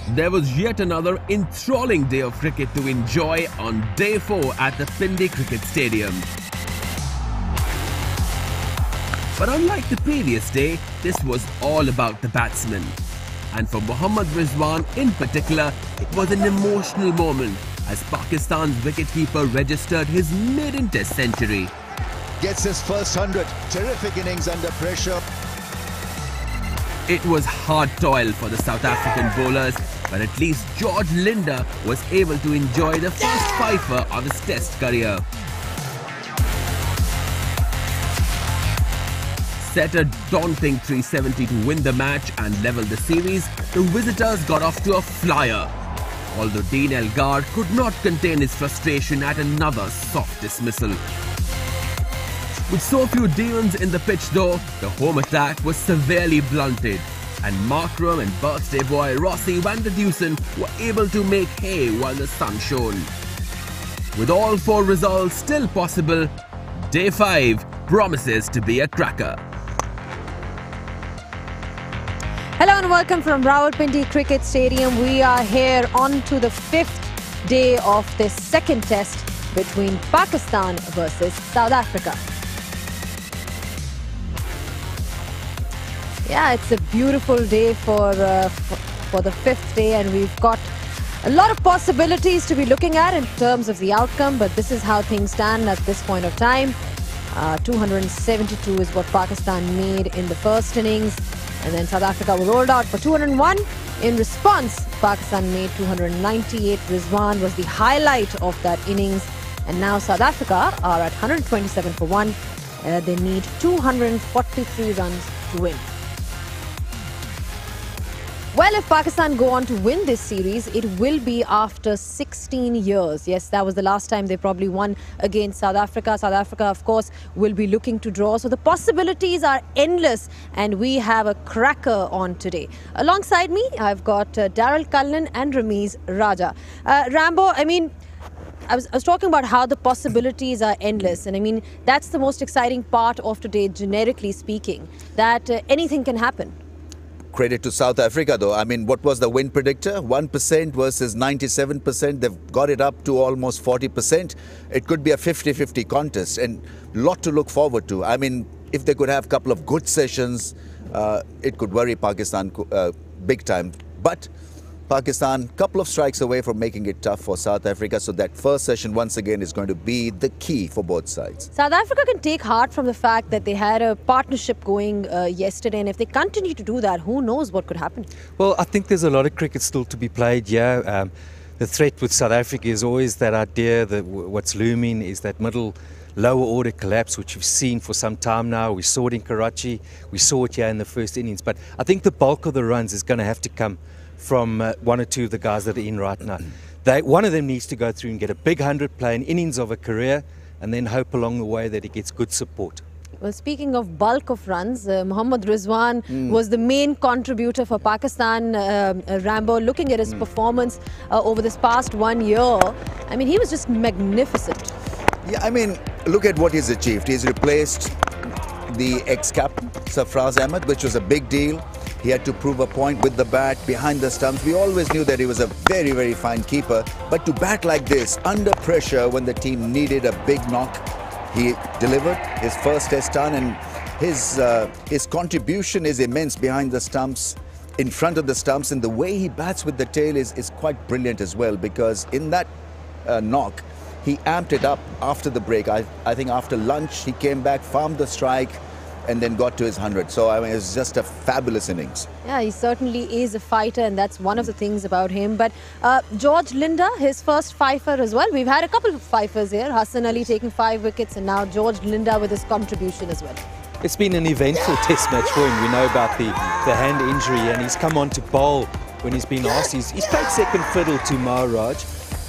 There was yet another enthralling day of cricket to enjoy on day 4 at the Pindi Cricket Stadium. But unlike the previous day, this was all about the batsmen. And for Mohammad Rizwan in particular, it was an emotional moment as Pakistan's wicketkeeper registered his maiden Test century. Gets his first 100. Terrific innings under pressure. It was hard toil for the South African bowlers, but at least George Linder was able to enjoy the first fifer of his Test career. Set a daunting 370 to win the match and level the series, the visitors got off to a flyer. Although Dean Elgar could not contain his frustration at another soft dismissal. With so few demons in the pitch though, the home attack was severely blunted and Markram and birthday boy Rossi van der Dusen were able to make hay while the sun shone. With all 4 results still possible, Day 5 promises to be a cracker. Hello and welcome from Rawalpindi Cricket Stadium. We are here on to the 5th day of this second test between Pakistan versus South Africa. Yeah, it's a beautiful day for the 5th day, and we've got a lot of possibilities to be looking at in terms of the outcome, but this is how things stand at this point of time. 272 is what Pakistan made in the first innings, and then South Africa were rolled out for 201. In response, Pakistan made 298. Rizwan was the highlight of that innings, and now South Africa are at 127 for 1. They need 243 runs to win. Well, if Pakistan go on to win this series, it will be after 16 years. Yes, that was the last time they probably won against South Africa. South Africa, of course, will be looking to draw. So the possibilities are endless, and we have a cracker on today. Alongside me, I've got Daryl Cullen and Ramiz Raja. Rambo, I mean, I was talking about how the possibilities are endless, and I mean, that's the most exciting part of today, generically speaking, that anything can happen. Credit to South Africa though. I mean, what was the win predictor? 1% versus 97%. They've got it up to almost 40%. It could be a 50-50 contest and a lot to look forward to. I mean, if they could have a couple of good sessions, it could worry Pakistan big time. But Pakistan, couple of strikes away from making it tough for South Africa. So that first session, once again, is going to be the key for both sides. South Africa can take heart from the fact that they had a partnership going yesterday. And if they continue to do that, who knows what could happen? Well, I think there's a lot of cricket still to be played, yeah. The threat with South Africa is always that idea that what's looming is that lower order collapse, which we've seen for some time now. We saw it in Karachi. We saw it here in the first innings. But I think the bulk of the runs is going to have to come from 1 or 2 of the guys that are in right now. One of them needs to go through and get a big 100, play an innings of a career, and then hope along the way that he gets good support. Well, speaking of bulk of runs, Mohammad Rizwan was the main contributor for Pakistan. Rambo, looking at his performance over this past 1 year, I mean, he was just magnificent. Yeah, I mean, look at what he's achieved. He's replaced the ex-captain, Sarfraz Ahmed, which was a big deal. He had to prove a point with the bat, behind the stumps. We always knew that he was a very, very fine keeper. But to bat like this, under pressure, when the team needed a big knock, he delivered his first test ton, and his contribution is immense behind the stumps, in front of the stumps, and the way he bats with the tail is quite brilliant as well, because in that knock, he amped it up after the break. I think after lunch, he came back, farmed the strike, and then got to his 100. So, I mean, it's just a fabulous innings. Yeah, he certainly is a fighter, and that's one of the things about him. But George Linder, his first fifer as well. We've had a couple of fifers here. Hassan Ali taking 5 wickets, and now George Linder with his contribution as well. It's been an eventful test match for him. We know about the hand injury, and he's come on to bowl when he's been asked. He's played second fiddle to Maharaj,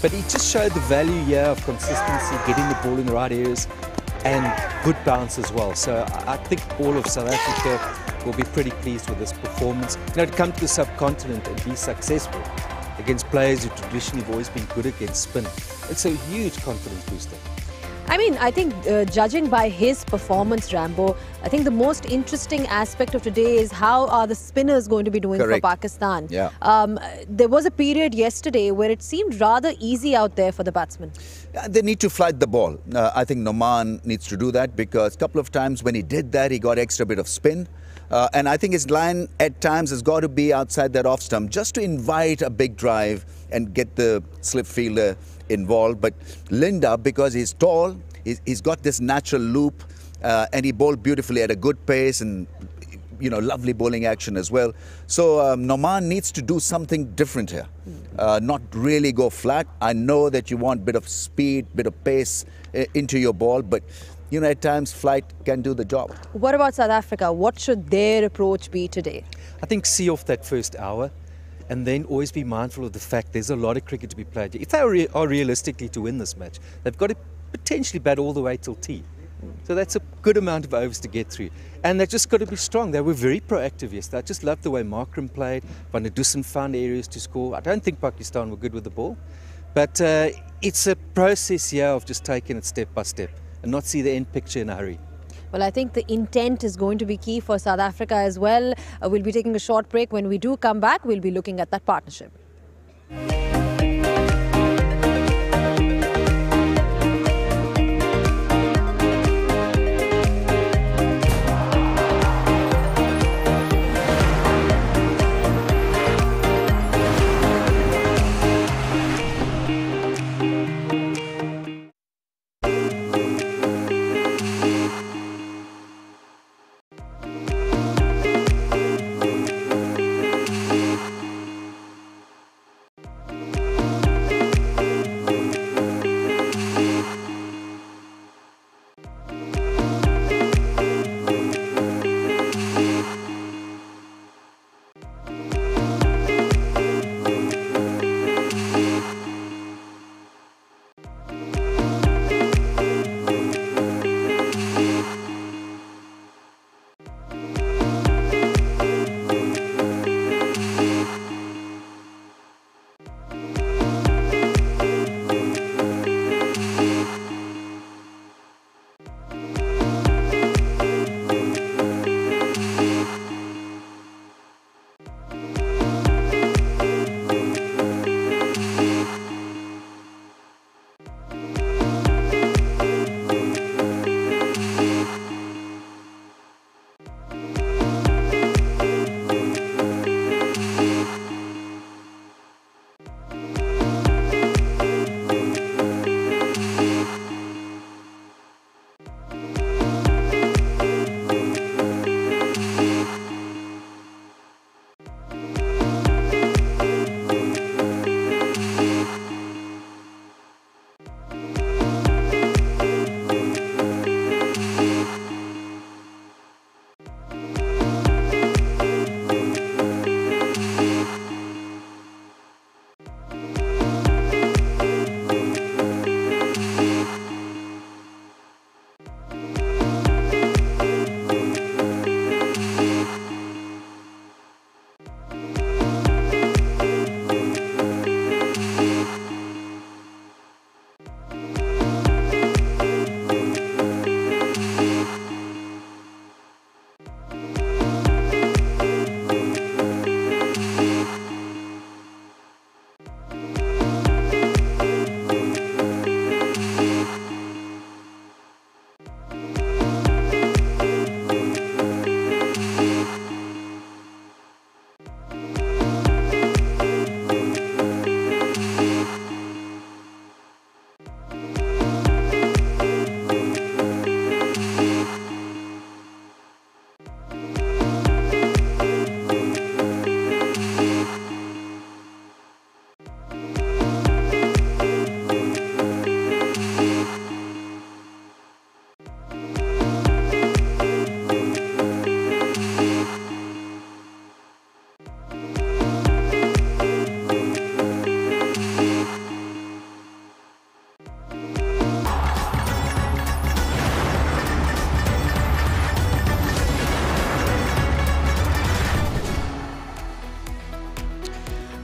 but he just showed the value here of consistency, getting the ball in the right areas, and good bounce as well. So I think all of South Africa will be pretty pleased with this performance. You know, to come to the subcontinent and be successful against players who traditionally have always been good against spin, it's a huge confidence booster. I mean, I think judging by his performance, Rambo, I think the most interesting aspect of today is how are the spinners going to be doing Correct. for Pakistan. Yeah. There was a period yesterday where it seemed rather easy out there for the batsmen. They need to flight the ball. I think Noman needs to do that because a couple of times when he did that, he got extra bit of spin. And I think his line at times has got to be outside that off stump just to invite a big drive and get the slip fielder involved. But Linda, because he's tall, he's got this natural loop and he bowled beautifully at a good pace and, you know, lovely bowling action as well. So Noman needs to do something different here. Not really go flat. I know that you want a bit of speed, bit of pace into your ball, but you know, at times flight can do the job. What about South Africa? What should their approach be today? I think see off that first hour and then always be mindful of the fact there's a lot of cricket to be played. If they are realistically to win this match, they've got to potentially bat all the way till tea. So that's a good amount of overs to get through. And they've just got to be strong. They were very proactive yesterday. I just loved the way Markram played. Van der Dussen found areas to score. I don't think Pakistan were good with the ball. But it's a process here of just taking it step by step and not see the end picture in a hurry. Well, I think the intent is going to be key for South Africa as well. We'll be taking a short break. When we do come back, we'll be looking at that partnership.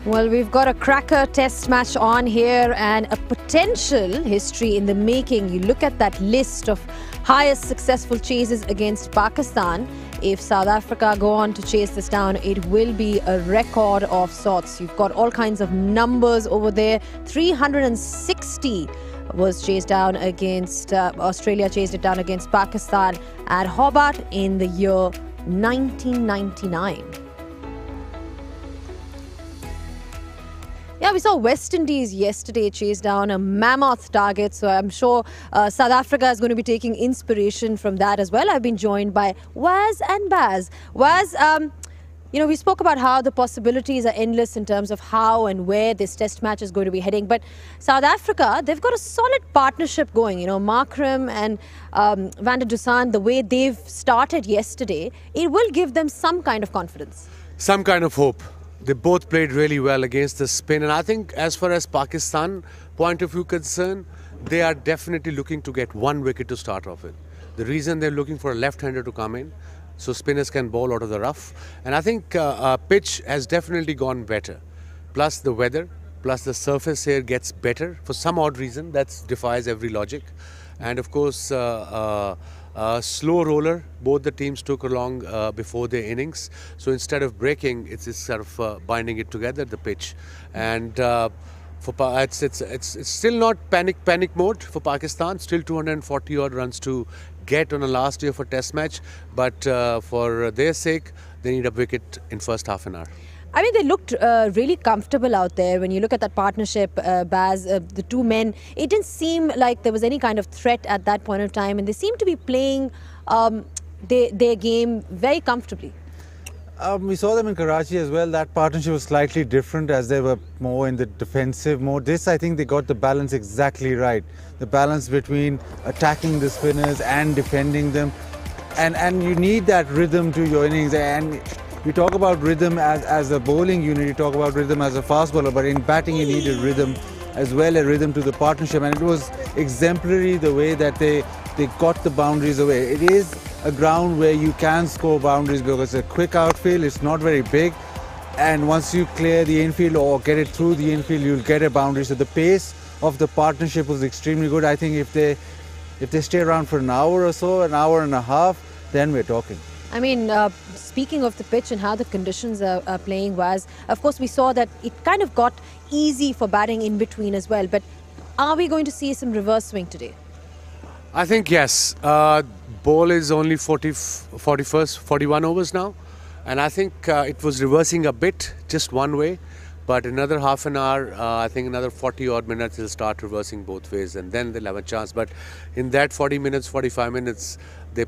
Well, we've got a cracker test match on here and a potential history in the making. You look at that list of highest successful chases against Pakistan. If South Africa go on to chase this down, it will be a record of sorts. You've got all kinds of numbers over there. 360 was chased down against, Australia chased it down against Pakistan at Hobart in the year 1999. Yeah, we saw West Indies yesterday chase down a mammoth target. So I'm sure South Africa is going to be taking inspiration from that as well. I've been joined by Waz and Baz. Waz, you know, we spoke about how the possibilities are endless in terms of how and where this test match is going to be heading. But South Africa, they've got a solid partnership going. You know, Markram and Van der Dusan, the way they've started yesterday, it will give them some kind of confidence. Some kind of hope. They both played really well against the spin, and I think as far as Pakistan point of view concerned, they are definitely looking to get one wicket to start off with. The reason they're looking for a left-hander to come in, so spinners can bowl out of the rough, and I think pitch has definitely gone better. Plus the weather, plus the surface here gets better for some odd reason that defies every logic, and of course slow roller, both the teams took along before their innings. So instead of breaking, it's sort of binding it together, the pitch. And it's still not panic mode for Pakistan. Still 240 odd runs to get on a last day of a test match. But for their sake, they need a wicket in first half an hour. I mean, they looked really comfortable out there. When you look at that partnership, Baz, the two men, it didn't seem like there was any kind of threat at that point of time. And they seemed to be playing their game very comfortably. We saw them in Karachi as well. That partnership was slightly different as they were more in the defensive mode. This, I think they got the balance exactly right. The balance between attacking the spinners and defending them. And you need that rhythm to your innings. And we talk about rhythm as a bowling unit, you talk about rhythm as a fast bowler, but in batting you need a rhythm as well, a rhythm to the partnership, and it was exemplary the way that they got the boundaries away. It is a ground where you can score boundaries because it's a quick outfield, it's not very big, and once you clear the infield or get it through the infield, you'll get a boundary. So the pace of the partnership was extremely good. I think if they stay around for an hour or so, an hour and a half, then we're talking. I mean, speaking of the pitch and how the conditions are playing, was, of course, we saw that it kind of got easy for batting in between as well. But are we going to see some reverse swing today? I think yes. Ball is only 41 overs now. And I think it was reversing a bit, just one way. But another half an hour, I think another 40 odd minutes, will start reversing both ways. And then they'll have a chance. But in that 40 minutes, 45 minutes,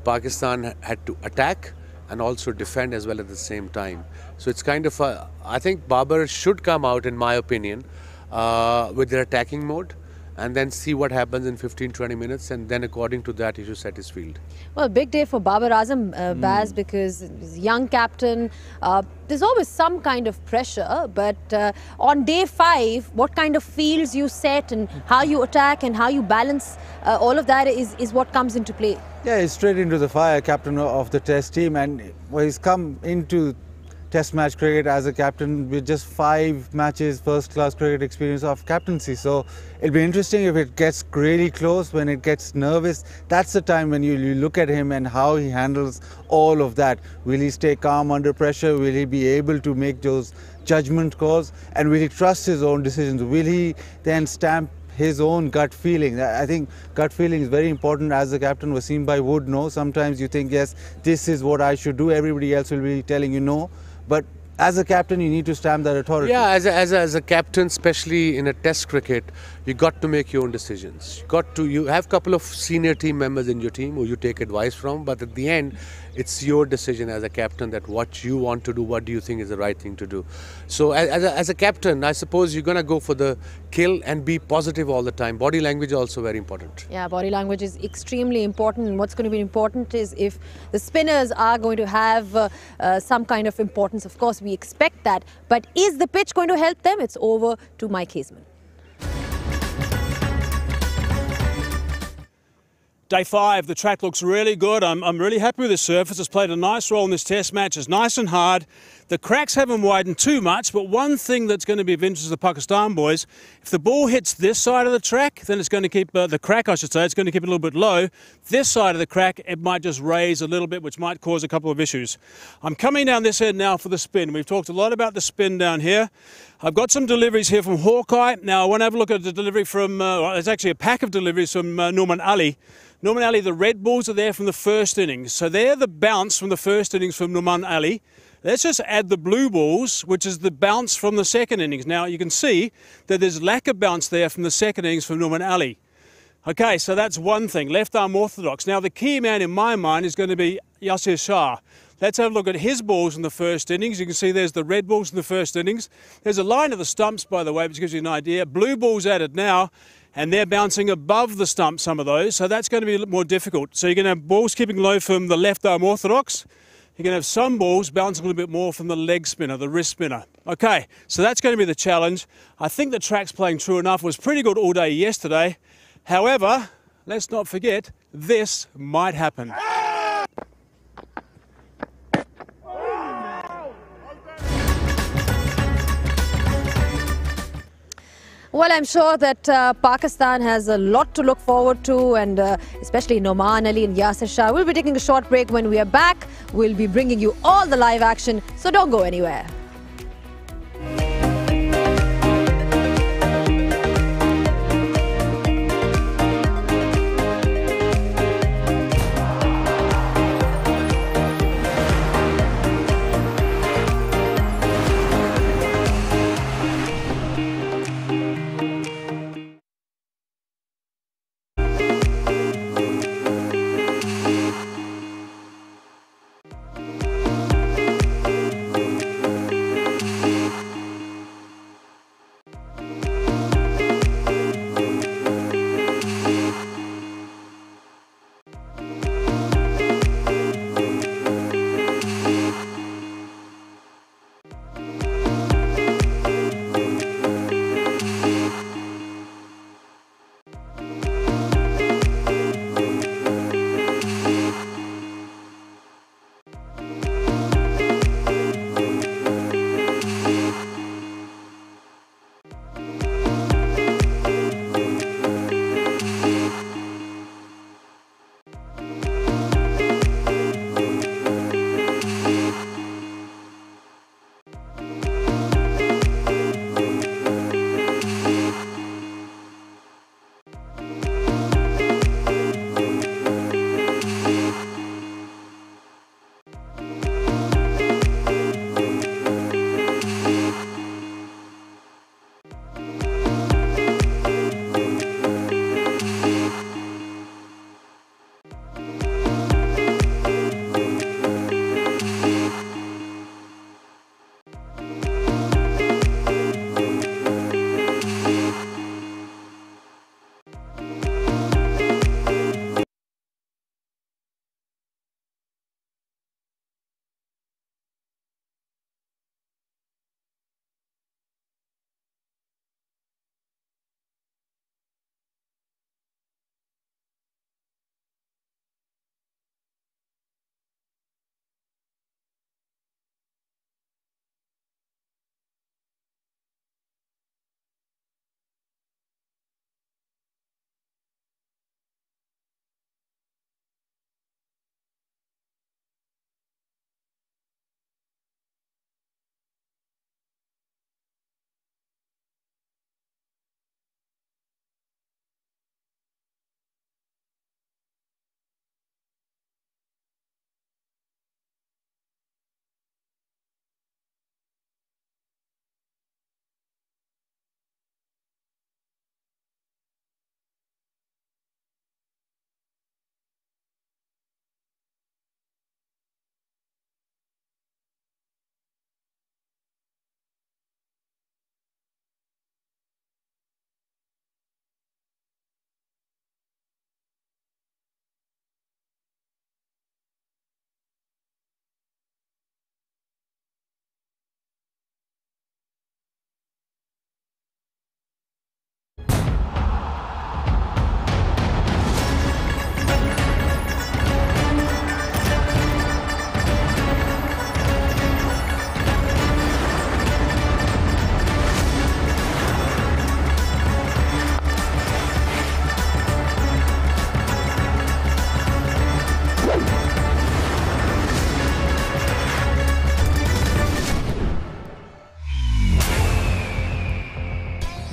Pakistan had to attack and also defend as well at the same time. So it's kind of I think Babar should come out, in my opinion, with their attacking mode and then see what happens in 15-20 minutes, and then according to that he should set his field. Well, big day for Babar Azam, Baz, because he's a young captain. There's always some kind of pressure, but on day 5, what kind of fields you set and how you attack and how you balance, all of that is what comes into play. Yeah, he's straight into the fire, captain of the test team, and he's come into test match cricket as a captain with just 5 matches first-class cricket experience of captaincy. So it'll be interesting if it gets really close, when it gets nervous. That's the time when you look at him and how he handles all of that. Will he stay calm under pressure? Will he be able to make those judgment calls? And will he trust his own decisions? Will he then stamp his own gut feeling? I think gut feeling is very important. As the captain, Wasim Bhai would know. Sometimes you think, yes, this is what I should do. Everybody else will be telling you no. But as a captain, you need to stamp that authority. Yeah, as a captain, especially in a test cricket, you got to make your own decisions. You have a couple of senior team members in your team who you take advice from, but at the end, it's your decision as a captain that what you want to do, what do you think is the right thing to do. So as a captain, I suppose you're going to go for the kill and be positive all the time. Body language is also very important. Yeah, body language is extremely important, and what's going to be important is if the spinners are going to have some kind of importance. Of course, we expect that, but is the pitch going to help them? It's over to Mike Hazeman. Day 5, the track looks really good. I'm really happy with the surface. It's played a nice role in this test match. It's nice and hard. The cracks haven't widened too much, but one thing that's going to be of interest to the Pakistan boys, if the ball hits this side of the track, then it's going to keep, the crack I should say, it's going to keep it a little bit low. This side of the crack, it might just raise a little bit, which might cause a couple of issues. I'm coming down this end now for the spin. We've talked a lot about the spin down here. I've got some deliveries here from Hawkeye. Now I want to have a look at the delivery from, it's actually a pack of deliveries from Norman Ali. Norman Ali, the red balls are there from the first innings. So they're the bounce from the first innings from Norman Ali. Let's just add the blue balls, which is the bounce from the second innings. Now you can see that there's lack of bounce there from the second innings from Norman Ali. Okay, so that's one thing, left arm orthodox. Now the key man in my mind is going to be Yasir Shah. Let's have a look at his balls in the first innings. You can see there's the red balls in the first innings. There's a line of the stumps, by the way, which gives you an idea. Blue balls added now, and they're bouncing above the stump, some of those, so that's going to be a little more difficult. So you're going to have balls keeping low from the left arm orthodox. You're going to have some balls bouncing a little bit more from the leg spinner, the wrist spinner. Okay, so that's going to be the challenge. I think the track's playing true enough. It was pretty good all day yesterday. However, let's not forget, this might happen. Well, I'm sure that Pakistan has a lot to look forward to, and especially Noman Ali and Yasir Shah. We'll be taking a short break. When we are back, we'll be bringing you all the live action, so don't go anywhere.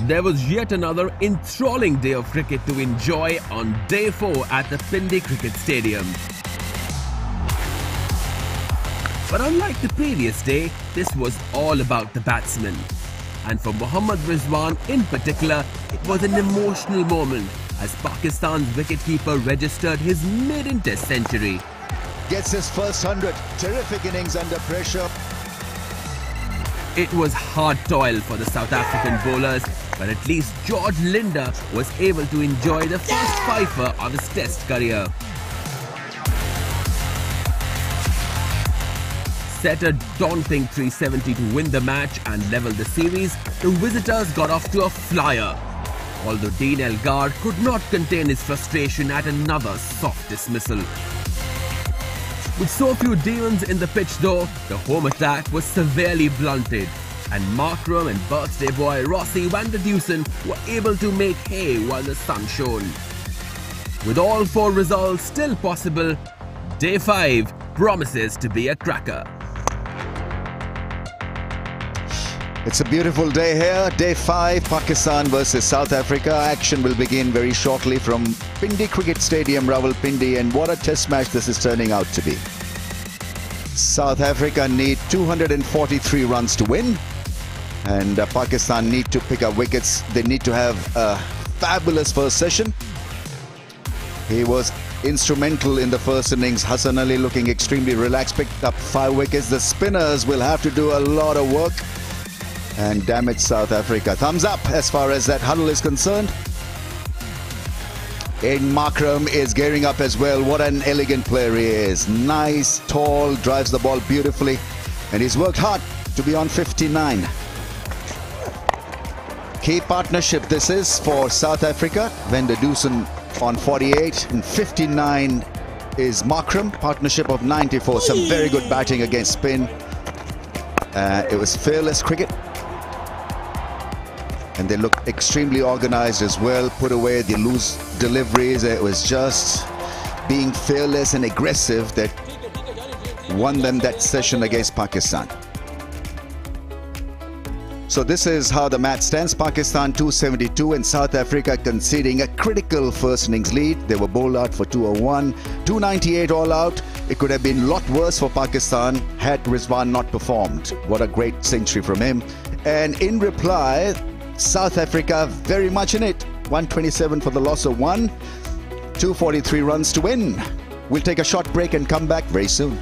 There was yet another enthralling day of cricket to enjoy on day 4 at the Pindi Cricket Stadium. But unlike the previous day, this was all about the batsmen. And for Mohammad Rizwan in particular, it was an emotional moment as Pakistan's wicketkeeper registered his maiden Test century. Gets his first 100. Terrific innings under pressure. It was hard toil for the South African bowlers, but at least George Linder was able to enjoy the first fifer of his Test career. Set a daunting 370 to win the match and level the series, the visitors got off to a flyer. Although Dean Elgar could not contain his frustration at another soft dismissal. With so few demons in the pitch though, the home attack was severely blunted, and Markram and birthday boy Rossi van der Dusen were able to make hay while the sun shone. With all 4 results still possible, Day 5 promises to be a cracker. It's a beautiful day here. Day 5, Pakistan versus South Africa. Action will begin very shortly from Pindi Cricket Stadium, Rawalpindi, and what a test match this is turning out to be. South Africa need 243 runs to win, and Pakistan need to pick up wickets. They need to have a fabulous first session. He was instrumental in the first innings. Hassan Ali looking extremely relaxed, picked up 5 wickets. The spinners will have to do a lot of work and damage South Africa. Thumbs up as far as that huddle is concerned. Aiden Markram is gearing up as well. What an elegant player he is. Nice, tall, drives the ball beautifully, and he's worked hard to be on 59. Key partnership this is for South Africa. Van der Dusen on 48 and 59 is Markram. Partnership of 94. Some very good batting against spin. It was fearless cricket. And they looked extremely organized as well, put away the loose deliveries. It was just being fearless and aggressive that won them that session against Pakistan. So this is how the match stands. Pakistan 272 and South Africa conceding a critical first innings lead. They were bowled out for 201, 298 all out. It could have been a lot worse for Pakistan had Rizwan not performed. What a great century from him. And in reply, South Africa very much in it. 127 for the loss of 1, 243 runs to win. We'll take a short break and come back very soon.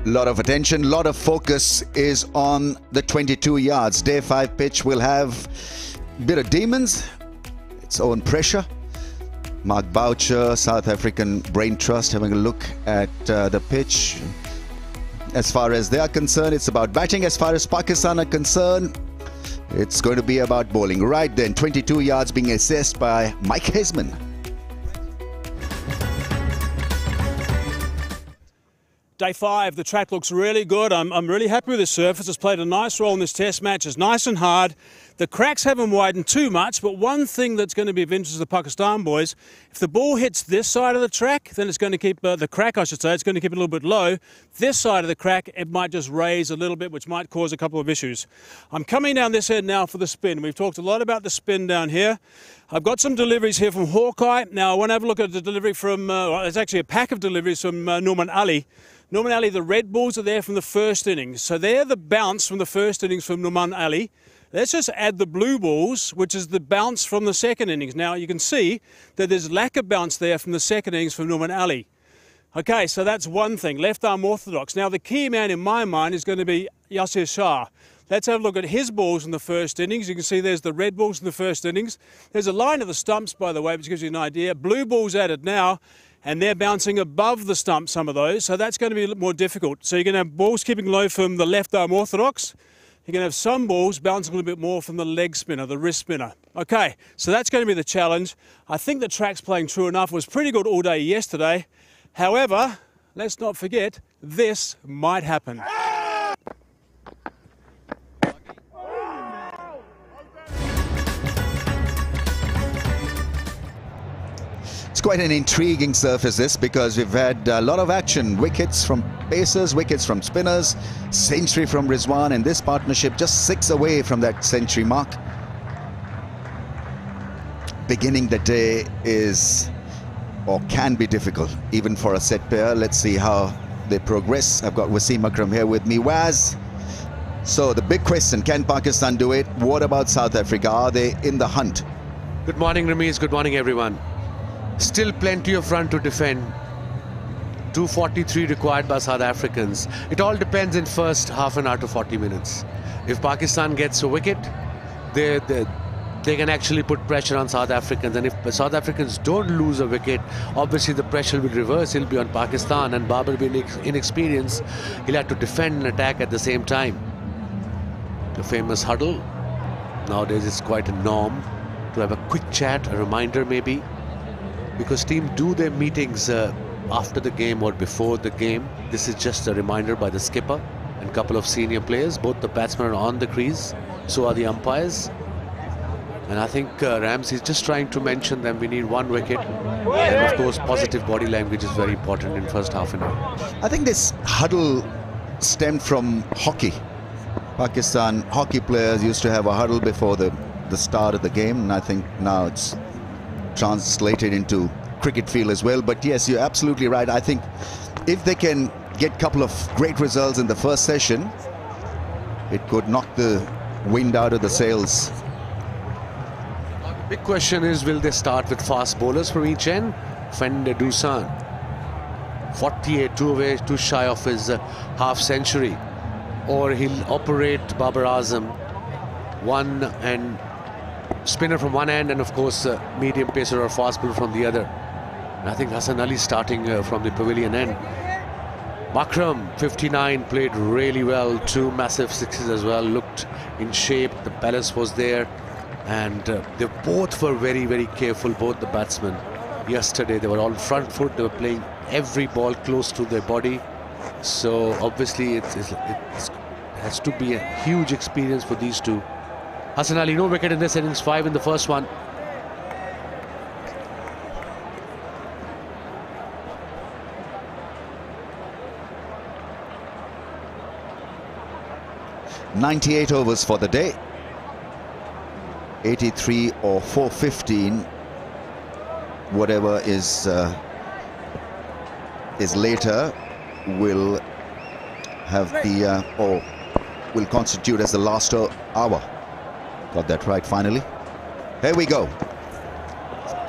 Lot of attention, lot of focus is on the 22 yards. Day 5 pitch will have a bit of demons, its own pressure. Mark Boucher, South African Brain Trust, having a look at the pitch. As far as they are concerned, it's about batting. As far as Pakistan are concerned, it's going to be about bowling. Right then, 22 yards being assessed by Mike Hesman. Day 5, the track looks really good. I'm really happy with the surface. It's played a nice role in this test match. It's nice and hard. The cracks haven't widened too much, but one thing that's going to be of interest to the Pakistan boys, if the ball hits this side of the track, then it's going to keep, the crack I should say, it's going to keep it a little bit low. This side of the crack, it might just raise a little bit, which might cause a couple of issues. I'm coming down this end now for the spin. We've talked a lot about the spin down here. I've got some deliveries here from Hawkeye. Now I want to have a look at the delivery from, there's actually a pack of deliveries from Norman Ali. Norman Ali, the red balls are there from the first innings. So they're the bounce from the first innings from Norman Ali. Let's just add the blue balls, which is the bounce from the second innings. Now you can see that there's lack of bounce there from the second innings from Norman Ali. Okay, so that's one thing, left arm orthodox. Now the key man in my mind is going to be Yasir Shah. Let's have a look at his balls in the first innings. You can see there's the red balls in the first innings. There's a line of the stumps, by the way, which gives you an idea. Blue balls added now. And they're bouncing above the stump, some of those, so that's going to be a little more difficult. So you're going to have balls keeping low from the left arm orthodox. You're going to have some balls bouncing a little bit more from the leg spinner, the wrist spinner. Okay, so that's going to be the challenge. I think the track's playing true enough. It was pretty good all day yesterday. However, let's not forget, this might happen. It's quite an intriguing surface this, because we've had a lot of action. Wickets from pacers, wickets from spinners, century from Rizwan, and this partnership just 6 away from that century mark. Beginning the day is, or can be, difficult even for a set pair. Let's see how they progress. I've got Wasim Akram here with me. Waz, so the big question, can Pakistan do it? What about South Africa? Are they in the hunt? Good morning, Ramesh. Good morning, everyone. Still plenty of run to defend. 243 required by South Africans. It all depends in first half an hour to 40 minutes. If Pakistan gets a wicket, they can actually put pressure on South Africans. And if South Africans don't lose a wicket, obviously the pressure will reverse. It'll be on Pakistan, and Babar being inexperienced, he'll have to defend and attack at the same time. The famous huddle. Nowadays it's quite a norm to have a quick chat, a reminder maybe, because teams do their meetings after the game or before the game. This is just a reminder by the skipper and a couple of senior players. Both the batsmen are on the crease, so are the umpires. And I think Ramsey is just trying to mention them, we need 1 wicket. And of course, positive body language is very important in first half an hour. I think this huddle stemmed from hockey. Pakistan hockey players used to have a huddle before the start of the game, and I think now it's translated into cricket field as well. But yes, you're absolutely right. I think if they can get a couple of great results in the first session, it could knock the wind out of the sails. The big question is, will they start with fast bowlers from each end? Fender Dusan, 48, 2 away, 2 shy of his half century. Or he'll operate Babar Azam, one and spinner from one end, and of course medium pacer or fast bowler from the other. And I think Hassan Ali starting from the pavilion end. Makram, 59, played really well. 2 massive sixes as well, looked in shape. The balance was there, and they both were very, very careful, both the batsmen. Yesterday they were on front foot. They were playing every ball close to their body. So obviously it has to be a huge experience for these two. Hassan Ali, no wicket in this innings, 5 in the first one. "98 overs for the day. 83 or 415, whatever is later, will have the or will constitute as the last hour. Got that right finally. Here we go.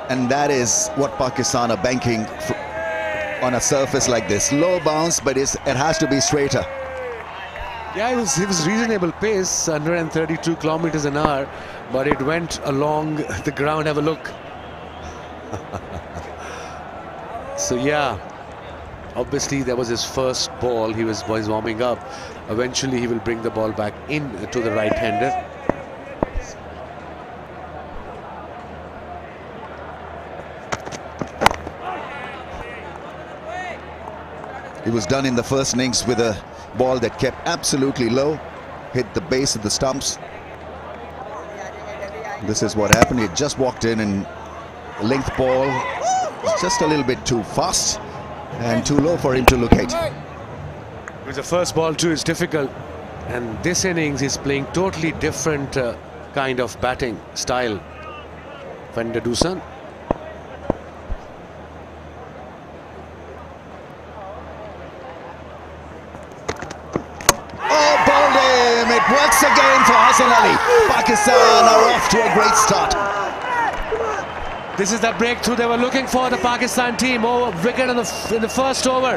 And that is what Pakistan are banking on a surface like this. Low bounce, but it has to be straighter. Yeah, it was reasonable pace, 132 kilometers an hour, but it went along the ground. Have a look. So yeah, obviously that was his first ball. He was warming up. Eventually he will bring the ball back in to the right-hander. He was done in the first innings with a ball that kept absolutely low, hit the base of the stumps. This is what happened. He just walked in, and length ball, just a little bit too fast and too low for him to locate. With the first ball too, it's difficult. And this innings he's playing totally different kind of batting style. Van der Dusen. Works again for Hassan Ali. Pakistan are off to a great start. This is the breakthrough they were looking for, the Pakistan team. Wicket in the first over.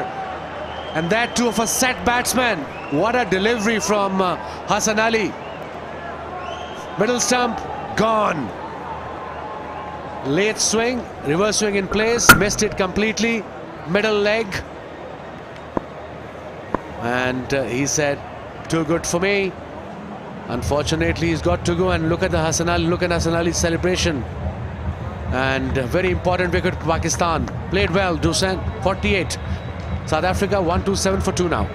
And that too of a set batsman. What a delivery from Hassan Ali. Middle stump, gone. Late swing, reverse swing in place, missed it completely. Middle leg. And he said, too good for me. Unfortunately, he's got to go, and look at Hassan Ali's celebration. And a very important wicket for Pakistan. Played well, Dusen, 48. South Africa 127 for 2 now.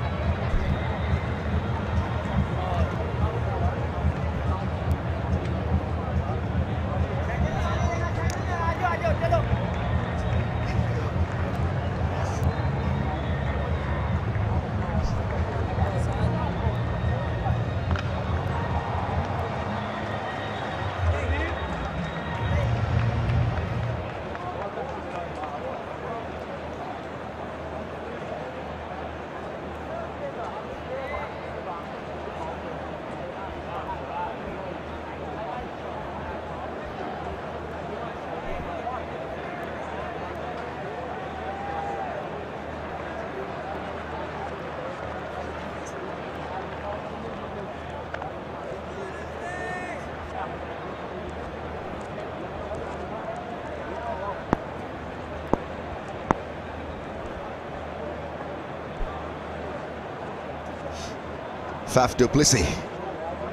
Faf du Plessis.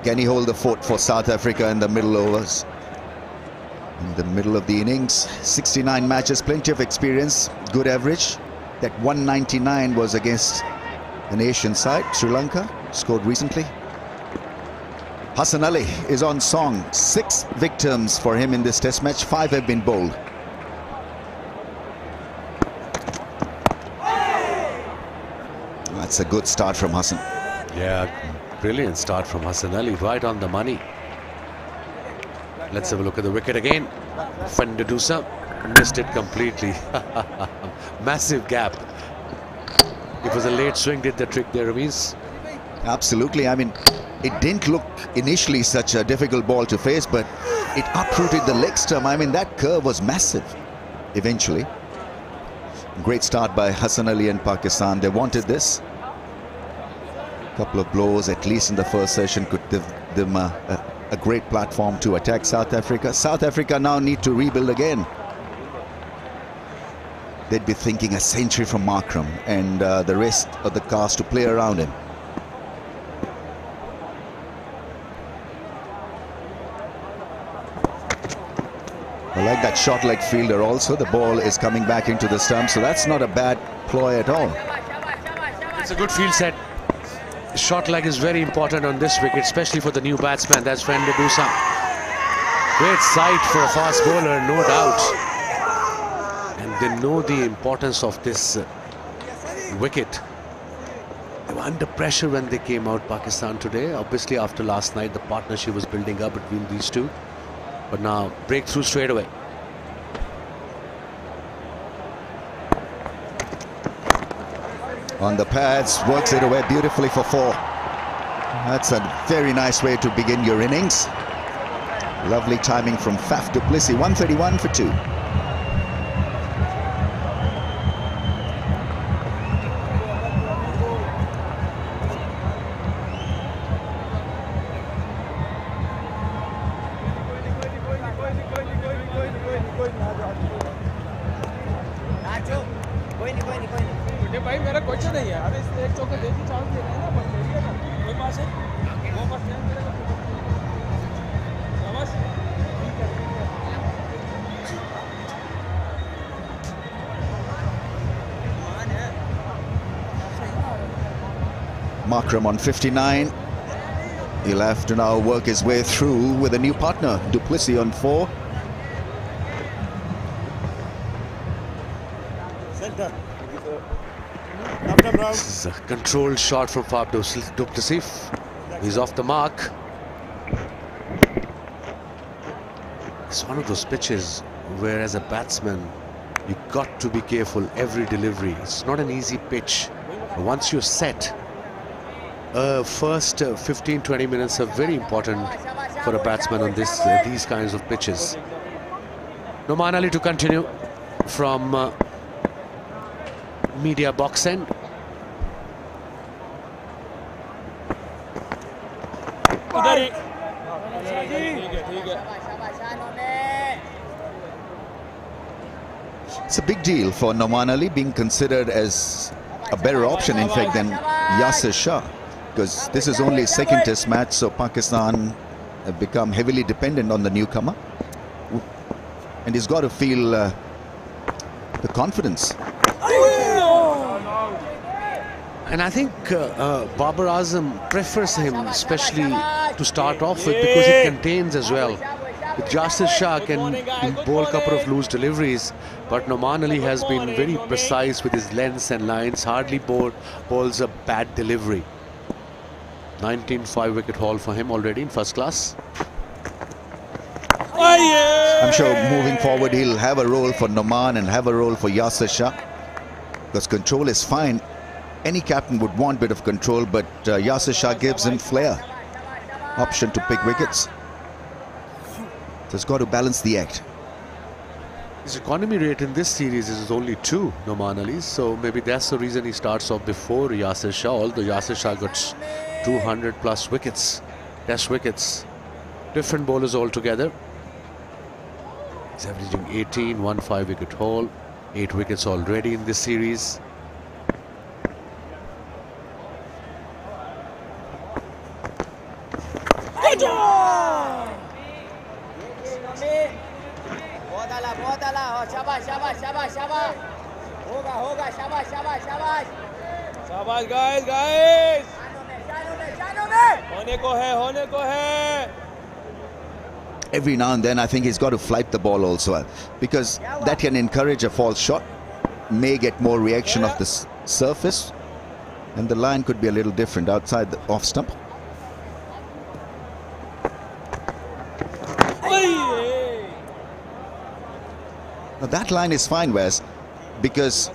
Can he hold the fort for South Africa in the middle overs? In the middle of the innings, 69 matches, plenty of experience, good average. That 199 was against an Asian side, Sri Lanka, scored recently. Hassan Ali is on song. 6 victims for him in this test match, 5 have been bowled. That's a good start from Hassan. Yeah, brilliant start from Hassan Ali, right on the money. Let's have a look at the wicket again. Van der Dusen missed it completely. Massive gap. It was a late swing, did the trick there, Ramiz? Absolutely. I mean, it didn't look initially such a difficult ball to face, but it uprooted the leg stump. I mean, that curve was massive eventually. Great start by Hassan Ali and Pakistan. They wanted this. Couple of blows, at least in the first session, could give them a great platform to attack South Africa. South Africa now need to rebuild again. They'd be thinking a century from Markram and the rest of the cast to play around him. I like that short leg fielder also. The ball is coming back into the stump, so that's not a bad ploy at all. It's a good field set. Short leg is very important on this wicket, especially for the new batsman. That's Van der Dusen. Great sight for a fast bowler, no doubt. And they know the importance of this wicket. They were under pressure when they came out, Pakistan, today. Obviously, after last night, the partnership was building up between these two. But now, breakthrough straight away. On the pads, works it away beautifully for 4. That's a very nice way to begin your innings. Lovely timing from Faf du Plessis, 131 for 2. भाई मेरा question नहीं है अरे इसने एक चौका देखी chance दे रहे हैं ना बस ले लिया ना कोई बात है वो बस नहीं मेरे समझ Markram on 59. He'll have to now work his way through with a new partner, Duplessis on 4. This is a controlled shot from Fab Duplessis. He's off the mark. It's one of those pitches where, as a batsman, you got to be careful every delivery. It's not an easy pitch. Once you're set, first 15-20 minutes are very important for a batsman on these kinds of pitches. Noman Ali to continue from media box end. It's a big deal for Noman Ali, being considered as a better option, in fact, than Yasir Shah, because this is only his second test match, so Pakistan have become heavily dependent on the newcomer, and he's got to feel the confidence. And I think Babar Azam prefers him especially to start off with because he contains as well. With Yasir Shah can bowl a couple of loose deliveries, but Noman Ali has been very precise with his lengths and lines, hardly bowls a bad delivery. 19-5 wicket haul for him already in first class. I'm sure moving forward he'll have a role for Noman and have a role for Yasir Shah, because control is fine. Any captain would want a bit of control, but Yasir Shah gives him flair, option to pick wickets. So it's got to balance the act. His economy rate in this series is only 2, Noman Ali's, so maybe that's the reason he starts off before Yasir Shah, although Yasir Shah got 200 plus wickets, test wickets. Different bowlers altogether. He's averaging 18, 1-5 wicket haul, 8 wickets already in this series. शाबाश guys होने को है Every now and then I think he's got to flight the ball also, because that can encourage a false shot, may get more reaction off the surface, and the line could be a little different outside the off stump. Now that line is fine, Wes, because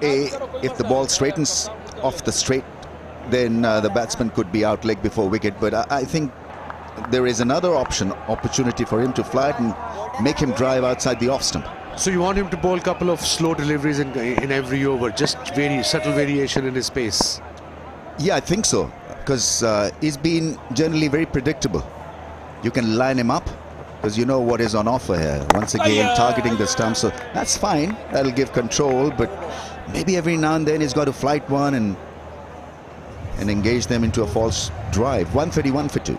if the ball straightens off the straight, then the batsman could be out leg before wicket. But I think there is another opportunity for him to fly it and make him drive outside the off stump. So you want him to bowl a couple of slow deliveries in every over, just subtle variation in his pace? Yeah, I think so, because he's been generally very predictable. You can line him up, because you know what is on offer here. Once again, targeting the stump, so that's fine. That'll give control, but maybe every now and then he's got to flight one and engage them into a false drive. 131 for 2.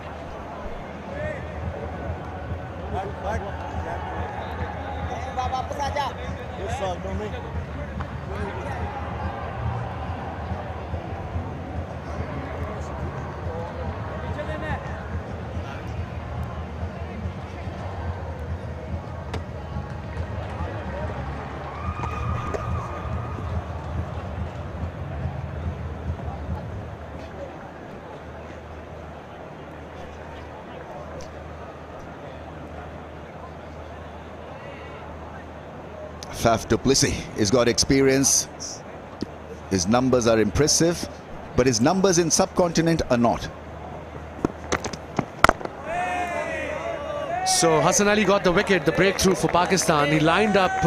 Faf Duplessis has got experience. His numbers are impressive, but his numbers in subcontinent are not. So Hassan Ali got the wicket, the breakthrough for Pakistan. He lined up,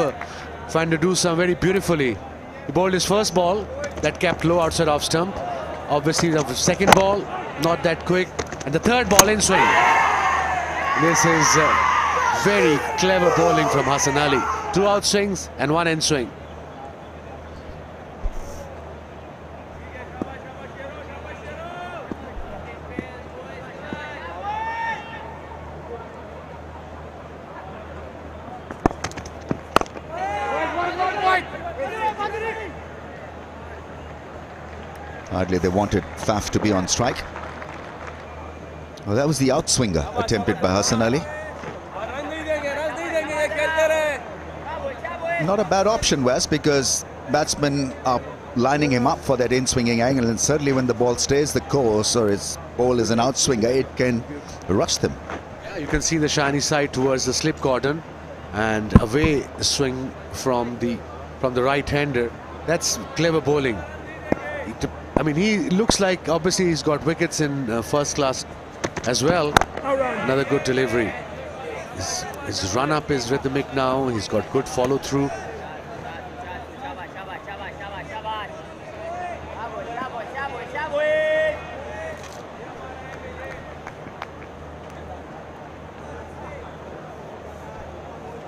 trying to do some very beautifully. He bowled his first ball, that kept low outside off stump. Obviously the second ball, not that quick. And the third ball in swing. This is Very clever bowling from Hassan Ali. 2 out swings and 1 in swing. Hardly they wanted Faf to be on strike. Well, that was the outswinger attempted by Hassan Ali. Not a bad option, Wes, because batsmen are lining him up for that in-swinging angle, and certainly when the ball stays the course or his ball is an outswinger, it can rush them. Yeah, you can see the shiny side towards the slip cordon and away swing from the right-hander. That's clever bowling. I mean, he looks like obviously he's got wickets in first class as well. Another good delivery. His run-up is rhythmic now. He's got good follow-through.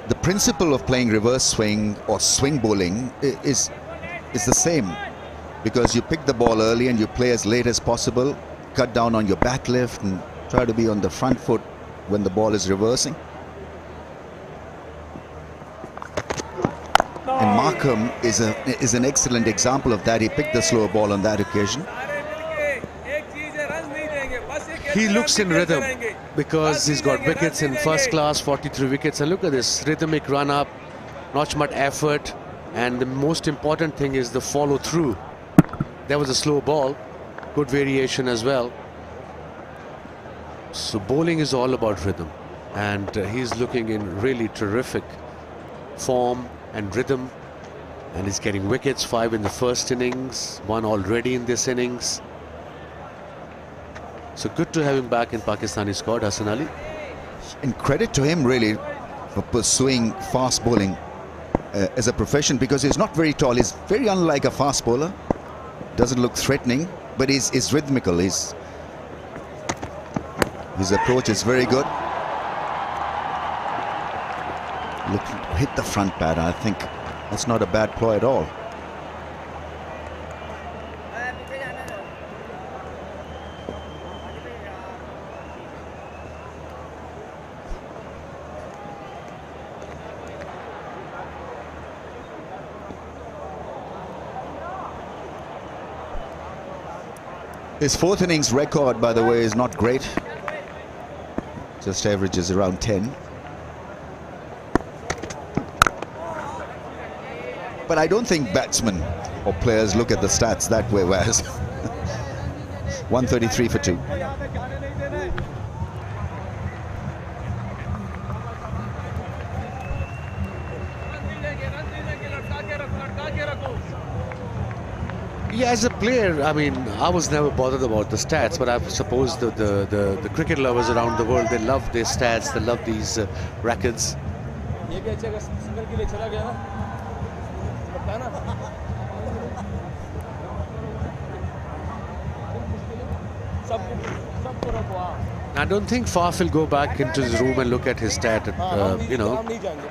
The principle of playing reverse swing or swing bowling is the same, because you pick the ball early and you play as late as possible, cut down on your back lift and try to be on the front foot when the ball is reversing. And Markham is an excellent example of that. He picked the slower ball on that occasion. He looks in rhythm because he's got wickets in first class, 43 wickets. And look at this rhythmic run up, not much effort. And the most important thing is the follow through. There was a slow ball, good variation as well. So bowling is all about rhythm. And he's looking in really terrific form and rhythm. And he's getting wickets, 5 in the first innings, 1 already in this innings. So good to have him back in Pakistani squad, Hassan Ali. And credit to him really for pursuing fast bowling as a profession, because he's not very tall. He's very unlike a fast bowler. Doesn't look threatening, but he's rhythmical. His approach is very good. Looking to hit the front pad. I think that's not a bad ploy at all. His 4th innings record, by the way, is not great. Just averages around 10. But I don't think batsmen or players look at the stats that way, whereas 133 for 2. Yeah, as a player, I mean, I was never bothered about the stats, but I suppose the cricket lovers around the world, they love their stats, they love these records. I don't think Faf will go back into his room and look at his stat. You know,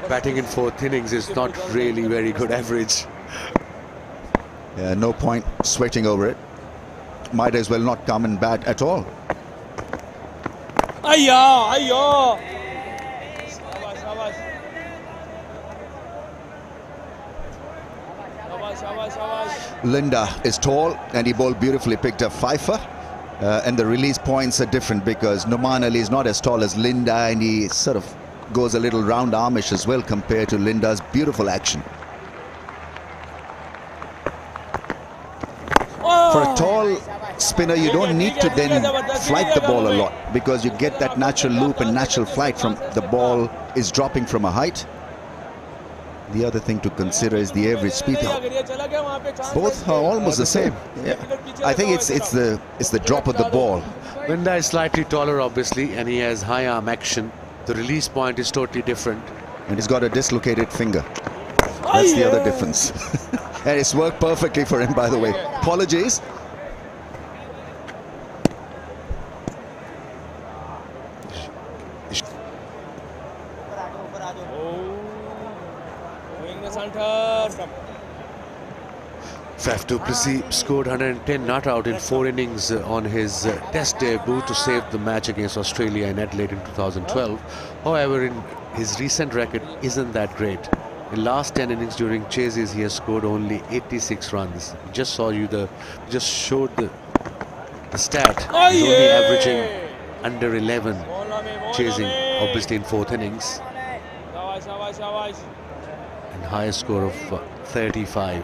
batting in 4th innings is not really very good average. Yeah, no point sweating over it. Might as well not come and bat at all. Linda is tall and he bowled beautifully, picked up Pfeiffer. And the release points are different because Numan Ali is not as tall as Linda, and he sort of goes a little round armish as well compared to Linda's beautiful action. For a tall spinner, you don't need to then flight the ball a lot because you get that natural loop and natural flight from the ball is dropping from a height. The other thing to consider is the average speed. Both are almost the same. Yeah. I think it's the drop of the ball. Linda is slightly taller, obviously, and he has high arm action. The release point is totally different. And he's got a dislocated finger. That's the other difference. And it's worked perfectly for him, by the way. Apologies. Faf du Plessis scored 110 not out in 4 innings on his test debut to save the match against Australia in Adelaide in 2012. However, in his recent record isn't that great. In last 10 innings during chases, he has scored only 86 runs. Just showed the stat. He's only averaging under 11 chasing, obviously in 4th innings. And highest score of 35.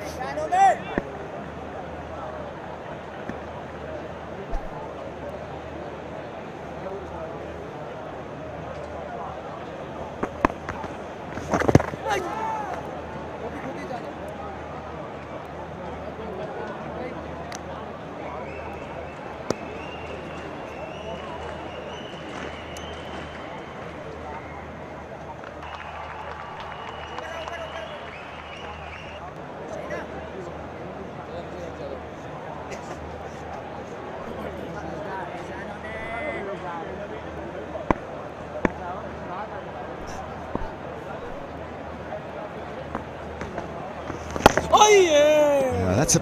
That's a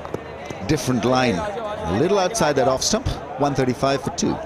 different line. A little outside that off stump. 135 for 2.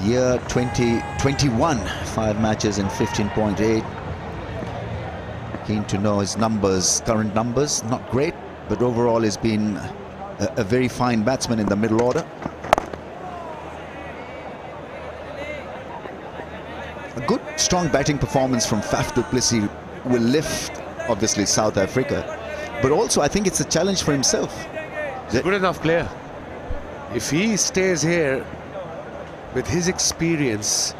Year 2021, 5 matches in 15.8. Keen to know his numbers, current numbers, not great, but overall he's been a very fine batsman in the middle order. A good, strong batting performance from Faf du Plessis will lift, obviously, South Africa. But also, I think it's a challenge for himself. He's a good enough player. If he stays here, with his experience,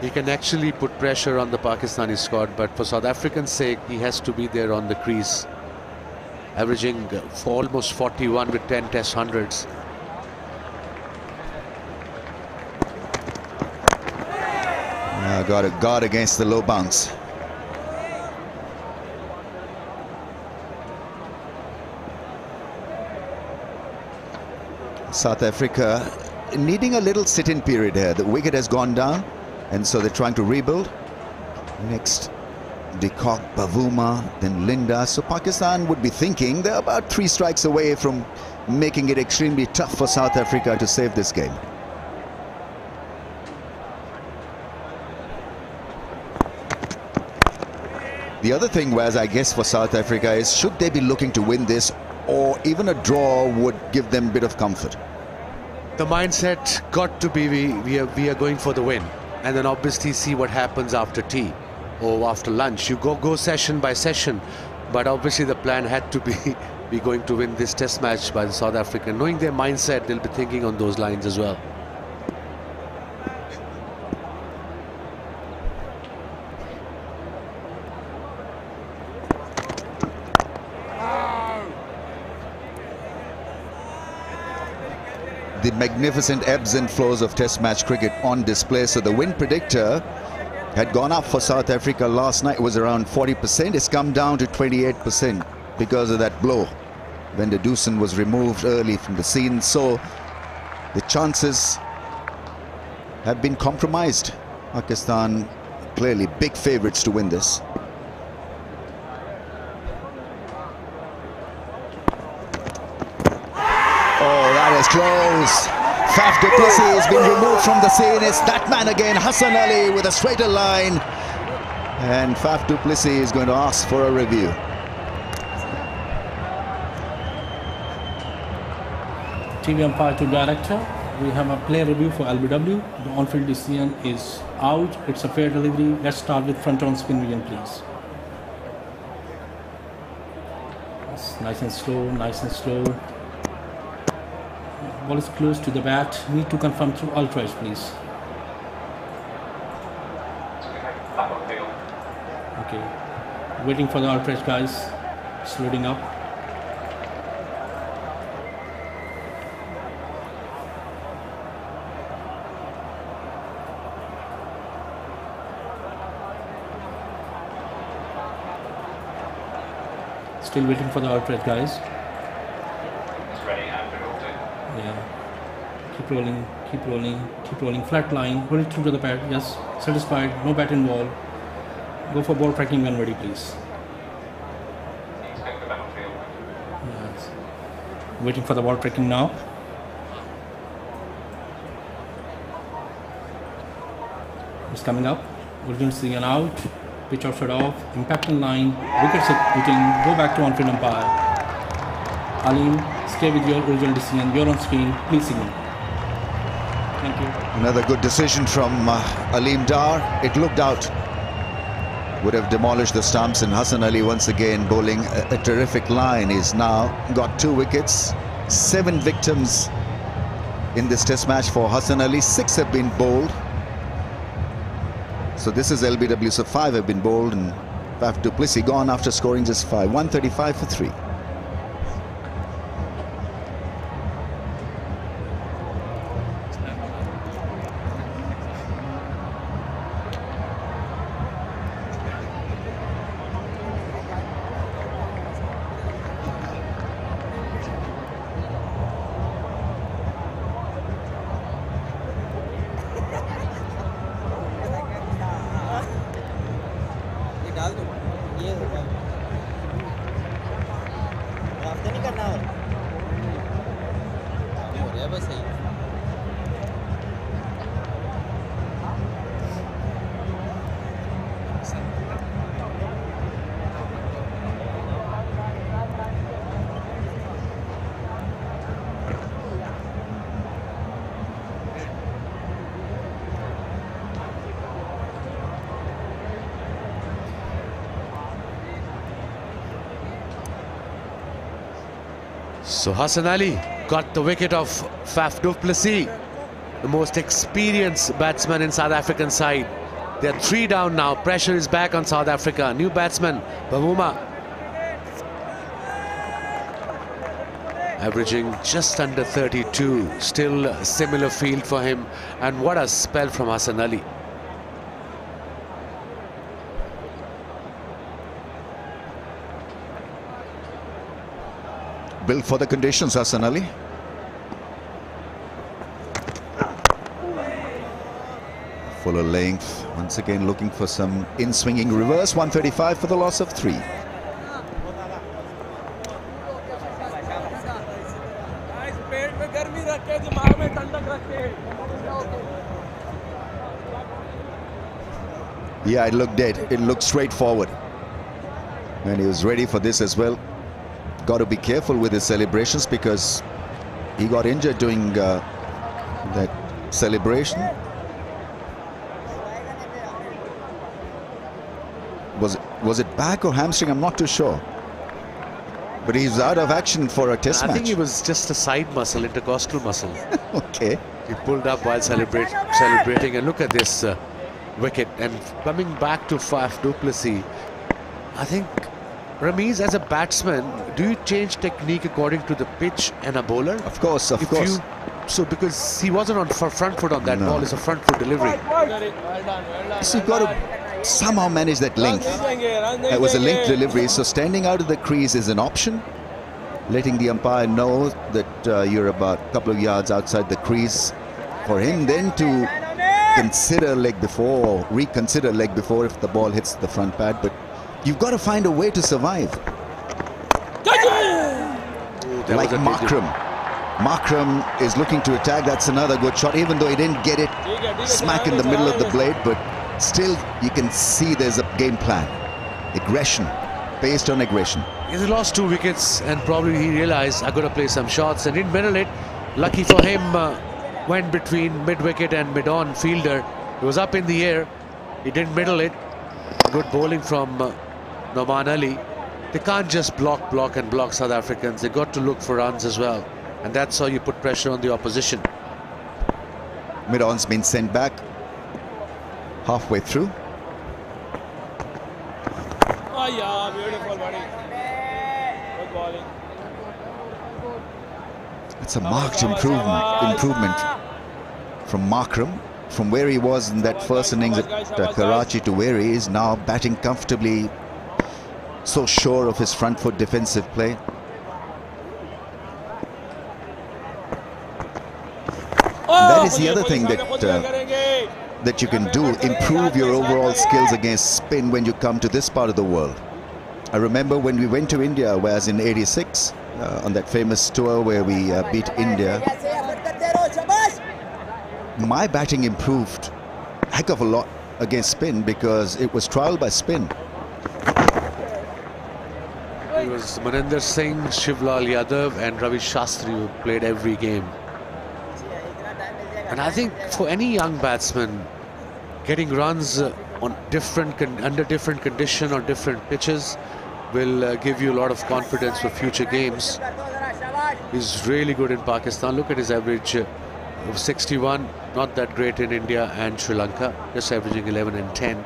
he can actually put pressure on the Pakistani squad, but for South Africa's sake, he has to be there on the crease, averaging for almost 41 with 10 test hundreds. Got a guard against the low bounce. South Africa needing a little sit-in period here. The wicket has gone down, and so they're trying to rebuild. Next, De Kock, Bavuma, then Linda. So Pakistan would be thinking they're about 3 strikes away from making it extremely tough for South Africa to save this game. The other thing was, I guess, for South Africa is, should they be looking to win this, or even a draw would give them a bit of comfort? The mindset got to be we are going for the win, and then obviously see what happens after tea or after lunch. You go session by session, but obviously the plan had to be going to win this test match by the South African. Knowing their mindset, they'll be thinking on those lines as well. The magnificent ebbs and flows of test match cricket on display. So the win predictor had gone up for South Africa last night. It was around 40%. It's come down to 28% because of that blow when the Doosan was removed early from the scene. So the chances have been compromised. Pakistan clearly big favourites to win this. Close. Faf du Plessis has been removed from the scene. It's that man again, Hassan Ali, with a straighter line. And Faf du Plessis is going to ask for a review. TV umpire to director. We have a player review for LBW. The on-field decision is out. It's a fair delivery. Let's start with front-on spin vision, please. That's nice and slow, nice and slow. Ball is close to the bat. Need to confirm through ultras, please. Okay. Waiting for the outrage, guys. It's loading up. Still waiting for the outrage, guys. Yeah. Keep rolling, keep rolling, keep rolling. Flat line. Roll it through to the pad. Yes. Satisfied. No bat involved. Go for ball tracking when ready, please. Yes. Waiting for the ball tracking now. It's coming up. Original see an out. Pitch outside off. Impact in line. Wickets hitting. Go back to on-field umpire. Aleem, stay with your original decision. You're on screen. Please signal. Thank you. Another good decision from Aleem Dar. It looked out. Would have demolished the stumps, and Hassan Ali once again bowling a terrific line. He's now got 2 wickets, 7 victims in this test match for Hassan Ali. 6 have been bowled. So this is LBW, so 5 have been bowled, and Faf du Plessis gone after scoring just 5. 135 for 3. So Hassan Ali got the wicket of Faf du Plessis, the most experienced batsman in South African side. They're 3 down now. Pressure is back on South Africa. New batsman, Bavuma, averaging just under 32. Still a similar field for him. And what a spell from Hassan Ali. Built for the conditions, Hassan Ali. Fuller length, once again looking for some in-swinging reverse. 135 for the loss of 3. Yeah, it looked dead. It looked straightforward. And he was ready for this as well. Got to be careful with his celebrations because he got injured doing that celebration. Was it back or hamstring? I'm not too sure. But he's out of action for a test match. I think it was just a side muscle, intercostal muscle. Okay. He pulled up while celebrating. And look at this wicket. And coming back to Faf du Plessis, I think, Ramiz, as a batsman, do you change technique according to the pitch and a bowler? Of course, of course. So because he wasn't on front foot on that ball, it's a front foot delivery. So you've got to somehow manage that length. It was a length delivery, so standing out of the crease is an option. Letting the umpire know that you're about a couple of yards outside the crease. For him then to consider leg before or reconsider leg before if the ball hits the front pad. But you've got to find a way to survive. Like Makram. Makram is looking to attack. That's another good shot, even though he didn't get it smack in the middle of the blade. But still, you can see there's a game plan. Aggression, based on aggression. He's lost 2 wickets and probably he realized I got to play some shots and didn't middle it. Lucky for him, went between mid-wicket and mid-on fielder. He was up in the air. He didn't middle it. Good bowling from Noman Ali. They can't just block South Africans. They got to look for runs as well. And that's how you put pressure on the opposition. Mid-on's been sent back halfway through. Oh yeah, beautiful buddy. Good bowling. It's a marked improvement from Markram. From where he was in that first innings at Karachi to where he is now, batting comfortably, so sure of his front foot defensive play. That is the other thing that you can do, improve your overall skills against spin when you come to this part of the world. I remember when we went to India, whereas in '86, on that famous tour where we beat India, my batting improved a heck of a lot against spin because it was trial by spin. It was Maninder Singh, Shivlal Yadav and Ravi Shastri who played every game. And I think for any young batsman, getting runs on under different condition or different pitches will give you a lot of confidence for future games. He's really good in Pakistan. Look at his average of 61, not that great in India and Sri Lanka, just averaging 11 and 10.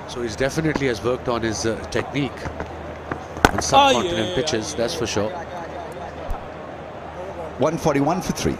So he's definitely has worked on his technique on subcontinent pitches, that's for sure. 141 for 3.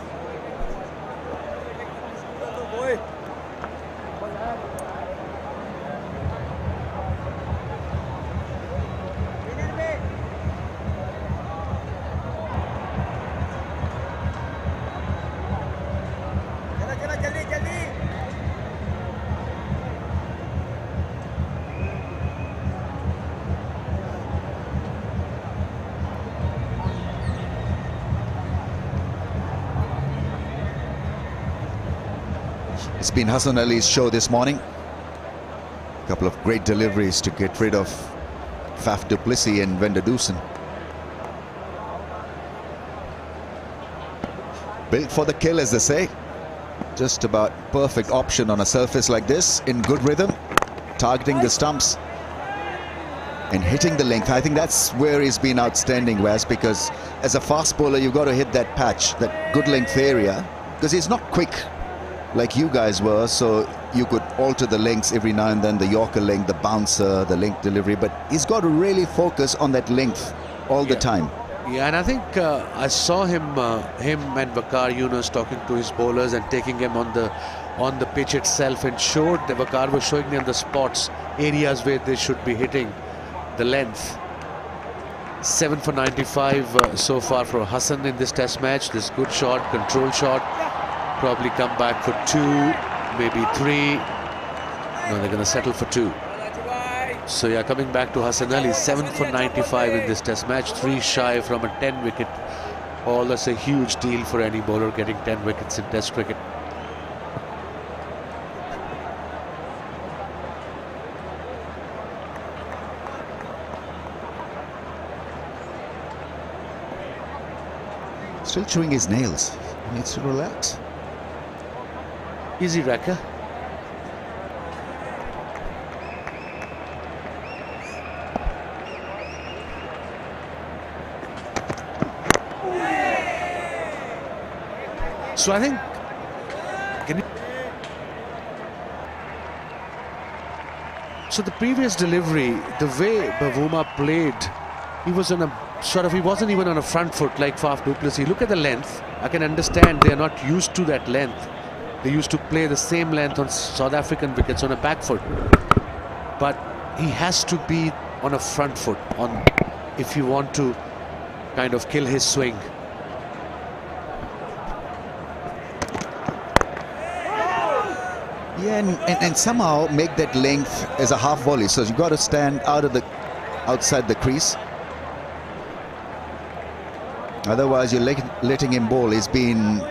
It's been Hassan Ali's show this morning. A couple of great deliveries to get rid of Faf du Plessis and Van der Dusen. Built for the kill, as they say. Just about perfect option on a surface like this, in good rhythm, targeting the stumps and hitting the length. I think that's where he's been outstanding, Wes, because as a fast bowler, you've got to hit that patch, that good length area, because he's not quick like you guys were, so you could alter the lengths every now and then, the Yorker length, the bouncer, the length delivery, but he's got to really focus on that length all the time. Yeah, and I think I saw him and Waqar Yunus talking to his bowlers and taking him on the pitch itself, and showed that Waqar was showing them the spots, areas where they should be hitting the length. 7 for 95 so far for Hassan in this test match. This good shot, control shot. Probably come back for 2, maybe 3. No, they're going to settle for 2. So yeah, coming back to Hassan Ali, 7 for 95 in this test match, 3 shy from a 10 wicket. Oh, that's a huge deal for any bowler, getting 10 wickets in test cricket. Still chewing his nails. He needs to relax. Easy Raka. So I think so the previous delivery, the way Bavuma played, he was on a he wasn't even on a front foot like Faf du Plessis. Look at the length. I can understand they are not used to that length. They used to play the same length on South African wickets on a back foot. But he has to be on a front foot if you want to kind of kill his swing. Yeah, and somehow make that length as a half volley. So you've got to stand outside the crease. Otherwise, you're letting him bowl. He's been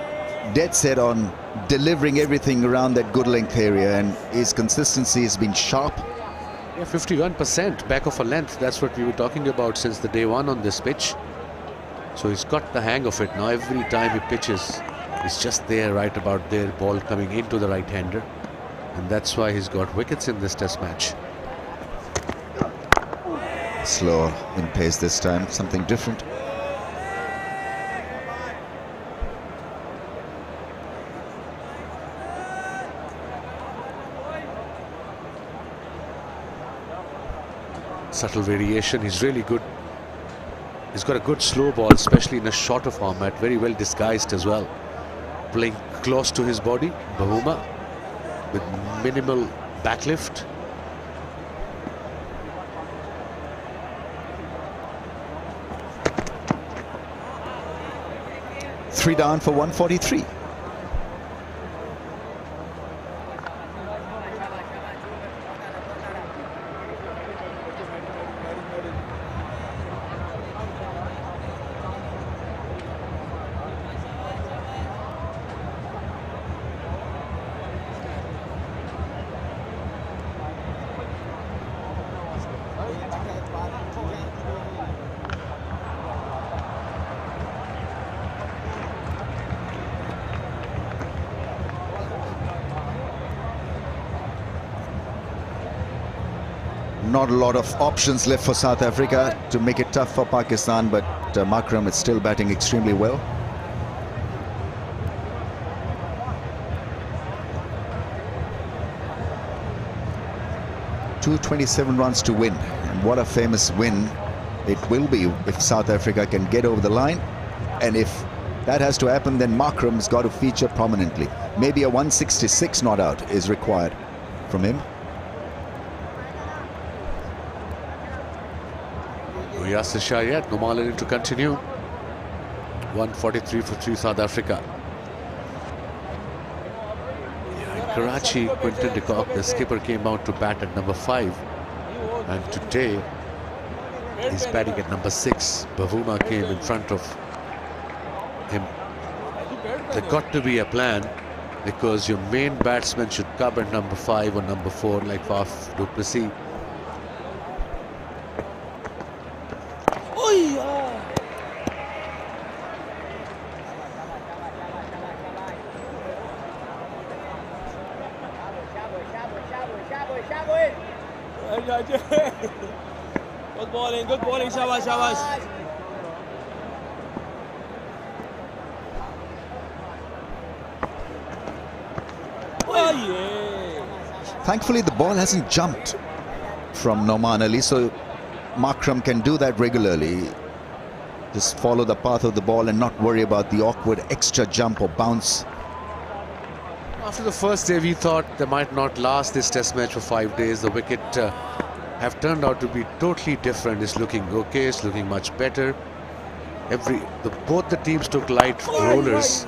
dead set on delivering everything around that good length area, and his consistency has been sharp. Yeah, 51% back of a length. That's what we were talking about since the day one on this pitch. So he's got the hang of it now. Every time he pitches, he's just there, right about there, ball coming into the right-hander. And that's why he's got wickets in this test match. Slower in pace this time, something different. Subtle variation. He's really good. He's got a good slow ball, especially in a shorter format. Very well disguised as well. Playing close to his body, Bavuma, with minimal backlift. Three down for 143. Not a lot of options left for South Africa to make it tough for Pakistan, but Makram is still batting extremely well. .227 runs to win, and what a famous win it will be if South Africa can get over the line. And if that has to happen, then Makram's got to feature prominently. Maybe a 166 not out is required from him. Yasir Shah yet, Nomalin to continue. 143 for 3 South Africa. Yeah, in Karachi, Quinton de Kock, the skipper, came out to bat at number 5. And today, he's batting at number 6. Bavuma came in front of him. There got to be a plan, because your main batsman should come at number 5 or number 4, like Faf du Plessis. Good bowling, shabash, shabash. Oh, yeah. Thankfully, the ball hasn't jumped from Noman Ali, so Makram can do that regularly. Just follow the path of the ball and not worry about the awkward extra jump or bounce. After the first day, we thought they might not last this test match for 5 days. The wicket have turned out to be totally different. It's looking okay, it's looking much better. Both the teams took light rollers,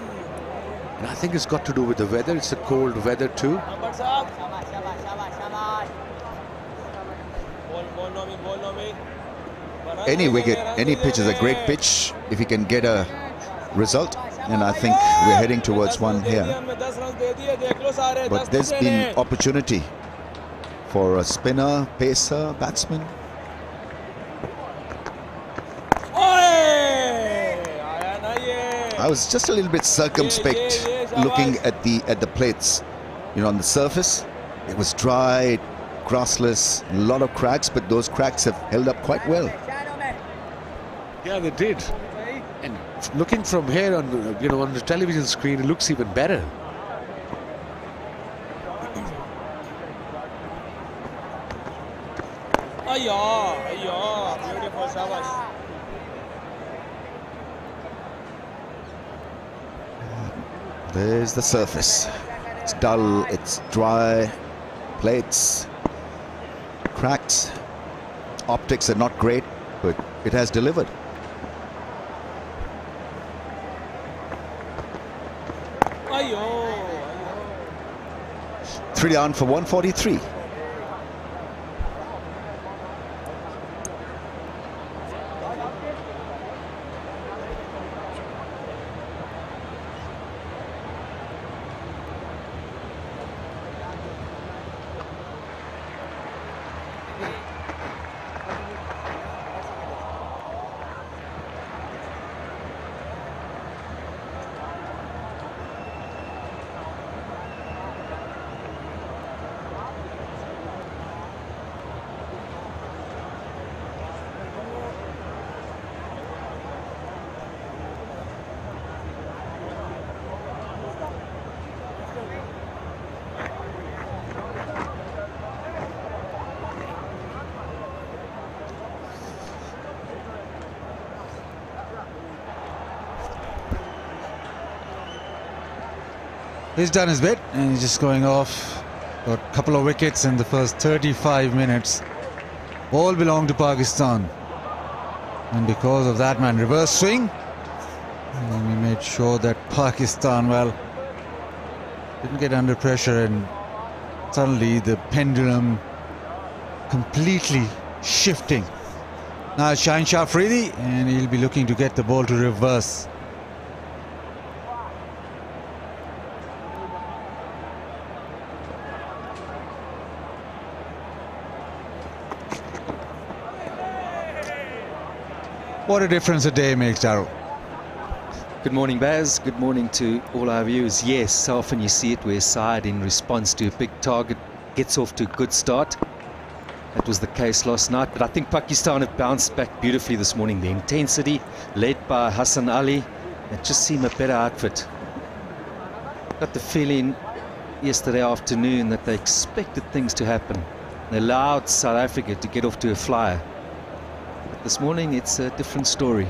and I think it's got to do with the weather. It's a cold weather too. Any wicket, any pitch is a great pitch if you can get a result, and I think we're heading towards one here. But there's been opportunity for a spinner, pacer, batsman. I was just a little bit circumspect looking at the plates. You know, on the surface, it was dry, grassless, a lot of cracks, but those cracks have held up quite well. Yeah, they did. And looking from here on, on the television screen, it looks even better. Beautiful, shabash. There's the surface. It's dull, it's dry, plates, cracks. Optics are not great, but it has delivered. Three down for 143. He's done his bit and he's just going off. Got a couple of wickets in the first 35 minutes. All belong to Pakistan. And because of that, man, reverse swing. And we made sure that Pakistan, well, didn't get under pressure, and suddenly the pendulum completely shifting. Now it's Shaheen Shah Afridi, and he'll be looking to get the ball to reverse. What a difference a day makes, Darryl. Good morning, Baz. Good morning to all our viewers. Yes, so often you see it where a side in response to a big target gets off to a good start. That was the case last night, but I think Pakistan have bounced back beautifully this morning. The intensity led by Hassan Ali, it just seemed a better outfit. Got the feeling yesterday afternoon that they expected things to happen. They allowed South Africa to get off to a flyer. But this morning it's a different story.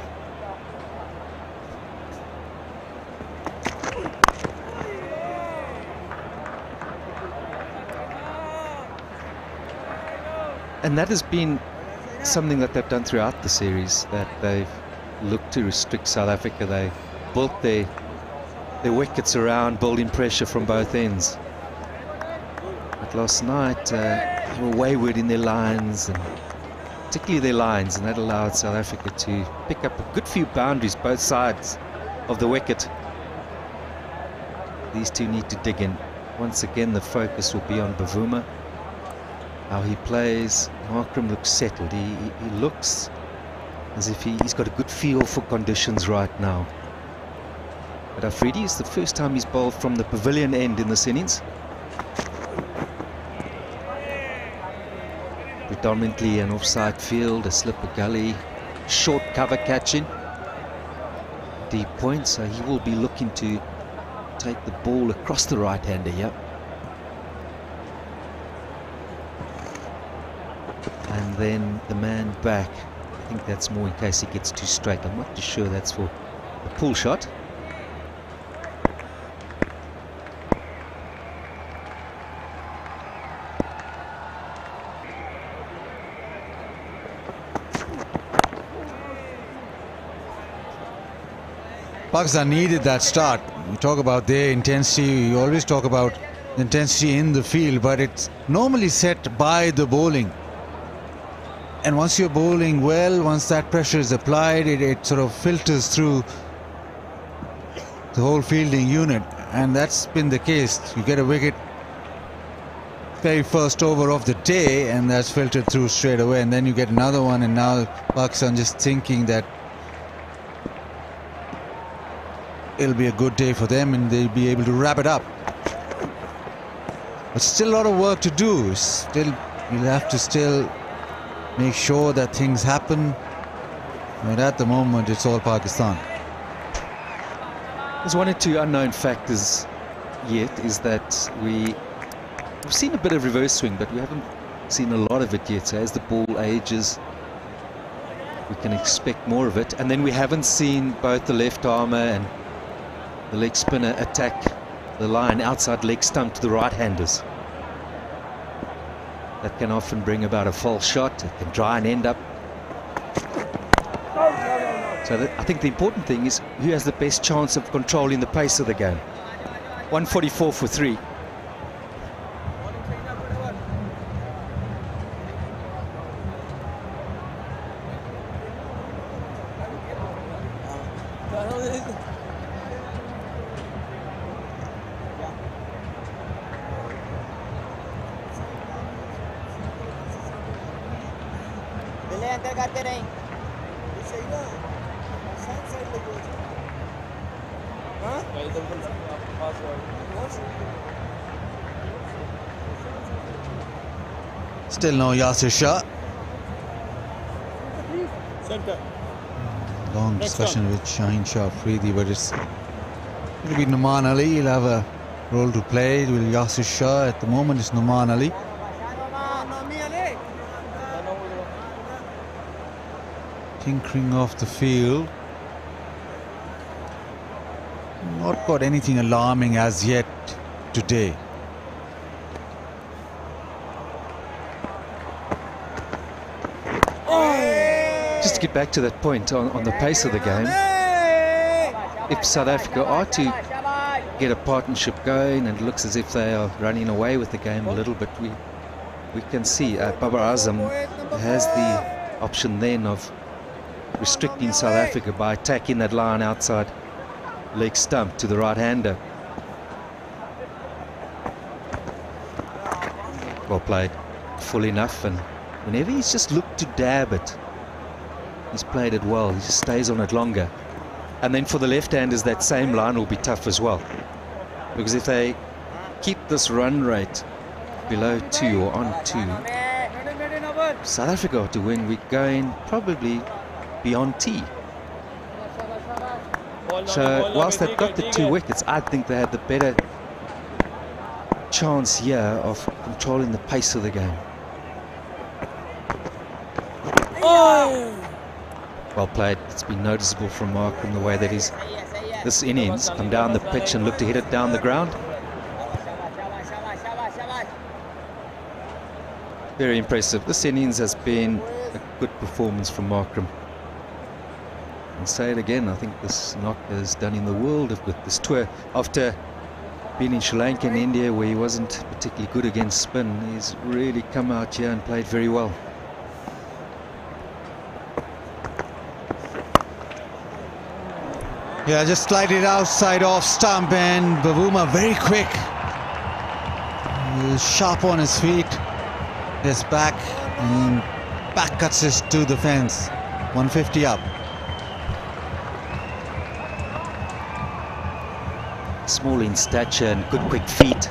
And that has been something that they've done throughout the series, that they've looked to restrict South Africa. They built their wickets around building pressure from both ends. But last night they were wayward in their lines, and particularly their lines, and that allowed South Africa to pick up a good few boundaries both sides of the wicket. These two need to dig in. Once again, the focus will be on Bavuma. How he plays. Markram looks settled. He looks as if he's got a good feel for conditions right now. But Afridi is the first time he's bowled from the pavilion end in this innings. Predominantly an offside field, a slipper gully, short cover catching. Deep point, so he will be looking to take the ball across the right-hander here. And then the man back. I think that's more in case he gets too straight. I'm not too sure that's for a pull shot. Pakistan needed that start. We talk about their intensity. We always talk about the intensity in the field, but it's normally set by the bowling. And once you're bowling well, once that pressure is applied, it sort of filters through the whole fielding unit. And that's been the case. You get a wicket very first over of the day, and that's filtered through straight away. And then you get another one, and now Pakistan just thinking that it'll be a good day for them and they'll be able to wrap it up. But still a lot of work to do. Still, you'll have to still make sure that things happen. But at the moment, it's all Pakistan. There's one or two unknown factors yet, is that we've seen a bit of reverse swing, but we haven't seen a lot of it yet. So as the ball ages, we can expect more of it. And then we haven't seen both the left armour and the leg spinner attack the line outside leg stump to the right-handers. That can often bring about a false shot. It can try and end up. So I think the important thing is who has the best chance of controlling the pace of the game. 144 for 3. Still no Yasir Shah. Long discussion with Shaheen Shah Afridi, but it'll be Numan Ali. He'll have a role to play. Will Yasir Shah at the moment is Numan Ali. Tinkering off the field. not got anything alarming as yet today. Just to get back to that point on the pace of the game, if South Africa are to get a partnership going, and it looks as if they are running away with the game a little bit, we can see Babar Azam has the option then of restricting South Africa by attacking that line outside leg stump to the right-hander. Well played, full enough, and whenever he's just looked to dab it, he's played it well. He just stays on it longer. And then for the left-handers, that same line will be tough as well, because if they keep this run rate below 2 or on 2, South Africa to win, we're going probably beyond T. So whilst they've got the 2 wickets, I think they had the better chance here of controlling the pace of the game. Well played. It's been noticeable from Markram the way that he's this innings come down the pitch and look to hit it down the ground. Very impressive. This innings has been a good performance from Markram. I'll say it again, I think this knock has done in the world with this tour. After being in Sri Lanka and India, where he wasn't particularly good against spin, he's really come out here and played very well. Yeah, just slightly outside off stump, and Bavuma very quick. Sharp on his feet. His back, and back cuts it to the fence. 150 up. Small in stature and good quick feet.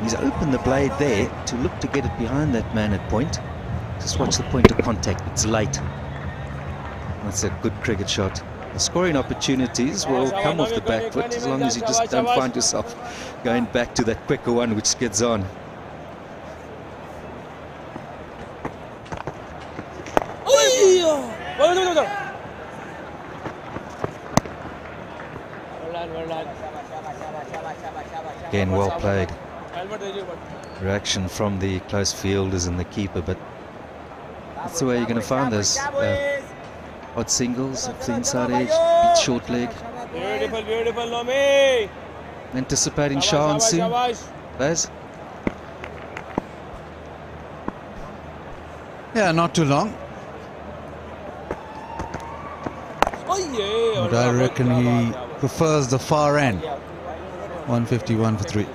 He's opened the blade there to look to get it behind that man at point. Just watch the point of contact. It's late. That's a good cricket shot. The scoring opportunities will come off the back foot as long as you just don't find yourself going back to that quicker one which skids on. Again, well played. Reaction from the close fielders and the keeper, but that's the way you're going to find those odd singles off the inside edge, beat short leg. Beautiful, beautiful, Nomi. Anticipating Shah and soon. Baz? Yeah, not too long. But I reckon he prefers the far end. 151 for 3.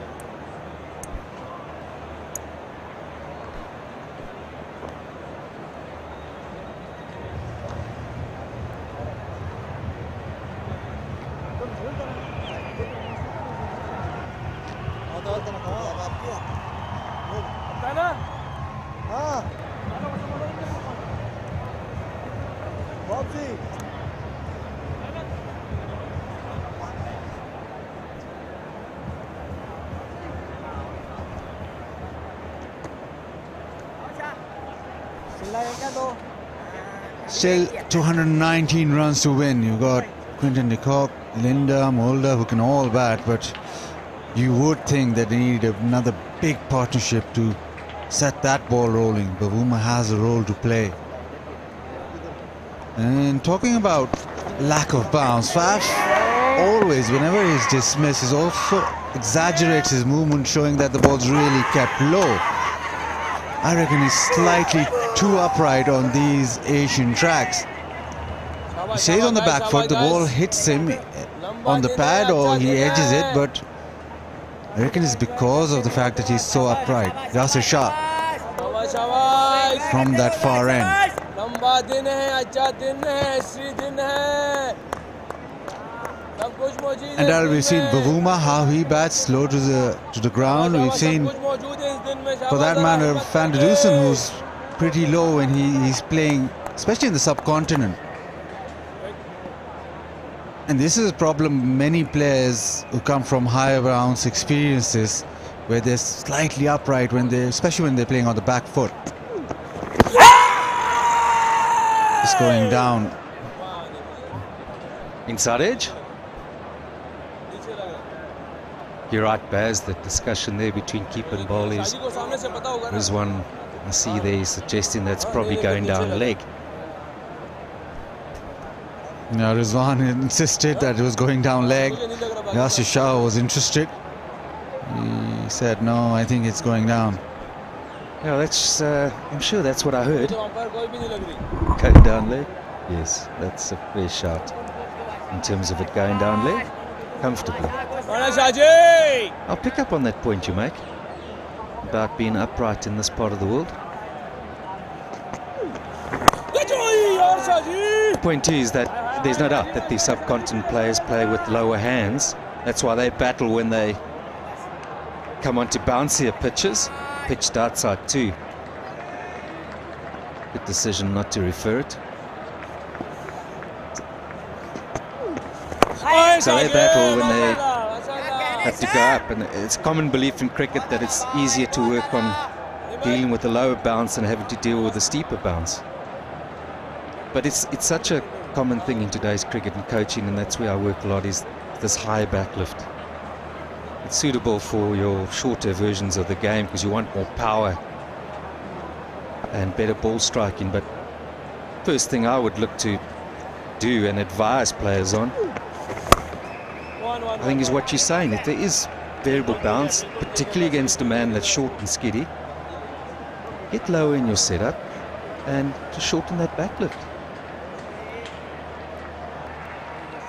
Still 219 runs to win. You've got Quinton de Kock, Linda, Mulder, who can all bat, but you would think that they need another big partnership to set that ball rolling. Bavuma has a role to play. And talking about lack of bounce, Faf always, whenever he's dismissed, he also exaggerates his movement, showing that the ball's really kept low. I reckon he's slightly too upright on these Asian tracks. He stays on the back foot, the ball hits him on the pad or he edges it, but I reckon it's because of the fact that he's so upright. Yasir Shah from that far end. And we've seen Bavuma, how he bats slow to the ground. We've seen, for that matter, Van der Dusen, who's pretty low when he's playing, especially in the subcontinent. And this is a problem many players who come from higher bounce experiences, where they're slightly upright when especially when they're playing on the back foot. It's going down. Inside edge. You're right, Baz, the discussion there between keeper and ball is there's one I see there suggesting that's probably going down leg. Now Rizwan insisted that it was going down leg. Yasir Shah was interested. He said, no, I think it's going down. Yeah, that's, I'm sure that's what I heard. Going down leg? Yes, that's a fair shot. In terms of it going down leg, comfortably. I'll pick up on that point you make about being upright in this part of the world. The point is that there's no doubt that the subcontinent players play with lower hands. That's why they battle when they come onto bouncier pitches, pitched outside too. Good decision not to refer it. So they battle when they have to go up, and it's common belief in cricket that it's easier to work on dealing with a lower bounce than having to deal with a steeper bounce. But it's such a common thing in today's cricket and coaching, and that's where I work a lot, is this high backlift. It's suitable for your shorter versions of the game because you want more power and better ball striking. But first thing I would look to do and advise players on, I think, is what you're saying. If there is variable bounce, particularly against a man that's short and skiddy, get lower in your setup and to shorten that backlift.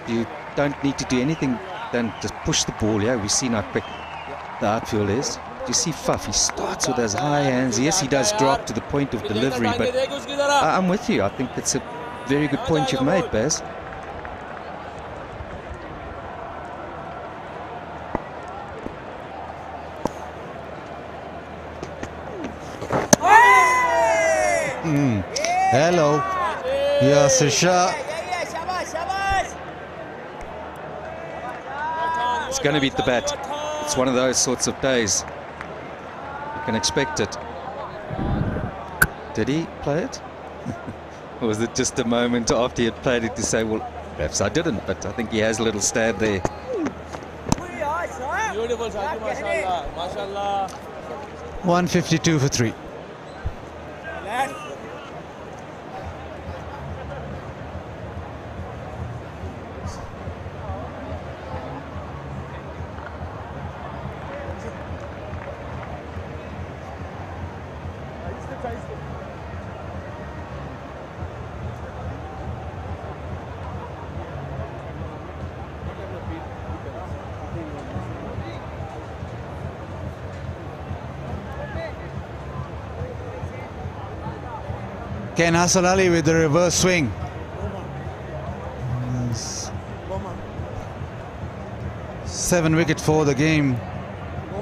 You don't need to do anything than just push the ball. Yeah, we've seen how quick the outfield is. You see Faf, he starts with those high hands. Yes, he does drop to the point of delivery, but I'm with you. I think that's a very good point you've made, Baz. Hello. Yasir Shah. It's going to beat the bat. It's one of those sorts of days. You can expect it. Did he play it? Or was it just a moment after he had played it to say, well, perhaps I didn't, but I think he has a little stab there. Beautiful, Saji, mashallah, mashallah. 152 for 3. Ken Hassan Ali with the reverse swing. Yes. 7 wicket for the game.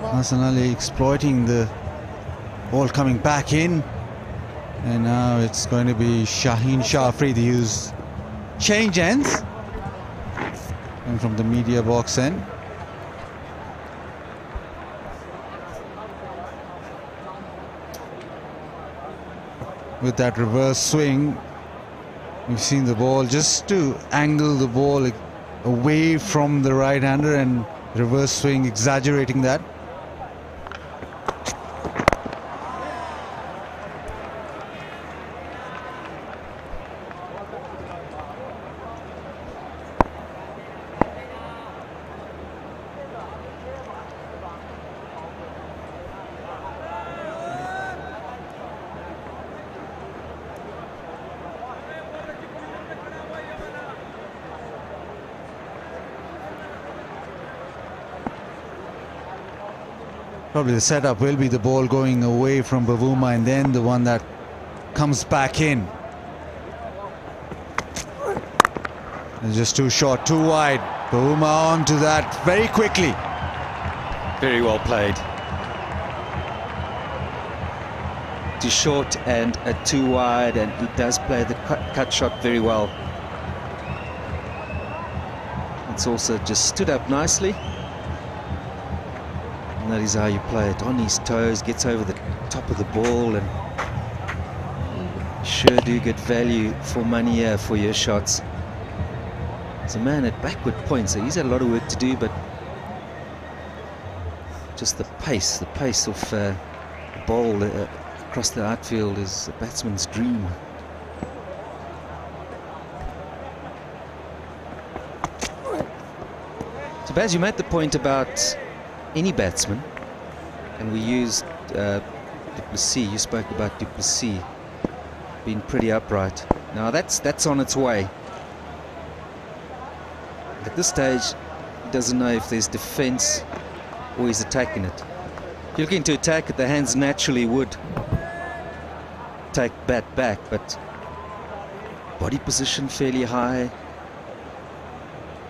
Hassan Ali exploiting the ball coming back in. And now it's going to be Shaheen Shah free to use change ends. And from the media box end. With that reverse swing, we've seen the ball just to angle the ball away from the right-hander, and reverse swing exaggerating that. Probably the setup will be the ball going away from Bavuma and then the one that comes back in. It's just too short, too wide. Bavuma on to that very quickly. Very well played. Too short and too wide, and he does play the cut shot very well. It's also just stood up nicely. And that is how you play it, on his toes, gets over the top of the ball, and sure do get value for money here for your shots. It's a man at backward point, so he's had a lot of work to do, but just the pace of the ball across the outfield is a batsman's dream. So Baz, you made the point about any batsman, and we used du Plessis. You spoke about du Plessis being pretty upright. Now that's on its way. At this stage, he doesn't know if there's defence or he's attacking it. If you're looking to attack it, the hands naturally would take bat back, but body position fairly high,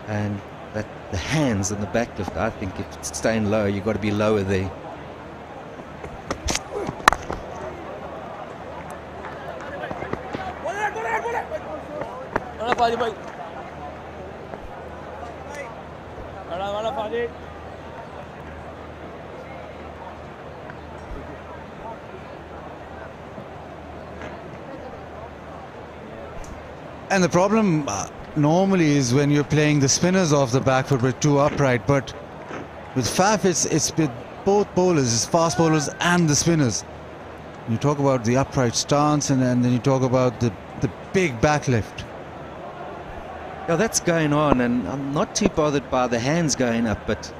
and that the hands and the backlift, I think if it's staying low, you've got to be lower there. And the problem normally is when you're playing the spinners off the back foot with too upright, but with Faf it's with both bowlers, it's fast bowlers and the spinners. You talk about the upright stance, and then you talk about the big backlift. Yeah, that's going on, and I'm not too bothered by the hands going up, but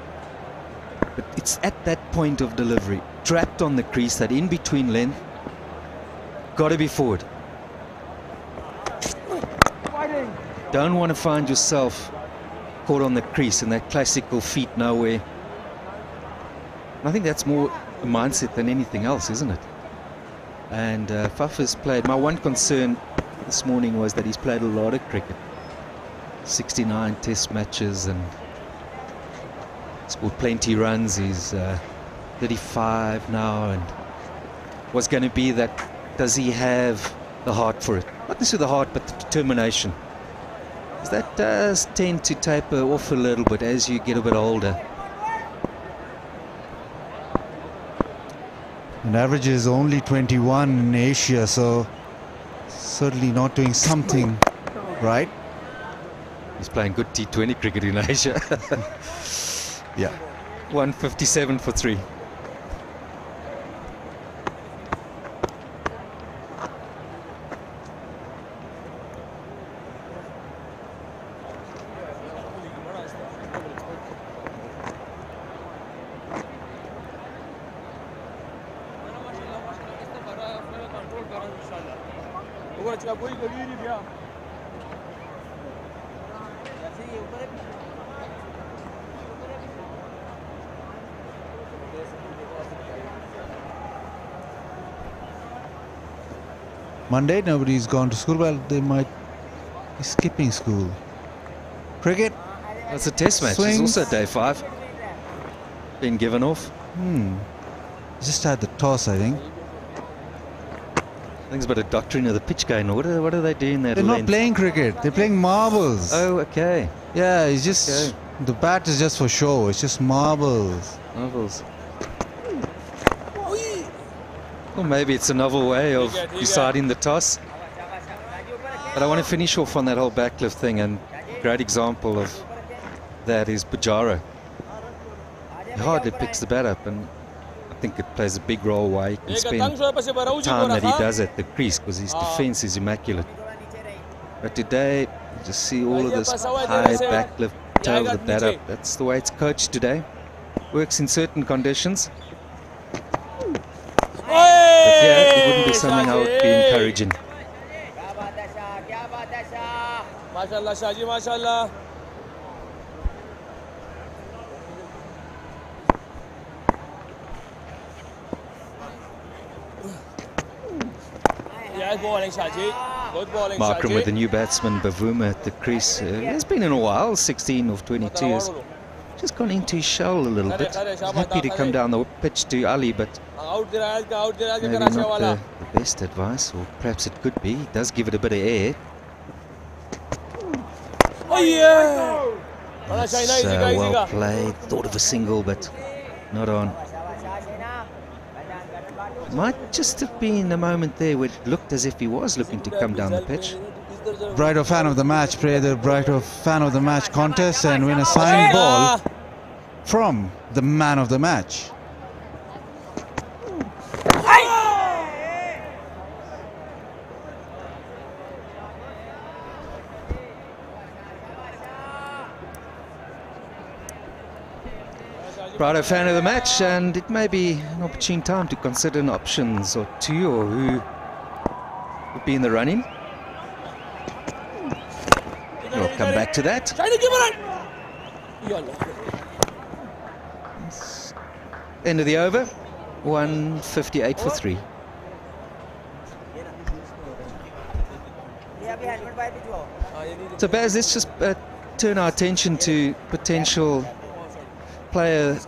it's at that point of delivery, trapped on the crease, that in-between length, got to be forward. Don't want to find yourself caught on the crease in that classical feet nowhere. And I think that's more a mindset than anything else, isn't it? And Faf has played. My one concern this morning was that he's played a lot of cricket. 69 test matches and scored plenty runs. He's 35 now, and what's going to be that, does he have the heart for it? Not necessarily the heart, but the determination. Because that does tend to taper off a little bit as you get a bit older. And average is only 21 in Asia, so certainly not doing something right. He's playing good T20 cricket in Asia. Yeah. 157 for 3. Monday, nobody's gone to school. Well, they might be skipping school. Cricket. That's a test match. Swings. It's also day 5. Been given off. Just had the toss, I think. I think it's about a doctrine of the pitch going. What are they doing there? They're not playing cricket. They're playing marbles. Oh, okay. Yeah, it's just the bat is just for show. It's just marbles. Marbles. Well, maybe it's a novel way of deciding the toss. But I want to finish off on that whole backlift thing, and a great example of that is Pujara. He hardly picks the bat up, and I think it plays a big role why he can spend time that he does at the crease, because his defense is immaculate. But today, you just see all of this high backlift, tail the bat up. That's the way it's coached today. Works in certain conditions. But yeah, it wouldn't be something I would be encouraging. Mashallah, Shaji, mashallah. Yeah, bowling, Shaji. Good bowling, Markram Shaji. with the new batsman, Bavuma at the crease. It's been in a while, 16 of 22 years. Just gone into his shell a little bit. He's happy to come down the pitch to Ali, but maybe not the best advice, or perhaps it could be. He does give it a bit of air. Oh yeah! That's well played. Thought of a single, but not on. Might just have been a moment there where it looked as if he was looking to come down the pitch. Brighter fan of the match, play the Brighter fan of the match contest and win a signed ball from the man of the match. Prado fan of the match, and it may be an opportune time to consider an options or two, or who would be in the running. We'll come back to that. End of the over, 158 for 3. So Baz, let's just turn our attention to potential player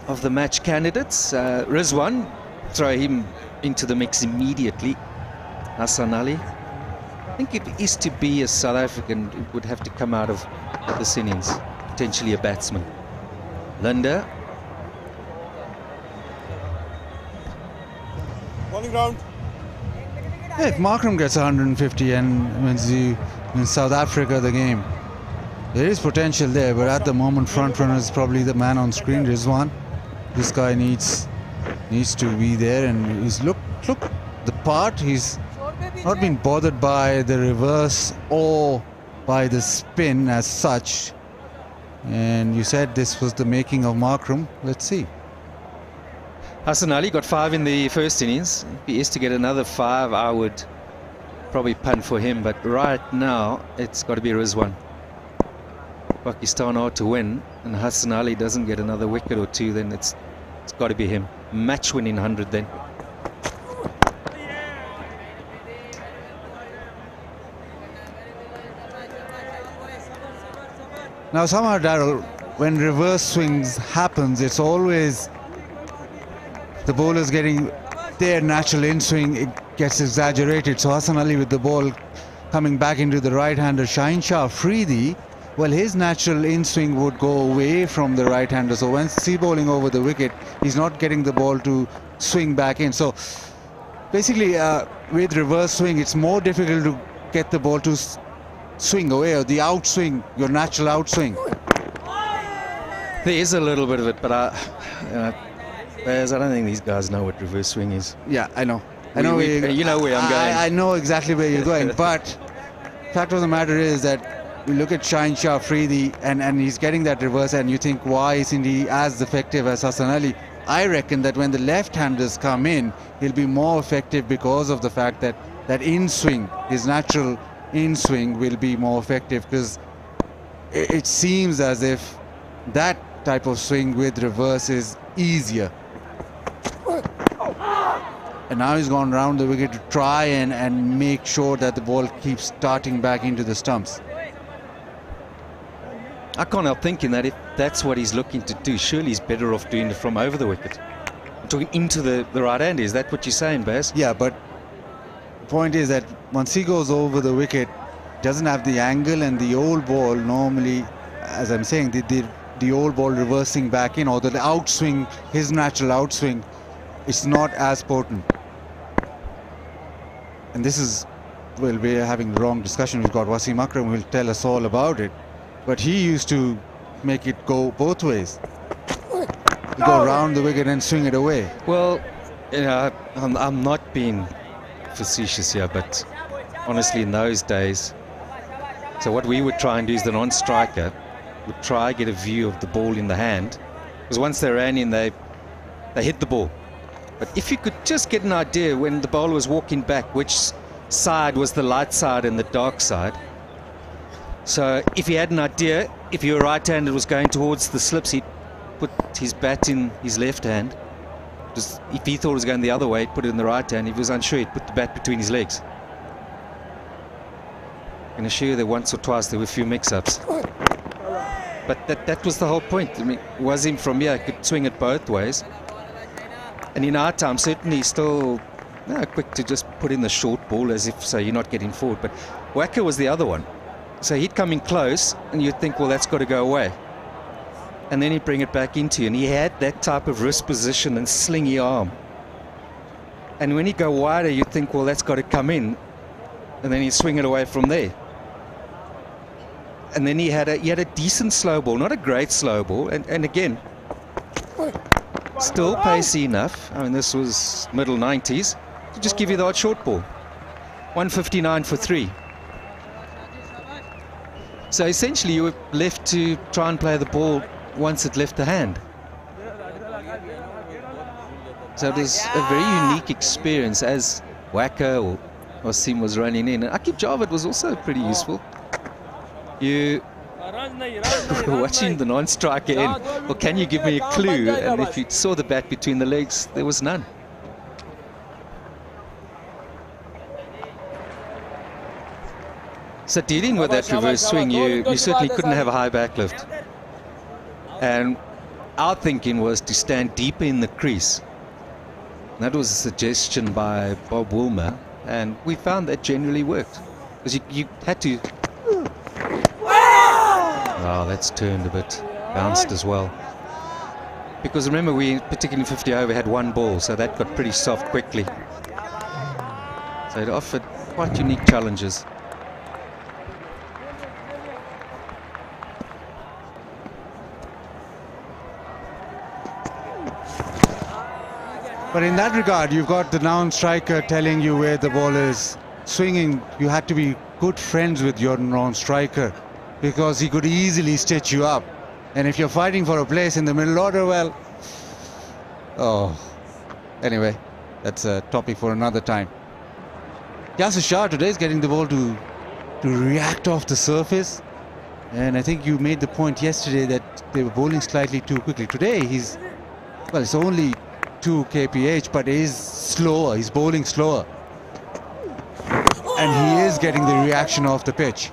of the match candidates. Rizwan, throw him into the mix immediately. Hassan Ali. I think if it is to be a South African, it would have to come out of this innings, potentially a batsman. Linda. Bowling round. Yeah, if Markram gets 150 and wins South Africa the game, there is potential there, but at the moment front runner is probably the man on screen, Rizwan. This guy needs to be there, and he's look the part. He's not been bothered by the reverse or by the spin as such. And you said this was the making of Markram. Let's see. Hassan Ali got 5 in the first innings. If he is to get another 5, I would probably punt for him. But right now, it's got to be Rizwan. Pakistan are to win, and Hassan Ali doesn't get another wicket or 2, then it's got to be him. Match winning 100 then. Now somehow, Darryl, when reverse swings happens, it's always the bowlers getting their natural in-swing, it gets exaggerated. So Hassan Ali with the ball coming back into the right-hander, Shaheen Shah Afridi, well, his natural in-swing would go away from the right-hander. So when sea bowling over the wicket, he's not getting the ball to swing back in. So basically, with reverse swing, it's more difficult to get the ball to swing away, or the outswing, your natural outswing. There is a little bit of it, but I don't think these guys know what reverse swing is. Yeah, I know. You know where I'm going. I know exactly where you're going, but fact of the matter is that you look at Shaheen Shah Afridi and he's getting that reverse, and you think, why isn't he as effective as Hassan Ali? I reckon that when the left-handers come in, he'll be more effective because of the fact that that in-swing, his natural in-swing will be more effective, because it seems as if that type of swing with reverse is easier. And now he's gone round the wicket to try and make sure that the ball keeps starting back into the stumps. I can't help thinking that if that's what he's looking to do, surely he's better off doing it from over the wicket. I'm talking into the right hand. Is that what you're saying, Baz? Yeah, but the point is that once he goes over the wicket, doesn't have the angle, and the old ball normally, as I'm saying, the old ball reversing back in, or the outswing, his natural outswing, it's not as potent. And this is, well, we're having the wrong discussion. We've got Wasim Akram who will tell us all about it. But he used to make it go both ways. You go around the wicket and swing it away. Well, you know, I'm not being facetious here, but honestly, in those days, so what we would try and do is the non-striker would try get a view of the ball in the hand, because once they ran in, they hit the ball. But if you could just get an idea when the bowler was walking back, which side was the light side and the dark side. So if he had an idea, if you were right-handed was going towards the slips, he'd put his bat in his left hand. Just, if he thought it was going the other way, he'd put it in the right hand. If he was unsure, he'd put the bat between his legs. I can assure you that once or twice there were a few mix-ups. But that was the whole point. I mean, Wasim from here could swing it both ways. And in our time, certainly still quick to just put in the short ball as if, so you're not getting forward. But Wacker was the other one. So he'd come in close, and you'd think, well, that's got to go away. And then he'd bring it back into you. And he had that type of wrist position and slingy arm. And when he'd go wider, you'd think, well, that's got to come in. And then he'd swing it away from there. And then he had a decent slow ball, not a great slow ball. And again, still pacey enough. I mean, this was middle 90s to just give you the odd short ball. 159 for 3. So essentially you were left to try and play the ball once it left the hand. So it was a very unique experience as Waka or Wasim was running in. And Akib Javed was also pretty useful. You were watching the non-striker end. Well, can you give me a clue? And if you saw the bat between the legs, there was none. So dealing with that reverse swing, you certainly couldn't have a high back lift. And our thinking was to stand deeper in the crease. That was a suggestion by Bob Wilmer, and we found that generally worked. Because you had to... Oh, that's turned a bit, bounced as well. Because remember, we, particularly in 50 over, had one ball, so that got pretty soft quickly. So it offered quite unique challenges. But in that regard, you've got the non-striker telling you where the ball is swinging. You had to be good friends with your non-striker because he could easily stitch you up. And if you're fighting for a place in the middle order, well, anyway, that's a topic for another time. Yasir Shah today is getting the ball to react off the surface. And I think you made the point yesterday that they were bowling slightly too quickly. Today, it's only 2 kph, but he's slower, he's bowling slower. And he is getting the reaction off the pitch.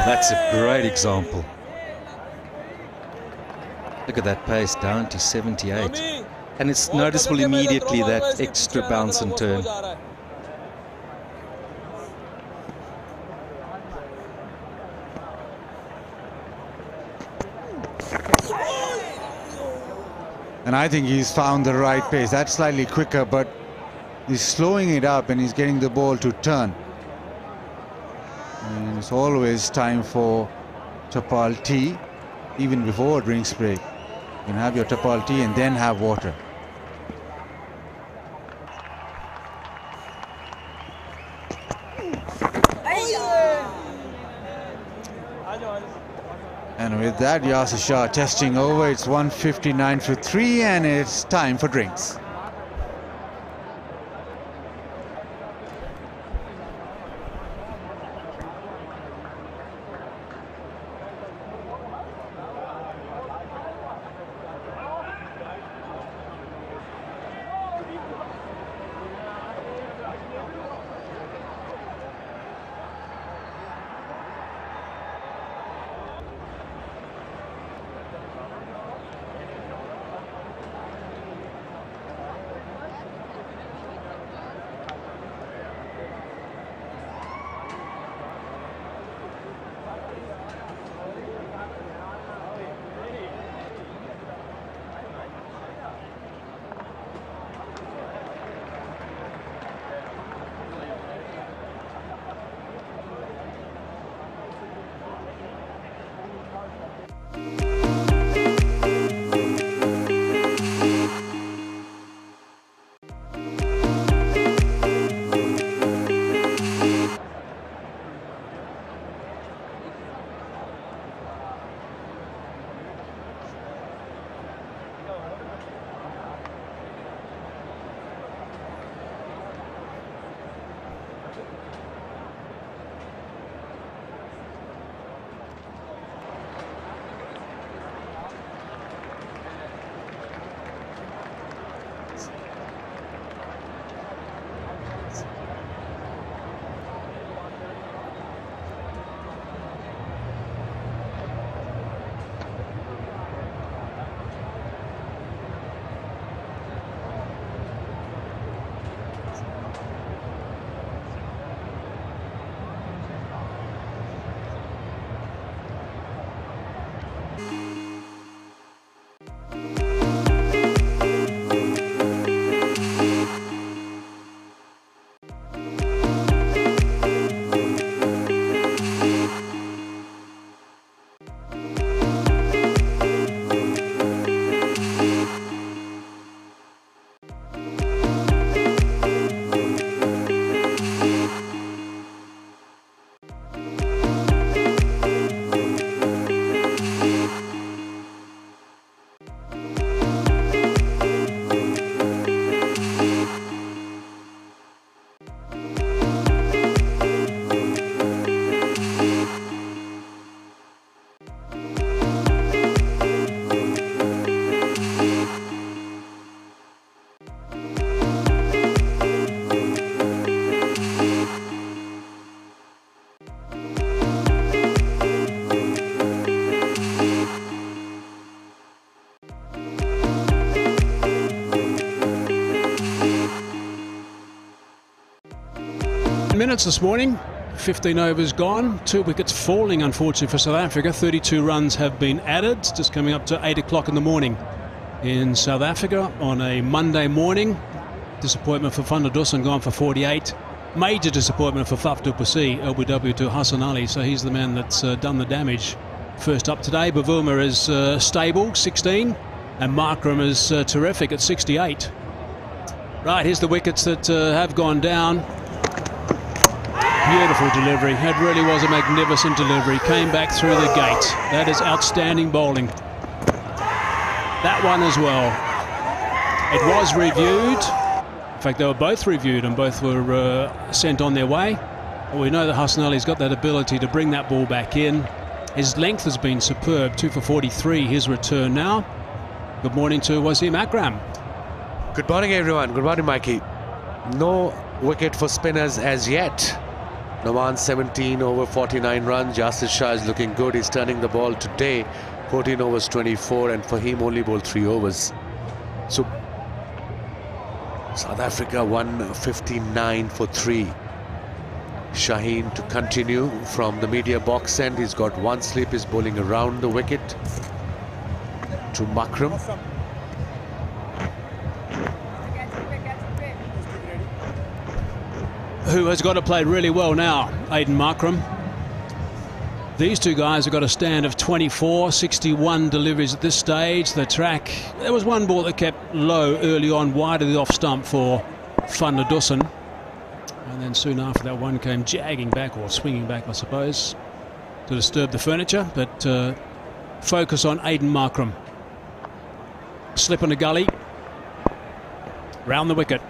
That's a great example. Look at that pace, down to 78. And it's noticeable immediately, that extra bounce and turn. And I think he's found the right pace. That's slightly quicker, but he's slowing it up and he's getting the ball to turn. And it's always time for Tapal tea, even before drinks break. You can have your Tapal tea and then have water. And with that, Yasir Shah testing over. It's 159 for 3 and it's time for drinks. 9 minutes this morning. 15 overs gone. 2 wickets falling, unfortunately, for South Africa. 32 runs have been added. Just coming up to 8 o'clock in the morning in South Africa on a Monday morning. Disappointment for Van der Dussen, gone for 48. Major disappointment for Faf du Plessis, LBW to Hassan Ali. So he's the man that's done the damage. First up today, Bavuma is stable, 16. And Markram is terrific at 68. Right, here's the wickets that have gone down. Beautiful delivery. It really was a magnificent delivery. Came back through the gate. That is outstanding bowling. That one as well. It was reviewed. In fact, they were both reviewed and both were sent on their way. But we know that Hassan Ali's got that ability to bring that ball back in. His length has been superb. 2 for 43. His return now. Good morning to Wasim Akram. Good morning, everyone. Good morning, Mikey. No wicket for spinners as yet. Naman 17 over 49 runs. Yasir Shah is looking good. He's turning the ball today. 14 overs 24, and Fahim only bowled 3 overs. So South Africa 159 for 3. Shaheen to continue from the media box end. He's got 1 slip. He's bowling around the wicket to Makram. Who has got to play really well now, Aiden Markram. These two guys have got a stand of 24, 61 deliveries at this stage. The track, there was one ball that kept low early on, wide of the off stump for Van der Dussen. And then soon after that one came jagging back, or swinging back I suppose, to disturb the furniture. But focus on Aiden Markram. Slip in the gully. Round the wicket.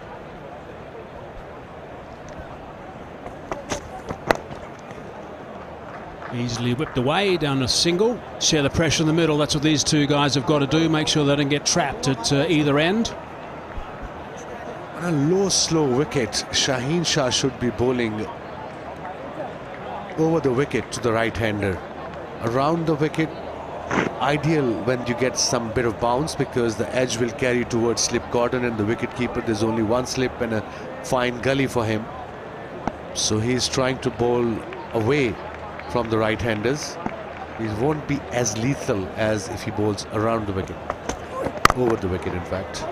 Easily whipped away down a single. Share the pressure in the middle. That's what these two guys have got to do. Make sure they don't get trapped at either end. On a low, slow wicket, Shaheen Shah should be bowling over the wicket to the right-hander. Around the wicket, ideal when you get some bit of bounce, because the edge will carry towards slip Gordon, and the wicket-keeper, there's only 1 slip and a fine gully for him. So he's trying to bowl away from the right-handers. He won't be as lethal as if he bowls around the wicket, over the wicket in fact.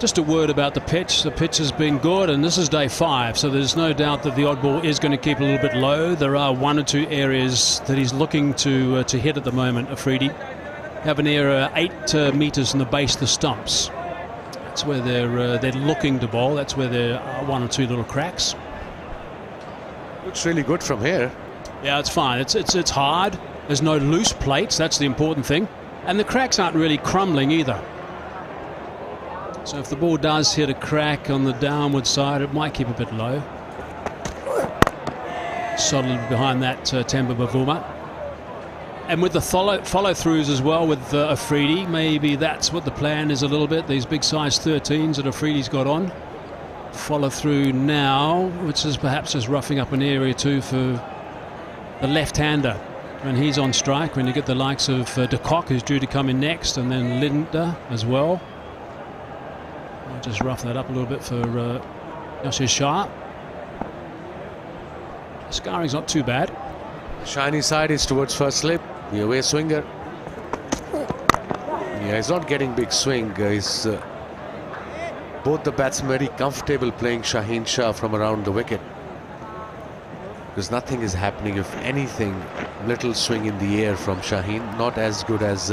Just a word about the pitch. The pitch has been good, and this is day 5, so there's no doubt that the odd ball is going to keep a little bit low. There are 1 or 2 areas that he's looking to hit at the moment, Afridi. Have an area 8 metres from the base of the stumps. That's where they're looking to bowl. That's where there are 1 or 2 little cracks. Looks really good from here. Yeah, it's fine. It's hard. There's no loose plates. That's the important thing. And the cracks aren't really crumbling either. So if the ball does hit a crack on the downward side, it might keep a bit low. Solid behind that Temba Bavuma. And with the follow-throughs as well with Afridi, maybe that's what the plan is a little bit. These big size 13s that Afridi's got on. Follow through now, which is perhaps just roughing up an area too for the left-hander when he's on strike. When you get the likes of de Kock, who's due to come in next, and then Linda as well. I'll just rough that up a little bit for Yasir Shah. Scarring's not too bad. Shiny side is towards first slip. The away swinger. Yeah, he's not getting big swing. He's both the batsmen very comfortable playing Shaheen Shah from around the wicket, because nothing is happening. If anything, little swing in the air from Shaheen. Not as good as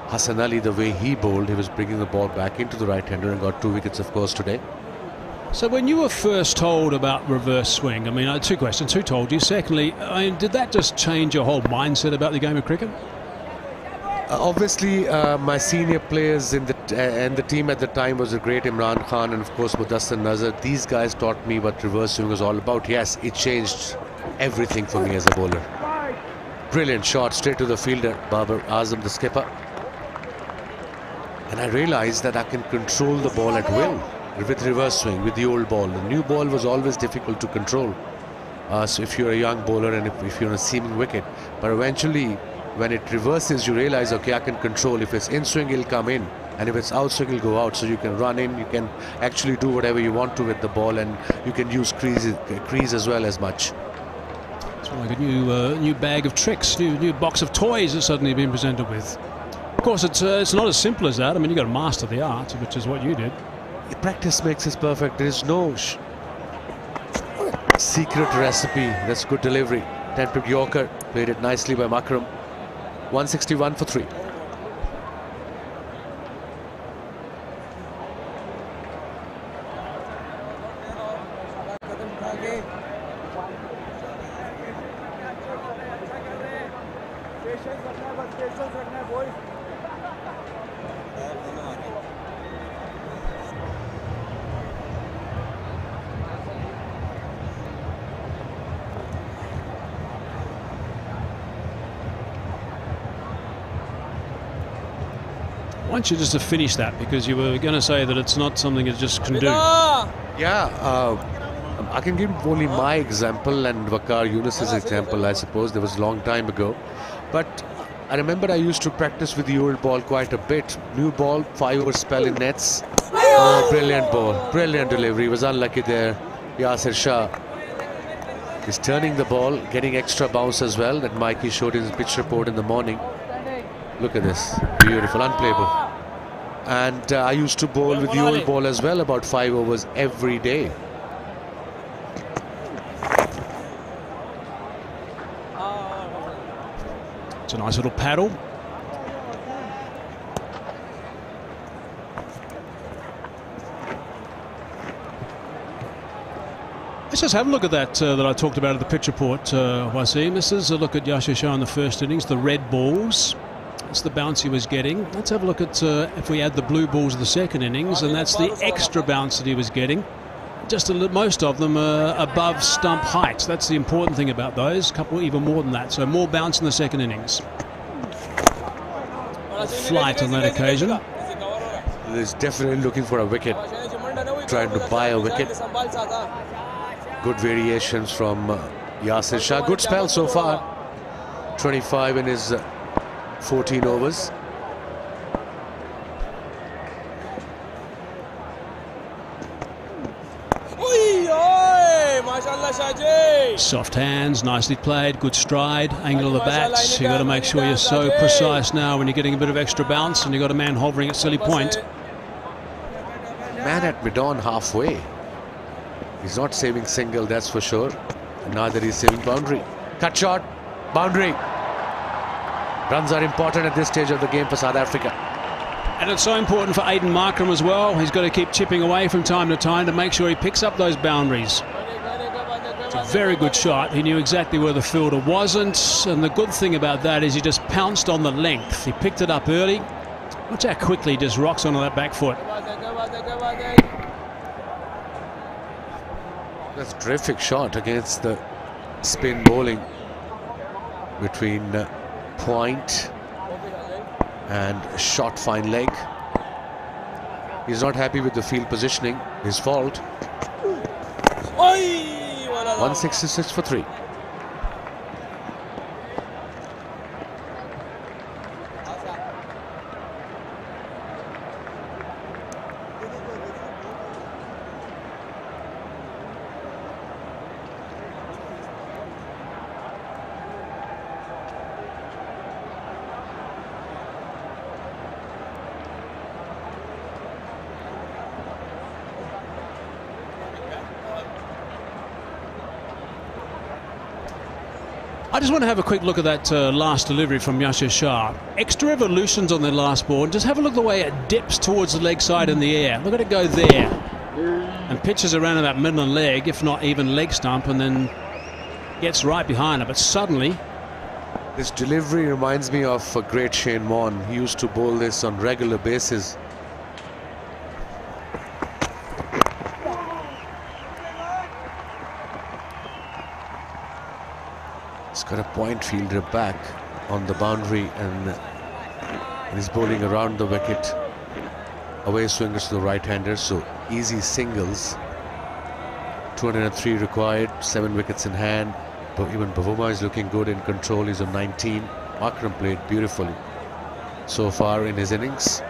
Hassan Ali, the way he bowled. He was bringing the ball back into the right-hander and got 2 wickets, of course, today. So when you were first told about reverse swing, I mean, 2 questions. Who told you? Secondly, I mean, did that just change your whole mindset about the game of cricket? Obviously, my senior players in the team at the time was the great Imran Khan and, of course, Mudassir Nazar. These guys taught me what reverse swing was all about. Yes, it changed everything for me as a bowler. Brilliant shot straight to the fielder, Babar Azam, the skipper. And I realized that I can control the ball at will with reverse swing, with the old ball. The new ball was always difficult to control. So if you're a young bowler and if you're on a seaming wicket, but eventually when it reverses, you realize, okay, I can control. If it's in swing, it'll come in. And if it's outswing, it'll go out. So you can run in, you can actually do whatever you want to with the ball, and you can use crease as well as much. It's like a new bag of tricks, new box of toys that's suddenly been presented with. Of course, it's not as simple as that. I mean, you've got to master the art, which is what you did. Practice makes it perfect. There is no secret recipe. That's good delivery. 10-pip Yorker, played it nicely by Makram. 161 for 3. I want you just to finish that, because you were going to say that it's not something it just can do. Yeah, I can give only my example and Waqar Yunus's example, I suppose. That was a long time ago. But I remember I used to practice with the old ball quite a bit. New ball, 5-over spell in nets. Oh, brilliant ball, brilliant delivery. He was unlucky there. Yasir Shah is turning the ball, getting extra bounce as well, that Mikey showed in his pitch report in the morning. Look at this, beautiful, unplayable. And I used to bowl with the old ball as well, about 5 overs every day. It's a nice little paddle. Let's just have a look at that that I talked about at the pitch report, Wasim. This is a look at Yasir Shah in the first innings, the red balls. That's the bounce he was getting. Let's have a look at if we add the blue balls of the second innings, and that's the extra bounce that he was getting. Just most of them above stump height. That's the important thing about those. A couple even more than that. So more bounce in the second innings. Flight on that occasion. He's definitely looking for a wicket. Trying to buy a wicket. Good variations from Yasir Shah. Good spell so far. 25 in his 14 overs. Soft hands, nicely played, good stride, angle of the bats. You've got to make sure you're so precise now when you're getting a bit of extra bounce and you've got a man hovering at silly point. Man at mid-on halfway. He's not saving single, that's for sure. Neither is saving boundary. Cut shot, boundary. Runs are important at this stage of the game for South Africa. And it's so important for Aiden Markram as well. He's got to keep chipping away from time to time to make sure he picks up those boundaries. It's a very good shot. He knew exactly where the fielder wasn't. And the good thing about that is he just pounced on the length. He picked it up early. Watch how quickly he just rocks onto that back foot. That's a terrific shot against the spin bowling between point and short fine leg. He's not happy with the field positioning. His fault. 166 for 3. I just want to have a quick look at that last delivery from Yasir Shah. Extra evolutions on the last ball. Just have a look at the way it dips towards the leg side in the air. Look at it go there. And pitches around that middle leg, if not even leg stump, and then gets right behind it. But suddenly... This delivery reminds me of a great Shane Warne. He used to bowl this on regular basis. He's got a point fielder back on the boundary and he's bowling around the wicket. Away swingers to the right-hander, so easy singles. 203 required, 7 wickets in hand. But even Bavuma is looking good in control. He's on 19. Makram played beautifully so far in his innings.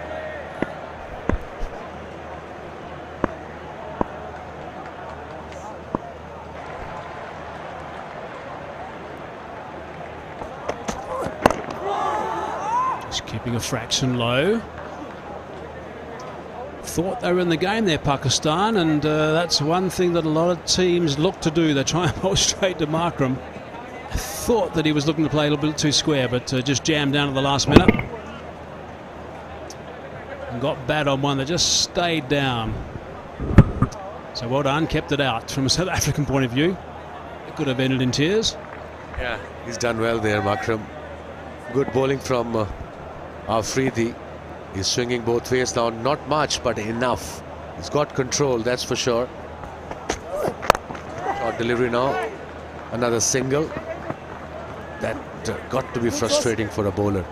Keeping a fraction low. Thought they were in the game there, Pakistan, and that's one thing that a lot of teams look to do. They try and bowl straight to Markram. I thought that he was looking to play a little bit too square, but just jammed down at the last minute. And got bad on one that just stayed down. So well done, kept it out from a South African point of view. It could have ended in tears. Yeah, he's done well there, Makram. Good bowling from Afridi. He's swinging both ways now, not much, but enough. He's got control, that's for sure. Short delivery now. Another single. That got to be frustrating for a bowler.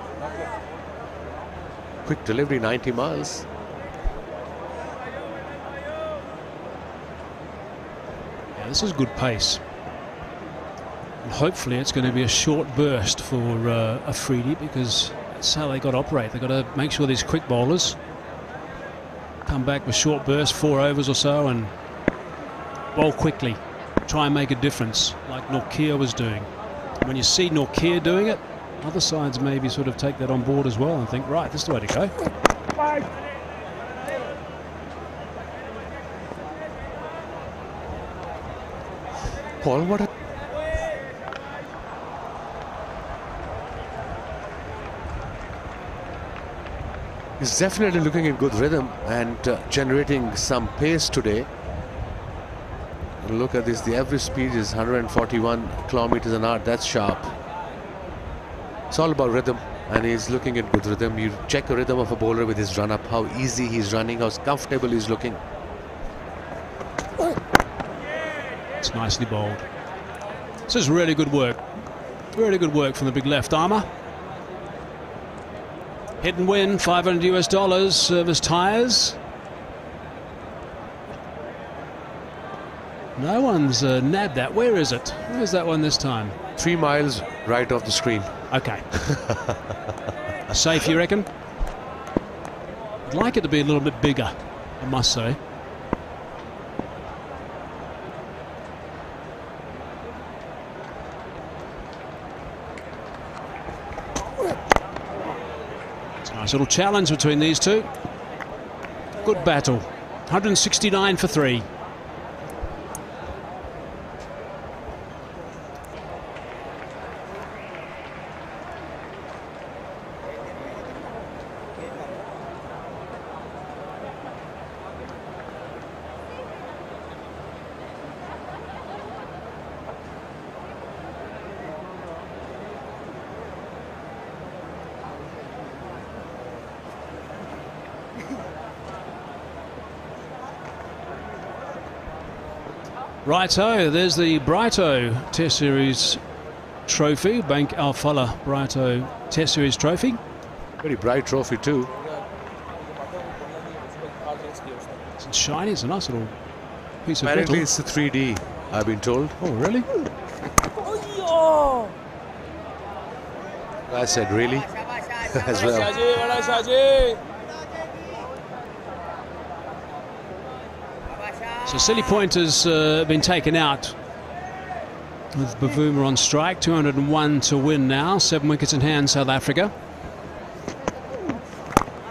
Quick delivery, 90 miles. Yeah, this is good pace. And hopefully it's going to be a short burst for Afridi, because that's how they got to operate. They've got to make sure these quick bowlers come back with short bursts, 4 overs or so, and bowl quickly. Try and make a difference, like Nortje was doing. When you see Nortje doing it, other sides maybe sort of take that on board as well and think, right, this is the way to go. Paul, what a... He's definitely looking in good rhythm and generating some pace today. Look at this, the average speed is 141 kilometers an hour. That's sharp. It's all about rhythm, and he's looking in good rhythm. You check the rhythm of a bowler with his run up, how easy he's running, how comfortable he's looking. It's nicely bowled. This is really good work. Really good work from the big left armour. Hit and win, $500 US, service tyres. No one's nabbed that. Where is it? Where's that one this time? 3 miles right off the screen. Okay. Safe, you reckon? I'd like it to be a little bit bigger, I must say. It's a nice little challenge between these two. Good battle. 169 for 3. Righto, there's the Brighto Test Series trophy, Bank Alfala Brighto Test Series trophy. Very bright trophy too. It's shiny, it's a nice little piece of Apparently metal. it's a 3D, I've been told. Oh, really? I said really as well. So silly point has been taken out with Bavuma on strike. 201 to win now. 7 wickets in hand, South Africa.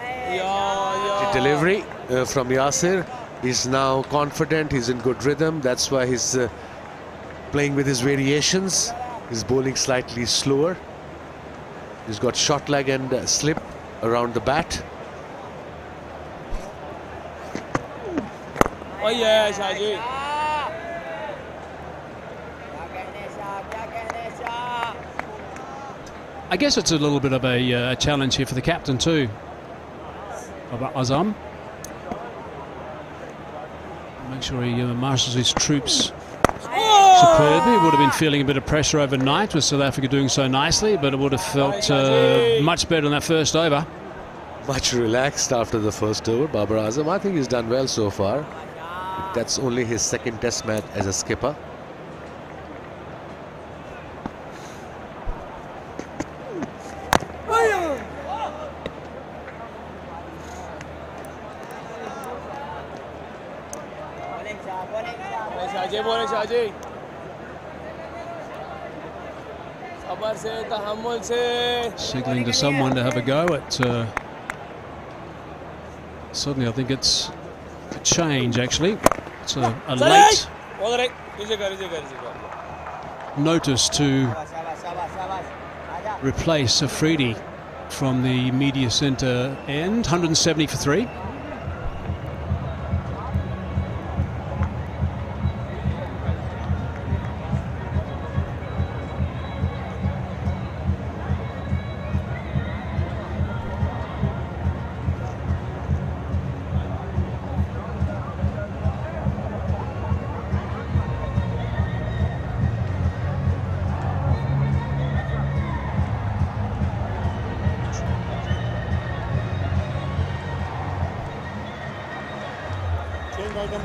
The delivery from Yasir. He's now confident, he's in good rhythm. That's why he's playing with his variations. He's bowling slightly slower. He's got short leg and slip around the bat. Oh yeah, Shaji. I guess it's a little bit of a challenge here for the captain too, of Azam. Make sure he marshals his troops superbly. He would have been feeling a bit of pressure overnight with South Africa doing so nicely, but it would have felt much better in that first over. Much relaxed after the first over, Babar Azam. I think he's done well so far. That's only his second test match as a skipper. Signaling to someone to have a go at. Suddenly, I think it's a change. Actually, it's a late notice to replace Afridi from the media centre end. 170 for 3.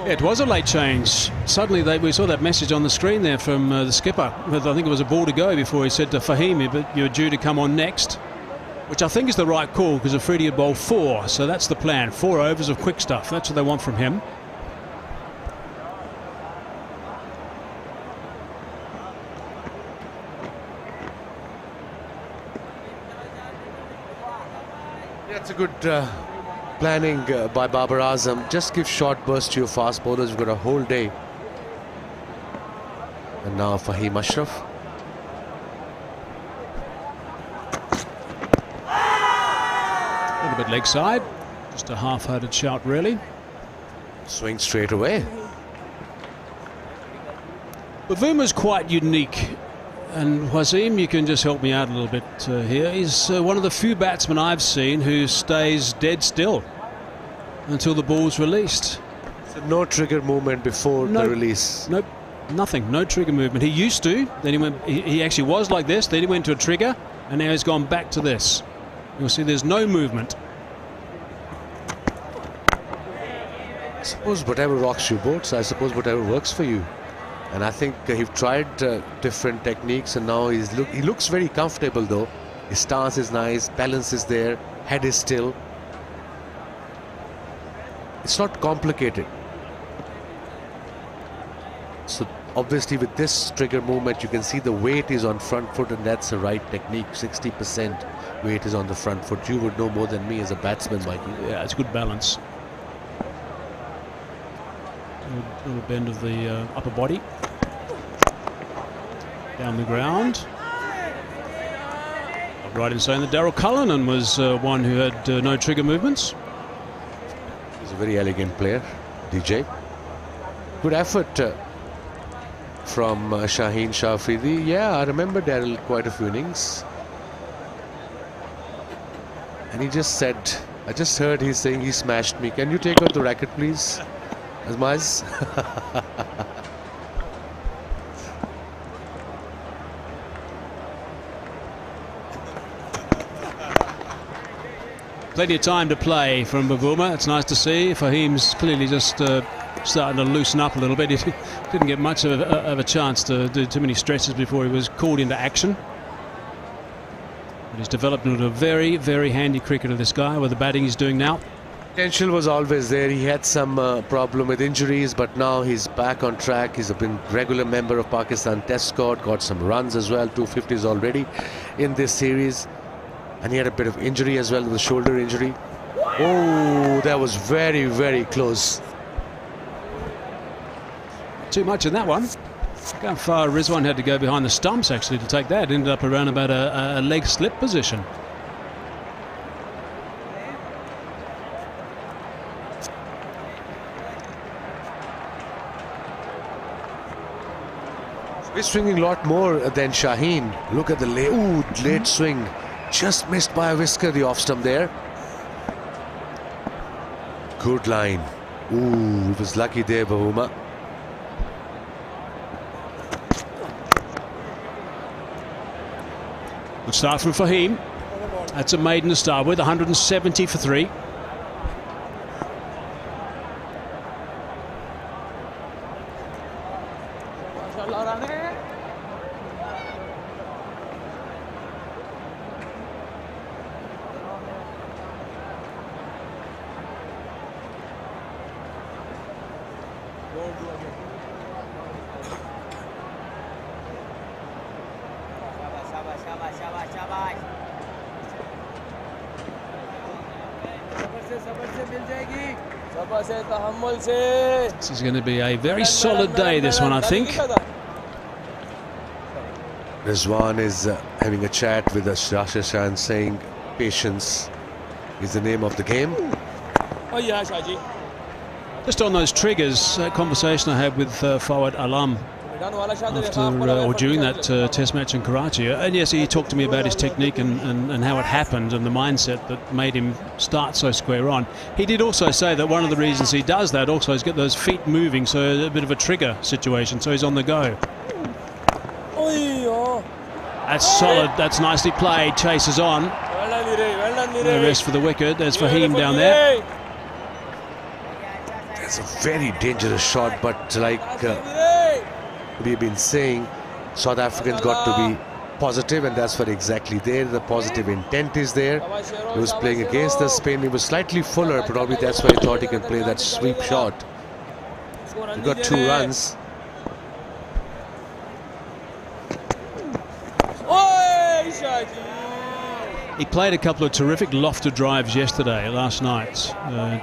It was a late change. Suddenly we saw that message on the screen there from the skipper. I think it was a ball to go before he said to Fahimi, but you're due to come on next, which I think is the right call because Afridi had bowled 4, so that's the plan. 4 overs of quick stuff. That's what they want from him. That's a good planning by Babar Azam. Just give short bursts to your fast bowlers. You've got a whole day. And now Fahim Ashraf. A little bit leg side. Just a half-hearted shout, really. Swing straight away. Bavuma's quite unique. And Wasim, you can just help me out a little bit here. He's one of the few batsmen I've seen who stays dead still until the ball's released. So no trigger movement before the release. Nope, nothing. No trigger movement. He used to. Then he went. He actually was like this. Then he went to a trigger, and now he's gone back to this. You'll see there's no movement. I suppose whatever rocks your boats. I suppose whatever works for you. And I think he's tried different techniques, and now he looks very comfortable though. His stance is nice, balance is there, head is still. It's not complicated. So obviously with this trigger movement you can see the weight is on front foot, and that's the right technique. 60% weight is on the front foot. You would know more than me as a batsman, Mikey. Yeah, it's good balance. Little bend of the upper body. Down the ground. I'm right in saying that Daryl Cullinan was one who had no trigger movements. He's a very elegant player, DJ. Good effort from Shaheen Shah Afridi. Yeah, I remember Daryl quite a few innings. And he just said, I just heard he's saying he smashed me. Can you take out the racket, please? Azmaz. Plenty of time to play from Bavuma. It's nice to see. Fahim's clearly just starting to loosen up a little bit. He didn't get much of a chance to do too many stretches before he was called into action. But he's developed into a very, very handy cricketer, this guy, with the batting he's doing now. Potential was always there. He had some problem with injuries, but now he's back on track. He's been regular member of Pakistan Test squad, got some runs as well, 250s already in this series. And he had a bit of injury as well, with a shoulder injury. Oh, that was very, very close. Too much in that one. Look how far Rizwan had to go behind the stumps actually to take that. Ended up around about a leg slip position. He's swinging a lot more than Shaheen. Look at the late swing. Just missed by a whisker, the off stump there. Good line. Ooh, he was lucky there, Bahuma. Good start from Fahim. That's a maiden to start with, 170 for 3. This is going to be a very solid day, this one, I think. Rizwan is having a chat with Ashraf and saying patience is the name of the game. Just on those triggers, that conversation I had with Fawad Alam after or during that test match in Karachi, and yes, he talked to me about his technique and how it happened and the mindset that made him start so square on. He did also say that one of the reasons he does that also is get those feet moving, so a bit of a trigger situation, so he's on the go. That's solid, that's nicely played, chases on. No rest for the wicket. There's Fahim down there. It's a very dangerous shot, but like we've been saying, South Africans got to be positive, and that's what exactly there. The positive intent is there. He was playing against the spin. He was slightly fuller, probably that's why he thought he can play that sweep shot. He got 2 runs. He played a couple of terrific lofted drives yesterday, last night,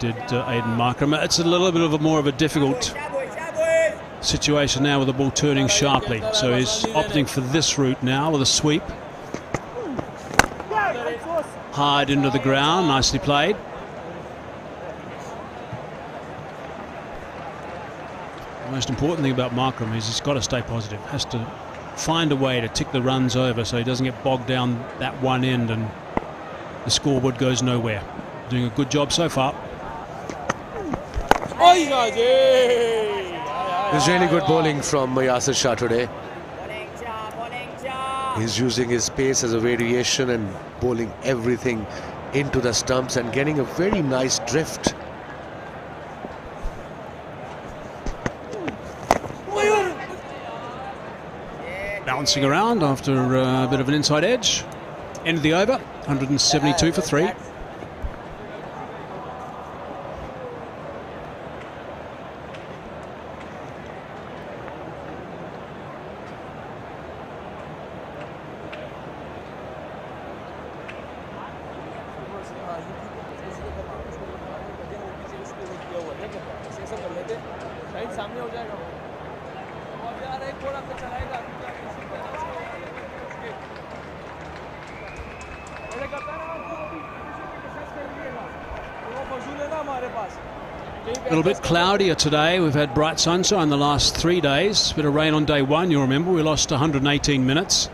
did Aiden Markram. It's a little bit of more of a difficult situation now with the ball turning sharply. So he's opting for this route now with a sweep. Hard into the ground, nicely played. The most important thing about Markram is he's got to stay positive, has to find a way to tick the runs over so he doesn't get bogged down that one end and the scoreboard goes nowhere. Doing a good job so far. It's really good bowling from Yasir Shah today. He's using his pace as a variation and bowling everything into the stumps and getting a very nice drift. Bouncing around after a bit of an inside edge. End of the over, 172 for 3. A little bit cloudier today. We've had bright sunshine the last 3 days. Bit of rain on day 1, you'll remember. We lost 118 minutes.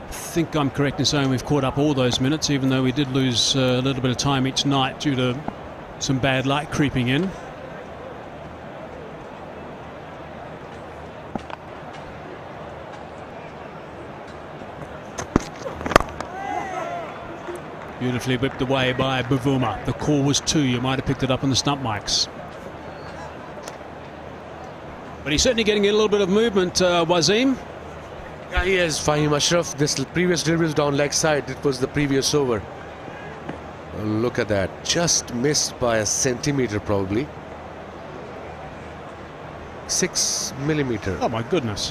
I think I'm correct in saying we've caught up all those minutes, even though we did lose a little bit of time each night due to some bad light creeping in. Beautifully whipped away by Bavuma. The call was 2. You might have picked it up on the stump mics. But he's certainly getting a little bit of movement, Wasim. Yeah, he is. Fahim Ashraf, this previous delivery was down leg side. It was the previous over. Look at that. Just missed by a centimetre probably. 6 millimetre. Oh my goodness.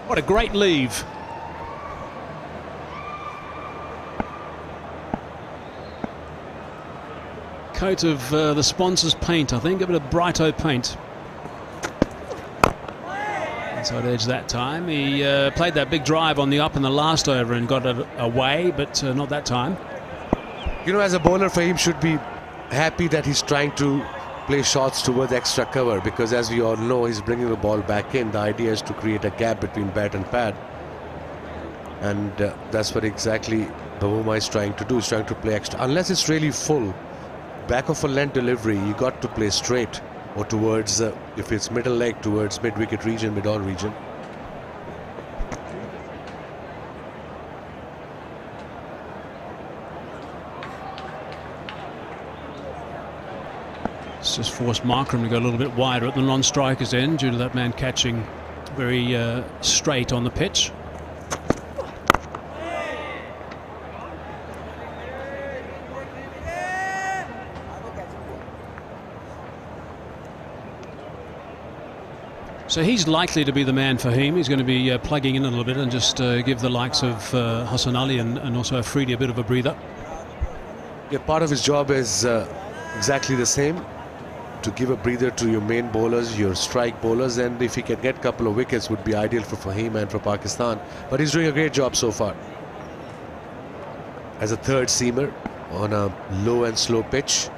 What a great leave. Coat of the sponsor's paint, I think, a bit of Brighto paint. Inside edge that time. He played that big drive on the up in the last over and got it away, but not that time. You know, as a bowler, Fahim should be happy that he's trying to play shots towards extra cover, because as we all know, he's bringing the ball back in. The idea is to create a gap between bat and pad, and that's what exactly Bavuma is trying to do. He's trying to play extra, unless it's really full. Back of a length delivery, you got to play straight or towards, if it's middle leg, towards mid-wicket region, mid-on region. It's just forced Markram to go a little bit wider at the non-striker's end due to that man catching very straight on the pitch. So he's likely to be the man for him. He's going to be plugging in a little bit and just give the likes of Hassan Ali and also Afridi a bit of a breather. Yeah, part of his job is exactly the same, to give a breather to your main bowlers, your strike bowlers, and if he can get a couple of wickets would be ideal for Fahim and for Pakistan. But he's doing a great job so far. As a third seamer on a low and slow pitch.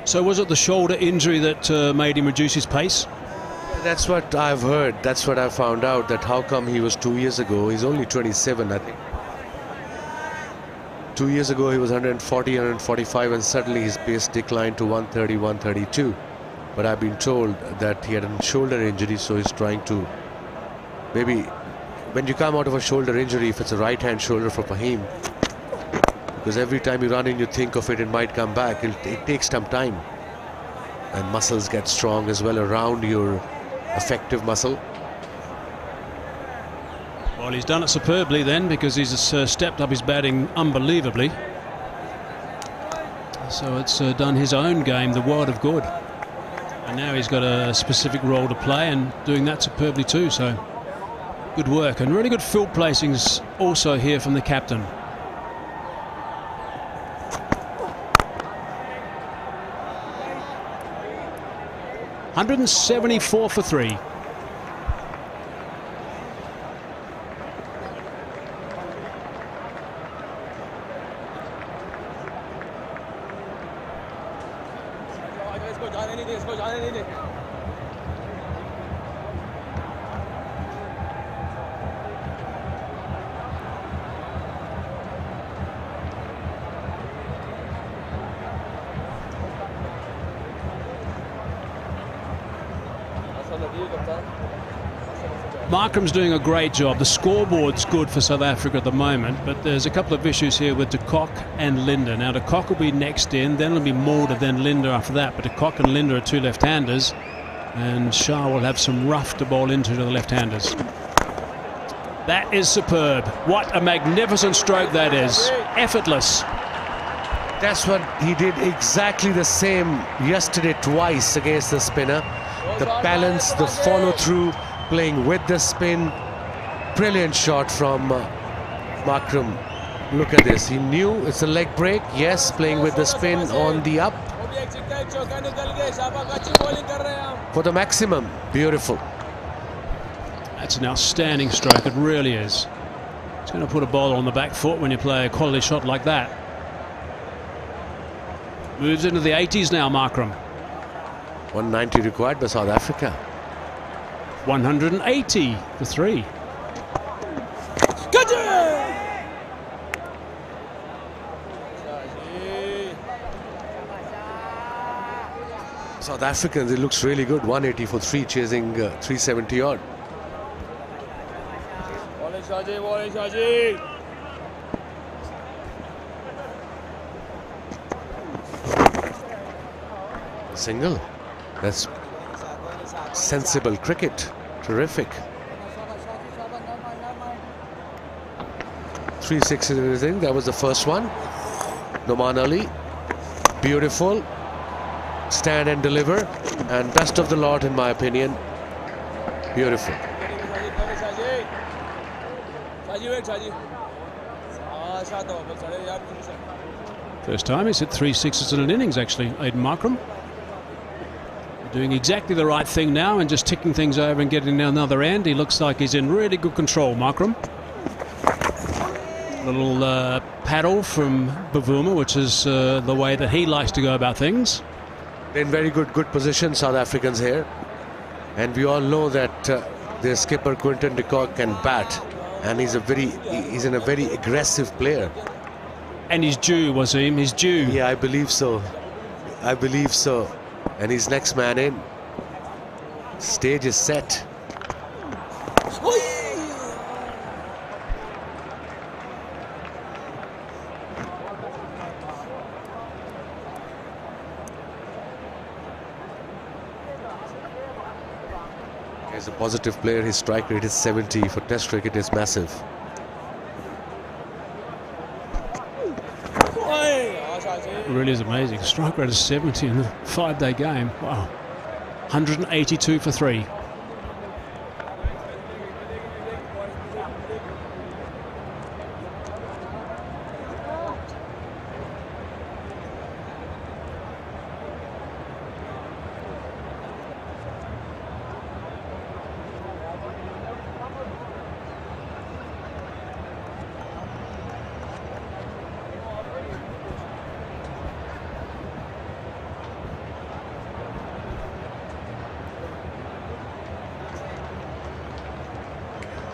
So was it the shoulder injury that made him reduce his pace? That's what I've heard. That's what I found out, that how come he was 2 years ago. He's only 27, I think. 2 years ago he was 140, 145, and suddenly his pace declined to 130, 132. But I've been told that he had a shoulder injury, so he's trying to, maybe when you come out of a shoulder injury, if it's a right hand shoulder for Fahim, because every time you run in you think of it, it might come back. It takes some time, and muscles get strong as well around your effective muscle. Well, he's done it superbly then, because he's stepped up his batting unbelievably. So it's done his own game the world of good. And now he's got a specific role to play, and doing that superbly too. So good work, and really good field placings also here from the captain. $174 for 3. Markram's doing a great job. The scoreboard's good for South Africa at the moment, but there's a couple of issues here with de Kock and Linder. Now de Kock will be next in, then it'll be Mulder, then Linder after that, but de Kock and Linder are two left-handers, and Shah will have some rough to bowl into the left-handers. That is superb. What a magnificent stroke that is. Effortless. That's what he did exactly the same yesterday twice against the spinner. The balance, the follow-through, playing with the spin. Brilliant shot from Markram. Look at this. He knew it's a leg break. Yes, playing with the spin on the up for the maximum. Beautiful. That's an outstanding stroke. It really is. It's going to put a bowler on the back foot when you play a quality shot like that. Moves into the 80s now, Markram. 190 required by South Africa. 180 for 3. South Africans, it looks really good. 180 for 3, chasing 370 odd. Single. That's sensible cricket. Terrific. 3 sixes and everything. That was the first one. Noman Ali. Beautiful. Stand and deliver. And best of the lot, in my opinion. Beautiful. First time he's hit 3 sixes in an innings, actually, Aiden Markram. Doing exactly the right thing now and just ticking things over and getting another end. He looks like he's in really good control, Markram. Little paddle from Bavuma, which is the way that he likes to go about things. In very good position, South Africans here. And we all know that their skipper Quinton de Kock can bat. And he's a very aggressive player. And he's due, Wasim, he's due. Yeah, I believe so. I believe so. And he's next man in. Stage is set. He's a positive player. His strike rate is 70. For Test cricket is massive. really is amazing. Strike rate of 70 in the 5-day game. Wow. 182 for 3.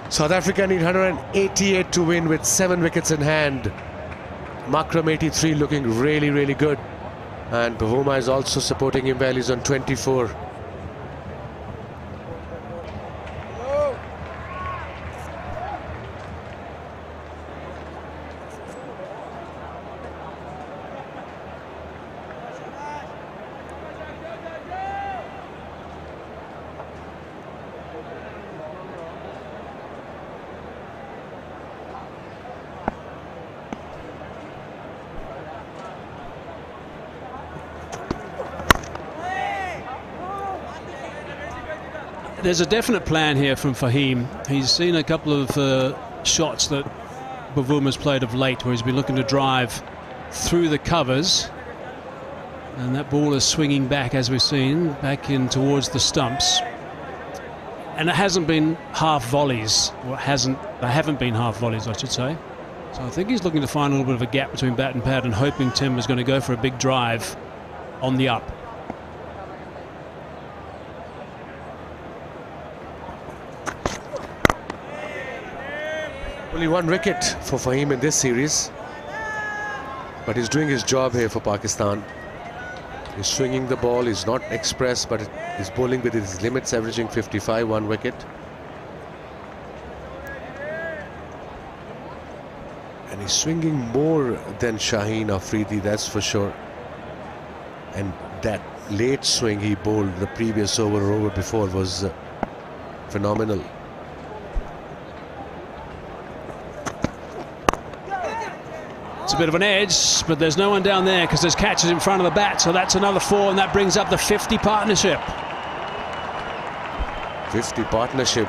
South Africa need 188 to win with 7 wickets in hand. Makram 83 looking really, really good. And Bavuma is also supporting him well. He's on 24. There's a definite plan here from Fahim. He's seen a couple of shots that Bavuma's played of late where he's been looking to drive through the covers, and that ball is swinging back, as we've seen, back in towards the stumps, and it hasn't been half volleys, or they haven't been half volleys, I should say. So I think he's looking to find a little bit of a gap between bat and pad and hoping Tim is going to go for a big drive on the up. Only 1 wicket for Fahim in this series, but he's doing his job here for Pakistan. He's swinging the ball, he's not express, but he's bowling with his limits, averaging 55, 1 wicket. And he's swinging more than Shaheen Afridi, that's for sure. And that late swing he bowled the previous over or over before was phenomenal. It's a bit of an edge, but there's no one down there because there's catches in front of the bat, so that's another 4, and that brings up the 50 partnership. 50 partnership,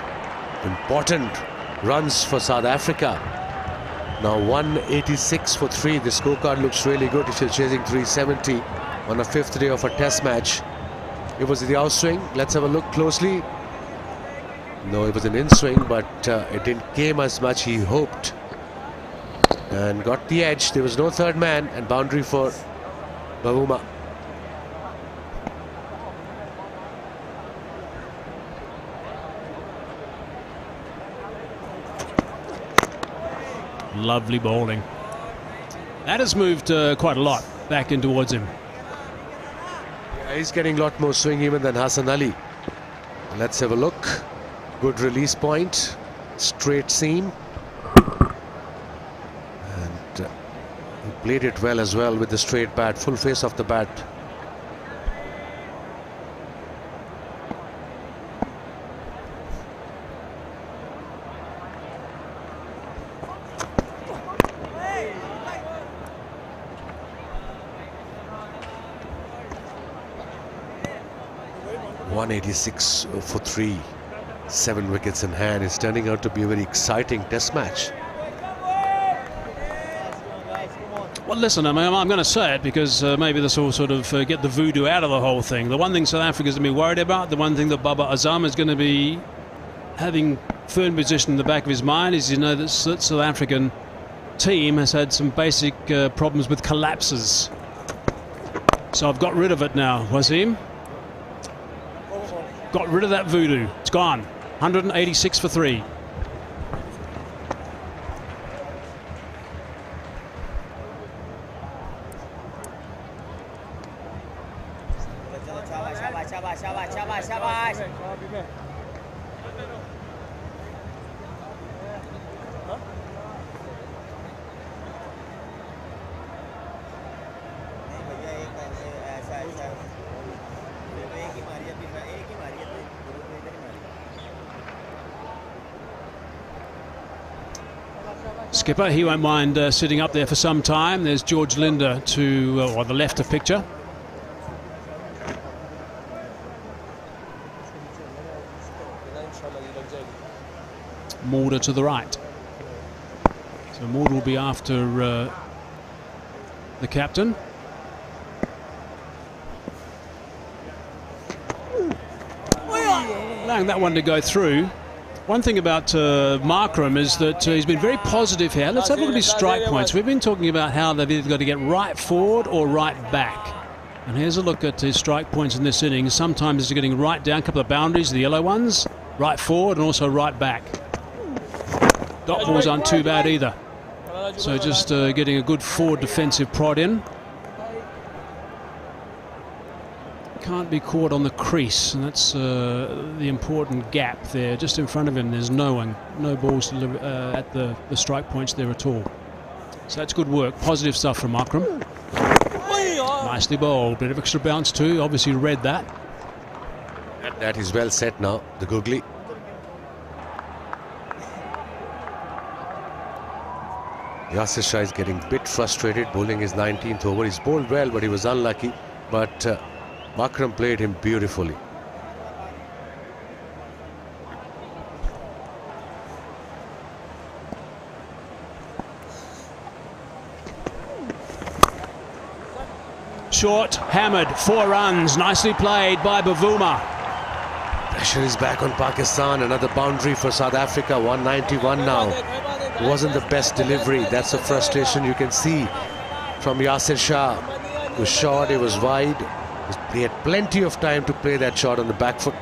important runs for South Africa. Now 186 for 3. The scorecard looks really good if you're chasing 370 on a 5th day of a test match. It was the outswing. Let's have a look closely. No, it was an in-swing, but it didn't came as much he hoped. And got the edge. There was no third man, and boundary for Bavuma. Lovely bowling. That has moved quite a lot back in towards him. Yeah, he's getting a lot more swing even than Hassan Ali. Let's have a look. Good release point. Straight seam. He played it well as well with the straight bat, full face of the bat. .186 for 3, 7 wickets in hand. It's turning out to be a very exciting test match. Well, listen, I mean, I'm going to say it because maybe this will sort of get the voodoo out of the whole thing. The one thing South Africa's going to be worried about, the one thing that Baba Azam is going to be having firm position in the back of his mind is, you know, that South African team has had some basic problems with collapses. So I've got rid of it now, Wasim. Got rid of that voodoo. It's gone. 186 for 3. Skipper, he won't mind sitting up there for some time. There's George Linder to or the left of picture. Mulder to the right. So Mulder will be after the captain. Allowing that one to go through. One thing about Markram is that he's been very positive here. Let's have a look at his strike points. We've been talking about how they've either got to get right forward or right back. And here's a look at his strike points in this innings. Sometimes he's getting right down, a couple of boundaries, the yellow ones, right forward and also right back. Dot balls aren't too bad either. So just getting a good forward defensive prod in. Can't be caught on the crease, and that's the important gap there. Just in front of him, there's no one, no balls at the strike points there at all. So that's good work. Positive stuff from Markram. Nicely bowled. Bit of extra bounce too. Obviously read that. That is well set now, the googly. Yasir Shah is getting a bit frustrated, bowling his 19th over. He's bowled well, but he was unlucky. But Markram played him beautifully. Short, hammered, 4 runs. Nicely played by Bavuma. Pressure is back on Pakistan. Another boundary for South Africa. 191 now. It wasn't the best delivery. That's the frustration you can see from Yasir Shah. It was short, it was wide. He had plenty of time to play that shot on the back foot.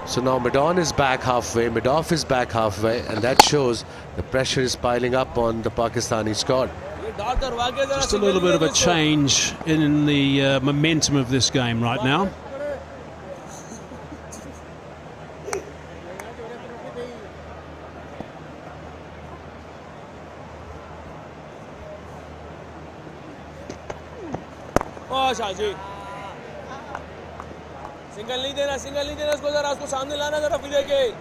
So now Midon is back halfway, Midoff is back halfway, and that shows the pressure is piling up on the Pakistani squad. Just a little bit of a change in the momentum of this game right now. Single नहीं देना इसको जरा उसको सामने लाना जरा फिर के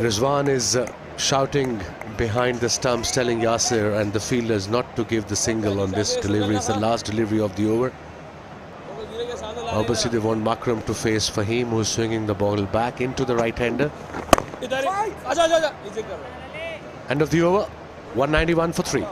Rizwan is shouting behind the stumps, telling Yasir and the fielders not to give the single on this delivery. It's the last delivery of the over. Obviously they want Markram to face Fahim, who's swinging the ball back into the right-hander. End of the over, 191 for 3.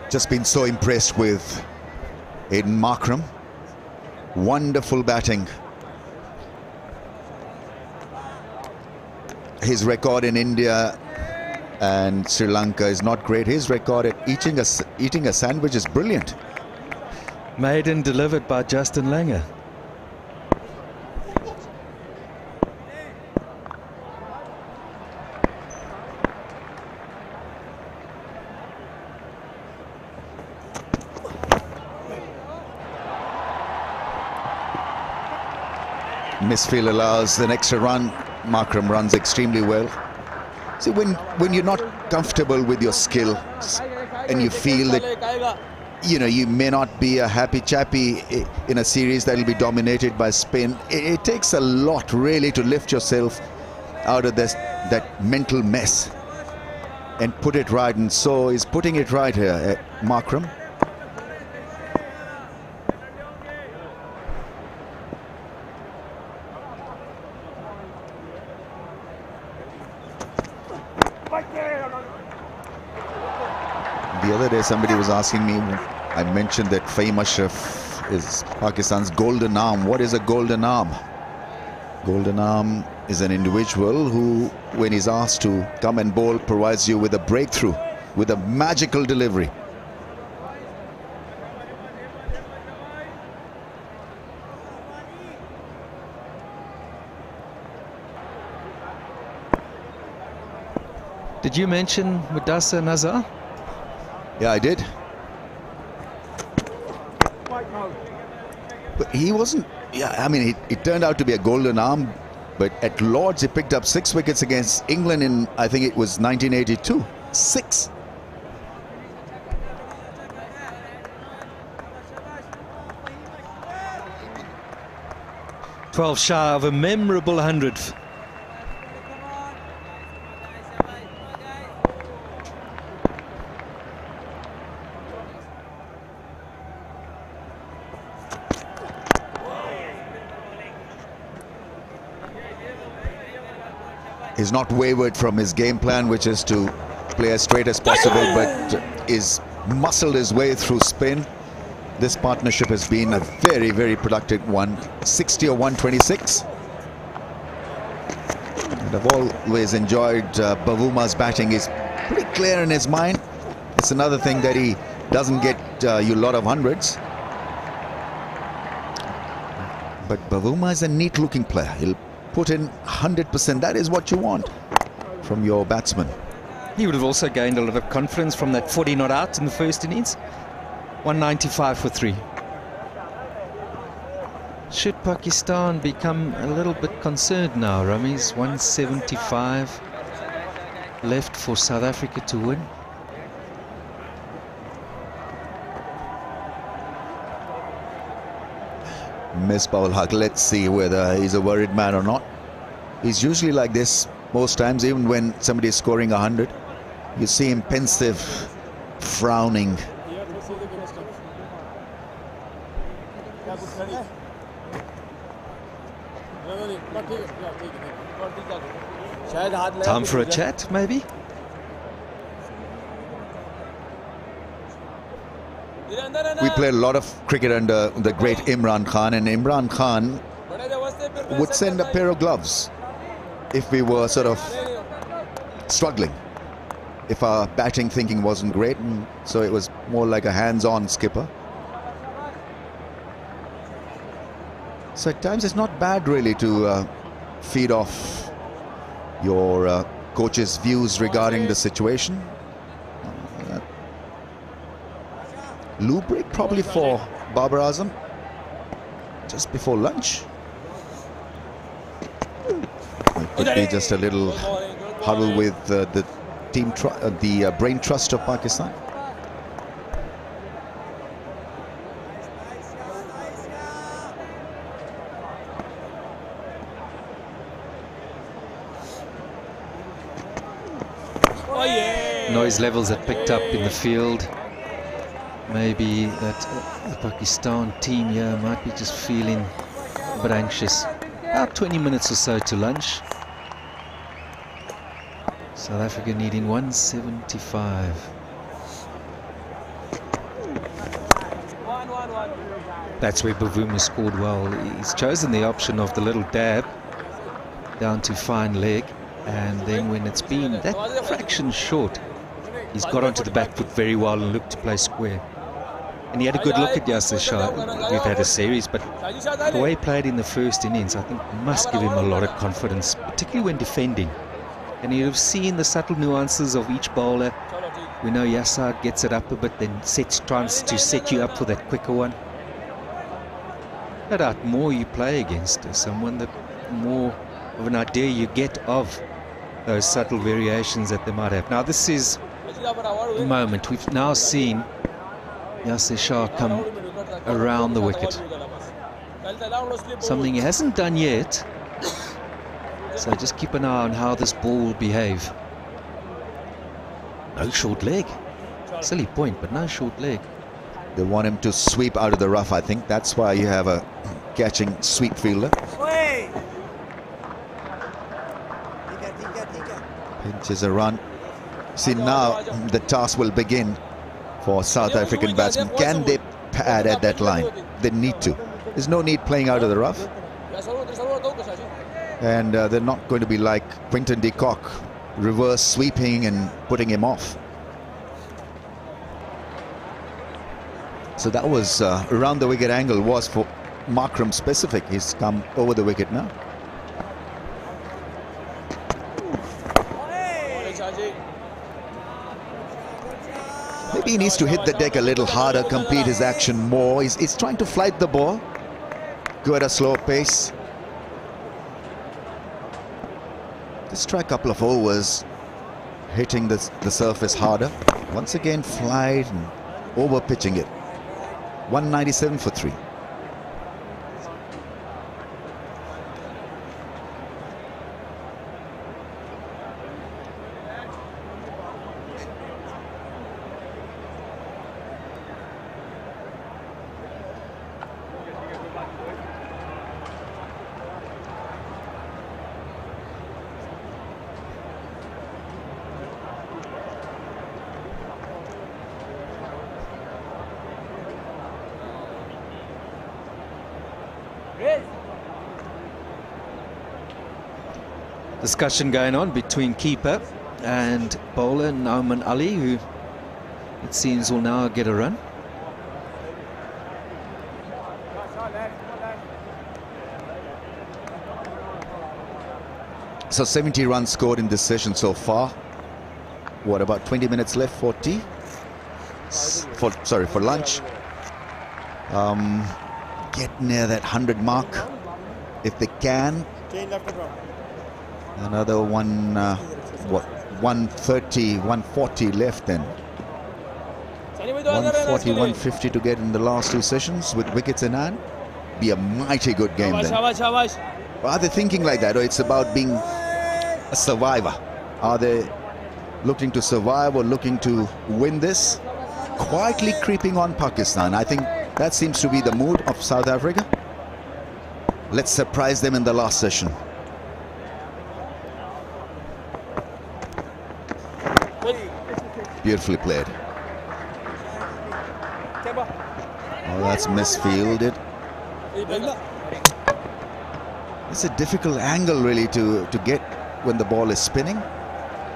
Just been so impressed with Aiden Markram. Wonderful batting. His record in India and Sri Lanka is not great. His record at eating a sandwich is brilliant. Made and delivered by Justin Langer. Misfield allows an extra run. Markram runs extremely well. See, when you're not comfortable with your skill and you feel that, you know, you may not be a happy chappy in a series that will be dominated by spin, it takes a lot really to lift yourself out of that mental mess and put it right. And so he's putting it right here at Markram. The other day somebody was asking me, I mentioned that Fahim Ashraf is Pakistan's golden arm. What is a golden arm? Golden arm is an individual who, when he's asked to come and bowl, provides you with a breakthrough, with a magical delivery. Did you mention Mudassir Nazar? Yeah, I did. But he wasn't, yeah, I mean, it turned out to be a golden arm, but at Lord's he picked up 6 wickets against England in, I think it was 1982. 6. "12 shy of a memorable 100th. He's not wavered from his game plan, which is to play as straight as possible, but is muscled his way through spin. This partnership has been a very, very productive one. 60 or 126. And I've always enjoyed Bavuma's batting. He's pretty clear in his mind. It's another thing that he doesn't get you a lot of hundreds. But Bavuma is a neat-looking player. He'll put in 100%. That is what you want from your batsman. He would have also gained a lot of confidence from that 40 not out in the first innings. 195 for 3. Should Pakistan become a little bit concerned now, Rami's 175 left for South Africa to win. Misbah-ul Haq, let's see whether he's a worried man or not. He's usually like this most times, even when somebody is scoring 100. You see him pensive, frowning. Time for a chat, maybe? We played a lot of cricket under the great Imran Khan, and Imran Khan would send a pair of gloves if we were sort of struggling, if our batting thinking wasn't great, and so it was more like a hands-on skipper. So at times it's not bad really to feed off your coach's views regarding the situation. Loo break probably for Babar Azam just before lunch. It could be just a little huddle with the team, the brain trust of Pakistan. Noise levels had picked up in the field. Maybe that the Pakistan team here might be just feeling a bit anxious. About 20 minutes or so to lunch. South Africa needing 175. That's where Bavuma scored well. He's chosen the option of the little dab down to fine leg, and then when it's been that fraction short, he's got onto the back foot very well and looked to play square. And he had a good look at Yasir Shah. We've had a series, but the way he played in the first innings, I think must give him a lot of confidence, particularly when defending. And you've seen the subtle nuances of each bowler. We know Yasir gets it up a bit, then tries to set you up for that quicker one. No doubt, more you play against someone, the more of an idea you get of those subtle variations that they might have. Now, this is the moment. We've now seen Yasir Shah come around the wicket. Something he hasn't done yet. So just keep an eye on how this ball will behave. No short leg. Silly point, but no short leg. They want him to sweep out of the rough, I think. That's why you have a catching sweep fielder. Pinches a run. See, now the task will begin. for South African batsmen. Can they pad at that line? They need to. There's no need playing out of the rough. And they're not going to be like Quinton de Kock, reverse sweeping and putting him off. So that was around the wicket angle was for Markram specific. He's come over the wicket now. Maybe he needs to hit the deck a little harder, complete his action more. He's trying to flight the ball. Go at a slow pace. Just try a couple of overs, hitting the surface harder. Once again, flight and over pitching it. 197 for 3. Discussion going on between keeper and bowler Nauman Ali, who it seems will now get a run. So 70 runs scored in this session so far. What, about 20 minutes left for tea? For lunch. Get near that 100 mark if they can. Another one, what, 130, 140 left then. 140, 150 to get in the last 2 sessions with wickets in hand. Be a mighty good game then. Are they thinking like that, or it's about being a survivor? Are they looking to survive or looking to win this? Quietly creeping on Pakistan. I think that seems to be the mood of South Africa. Let's surprise them in the last session. Beautifully played. Oh, that's misfielded. It's a difficult angle really to get when the ball is spinning.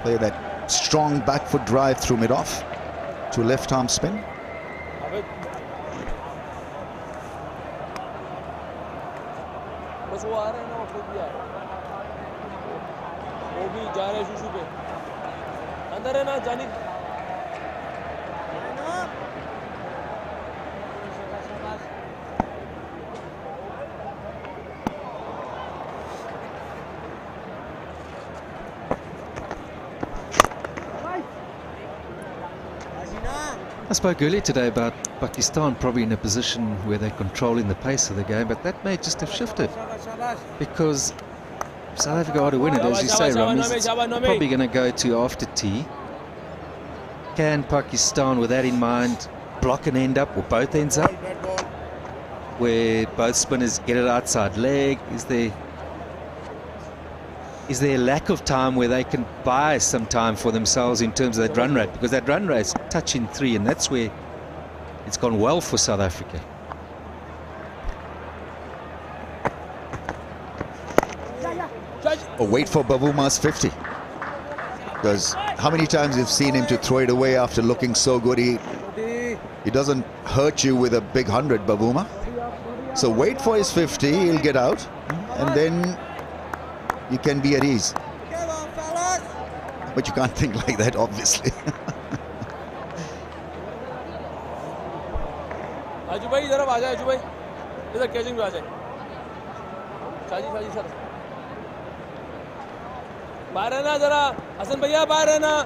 Play that strong back foot drive through mid-off to left arm spin. I spoke earlier today about Pakistan probably in a position where they're controlling the pace of the game, but that may just have shifted because South Africa ought to win it, as you say, Ramiz. It's probably going to go to after tea. Can Pakistan, with that in mind, block an end up or both ends up, where both spinners get it outside leg? Is there a lack of time where they can buy some time for themselves in terms of that run rate? Because that run rate's touching 3, and that's where it's gone well for South Africa. Oh, wait for Bavuma's 50. Because how many times you've seen him to throw it away after looking so good? He doesn't hurt you with a big 100, Bavuma. So wait for his 50, he'll get out, and then you can be at ease. But you can't think like that, obviously. आजू भाई इधर आ जाए, आजू भाई इधर catching में आ जाए। Shaji sir बाहर रहना जरा, हसन भैया बाहर रहना।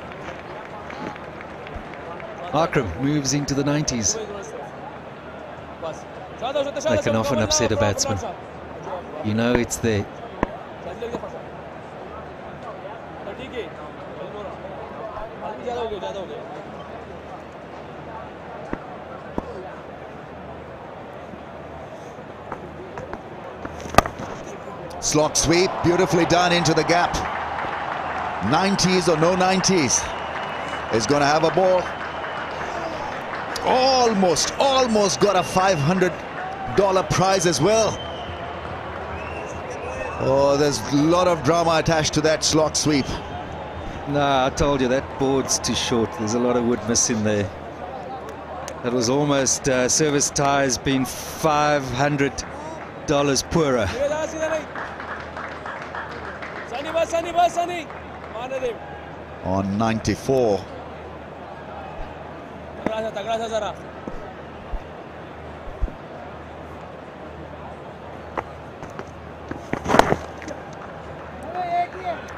Markram moves into the 90s. They can often upset a batsman. You know it's there. Slot sweep, beautifully done into the gap. 90s or no 90s. Is going to have a ball. almost got a $500 prize as well. Oh, there's a lot of drama attached to that slot sweep. No, I told you that board's too short. There's a lot of wood missing there. That was almost service ties being $500 poorer. On 94.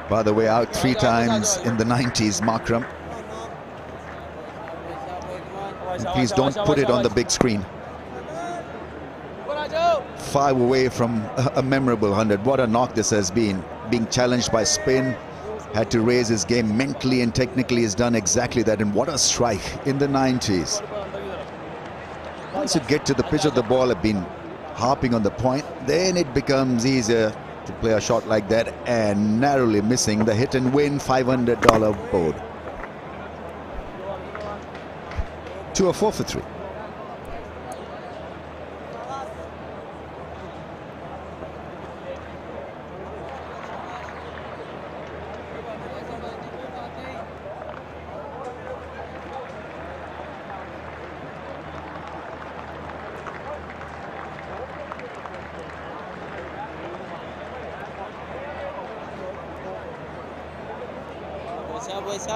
By the way, out 3 times in the 90s, Makram. And please don't put it on the big screen. 5 away from a memorable 100. What a knock this has been. Being challenged by spin, had to raise his game mentally and technically. Has done exactly that. And what a strike in the 90s. Once you get to the pitch of the ball, have been harping on the point, then it becomes easier to play a shot like that, and narrowly missing the hit and win $500 board. 2 or 4 for 3.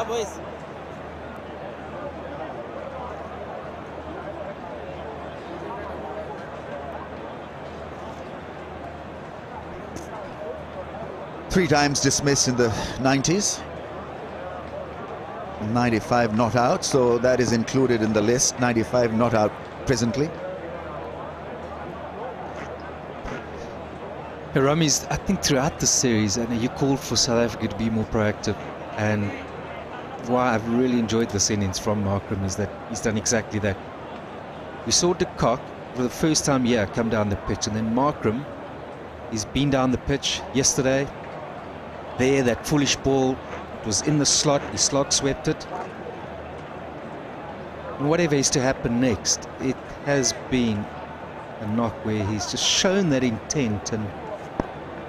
Boys. 3 times dismissed in the 90s. 95 not out, so that is included in the list. 95 not out presently. Rami's, I think throughout the series, and you called for South Africa to be more proactive, and why I've really enjoyed this innings from Makram is that he's done exactly that. We saw De Kock for the first time here come down the pitch, and then Makram, he's been down the pitch yesterday. There, that foolish ball was in the slot, he slot swept it. And whatever is to happen next, it has been a knock where he's just shown that intent and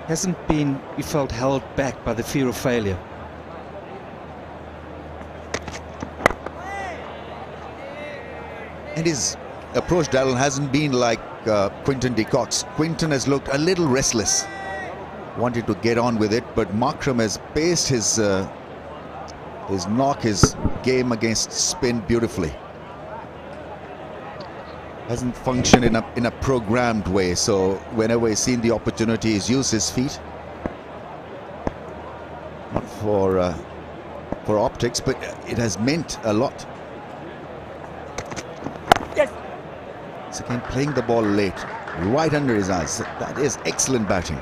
hasn't been, he felt, held back by the fear of failure. And his approach, Darrell, hasn't been like Quinton de Kock's. Quinton has looked a little restless, wanted to get on with it, but Makram has paced his knock, his game against spin beautifully. Hasn't functioned in a programmed way, so whenever he's seen the opportunity, he's used his feet. Not for optics, but it has meant a lot. Yes. He's again playing the ball late, right under his eyes. That is excellent batting.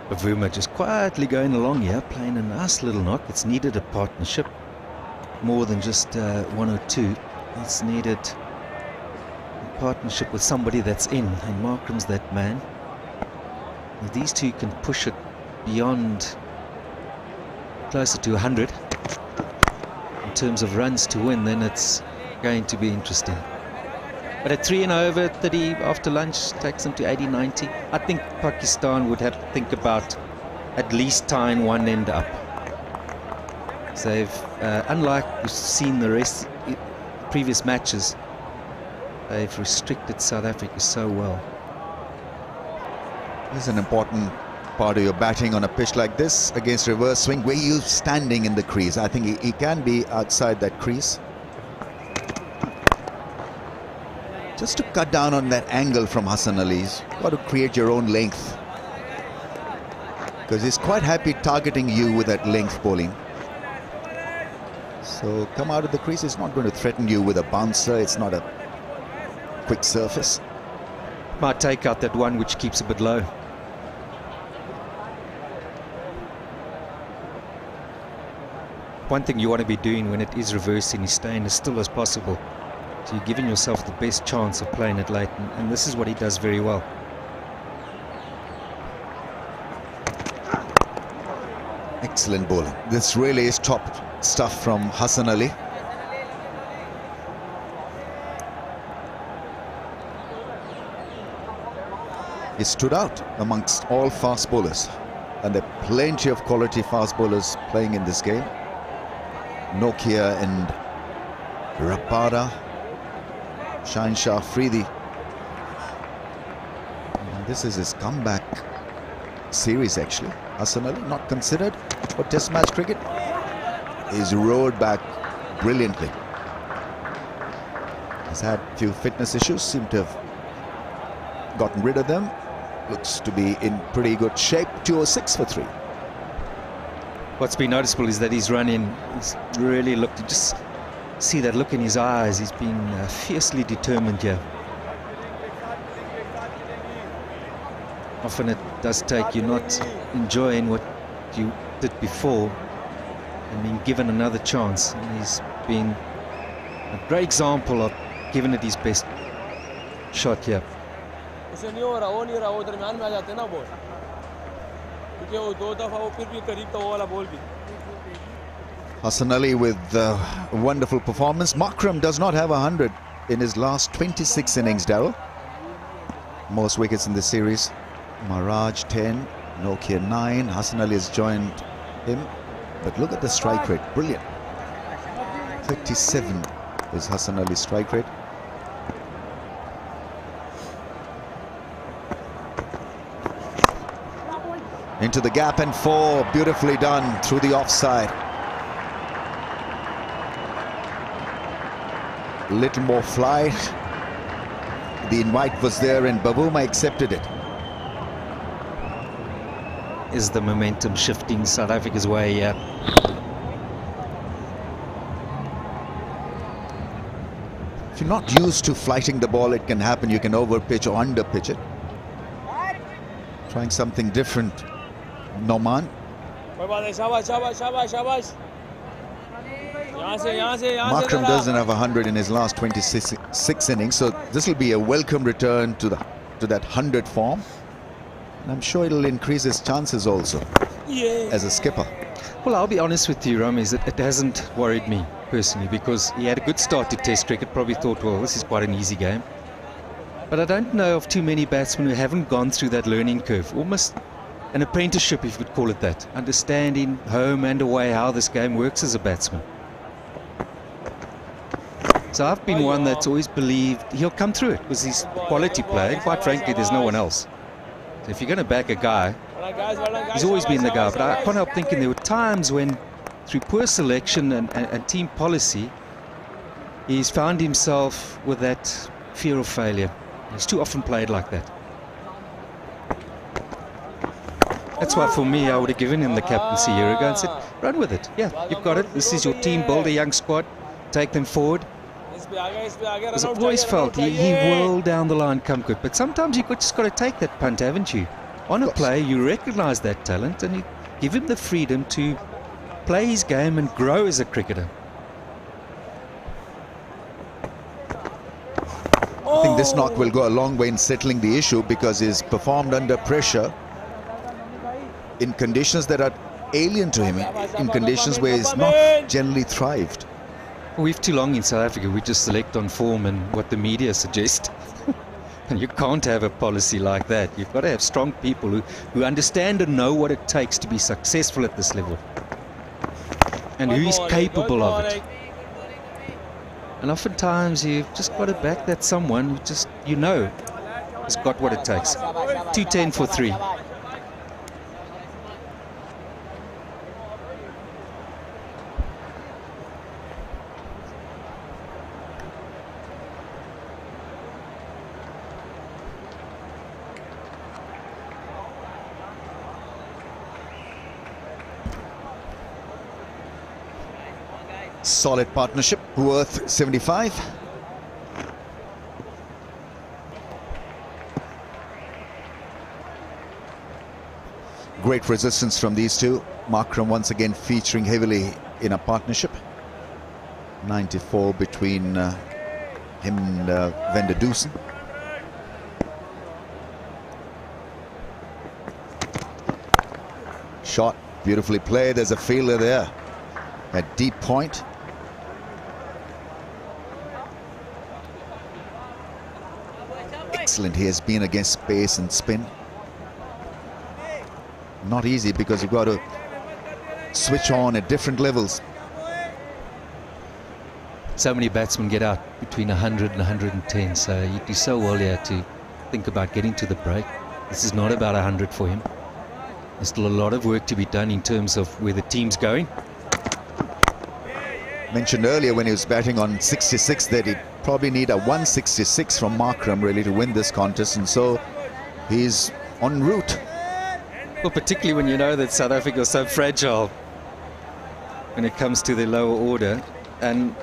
Bavuma just quietly going along here, playing a nice little knock. It's needed a partnership, more than just 1 or 2. It's needed a partnership with somebody that's in, and Markram's that man. If these two can push it beyond, closer to 100 in terms of runs to win, then it's going to be interesting. But at 3 and over, 30 after lunch takes them to 80, 90. I think Pakistan would have to think about at least tying one end up. So they've, unlike we've seen the rest previous matches, they've restricted South Africa so well. This is an important part of your batting on a pitch like this against reverse swing, where you're standing in the crease. I think he can be outside that crease. Just to cut down on that angle from Hassan Ali's, got to create your own length, because he's quite happy targeting you with that length bowling. So come out of the crease. It's not going to threaten you with a bouncer. It's not a quick surface. Might take out that one which keeps a bit low. One thing you want to be doing when it is reversing is staying as still as possible. So you're giving yourself the best chance of playing it late, and this is what he does very well. Excellent bowling. This really is top stuff from Hassan Ali. He stood out amongst all fast bowlers, and there are plenty of quality fast bowlers playing in this game. Nokia and Rapada, Shahinshah Afridi. And this is his comeback series actually. Hassan Ali not considered for Test match cricket. He's roared back brilliantly. He's had a few fitness issues, seemed to have gotten rid of them. Looks to be in pretty good shape. 206 for 3. What's been noticeable is that he's really looked, you just see that look in his eyes. He's been fiercely determined here. Often it does take you not enjoying what you did before and being given another chance. And he's been a great example of giving it his best shot here. Hassan Ali with a wonderful performance. Makram does not have 100 in his last 26 innings, Darryl. Most wickets in the series. Maharaj 10, Nokia 9. Hassan Ali has joined him. But look at the strike rate. Brilliant. 37 is Hassan Ali's strike rate. Into the gap and 4. Beautifully done through the offside. A little more flight. The invite was there and Babuma accepted it. Is the momentum shifting South Africa's way here? If you're not used to flighting the ball, it can happen. You can overpitch or underpitch it. Trying something different. Noman. Makram doesn't have 100 in his last 26 innings, so this will be a welcome return to that 100 form. And I'm sure it'll increase his chances also as a skipper. Well, I'll be honest with you, Ram, is that it hasn't worried me personally, because he had a good start to Test cricket. Probably thought, well, this is quite an easy game. But I don't know of too many batsmen who haven't gone through that learning curve. Almost an apprenticeship, if you could call it that. Understanding home and away how this game works as a batsman. So I've been one that's always believed he'll come through it because he's a quality player. And quite frankly, there's no one else. So if you're going to back a guy, he's always been the guy. But I can't help thinking there were times when, through poor selection and team policy, he's found himself with that fear of failure. He's too often played like that. That's why, for me, I would have given him the captaincy a year ago and said, run with it. Yeah, you've got it. This is your team. Build a young squad. Take them forward. Because I've always felt he will down the line come good. But sometimes you've just got to take that punt, haven't you? On a player, you recognise that talent and you give him the freedom to play his game and grow as a cricketer. I think this knock will go a long way in settling the issue because he's performed under pressure in conditions that are alien to him, in conditions where he's not generally thrived. We've too long in South Africa, we just select on form and what the media suggest. And you can't have a policy like that. You've got to have strong people who understand and know what it takes to be successful at this level. And who is capable of it. And oftentimes you've just got to back that someone who just, you know, has got what it takes. 210 for 3. Solid partnership, worth 75. Great resistance from these two. Makram once again featuring heavily in a partnership. 94 between him and Van der Dusen. Shot Beautifully played. There's a fielder there at deep point. Excellent he has been against pace and spin. Not easy because you've got to switch on at different levels. So many batsmen get out between 100 and 110, so you'd do so well here to think about getting to the break. This is not about 100 for him. There's still a lot of work to be done in terms of where the team's going. Mentioned earlier when he was batting on 66 that he'd probably need a 166 from Markram really to win this contest, and so he's en route. Well, particularly when you know that South Africa is so fragile when it comes to the lower order. And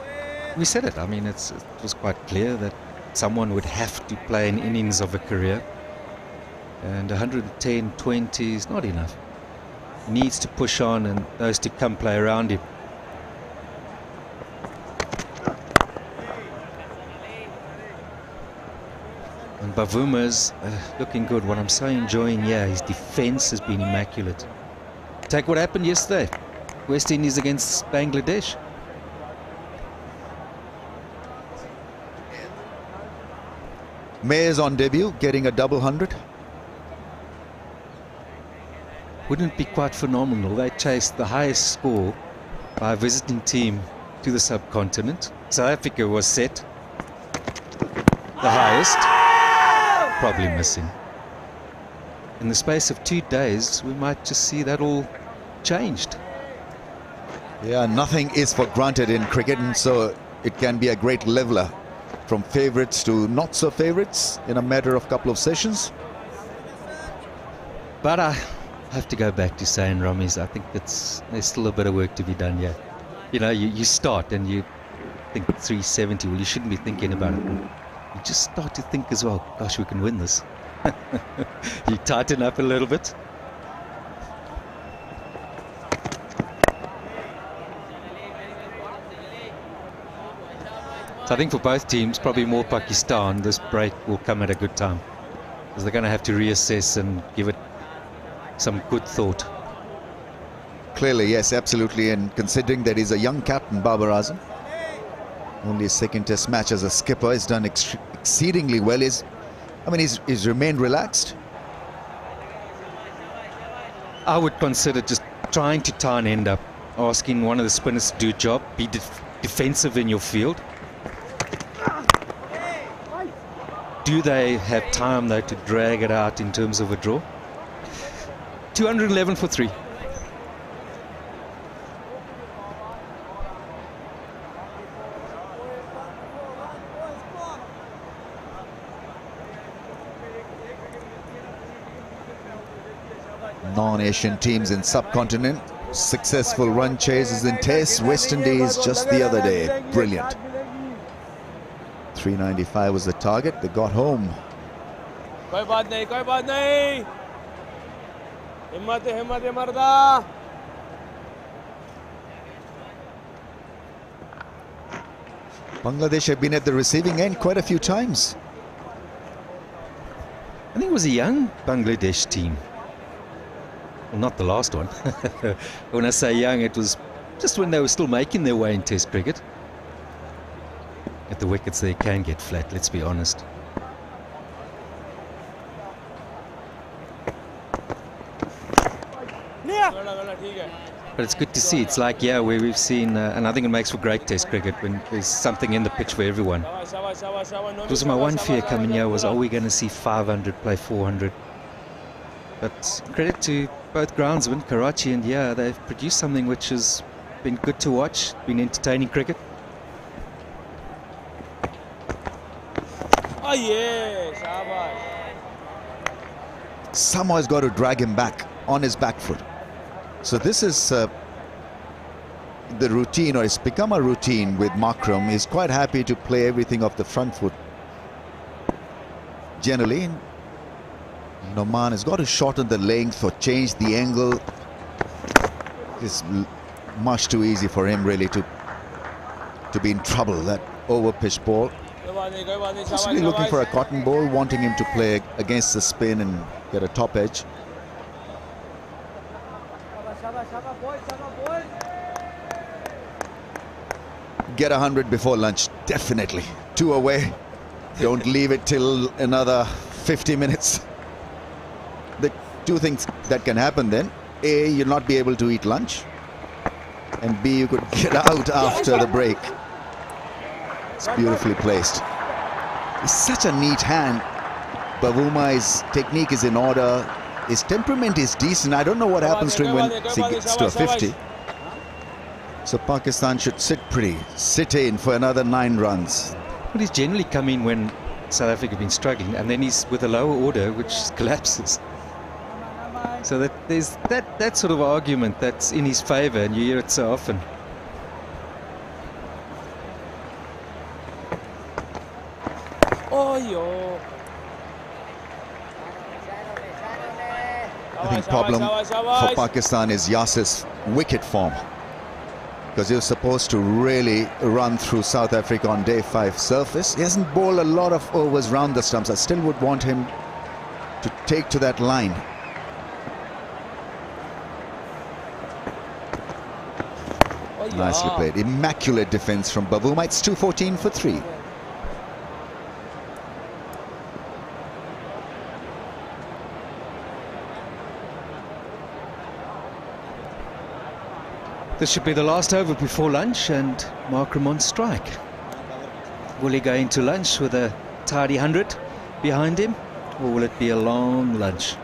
we said it, I mean, it was quite clear that someone would have to play an innings of a career. And 110, 20 is not enough. He needs to push on and those to come play around him. And Bavuma's looking good. What I'm so enjoying here, his defence has been immaculate. Take what happened yesterday. West Indies against Bangladesh. Mayer's on debut, getting a double 100. Wouldn't it be quite phenomenal? They chased the highest score by a visiting team to the subcontinent. South Africa was set the highest, probably missing. In the space of 2 days, we might just see that all changed. Yeah, nothing is for granted in cricket, and so it can be a great leveler from favourites to not so favourites in a matter of couple of sessions. But I have to go back to saying, Ramis, I think there's still a bit of work to be done here. You know, you start and you think 370, well, you shouldn't be thinking about it. You just start to think as well, gosh, we can win this. You tighten up a little bit. So I think for both teams, probably more Pakistan, this break will come at a good time, because they're going to have to reassess and give it some good thought. Clearly, yes, absolutely. And considering that he's a young captain, Babar Azam, only his second test match as a skipper, has done exceedingly well. He's remained relaxed. I would consider just trying to tie an end up, asking one of the spinners to do a job, be defensive in your field. Do they have time, though, to drag it out in terms of a draw? 211 for 3. Non-Asian teams in subcontinent, successful run chases in tests. West Indies just the other day, brilliant. 395 was the target. They got home. कोई बात नहीं हिम्मत है मर्दा. Bangladesh have been at the receiving end quite a few times. I think it was a young Bangladesh team. Well, not the last one. When I say young, it was just when they were still making their way in Test cricket. At the wickets, they can get flat, let's be honest. But it's good to see. It's like, yeah, where we've seen, and I think it makes for great Test cricket when there's something in the pitch for everyone. Because my one fear coming here was, are we going to see 500 play 400? But credit to both groundsmen, Karachi and yeah, they've produced something which has been good to watch, been entertaining cricket. Oh yeah, Samoa's got to drag him back on his back foot. So this is the routine, or it's become a routine with Markram. He's quite happy to play everything off the front foot. Generally, Noman has got to shorten the length or change the angle. It's much too easy for him really to be in trouble. That over pitch ball. Possibly looking for a cotton ball, wanting him to play against the spin and get a top edge. Get 100 before lunch, definitely. 2 away. Don't leave it till another 50 minutes. The 2 things that can happen then: A, you'll not be able to eat lunch, and B, you could get out after the break. It's beautifully placed. It's such a neat hand. Bavumai's technique is in order. His temperament is decent. I don't know what happens to him when he gets to a 50. So Pakistan should sit in for another 9 runs. But he's generally come in when South Africa have been struggling, and then he's with a lower order which collapses. So that there's that sort of argument that's in his favour, and you hear it so often. Oh, yo. I think problem for Pakistan is Yasir's wicket form, because he was supposed to really run through South Africa on day 5 surface. He hasn't bowled a lot of overs round the stumps. I still would want him to take to that line. Nicely played. Immaculate defence from Bavuma. It's 214 for 3. This should be the last over before lunch, and Markram on strike. Will he go into lunch with a tidy 100 behind him, or will it be a long lunch?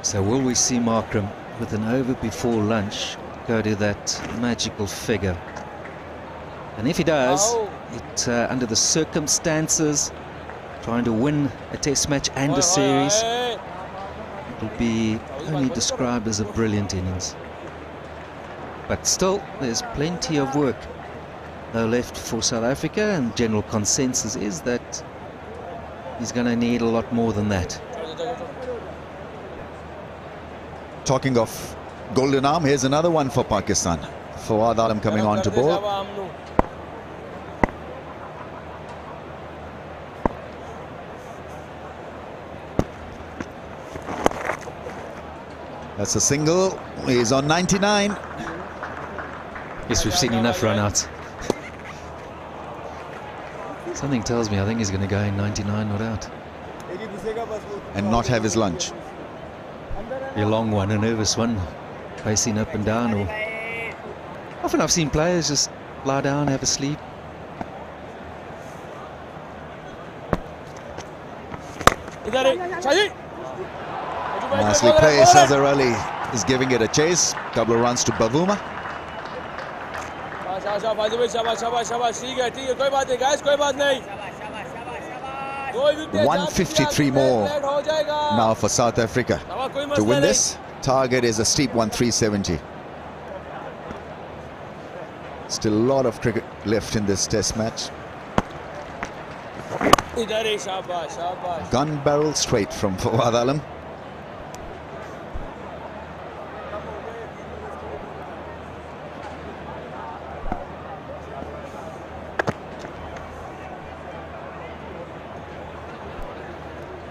So will we see Markram with an over before lunch go to that magical figure? And if he does, it under the circumstances, trying to win a test match and a series, it will be only described as a brilliant innings. But still, there's plenty of work though left for South Africa, and general consensus is that he's going to need a lot more than that. Talking of golden arm, here's another one for Pakistan. Fawad Alam coming on to bowl. That's a single. He's on 99. Yes, we've seen enough run-outs. Something tells me I think he's going to go in 99 not out. And not have his lunch. Be a long one, a nervous one, pacing up and down. Or often I've seen players just lie down, have a sleep. Nicely played. Shazar Ali is giving it a chase. Couple of runs to Bavuma. 153 more now for South Africa to win this. Target is a steep one, 370. Still a lot of cricket left in this test match. Gun barrel straight from Fawad Alam.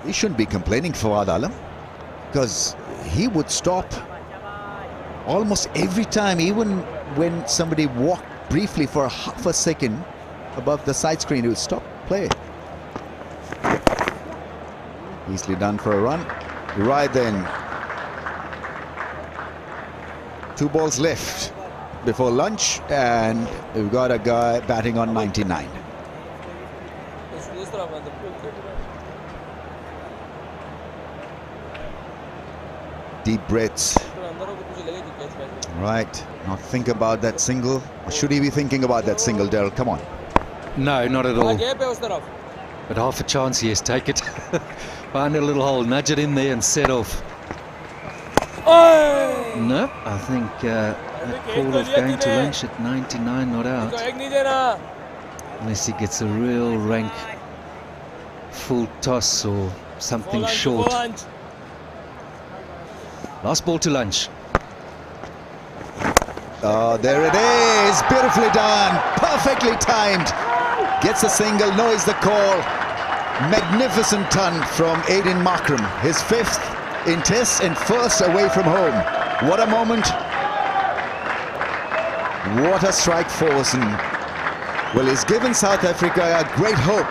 He shouldn't be complaining, Fawad Alam, because he would stop almost every time, even when somebody walked briefly for half a second above the side screen, he would stop play. Easily done for a run. Right then. 2 balls left before lunch, and we've got a guy batting on 99. Deep breaths. Right, not think about that single. Or should he be thinking about that single, Daryl? Come on. No, not at all. But half a chance, yes, take it. Find a little hole, nudge it in there and set off. No, I think that call of going to lunch at 99 not out. Unless he gets a real rank full toss or something short. Last ball to lunch. Oh, there it is. Beautifully done. Perfectly timed. Gets a single, knows the call. Magnificent ton from Aiden Markram. His 5th in tests and 1st away from home. What a moment. What a strike force. And, well, he's given South Africa a great hope.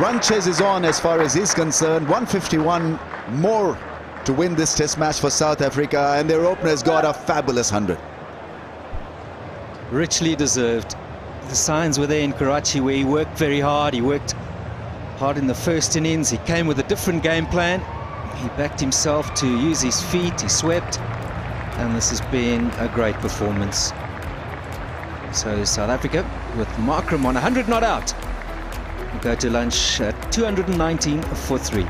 Run chase is on as far as he's concerned. 151 more to win this test match for South Africa, and their opener's got a fabulous 100. Richly deserved. The signs were there in Karachi where he worked very hard. He worked hard in the first innings. He came with a different game plan. He backed himself to use his feet. He swept, and this has been a great performance. So South Africa, with Markram on 100 not out, go to lunch at 219 for 3.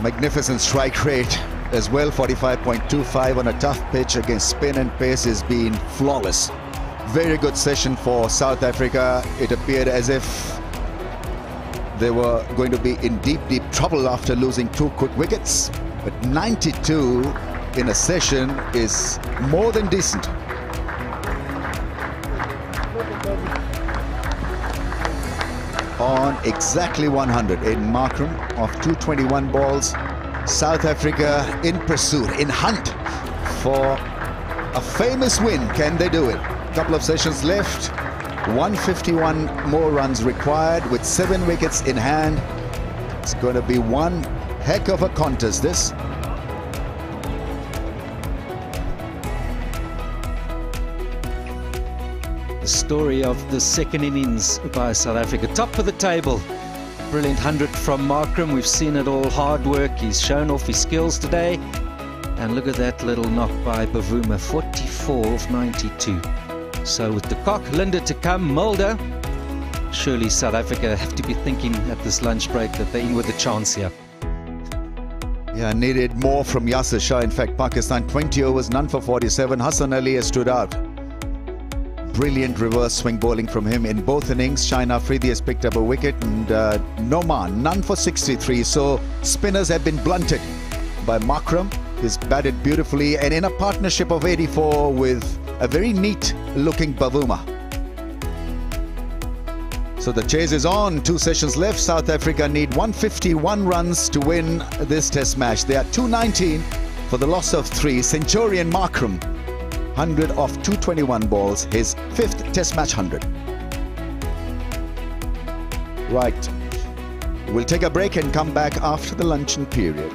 Magnificent strike rate as well, 45.25 on a tough pitch against spin and pace has been flawless. Very good session for South Africa. It appeared as if they were going to be in deep trouble after losing 2 quick wickets. But 92 in a session is more than decent. On exactly 100 in Markram of 221 balls. South Africa in pursuit, in hunt for a famous win. Can they do it? Couple of sessions left. 151 more runs required with 7 wickets in hand. It's going to be one heck of a contest, this. The story of the second innings by South Africa. Top of the table. Brilliant 100 from Markram. We've seen it all. Hard work. He's shown off his skills today. And look at that little knock by Bavuma. 44 of 92. So with de Kock, Linda to come, Mulder. Surely South Africa have to be thinking at this lunch break that they're in with a chance here. Yeah, needed more from Yasir Shah. In fact, Pakistan 20 overs, none for 47. Hassan Ali has stood out. Brilliant reverse swing bowling from him in both innings. Shaheen Afridi has picked up a wicket, and Noman, none for 63. So spinners have been blunted by Markram. He's batted beautifully, and in a partnership of 84 with a very neat-looking Bavuma. So the chase is on. 2 sessions left. South Africa need 151 runs to win this test match. They are 219 for the loss of 3. Centurion Markram, 100 of 221 balls, his 5th test match 100. Right. We'll take a break and come back after the luncheon period.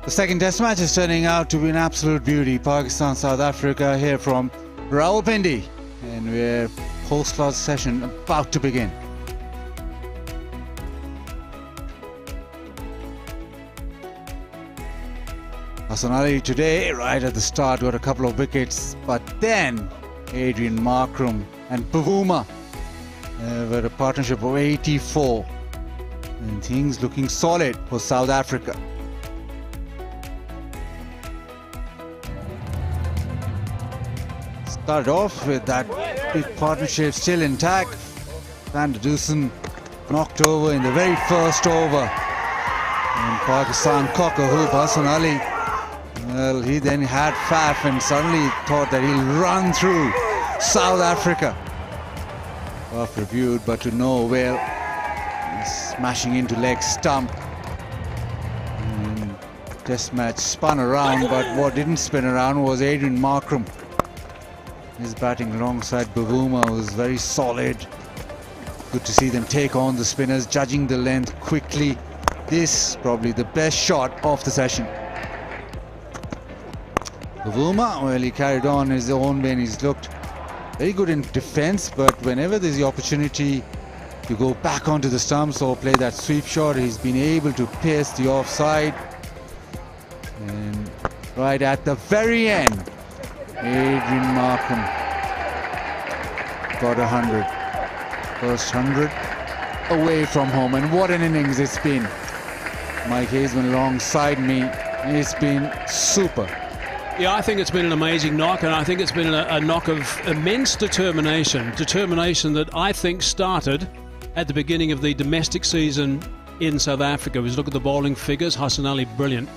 The second test match is turning out to be an absolute beauty. Pakistan, South Africa here from Rawalpindi. And we're post-class session about to begin. Hassan Ali today, right at the start, got a couple of wickets, but then Adrian Markram and Bavuma were a partnership of 84, and things looking solid for South Africa. Started off with that big partnership still intact. Van der Dusen knocked over in the very first over, and Pakistan cock a hoop. Hassan Ali, well, he then had Faf and suddenly thought that he'll run through South Africa. Off reviewed, but to no avail. Smashing into leg stump. And test match spun around, but what didn't spin around was Adrian Markram. His batting alongside Bavuma was very solid. Good to see them take on the spinners, judging the length quickly. This probably the best shot of the session. Bavuma, well, he carried on his own way and he's looked very good in defense, but whenever there's the opportunity to go back onto the stumps or play that sweep shot, he's been able to pierce the offside. And right at the very end, Adrian Markram got 100. First 100 away from home, and what an innings it's been. Mike Hazeman alongside me, it's been super. Yeah, I think it's been an amazing knock, and I think it's been a knock of immense determination. Determination that I think started at the beginning of the domestic season in South Africa. We look at the bowling figures. Hassan Ali, brilliant.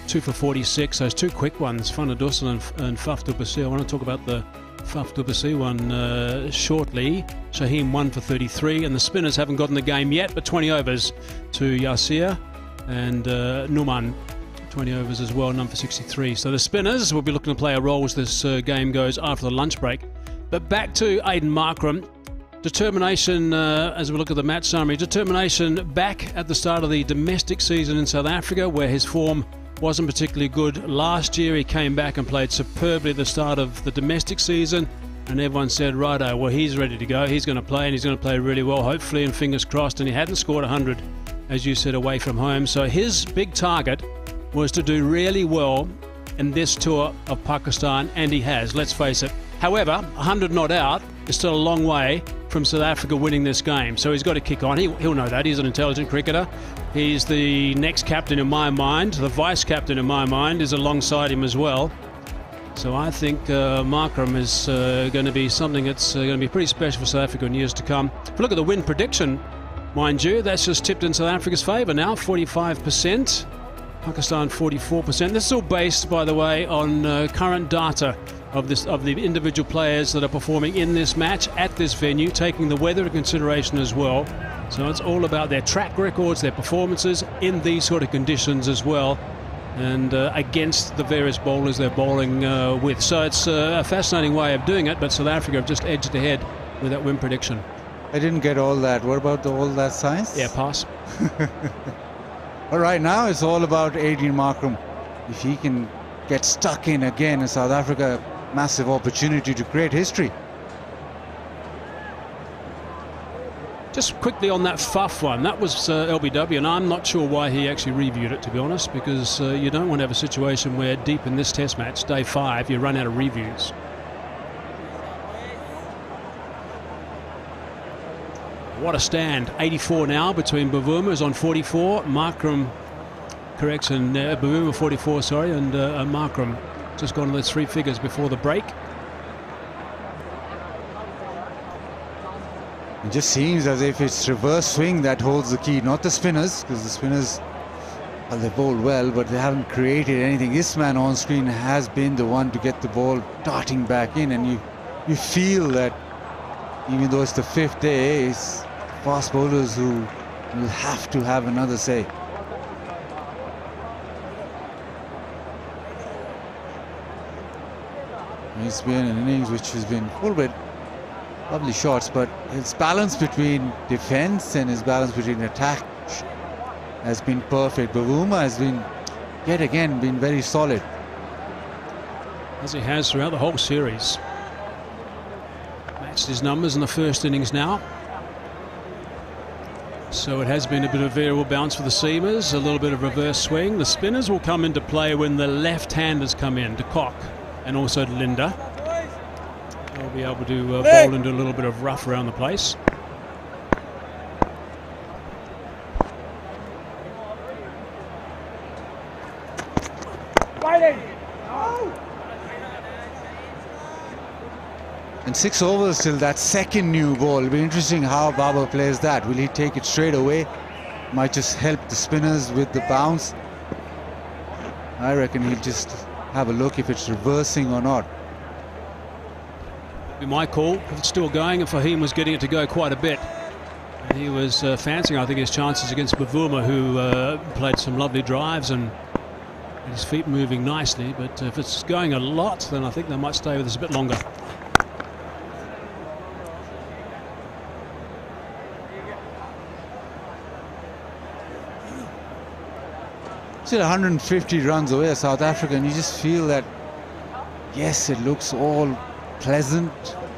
2 for 46. Those two quick ones, Van der Dusen and Faf du Plessis. I want to talk about the Faf du Plessis one shortly. Shaheem 1 for 33, and the spinners haven't gotten the game yet, but 20 overs to Yasir and Numan. 20 overs as well, none for 63. So the spinners will be looking to play a role as this game goes after the lunch break. But back to Aiden Markram. Determination, as we look at the match summary, determination back at the start of the domestic season in South Africa, where his form wasn't particularly good last year. He came back and played superbly at the start of the domestic season, and everyone said, righto, well, he's ready to go. He's going to play, and he's going to play really well, hopefully, and fingers crossed. And he hadn't scored 100, as you said, away from home. So his big target was to do really well in this tour of Pakistan, and he has, let's face it. However, 100 not out is still a long way from South Africa winning this game, so he's got to kick on. He'll know that. He's an intelligent cricketer. He's the next captain in my mind. The vice captain in my mind is alongside him as well. So I think Markram is going to be something that's going to be pretty special for South Africa in years to come. If you look at the win prediction, mind you, that's just tipped in South Africa's favour now, 45%. Pakistan 44%. This is all based, by the way, on current data of the individual players that are performing in this match at this venue, taking the weather into consideration as well. So it's all about their track records, their performances in these sort of conditions as well, and against the various bowlers they're bowling with. So it's a fascinating way of doing it, but South Africa have just edged ahead with that win prediction. I didn't get all that. What about all that science? Yeah, pass. All right, now it's all about Adrian Markram. If he can get stuck in again in South Africa, massive opportunity to create history. Just quickly on that Faf one, that was LBW, and I'm not sure why he actually reviewed it, to be honest, because you don't want to have a situation where deep in this test match, day 5, you run out of reviews. What a stand. 84 now between Bavuma, who's on 44. Markram corrects, and Bavuma 44, sorry, and Markram just gone to those 3 figures before the break. It just seems as if it's reverse swing that holds the key, not the spinners, because the spinners, well, they bowled well, but they haven't created anything. This man on screen has been the one to get the ball darting back in, and you feel that even though it's the 5th day, it's fast bowlers who will have to have another say. It's been an innings which has been full with lovely shots, but his balance between defense and his balance between attack has been perfect. Bavuma has been yet again been very solid. As he has throughout the whole series. Matched his numbers in the first innings now. So it has been a bit of variable bounce for the seamers, a little bit of reverse swing. The spinners will come into play when the left-handers come in, de Kock and also de Linde. They'll be able to bowl into a little bit of rough around the place. And 6 overs till that second new ball. It'll be interesting how Babar plays that. Will he take it straight away? Might just help the spinners with the bounce. I reckon he'll just have a look if it's reversing or not. Be my call. If it's still going, and Fahim was getting it to go quite a bit. And he was fancying, I think, his chances against Bavuma, who played some lovely drives and his feet moving nicely. But if it's going a lot, then I think they might stay with us a bit longer. Still 150 runs away, South Africa, and you just feel that, yes, it looks all pleasant.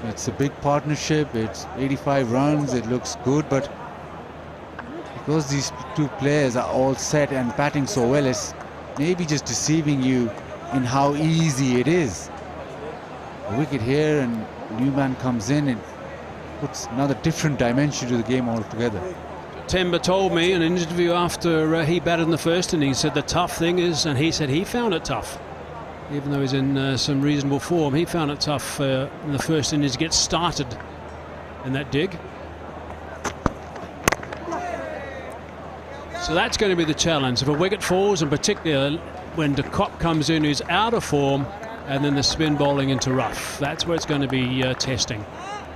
It's a big partnership. It's 85 runs. It looks good, but because these two players are all set and batting so well, it's maybe just deceiving you in how easy it is. A wicket here, and Newman comes in and puts another different dimension to the game altogether. Temba told me in an interview after he batted in the first inning, he said the tough thing is, and he said he found it tough, even though he's in some reasonable form, he found it tough in the first innings to get started in that dig. So that's going to be the challenge. If a wicket falls, in particular when de Kock comes in who's out of form, and then the spin bowling into rough, that's where it's going to be testing.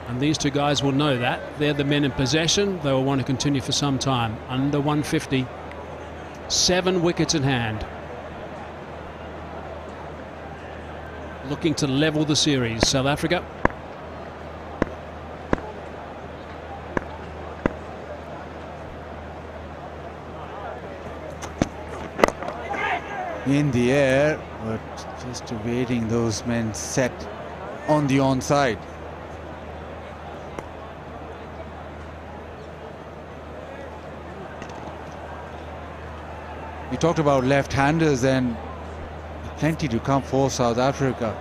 And these two guys will know that. They're the men in possession. They will want to continue for some time. Under 150. 7 wickets in hand. Looking to level the series. South Africa. In the air, but just awaiting those men set on the onside. We talked about left-handers, and plenty to come for South Africa.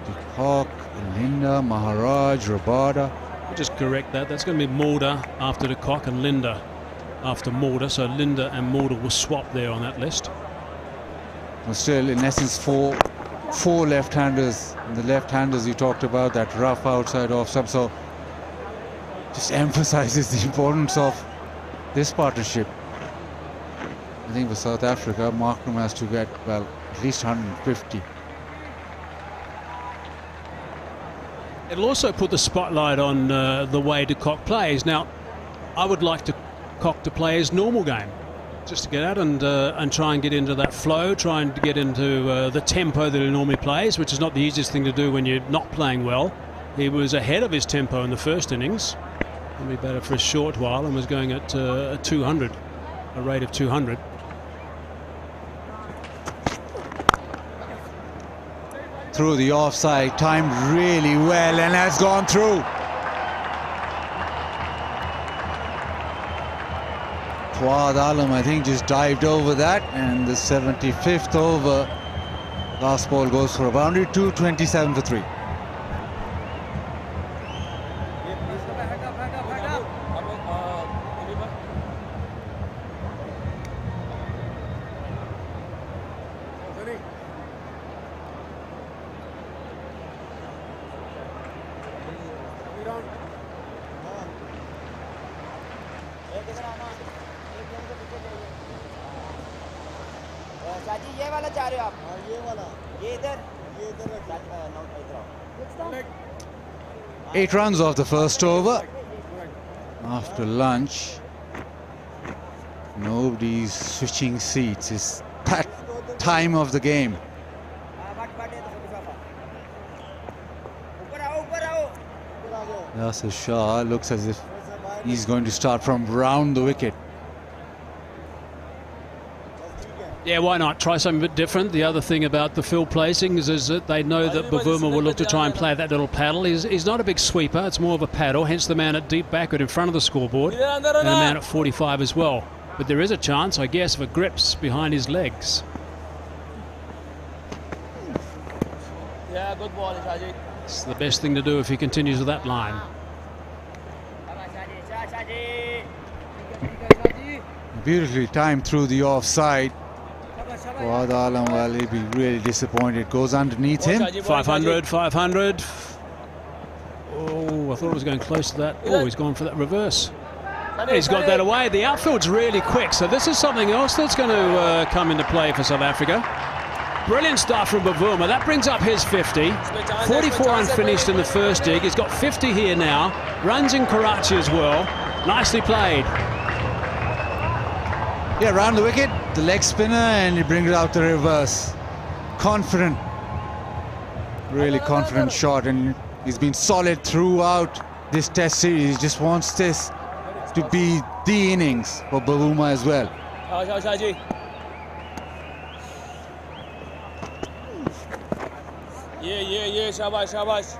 De Kock, Linde, Maharaj, Rabada. We'll just correct that. That's going to be Mulder after de Kock and Linde after Mulder. So Linde and Mulder will swap there on that list. Well, still, in essence, four left-handers. And the left-handers you talked about, that rough outside off stump. So just emphasizes the importance of this partnership. I think for South Africa, Markram has to get, well, at least 150. It'll also put the spotlight on the way de Kock plays. Now, I would like de Kock to play his normal game, just to get out and try and get into that flow, try and get into the tempo that he normally plays, which is not the easiest thing to do when you're not playing well. He was ahead of his tempo in the first innings, and we batted for a short while and was going at 200, a rate of 200. Through the offside, timed really well, and has gone through. Fuad Alam, I think, just dived over that, and the 75th over, last ball goes for a boundary, 227 for 3. ये वाला चाह रहे हो आप? ये वाला, ये इधर 8 runs off the first over. After lunch, nobody's switching seats. It's that time of the game. Yasir Shah looks as if he's going to start from round the wicket. Yeah, why not? Try something a bit different. The other thing about the field placings is that they know that Bavuma will look to try and play that little paddle. He's not a big sweeper, it's more of a paddle, hence the man at deep backward in front of the scoreboard, and a man at 45 as well. But there is a chance, I guess, for grips behind his legs. Yeah, good ball, Shaji. It's the best thing to do if he continues with that line. Beautifully timed through the offside. Fuad Alam will be really disappointed. Goes underneath him. 500, 500. Oh, I thought it was going close to that. Oh, he's gone for that reverse. He's got that away. The outfield's really quick, so this is something else that's going to come into play for South Africa. Brilliant start from Bavuma. That brings up his 50. 44 unfinished in the first dig. He's got 50 here now. Runs in Karachi as well. Nicely played. Yeah, round the wicket, the leg spinner, and he brings out the reverse. Confident. Really confident shot, and he's been solid throughout this test series. He just wants this to be the innings for Bavuma as well. Yeah, shabash.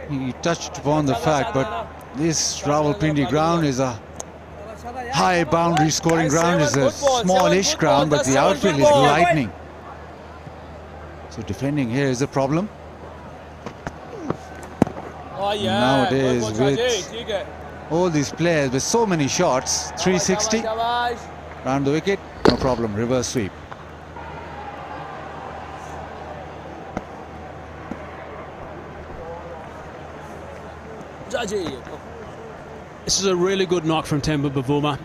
He touched upon the fact, but this Rawalpindi ground is a high boundary scoring ground. It's a smallish ground, but the outfield is lightning. So defending here is a problem. Nowadays, with all these players with so many shots, 360 round the wicket, no problem, reverse sweep. This is a really good knock from Temba Bavuma.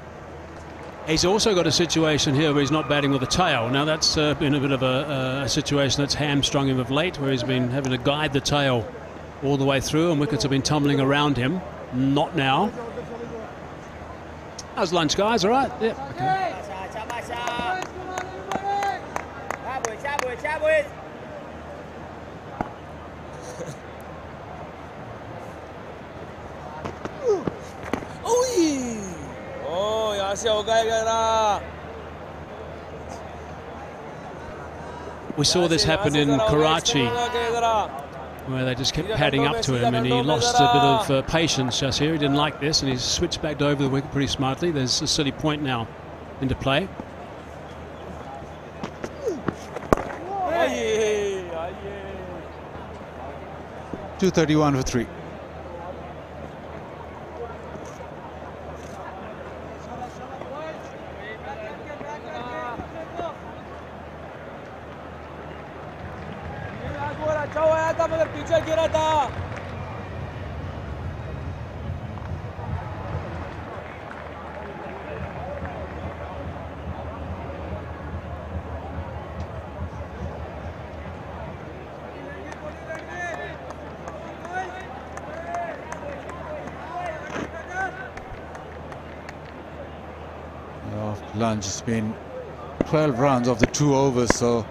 He's also got a situation here where he's not batting with the tail. Now that's been a bit of a situation that's hamstrung him of late, where he's been having to guide the tail all the way through, and wickets have been tumbling around him. Not now. How's lunch, guys? All right? Yeah. Okay. We saw this happen in Karachi, where they just kept padding up to him, and he lost a bit of patience just here. He didn't like this, and he's switched back over the wicket pretty smartly. There's a silly point now into play. .231 for 3. Lunch has been 12 runs of the 2 overs, so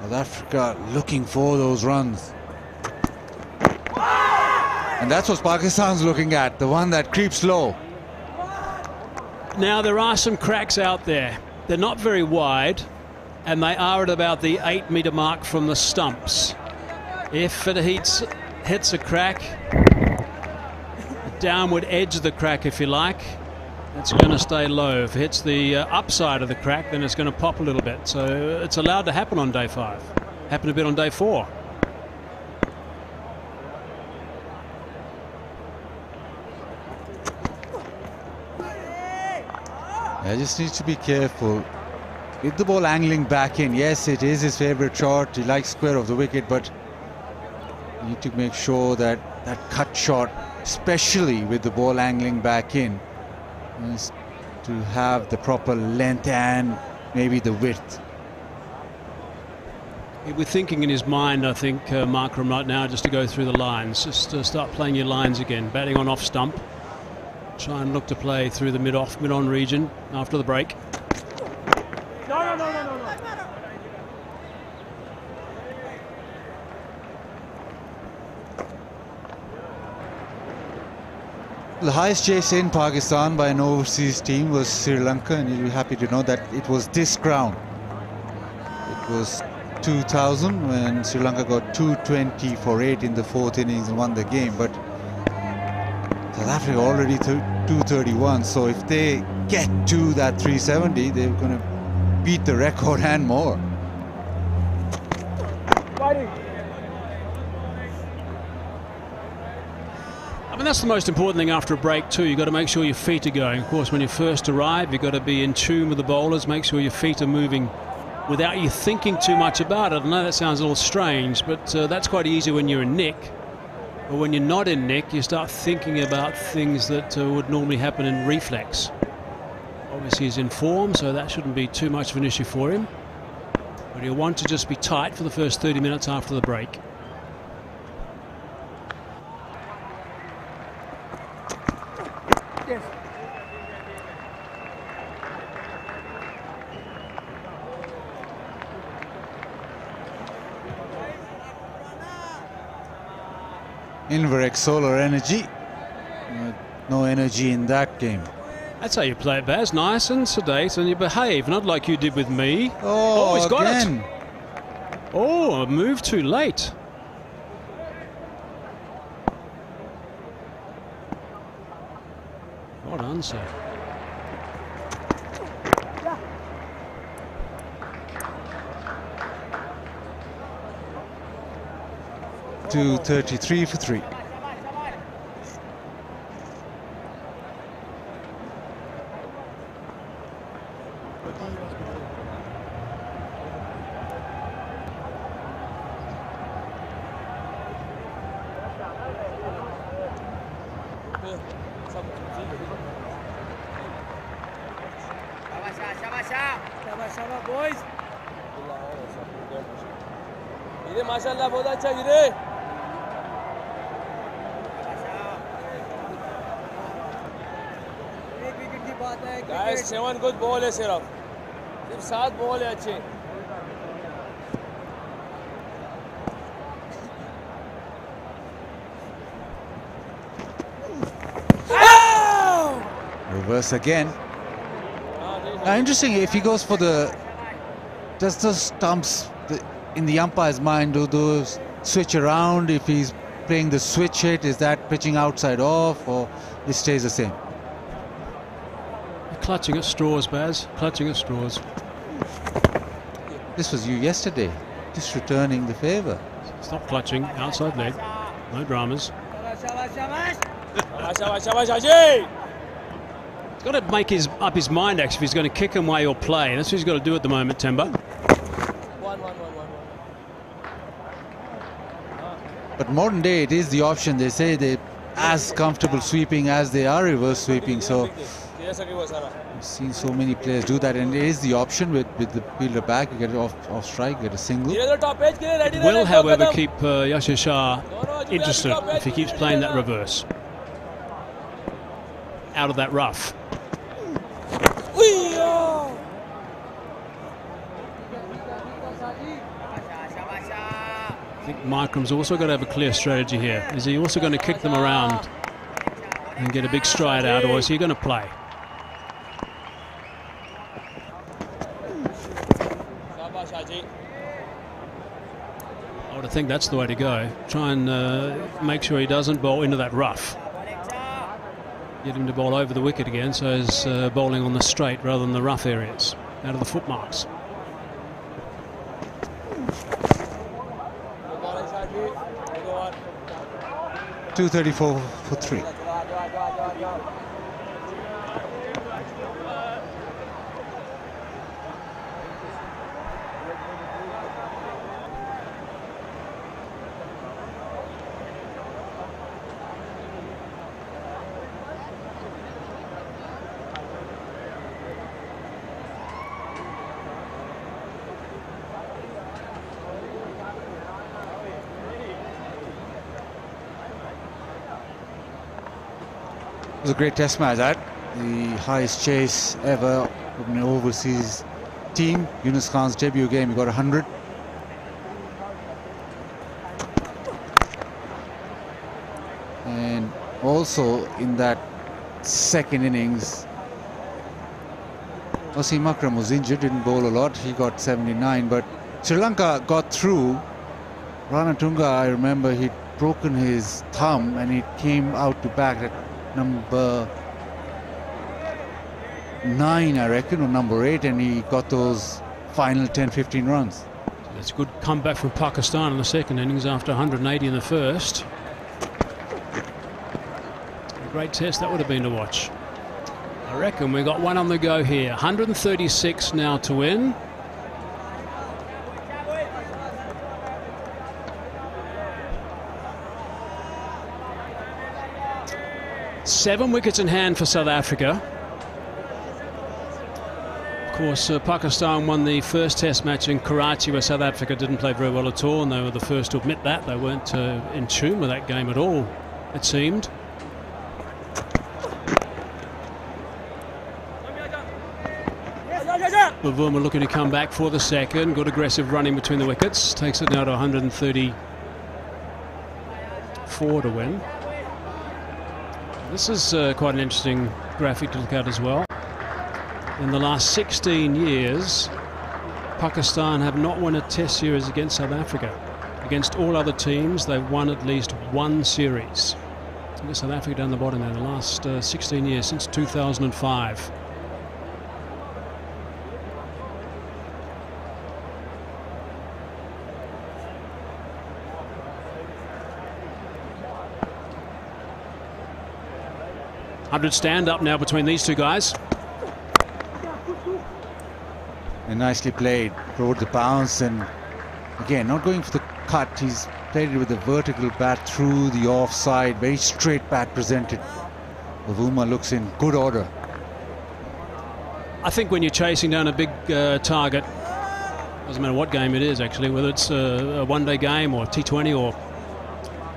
South Africa looking for those runs. And that's what Pakistan's looking at, the one that creeps low. Now there are some cracks out there. They're not very wide, and they are at about the 8-metre mark from the stumps. If it hits a crack, the downward edge of the crack, if you like, it's going to stay low. If it hits the upside of the crack, then it's going to pop a little bit. So it's allowed to happen on day 5. Happened a bit on day 4. I just need to be careful with the ball angling back in. Yes, it is his favorite shot. He likes square of the wicket, but you need to make sure that that cut shot, especially with the ball angling back in, is to have the proper length and maybe the width. We're thinking in his mind, I think, Markram, right now, just to go through the lines, just to start playing your lines again, batting on off stump. Try and look to play through the mid-on region after the break. No. The highest chase in Pakistan by an overseas team was Sri Lanka, and you'll be happy to know that it was this ground. It was 2000 when Sri Lanka got 220 for 8 in the 4th innings and won the game, but South Africa already 231, so if they get to that 370, they're going to beat the record and more. I mean, that's the most important thing after a break too. You've got to make sure your feet are going. Of course, when you first arrive, you've got to be in tune with the bowlers, make sure your feet are moving without you thinking too much about it. I know that sounds a little strange, but that's quite easy when you're in nick. But when you're not in nick, you start thinking about things that would normally happen in reflex. Obviously he's in form, so that shouldn't be too much of an issue for him. But he'll want to just be tight for the first 30 minutes after the break. Inverect solar energy. No energy in that game. That's how you play it, Baz. Nice and sedate, and you behave, not like you did with me. Oh, he's got again. it. Oh, a move too late. Well done, sir. To 33 for 3. boys. गिरे माशाल्लाह बहुत अच्छा गिरे. Guys, 7 good ball है सिर्फ 7 ball है अच्छे. Reverse again. Now, interesting, if he goes for the, does those stumps in the umpire's mind, do those switch around? If he's playing the switch hit, is that pitching outside off, or it stays the same? Clutching at straws, Baz. Clutching at straws. This was you yesterday, just returning the favour. Stop clutching, outside leg. No dramas. He's got to make up his mind, actually, if he's going to kick him away or play. That's what he's got to do at the moment, Temba. But modern day, it is the option. They say they're as comfortable sweeping as they are reverse sweeping. So we've seen so many players do that, and it is the option with the fielder back. You get it off strike, get a single. It will, however, keep Yashir Shah interested if he keeps playing that reverse. Out of that rough. I think Markram's also got to have a clear strategy here. Is he also going to kick them around and get a big stride out, or is he going to play? I would think that's the way to go. Try and make sure he doesn't bowl into that rough. Get him to bowl over the wicket again, so he's bowling on the straight rather than the rough areas, out of the foot marks. .234 for 3. It was a great test match, that. The highest chase ever from an overseas team. Yunus Khan's debut game, he got 100. And also in that second innings. Wasim Akram was injured, didn't bowl a lot. He got 79, but Sri Lanka got through. Ranatunga, I remember he'd broken his thumb and he came out to bat at number 9, I reckon, or number 8, and he got those final 10-15 runs. It's a good comeback from Pakistan in the second innings after 180 in the first. A great test that would have been to watch. I reckon we got one on the go here. 136 now to win. Seven wickets in hand for South Africa. Of course, Pakistan won the first test match in Karachi, where South Africa didn't play very well at all, and they were the first to admit that. They weren't in tune with that game at all, it seemed. Bavuma looking to come back for the second. Good aggressive running between the wickets. Takes it now to 134 to win. This is quite an interesting graphic to look at as well. In the last 16 years, Pakistan have not won a test series against South Africa. Against all other teams, they've won at least one series. Look at South Africa down the bottom there, the last 16 years, since 2005. Stand up now between these two guys. And nicely played. Rode the bounce, and again, not going for the cut. He's played it with a vertical bat through the offside. Very straight bat presented. Bavuma looks in good order. I think when you're chasing down a big target, doesn't matter what game it is actually, whether it's a one-day game or T20 or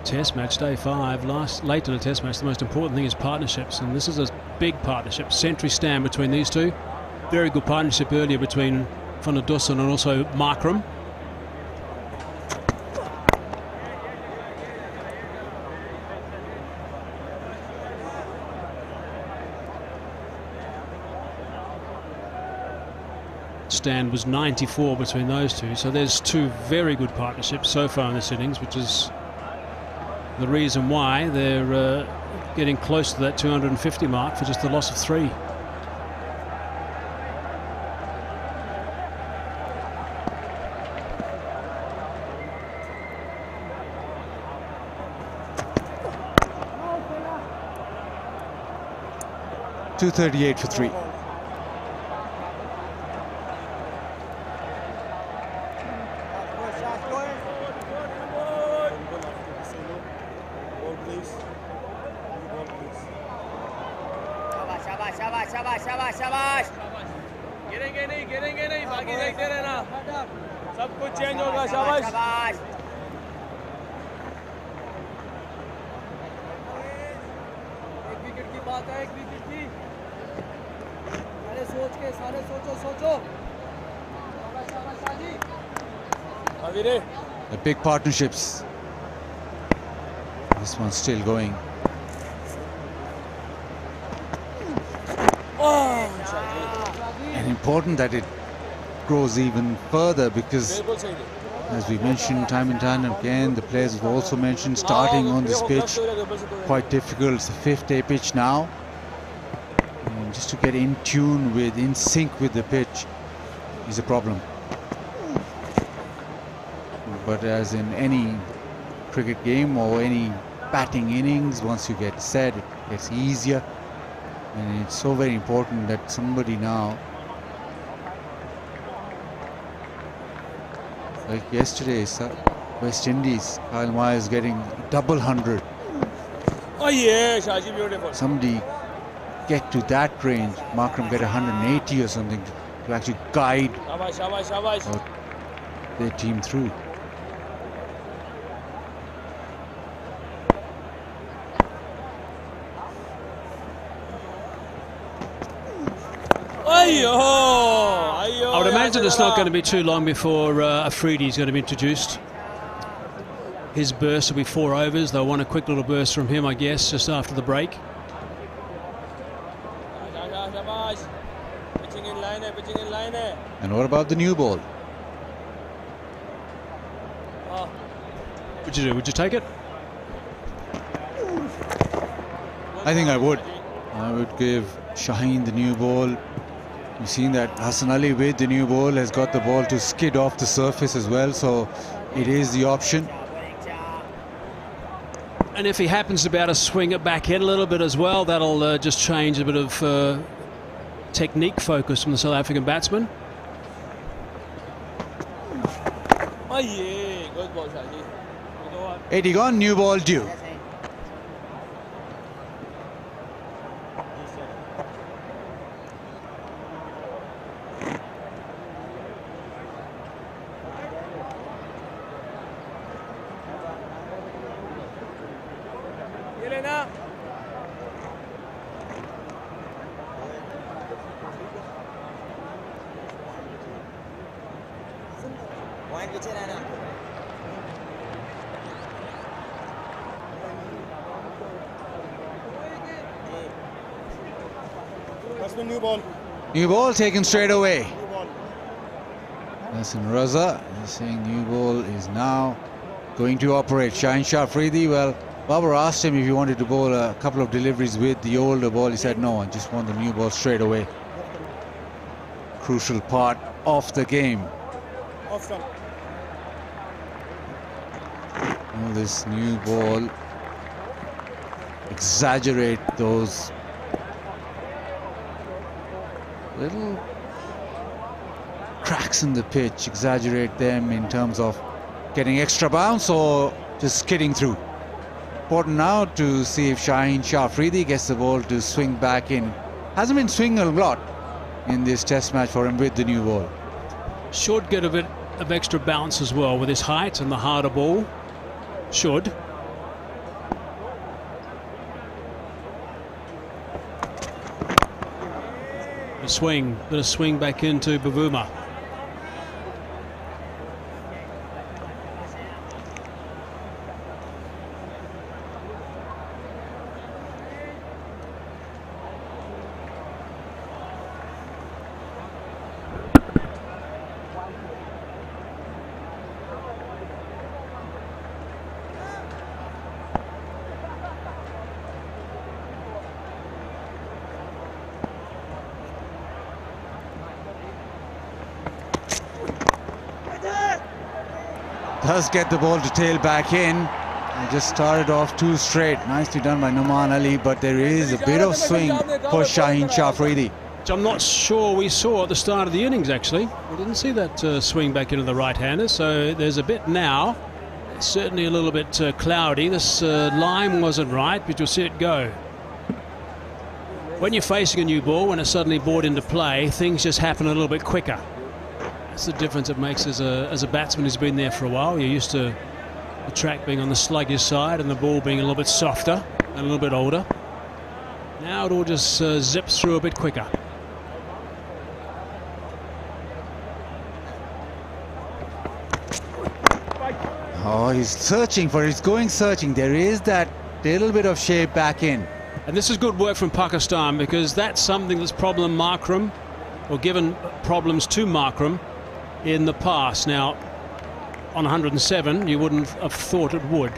Test match, day 5, late in a test match, the most important thing is partnerships, and this is a big partnership. Century stand between these two. Very good partnership earlier between Van der Dussen and also Markram. Stand was 94 between those two, so there's two very good partnerships so far in this innings, which is the reason why they're getting close to that 250 mark for just the loss of 3. .238 for 3. गिरेंगे नहीं बाकी देखते रहना सब कुछ change होगा शाबाश एक विकेट की बात है एक विकेट की सारे सोचो शाबाश Shaji अवीरे The big partnerships. This one's still going. And important that it grows even further, because as we mentioned time and time again, the players have also mentioned starting on this pitch quite difficult. It's the 5th day pitch now, and just to get in tune with, in sync with the pitch is a problem. But as in any cricket game or any batting innings, once you get set, it gets easier. And it's so very important that somebody now, like yesterday, West Indies, Kyle Myers getting double 100. Oh yeah, Shaji, beautiful. Somebody get to that range, Markram get 180 or something to actually guide their team through. I would imagine it's not going to be too long before Afridi is going to be introduced. his burst will be 4 overs. They'll want a quick little burst from him, I guess, just after the break. Pitching in line, pitching in line. And what about the new ball? What'd you do? Would you take it? I think I would. I would give Shaheen the new ball. You've seen that Hassan Ali with the new ball has got the ball to skid off the surface as well, so it is the option. And if he happens to be able to swing it back in a little bit as well, that'll just change a bit of technique focus from the South African batsman. Oh yeah, good ball, Shahi. 80 gone, new ball due. New ball taken straight away. Hassan Raza is saying new ball is now going to operate. Shaheen Shah Afridi, well, Babar asked him if he wanted to bowl a couple of deliveries with the older ball. He said no, I just want the new ball straight away. Crucial part of the game. Will this new ball exaggerate those little cracks in the pitch, exaggerate them in terms of getting extra bounce or just skidding through? Important now to see if Shaheen Shah Afridi gets the ball to swing back in. Hasn't been swinging a lot in this test match for him with the new ball. Should get a bit of extra bounce as well with his height and the harder ball. Should. Bit of swing back into Bavuma. Does get the ball to tail back in. And just started off too straight. Nicely done by Numan Ali, but there is a bit of swing for Shaheen Shah Afridi. Which I'm not sure we saw at the start of the innings, actually. We didn't see that swing back into the right-hander, so there's a bit now. It's certainly a little bit cloudy. This line wasn't right, but you'll see it go. When you're facing a new ball, when it's suddenly brought into play, things just happen a little bit quicker. That's the difference it makes as a batsman who's been there for a while. You're used to the track being on the sluggish side and the ball being a little bit softer and a little bit older. Now it all just zips through a bit quicker. Oh, he's searching for it. He's going searching. There is that little bit of shape back in. And this is good work from Pakistan, because that's something that's problem Markram, or given problems to Markram in the past. Now, on 107, you wouldn't have thought it would.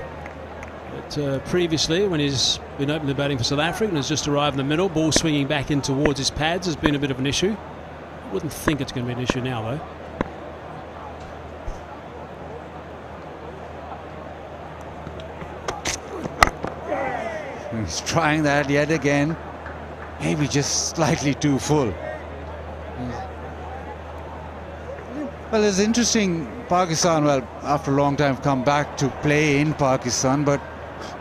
But previously, when he's been openly batting for South Africa and has just arrived in the middle, ball swinging back in towards his pads has been a bit of an issue. I wouldn't think it's going to be an issue now, though. He's trying that yet again. Maybe just slightly too full. Well, it's interesting. Pakistan, well, after a long time, come back to play in Pakistan. But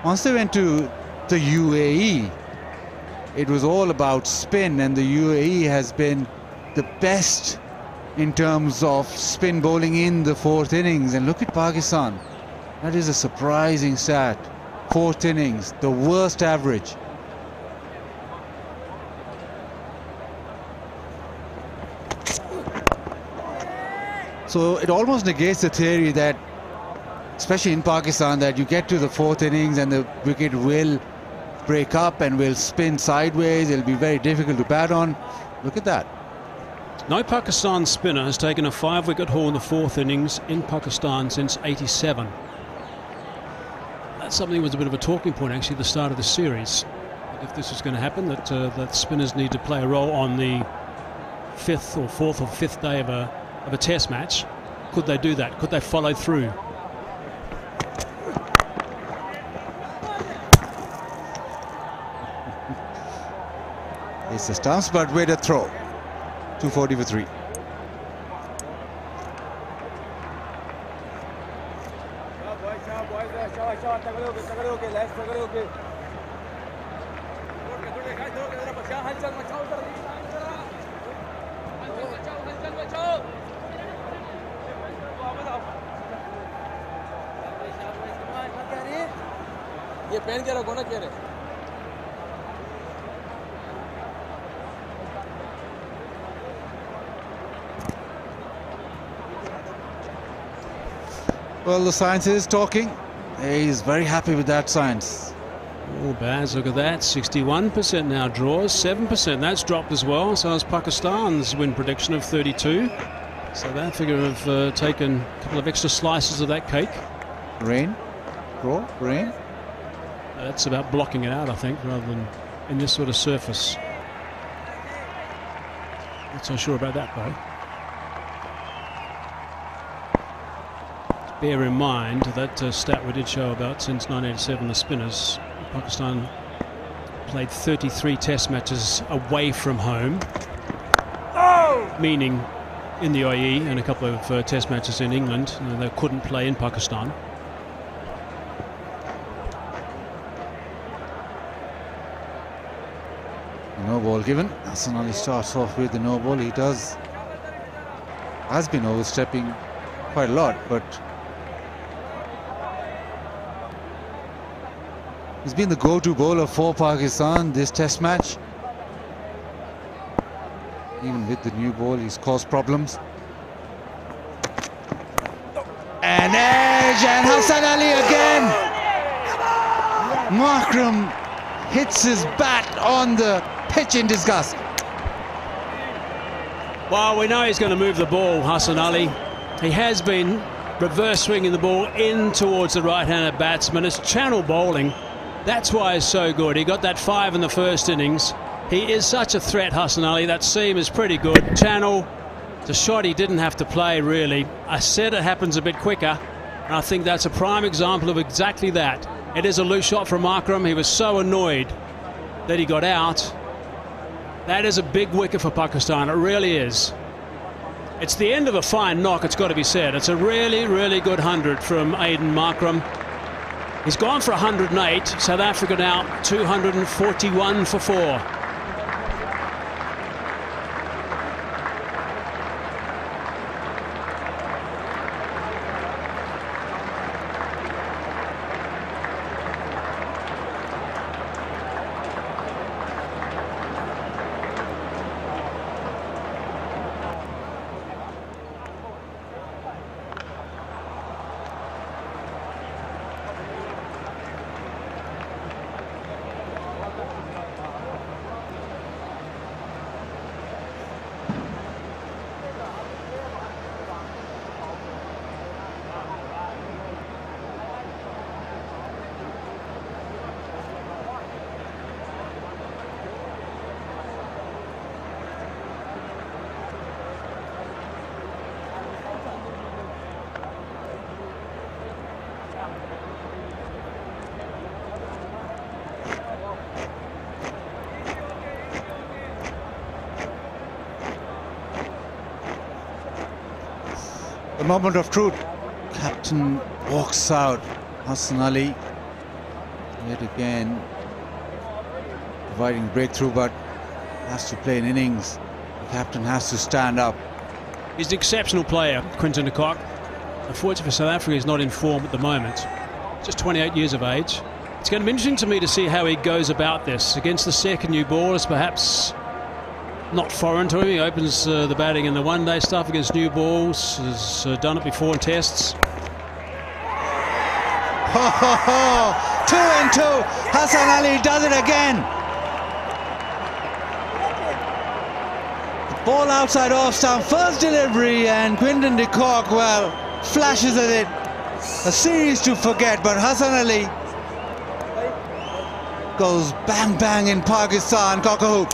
once they went to the UAE, it was all about spin. And the UAE has been the best in terms of spin bowling in the fourth innings. And look at Pakistan. That is a surprising stat. Fourth innings, the worst average. So it almost negates the theory that especially in Pakistan, that you get to the 4th innings and the wicket will break up and will spin sideways. It'll be very difficult to bat on. Look at that. No Pakistan spinner has taken a 5-wicket haul in the 4th innings in Pakistan since '87. That's something that was a bit of a talking point actually at the start of the series. If this is going to happen, that spinners need to play a role on the 5th or 4th or 5th day of a test match. Could they do that? Could they follow through? It's the stumps, but with a throw. 240 for 3. ये पहन के रखो ना कह रहे Well, the science is talking. He's very happy with that science. Oh, Baz, look at that. 61% now draws, 7%. That's dropped as well. So is Pakistan's win prediction of 32. So that figure have taken a couple of extra slices of that cake. Rain, draw, rain. That's about blocking it out, I think, rather than in this sort of surface. Not so sure about that, though. Bear in mind that stat we did show about since 1987, the spinners. Pakistan played 33 test matches away from home, meaning in the IE, and a couple of test matches in England. They couldn't play in Pakistan. No ball given. Hassan Ali starts off with the no ball. He has been overstepping quite a lot, but he's been the go-to bowler for Pakistan this test match. Even with the new ball, he's caused problems. An edge, and Hassan Ali again. Makram hits his bat on the pitch in disgust. Well, we know he's going to move the ball, Hassan Ali. He has been reverse swinging the ball in towards the right-handed batsman. It's channel bowling. That's why he's so good. He got that 5 in the first innings. He is such a threat, Hassan Ali. That seam is pretty good. Channel, it's a shot he didn't have to play, really. I said it happens a bit quicker, and I think that's a prime example of exactly that. It is a loose shot from Akram. He was so annoyed that he got out. That is a big wicket for Pakistan. It really is. It's the end of a fine knock, it's got to be said. It's a really, really good 100 from Aiden Makram. He's gone for 108. South Africa now 241 for 4. The moment of truth. Captain walks out. Hassan Ali yet again providing breakthrough, but has to play an innings. The captain has to stand up. He's an exceptional player, Quinton de Kock. Unfortunately for South Africa, he's not in form at the moment. Just 28 years of age. It's going to be interesting to me to see how he goes about this against the second new ballers, perhaps not foreign to him. He opens the batting in the one-day stuff against new balls. Has done it before in tests. 2 and 2. Hassan Ali does it again. Ball outside off stump. First delivery, and Quinton de Kock, well, flashes at it. A series to forget, but Hassan Ali goes bang bang in Pakistan. Cock a hoop.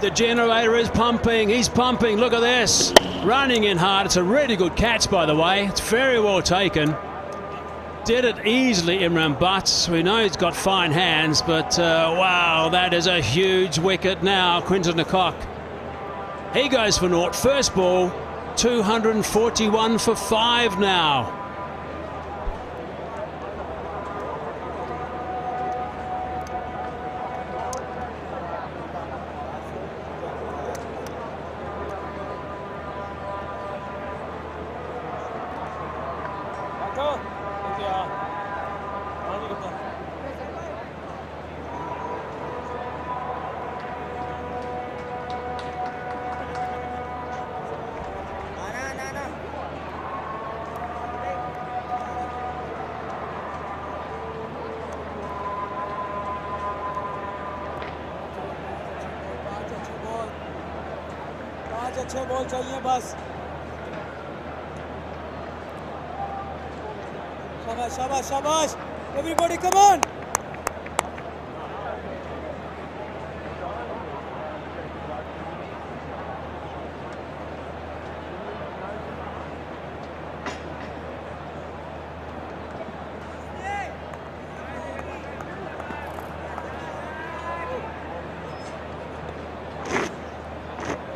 The generator is pumping. He's pumping. Look at this. Running in hard. It's a really good catch, by the way. It's very well taken. Did it easily, Imran Butt. We know he's got fine hands, but wow, that is a huge wicket now. Quinton de Kock. He goes for naught. First ball, 241 for 5 now. अच्छे ball चाहिए बस शाबाश शाबाश शाबाश everybody come on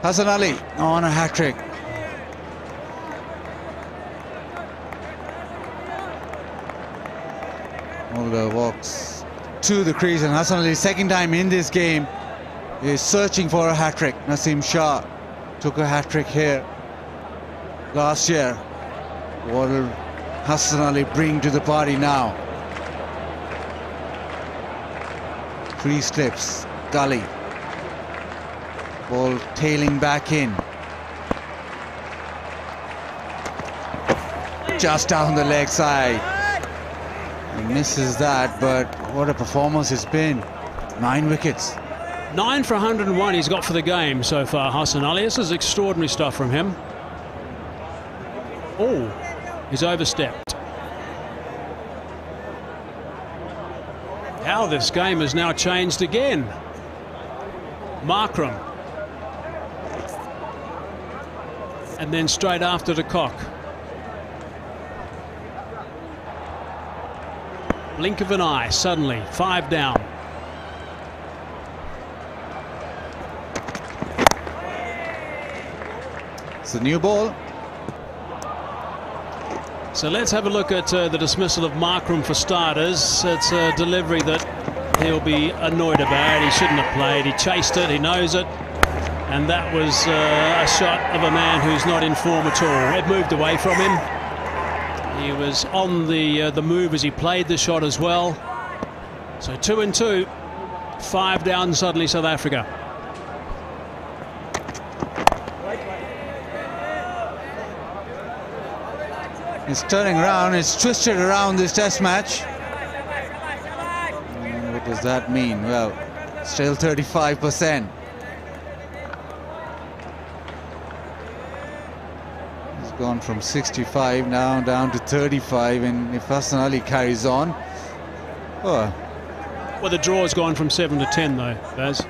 Hassan Ali on a hat-trick. Mulder walks to the crease, and Hassan Ali, second time in this game, is searching for a hat-trick. Naseem Shah took a hat-trick here last year. What will Hassan Ali bring to the party now? 3 slips, gully. Ball tailing back in. Just down the leg side. He misses that, but what a performance it's been. 9 wickets. 9 for 101 he's got for the game so far, Hassan Ali. This is extraordinary stuff from him. Oh, he's overstepped. How this game has now changed again. Markram. And then straight after de Kock. Blink of an eye, suddenly, 5 down. It's a new ball. So let's have a look at the dismissal of Markram for starters. It's a delivery that he'll be annoyed about. He shouldn't have played. He chased it, he knows it. And that was a shot of a man who's not in form at all. It moved away from him. He was on the move as he played the shot as well. So 2 and 2, 5 down suddenly South Africa. It's turning around, it's twisted around this test match. What does that mean? Well, still 35%. Gone from 65 now down to 35, and if Hassan Ali carries on, oh. Well, the draw's gone from 7 to 10 though, Baz.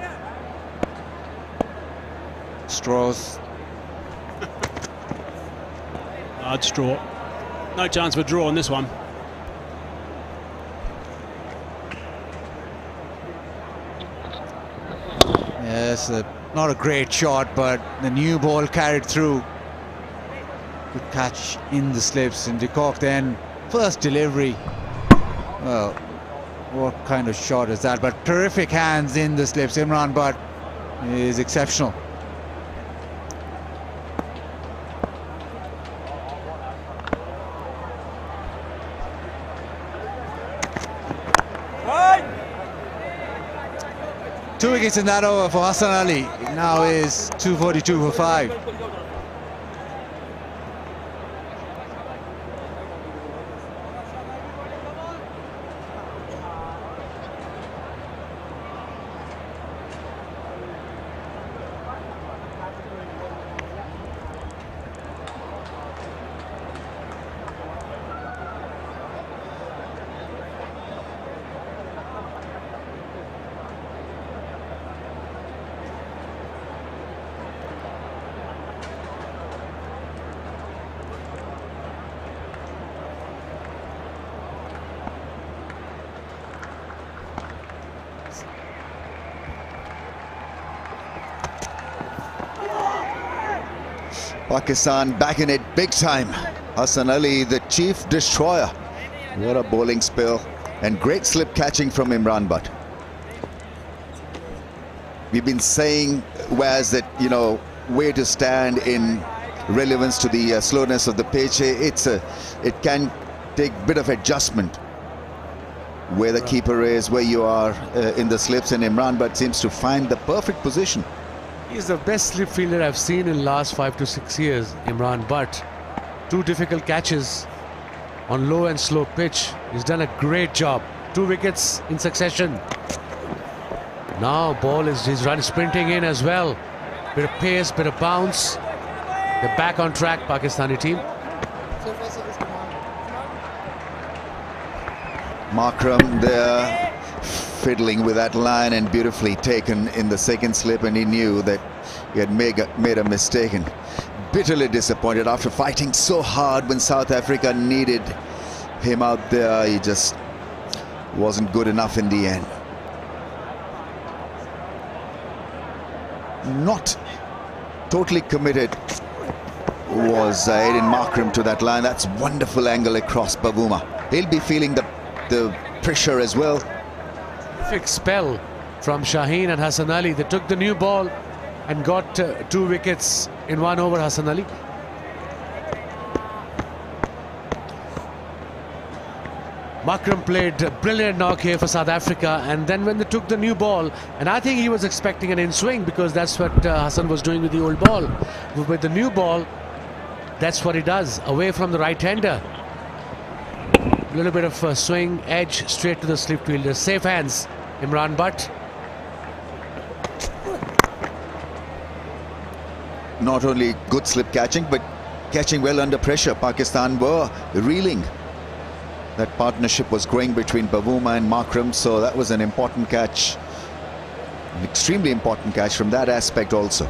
Straws. Hard straw. No chance of a draw on this one. Yes, not a great shot, but the new ball carried through. Good catch in the slips, and de Kock then first delivery. Well, what kind of shot is that? But terrific hands in the slips. Imran Butt is exceptional. Two wickets in that over for Hassan Ali. It now is 242 for 5. Pakistan back in it big time. Hassan Ali, the chief destroyer. What a bowling spell. And great slip catching from Imran Butt. We've been saying, Waz, that, you know, where to stand in relevance to the slowness of the pitch. It can take a bit of adjustment where the keeper is, where you are in the slips, and Imran Butt seems to find the perfect position. He's the best slip fielder I've seen in the last 5 to 6 years, Imran Butt. 2 difficult catches on low and slow pitch. He's done a great job. 2 wickets in succession. Now ball is he's run sprinting in as well. Bit of pace, bit of bounce. They're back on track, Pakistani team. Makram there fiddling with that line and beautifully taken in the second slip, and he knew that he had made a mistake, and bitterly disappointed after fighting so hard when South Africa needed him out there. He just wasn't good enough in the end. Not totally committed was Aiden Makram to that line. That's wonderful angle across Bavuma. He'll be feeling the pressure as well. Perfect spell from Shaheen and Hassan Ali. They took the new ball and got 2 wickets in 1 over. Hassan Ali. Makram played a brilliant knock here for South Africa, and then when they took the new ball, and I think he was expecting an in-swing because that's what Hassan was doing with the old ball. With the new ball, that's what he does, away from the right-hander. A little bit of a swing, edge, straight to the slip fielder. Safe hands, Imran Butt. Not only good slip catching, but catching well under pressure. Pakistan were reeling. That partnership was growing between Bavuma and Makram, so that was an important catch. An extremely important catch from that aspect also.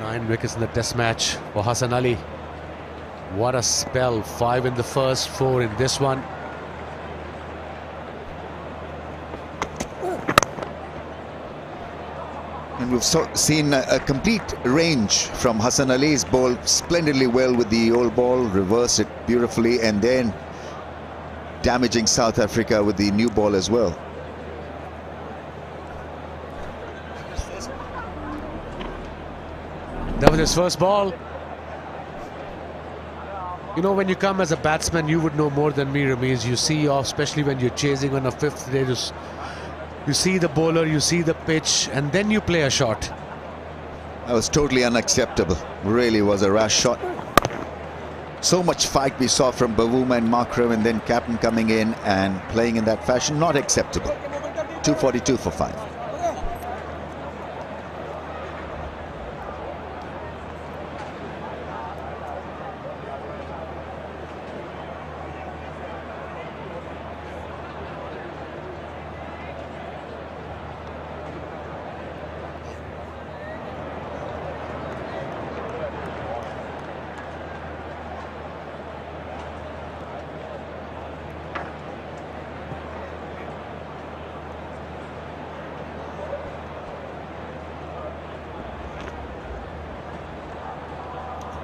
Nine wickets in the test match for Hassan Ali. What a spell. 5 in the first, 4 in this one. And we've seen a complete range from Hassan Ali's ball, splendidly well with the old ball, reversed it beautifully, and then damaging South Africa with the new ball as well. That was his first ball. You know, when you come as a batsman, you would know more than me, Ramesh. You see, especially when you're chasing on a 5th day, you see the bowler, you see the pitch, and then you play a shot. That was totally unacceptable. Really was a rash shot. So much fight we saw from Bavuma and Makram, and then captain coming in and playing in that fashion. Not acceptable. 242 for 5.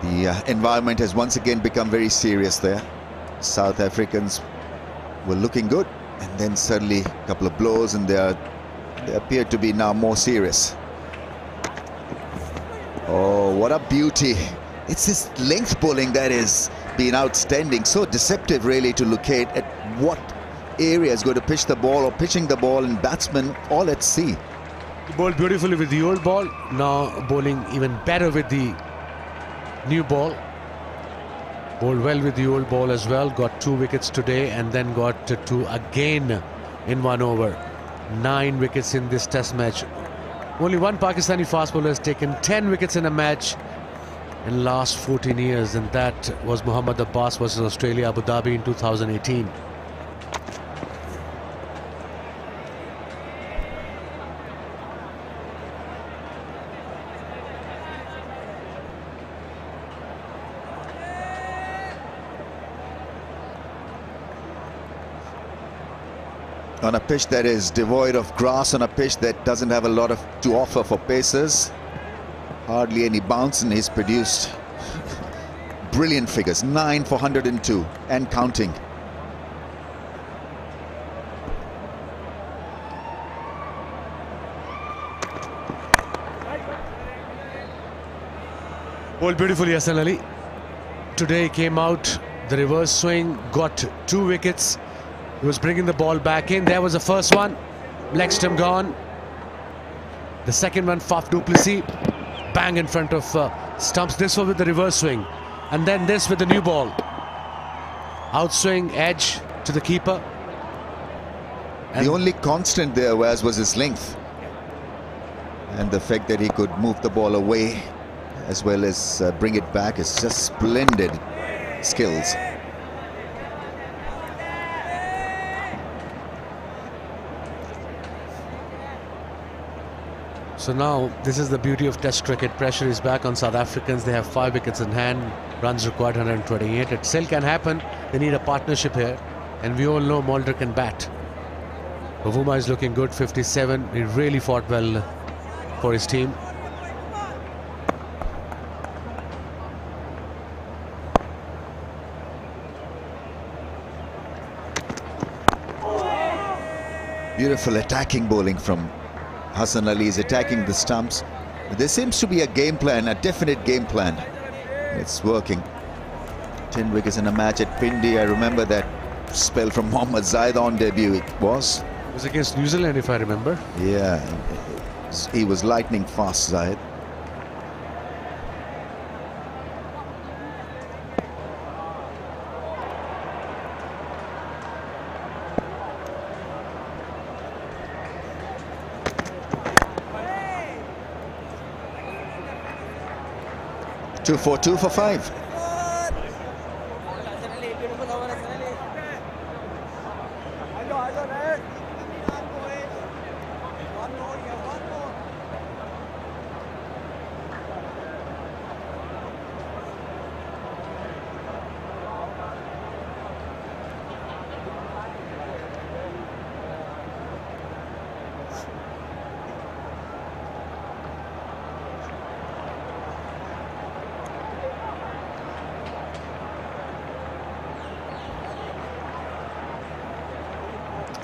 The environment has once again become very serious there. South Africans were looking good, and then suddenly a couple of blows, and they appear to be now more serious. Oh, what a beauty. It's this length bowling that has been outstanding. So deceptive, really, to locate at what area is going to pitch the ball, or pitching the ball, and batsmen all at sea. He bowled beautifully with the old ball. Now bowling even better with the new ball. Bowled well with the old ball as well. Got 2 wickets today, and then got 2 again in 1 over. 9 wickets in this test match. Only one Pakistani fast bowler has taken 10 wickets in a match in the last 14 years, and that was Muhammad Abbas versus Australia, Abu Dhabi in 2018. On a pitch that is devoid of grass, on a pitch that doesn't have a lot to offer for pacers. Hardly any bounce, and he's produced brilliant figures. 9 for 102 and counting. Well, beautifully, Hassan Ali. Today came out, the reverse swing, got 2 wickets. He was bringing the ball back in. There was the first one, leg stump gone. The second one, Faf du Plessis, bang in front of stumps. This was with the reverse swing. And then this with the new ball. Outswing, edge to the keeper. And the only constant there was his length. And the fact that he could move the ball away as well as bring it back is just splendid skills. So now this is the beauty of Test cricket. Pressure is back on South Africans. They have 5 wickets in hand. Runs required 128. It still can happen. They need a partnership here. And we all know Mulder can bat. Bavuma is looking good, 57. He really fought well for his team. Beautiful attacking bowling from Hassan Ali. Is attacking the stumps. There seems to be a game plan, a definite game plan. It's working. 10 wickets in a match at Pindi. I remember that spell from Mohammad Zaid on debut. It was against New Zealand, if I remember. Yeah, he was lightning fast, Zaid. Two for 5.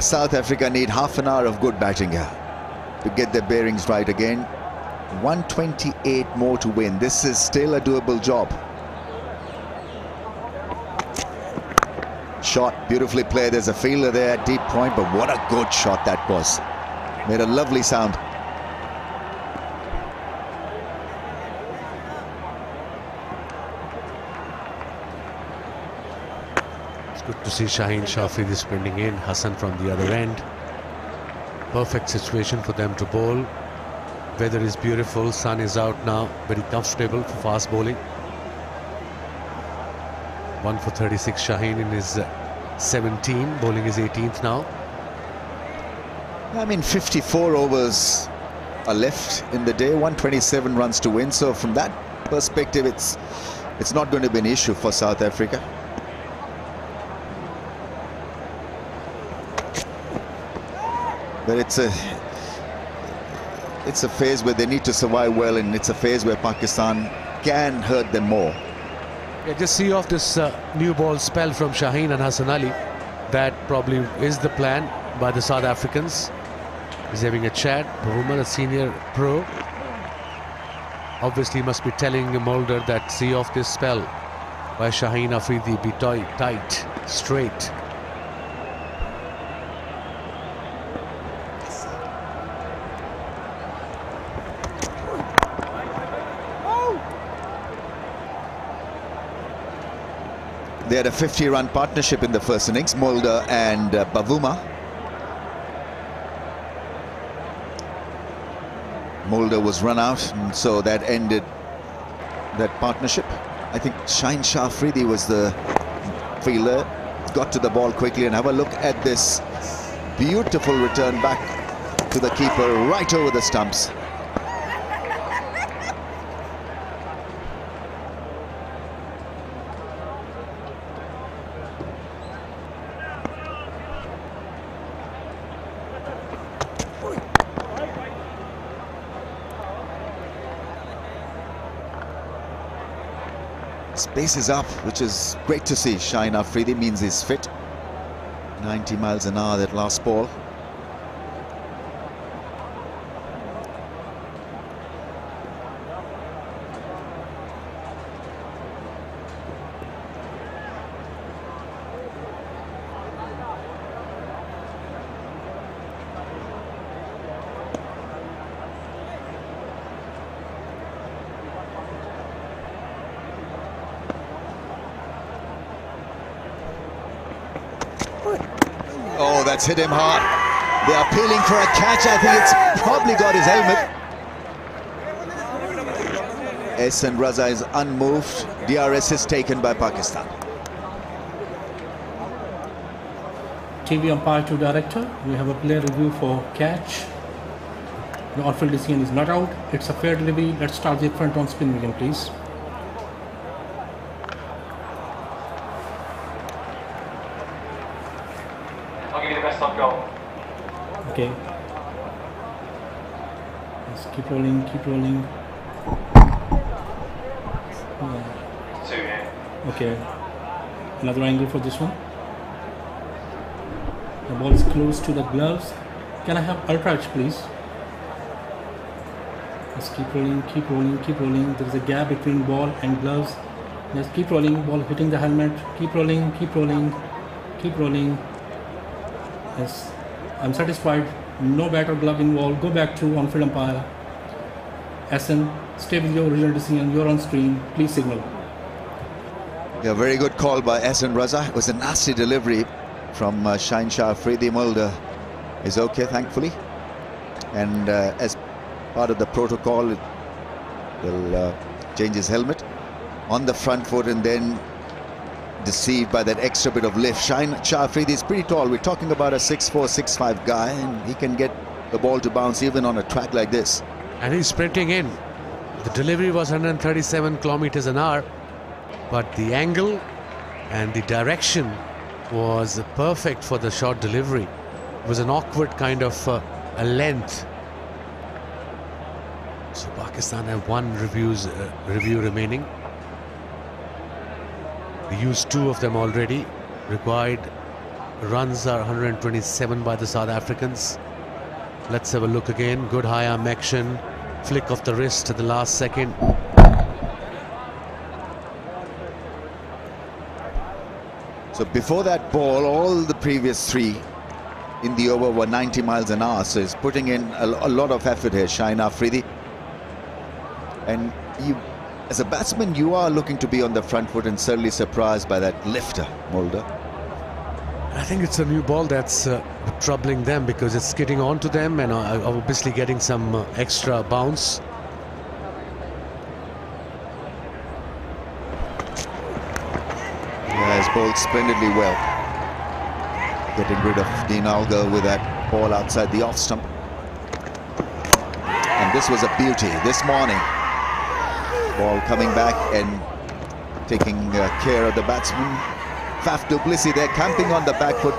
South Africa need half an hour of good batting here to get their bearings right again. 128 more to win. This is still a doable job. Shot beautifully played. There's a fielder there at deep point, but what a good shot that was. Made a lovely sound. Good to see Shaheen Shafri sprinting in, Hassan from the other end. Perfect situation for them to bowl. Weather is beautiful, sun is out now, very comfortable for fast bowling. 1 for 36 Shaheen in his 17, bowling his 18th now. I mean, 54 overs are left in the day, 127 runs to win. So from that perspective, it's not going to be an issue for South Africa. But it's a phase where they need to survive well, and it's a phase where Pakistan can hurt them more. Yeah, just see off this new ball spell from Shaheen and Hassan Ali. That probably is the plan by the South Africans. He's having a chat. Bavuma, a senior pro, obviously must be telling Mulder that see off this spell by Shaheen Afridi, be tight, straight. They had a 50-run partnership in the first innings, Mulder and Bavuma. Mulder was run out, and so that ended that partnership. I think Shaheen Shafri was the fielder. Got to the ball quickly, and have a look at this beautiful return back to the keeper right over the stumps. Space is up, which is great to see. Shaheen Afridi means he's fit. 90 miles an hour, that last ball. Oh, that's hit him hard. They are appealing for a catch. I think it's probably got his helmet. Ehsan Raza is unmoved. DRS is taken by Pakistan. TV umpire to director. We have a player review for catch. The on-field decision is not out. It's a fair delivery. Let's start the front on spin again, please. I'll give you the best I've got. Okay. Let's keep rolling, keep rolling. Two, yeah. Okay. Another angle for this one. The ball is close to the gloves. Can I have ultra edge, please? Let's keep rolling, keep rolling, keep rolling. There is a gap between ball and gloves. Let's keep rolling. Ball hitting the helmet. Keep rolling, keep rolling, keep rolling. Yes, I'm satisfied. No bat or glove involved. Go back to on-field umpire. Ehsan, stay with your original decision. You're on screen. Please signal. Yeah, very good call by Ehsan Raza. It was a nasty delivery from Shaheen Shah Afridi. Mulder is okay, thankfully. And as part of the protocol, will change his helmet on the front foot and then deceived by that extra bit of lift. Shaheen Shah Afridi is pretty tall. We're talking about a 6'4", 6'5" guy, and he can get the ball to bounce even on a track like this. And he's sprinting in. The delivery was 137 kilometers an hour, but the angle and the direction was perfect for the short delivery. It was an awkward kind of a length. So Pakistan have one review remaining. We used two of them already. Required runs are 127 by the South Africans. Let's have a look again. Good high arm action. Flick of the wrist at the last second. So before that ball, all the previous three in the over were 90 miles an hour. So he's putting in a lot of effort here, Shaheen Afridi. And you, as a batsman, you are looking to be on the front foot and certainly surprised by that lifter, Mulder. I think it's a new ball that's troubling them because it's skidding onto them and obviously getting some extra bounce. Yeah, he's bowled splendidly well. Getting rid of Dean Algar with that ball outside the off stump. And this was a beauty this morning. Ball coming back and taking care of the batsman. Faf du Plessis there camping on the back foot,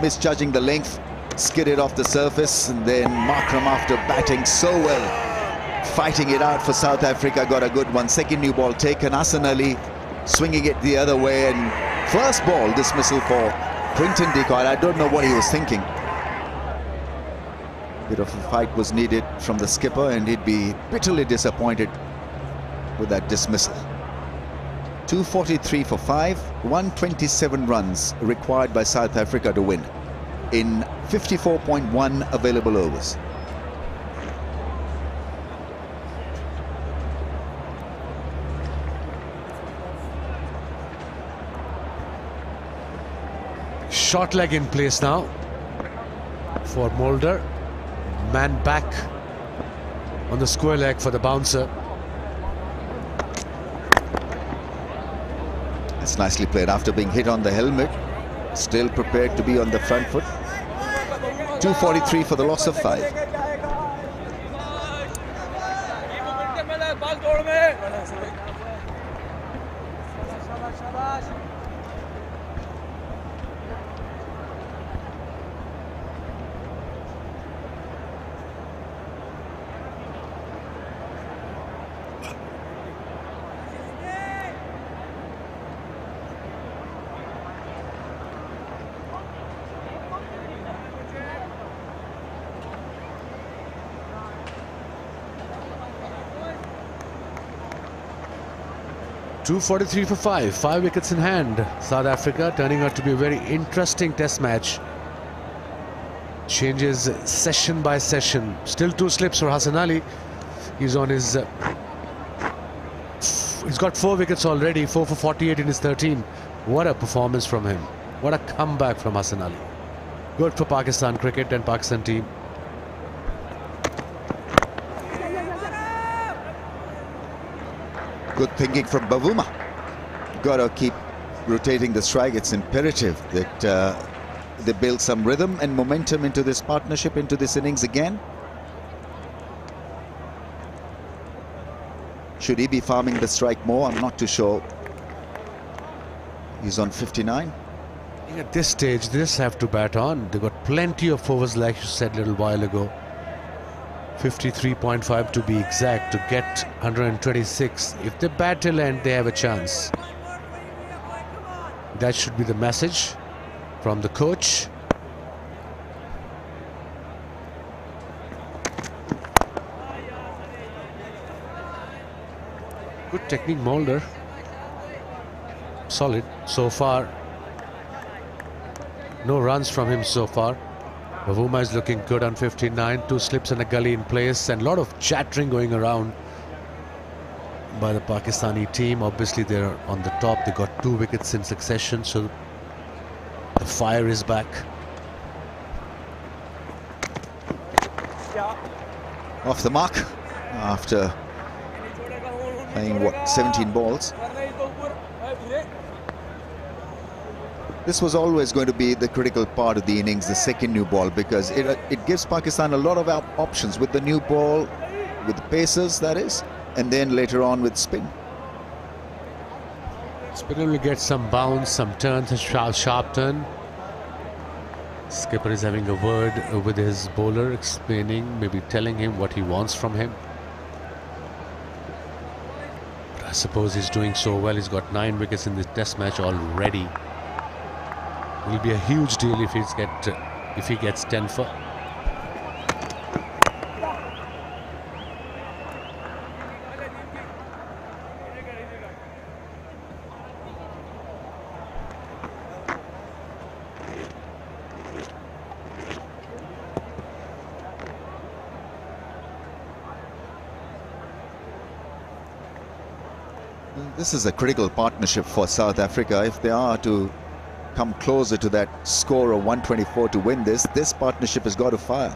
misjudging the length, skidded off the surface, and then Markram, after batting so well, fighting it out for South Africa, got a good one. Second new ball taken, Hassan Ali swinging it the other way, and first ball dismissal for Quinton de Kock. I don't know what he was thinking. Bit of a fight was needed from the skipper, and he'd be bitterly disappointed with that dismissal. 243 for 5, 127 runs required by South Africa to win in 54.1 available overs. Short leg in place now for Mulder. Man back on the square leg for the bouncer. That's nicely played after being hit on the helmet. Still prepared to be on the front foot. 243 for the loss of 5. 243 for 5. 5 wickets in hand. South Africa turning out to be a very interesting test match. Changes session by session. Still 2 slips for Hassan Ali. He's on his... he's got 4 wickets already. 4 for 48 in his 13. What a performance from him. What a comeback from Hassan Ali. Good for Pakistan cricket and Pakistan team. Good thinking from Bavuma. Got to keep rotating the strike. It's imperative that they build some rhythm and momentum into this partnership, into this innings again. Should he be farming the strike more? I'm not too sure. He's on 59. At this stage, they just have to bat on. They've got plenty of overs, like you said a little while ago. 53.5 to be exact, to get 126. If they bat till end, they have a chance. That should be the message from the coach. Good technique, Mulder. Solid so far. No runs from him so far. Bavuma is looking good on 59. 2 slips and a gully in place, and a lot of chattering going around by the Pakistani team. Obviously they're on the top. They got 2 wickets in succession, so the fire is back. Off the mark after playing, what, 17 balls. This was always going to be the critical part of the innings, the second new ball, because it gives Pakistan a lot of options with the new ball, with the paces, that is, and then later on with spin. Spinner will get some bounce, some turns, a sharp turn. Skipper is having a word with his bowler, explaining, maybe telling him what he wants from him. But I suppose he's doing so well. He's got 9 wickets in this test match already. It will be a huge deal if he gets 10 for. This is a critical partnership for South Africa. If they are to come closer to that score of 124 to win this partnership has got to fire.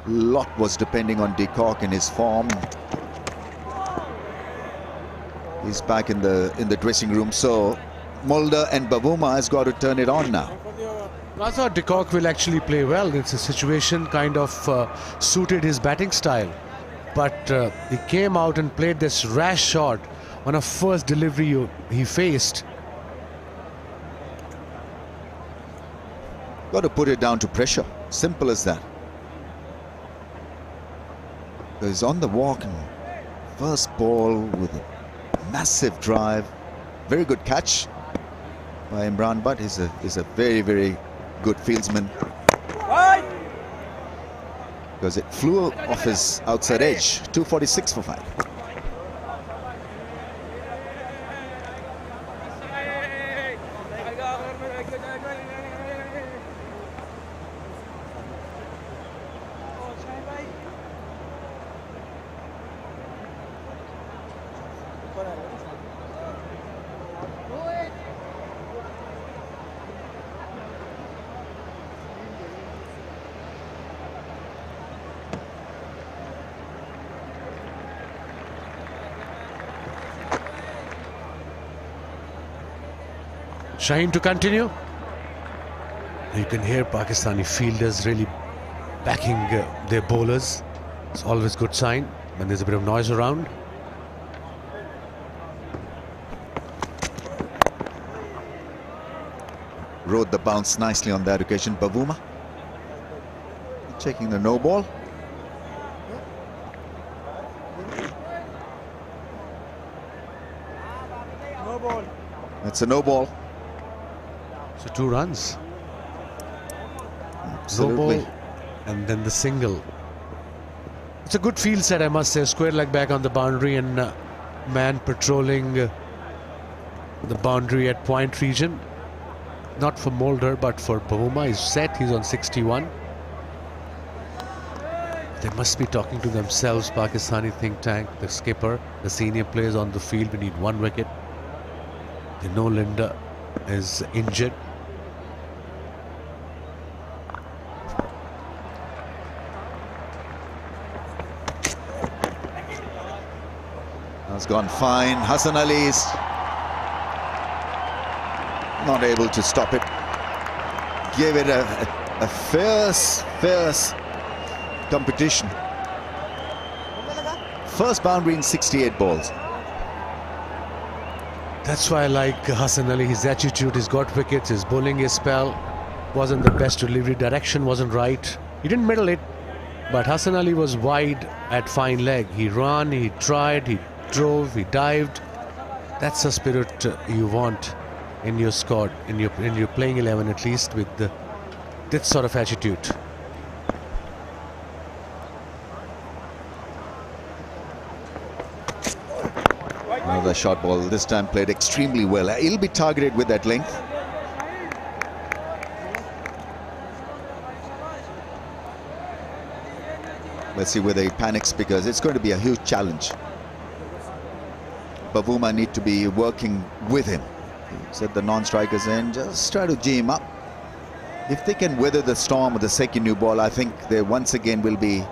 Lot was depending on de Kock and his form. He's back in the dressing room, so Mulder and Bavuma has got to turn it on now. I thought de Kock will actually play well. It's a situation kind of suited his batting style, but he came out and played this rash shot on a first delivery he faced. Got to put it down to pressure. Simple as that. He's on the walk and first ball with a massive drive. Very good catch by Imran Butt. He's a very, very good fieldsman. Because it flew off his outside edge. 246 for 5. Shaheen to continue. You can hear Pakistani fielders really backing their bowlers. It's always a good sign when there's a bit of noise around. Rode the bounce nicely on that occasion. Bavuma checking the no ball. No ball. It's a no ball. So 2 runs. Absolutely. No ball, and then the single. It's a good field set, I must say. Square leg back on the boundary, and man patrolling the boundary at point region. Not for Mulder, but for Bavuma. He's set, he's on 61. They must be talking to themselves, Pakistani think tank, the skipper, the senior players on the field. We need 1 wicket. They know Linda is injured. Has gone fine. Hassan Ali is not able to stop it. Gave it a fierce competition. First boundary in 68 balls. That's why I like Hassan Ali. His attitude, he's got wickets, his bowling, his spell wasn't the best delivery, direction wasn't right. He didn't middle it, but Hassan Ali was wide at fine leg. He ran, he tried, he drove, he dived. That's the spirit you want in your squad, in your playing 11, at least, with this sort of attitude. Another short ball, this time played extremely well. He'll be targeted with that length. Let's see whether he panics, because it's going to be a huge challenge. Bavuma need to be working with him. Set the non-strikers in, just try to G him up. If they can weather the storm of the second new ball, I think they once again will be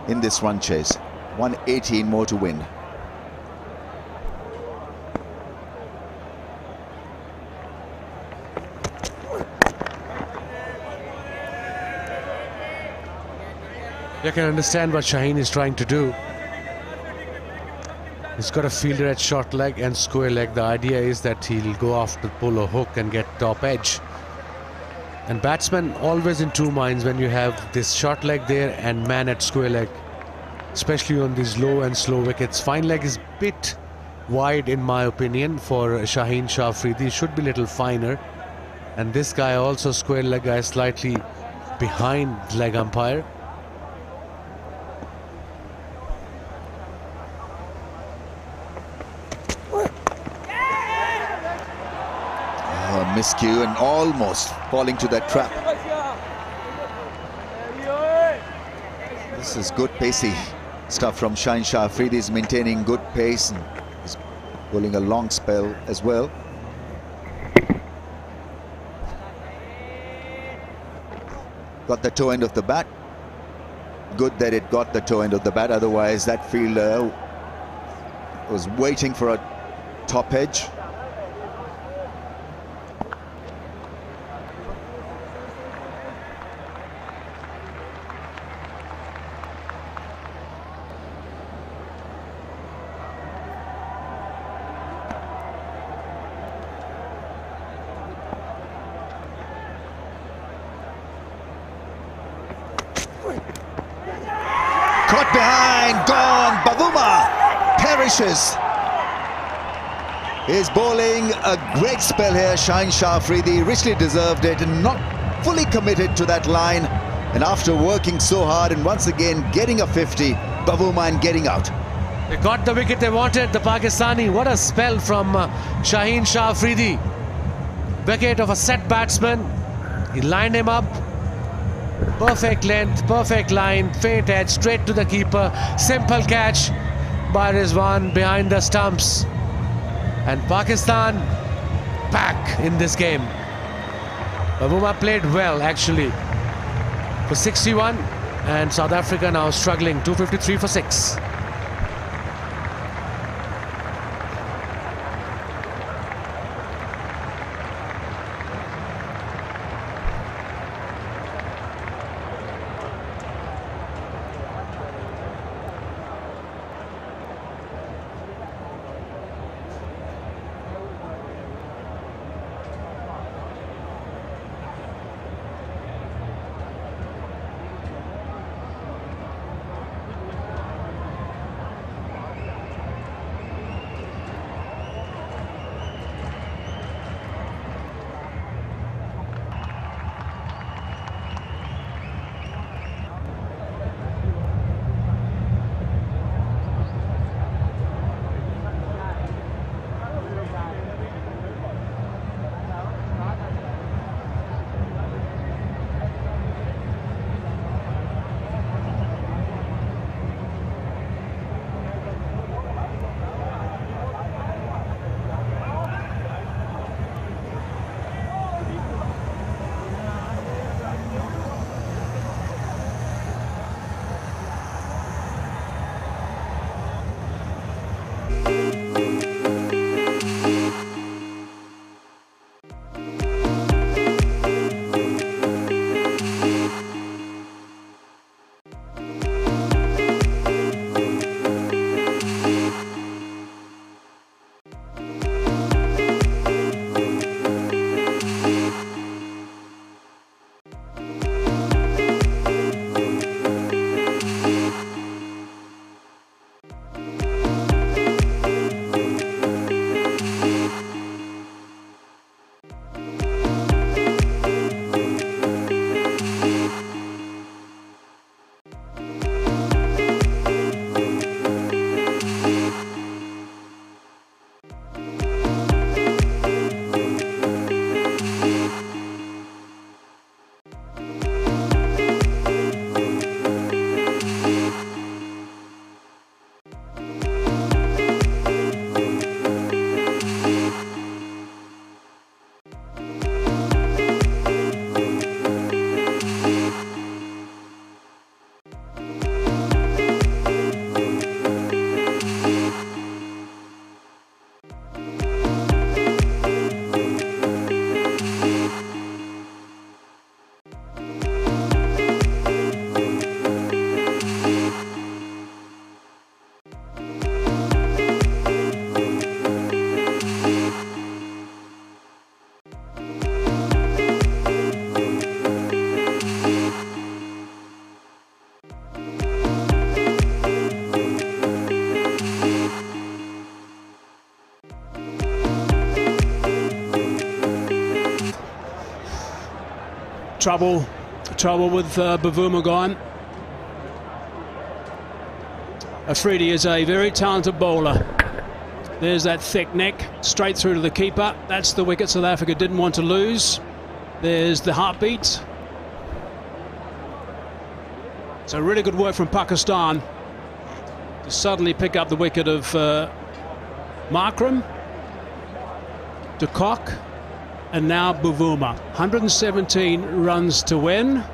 in this run chase. 118 more to win. You can understand what Shaheen is trying to do. He's got a fielder at short leg and square leg. The idea is that he'll go after pull or hook and get top edge. And batsmen always in two minds when you have this short leg there and man at square leg, especially on these low and slow wickets. Fine leg is a bit wide in my opinion for Shaheen Shah Afridi. Should be a little finer. And this guy also square leg guy slightly behind leg umpire. Miscue and almost falling to that trap. This is good pacey stuff from Shaheen Shah Afridi. He's maintaining good pace and he's bowling a long spell as well. Got the toe end of the bat. Good that it got the toe end of the bat, otherwise that fielder was waiting for a top edge. Caught behind, gone. Bavuma perishes. He's bowling a great spell here. Shaheen Shah Afridi richly deserved it and not fully committed to that line. And after working so hard and once again getting a 50, Bavuma and getting out. They got the wicket they wanted, the Pakistani. What a spell from Shaheen Shah Afridi. Wicket of a set batsman. He lined him up. Perfect length, perfect line, faint edge, straight to the keeper. Simple catch by Rizwan behind the stumps. And Pakistan back in this game. Bavuma played well actually for 61, and South Africa now struggling, 253 for 6. Trouble with Bavuma gone. Afridi is a very talented bowler. There's that thick neck, straight through to the keeper. That's the wicket South Africa didn't want to lose. There's the heartbeat. So really good work from Pakistan to suddenly pick up the wicket of Markram, de Kock, and now Bavuma. 117 runs to win.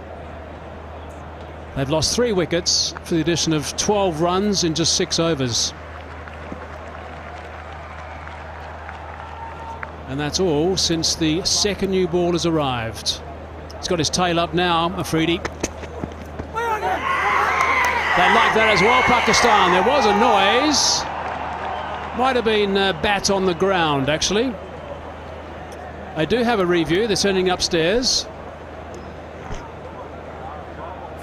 They've lost 3 wickets for the addition of 12 runs in just 6 overs. And that's all since the second new ball has arrived. He's got his tail up now, Afridi. They like that as well, Pakistan. There was a noise. Might have been bat on the ground, actually. I do have a review. They're sending upstairs.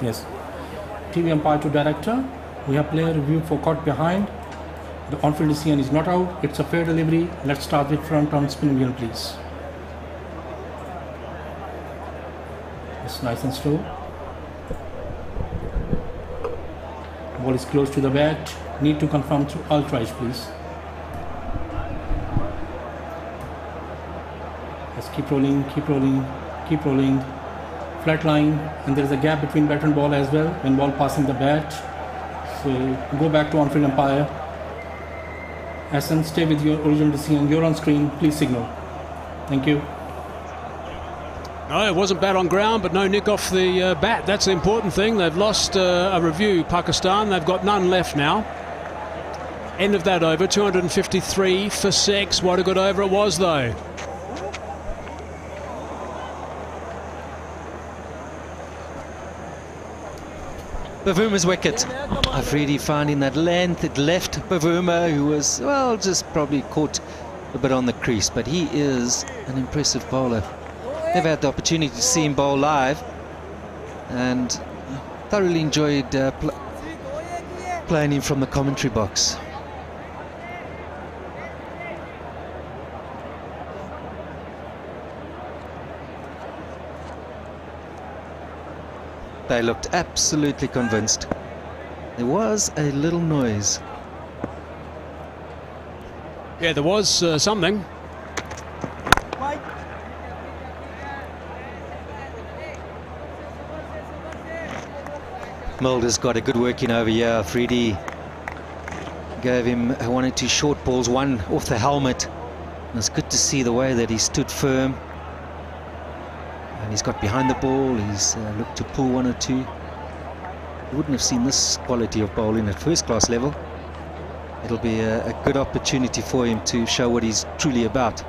Yes. TV umpire to director. We have player review for caught behind. The on-field decision is not out. It's a fair delivery. Let's start with front on spin wheel, please. It's nice and slow. Ball is close to the bat. Need to confirm through all tries, please. Let's keep rolling, keep rolling, keep rolling. Flat line, and there is a gap between bat and ball as well when ball passing the bat. So go back to on-field umpire. Hassan, stay with your original decision. You're on screen. Please signal. Thank you. No, it wasn't bat on ground, but no nick off the bat. That's the important thing. They've lost a review, Pakistan. They've got none left now. End of that over, 253 for 6. What a good over it was, though. Bavuma's wicket. Afridi finding that length. It left Bavuma, who was, well, just probably caught a bit on the crease, but he is an impressive bowler. Never had the opportunity to see him bowl live, and thoroughly enjoyed playing him from the commentary box. They looked absolutely convinced. There was a little noise. Yeah, there was something. Mulder's got a good working over here. Afridi gave him 1 or 2 short balls, one off the helmet. And it's good to see the way that he stood firm. And he's got behind the ball. He's looked to pull 1 or 2. You wouldn't have seen this quality of bowling at first-class level. It'll be a good opportunity for him to show what he's truly about.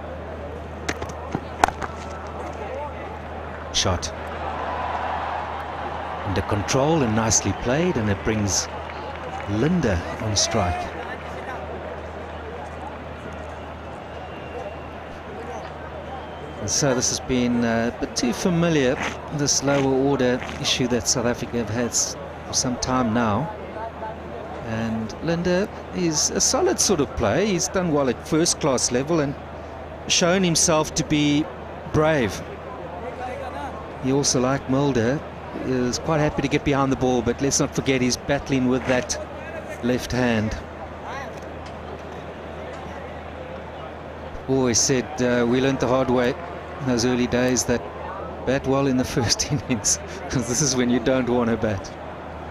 Shot. under control and nicely played, and it brings Linda on strike. And so this has been a bit too familiar, this lower order issue that South Africa have had for some time now. And Linda is a solid sort of player. He's done well at first class level and shown himself to be brave. He also, like Mulder, is quite happy to get behind the ball, but let's not forget he's battling with that left hand. Always said we learned the hard way in those early days that bat well in the first innings, because this is when you don't want to bat.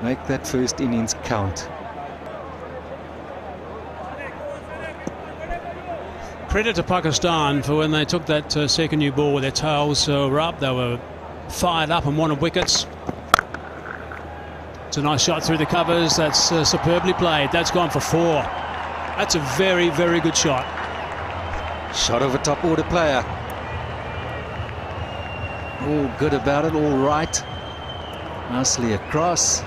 Make that first innings count. Credit to Pakistan for when they took that second new ball with their tails were up. They were fired up and wanted wickets. It's a nice shot through the covers. That's superbly played. That's gone for 4. That's a very, very good shot. Shot of a top order player. All good about it, all right. Nicely across.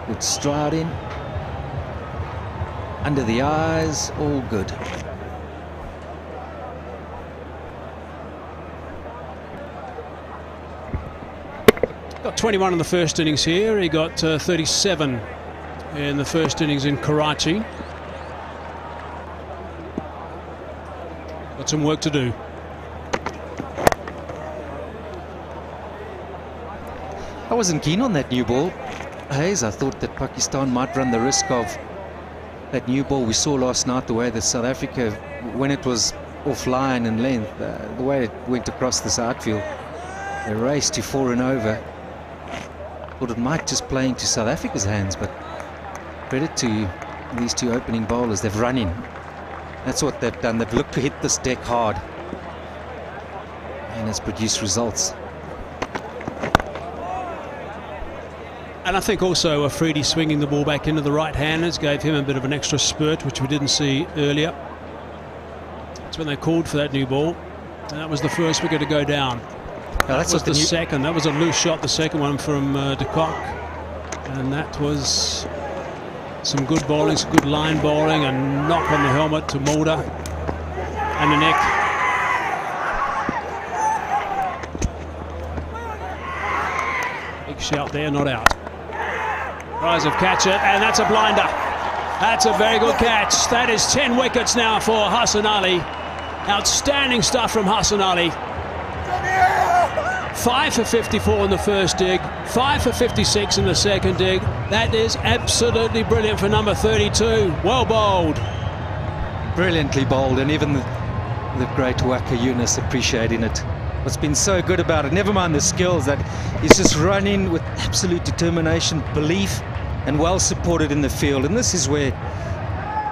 Good striding. Under the eyes, all good. Got 21 in the first innings here. He got 37 in the first innings in Karachi. Got some work to do. I wasn't keen on that new ball, Hayes. I thought that Pakistan might run the risk of that new ball we saw last night, the way that South Africa, when it was offline and length, the way it went across this outfield, they raced to 4 and over. Thought it might just play into South Africa's hands, but credit to these two opening bowlers. They've run in. That's what they've done. They've looked to hit this deck hard, and it's produced results. And I think also Afridi swinging the ball back into the right-handers gave him a bit of an extra spurt, which we didn't see earlier. That's when they called for that new ball, and that was the first wicket to go down. Now that's the second. That was a loose shot, the second one from de Kock, and that was some good bowling, some good line bowling, and knock on the helmet to Mulder and the neck. Big shout there, not out. Rise of catcher, and that's a blinder. That's a very good catch. That is 10 wickets now for Hassan Ali. Outstanding stuff from Hassan Ali. 5 for 54 in the first dig, 5 for 56 in the second dig. That is absolutely brilliant for number 32. Well bowled. Brilliantly bowled, and even the great Waka Yunus appreciating it. What's been so good about it, never mind the skills, that he's just running with absolute determination, belief, and well supported in the field. And this is where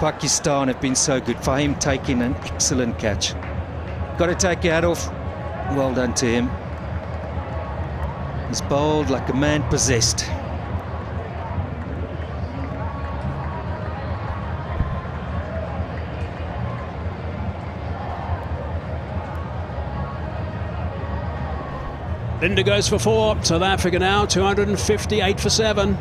Pakistan have been so good, for him taking an excellent catch. Got to take your hat off. Well done to him. He's bowled like a man possessed. Linda goes for 4. South Africa now 258 for 7.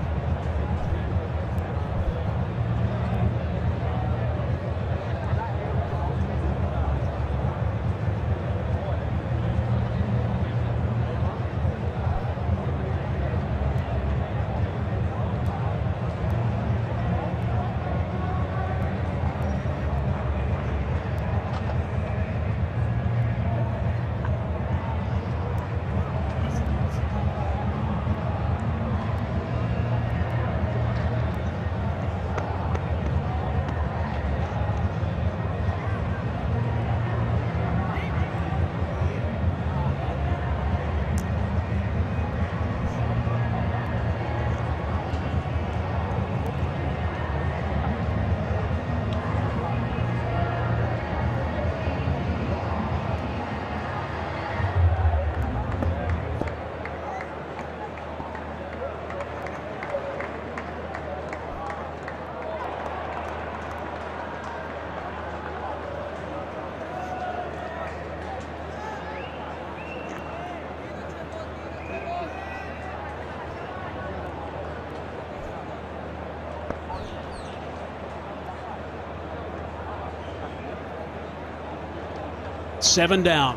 7 down.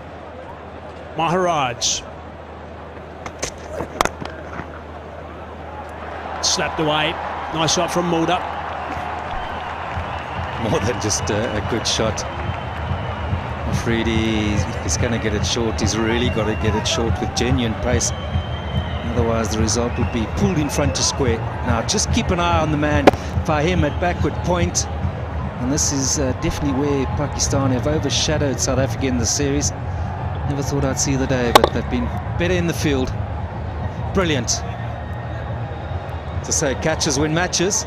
Maharaj. Slapped away. Nice shot from Mulder. More than just a good shot. Afridi is going to get it short. He's really got to get it short with genuine pace. Otherwise, the result would be pulled in front to square. Now, just keep an eye on the man, Fahim, at backward point. And this is definitely where Pakistan have overshadowed South Africa in the series. Never thought I'd see the day, but they've been better in the field. Brilliant. To say catches win matches.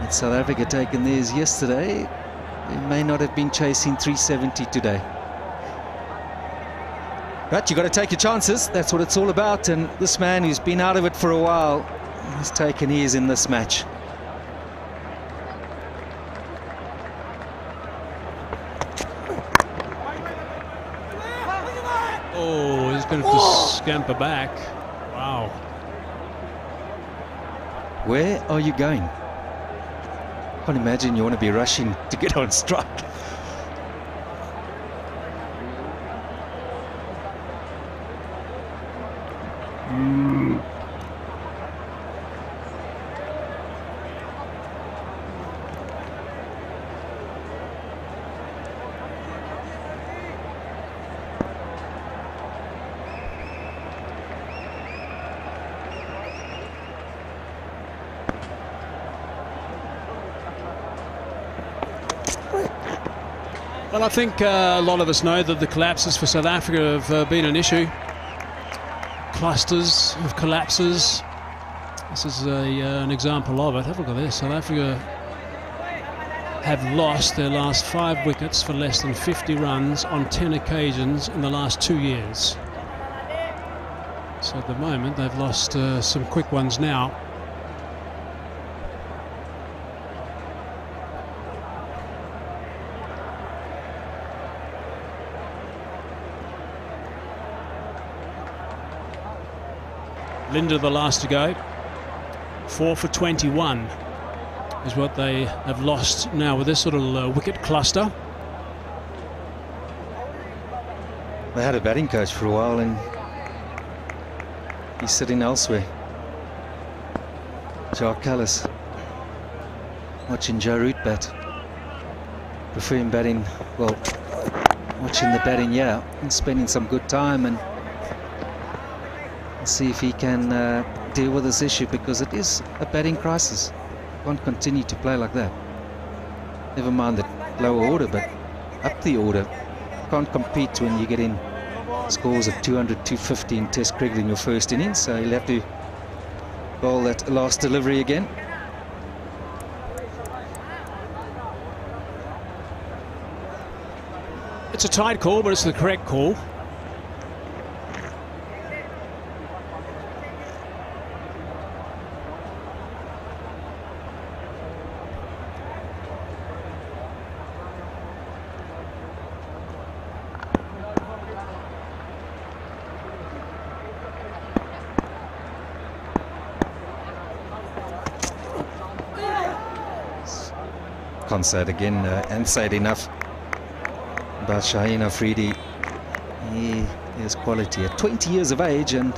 Had South Africa taken theirs yesterday, they may not have been chasing 370 today. But you've got to take your chances. That's what it's all about. And this man who's been out of it for a while has taken his in this match. Oh, he's going to scamper back. Wow. Where are you going? I can't imagine you want to be rushing to get on strike. Well, I think a lot of us know that the collapses for South Africa have been an issue. Clusters of collapses. This is an example of it. Have a look at this. South Africa have lost their last 5 wickets for less than 50 runs on 10 occasions in the last 2 years. So at the moment they've lost some quick ones now. Linda the last to go. 4 for 21 is what they have lost now with this little wicket cluster. They had a batting coach for a while and he's sitting elsewhere. Jacques Callis. Watching Joe Root bat. Prefer him batting, well, watching the batting, yeah, and spending some good time and see if he can deal with this issue, because it is a batting crisis. Can't continue to play like that. Never mind the lower order, but up the order. Can't compete when you get in scores of 200, 250 in Test cricket in your first innings, so he'll have to bowl that last delivery again. It's a tight call, but it's the correct call. Can't say it again and say it enough about Shaheen Afridi. He has quality at 20 years of age and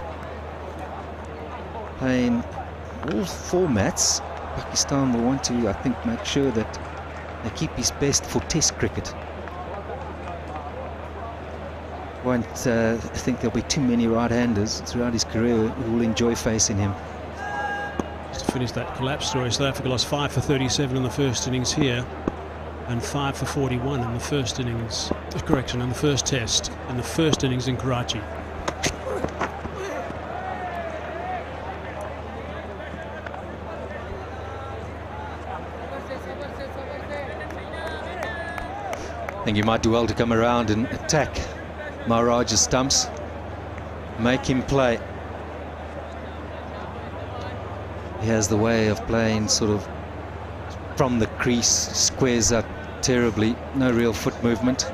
playing all formats. Pakistan will want to, I think, make sure that they keep his best for Test cricket. Won't think there'll be too many right-handers throughout his career who will enjoy facing him. To finish that collapse story, South Africa lost 5 for 37 in the first innings here and 5 for 41 in the first innings, correction, in the first test, in the first innings in Karachi. I think he might do well to come around and attack Maharaj's stumps, make him play. He has the way of playing sort of from the crease, squares up terribly, no real foot movement.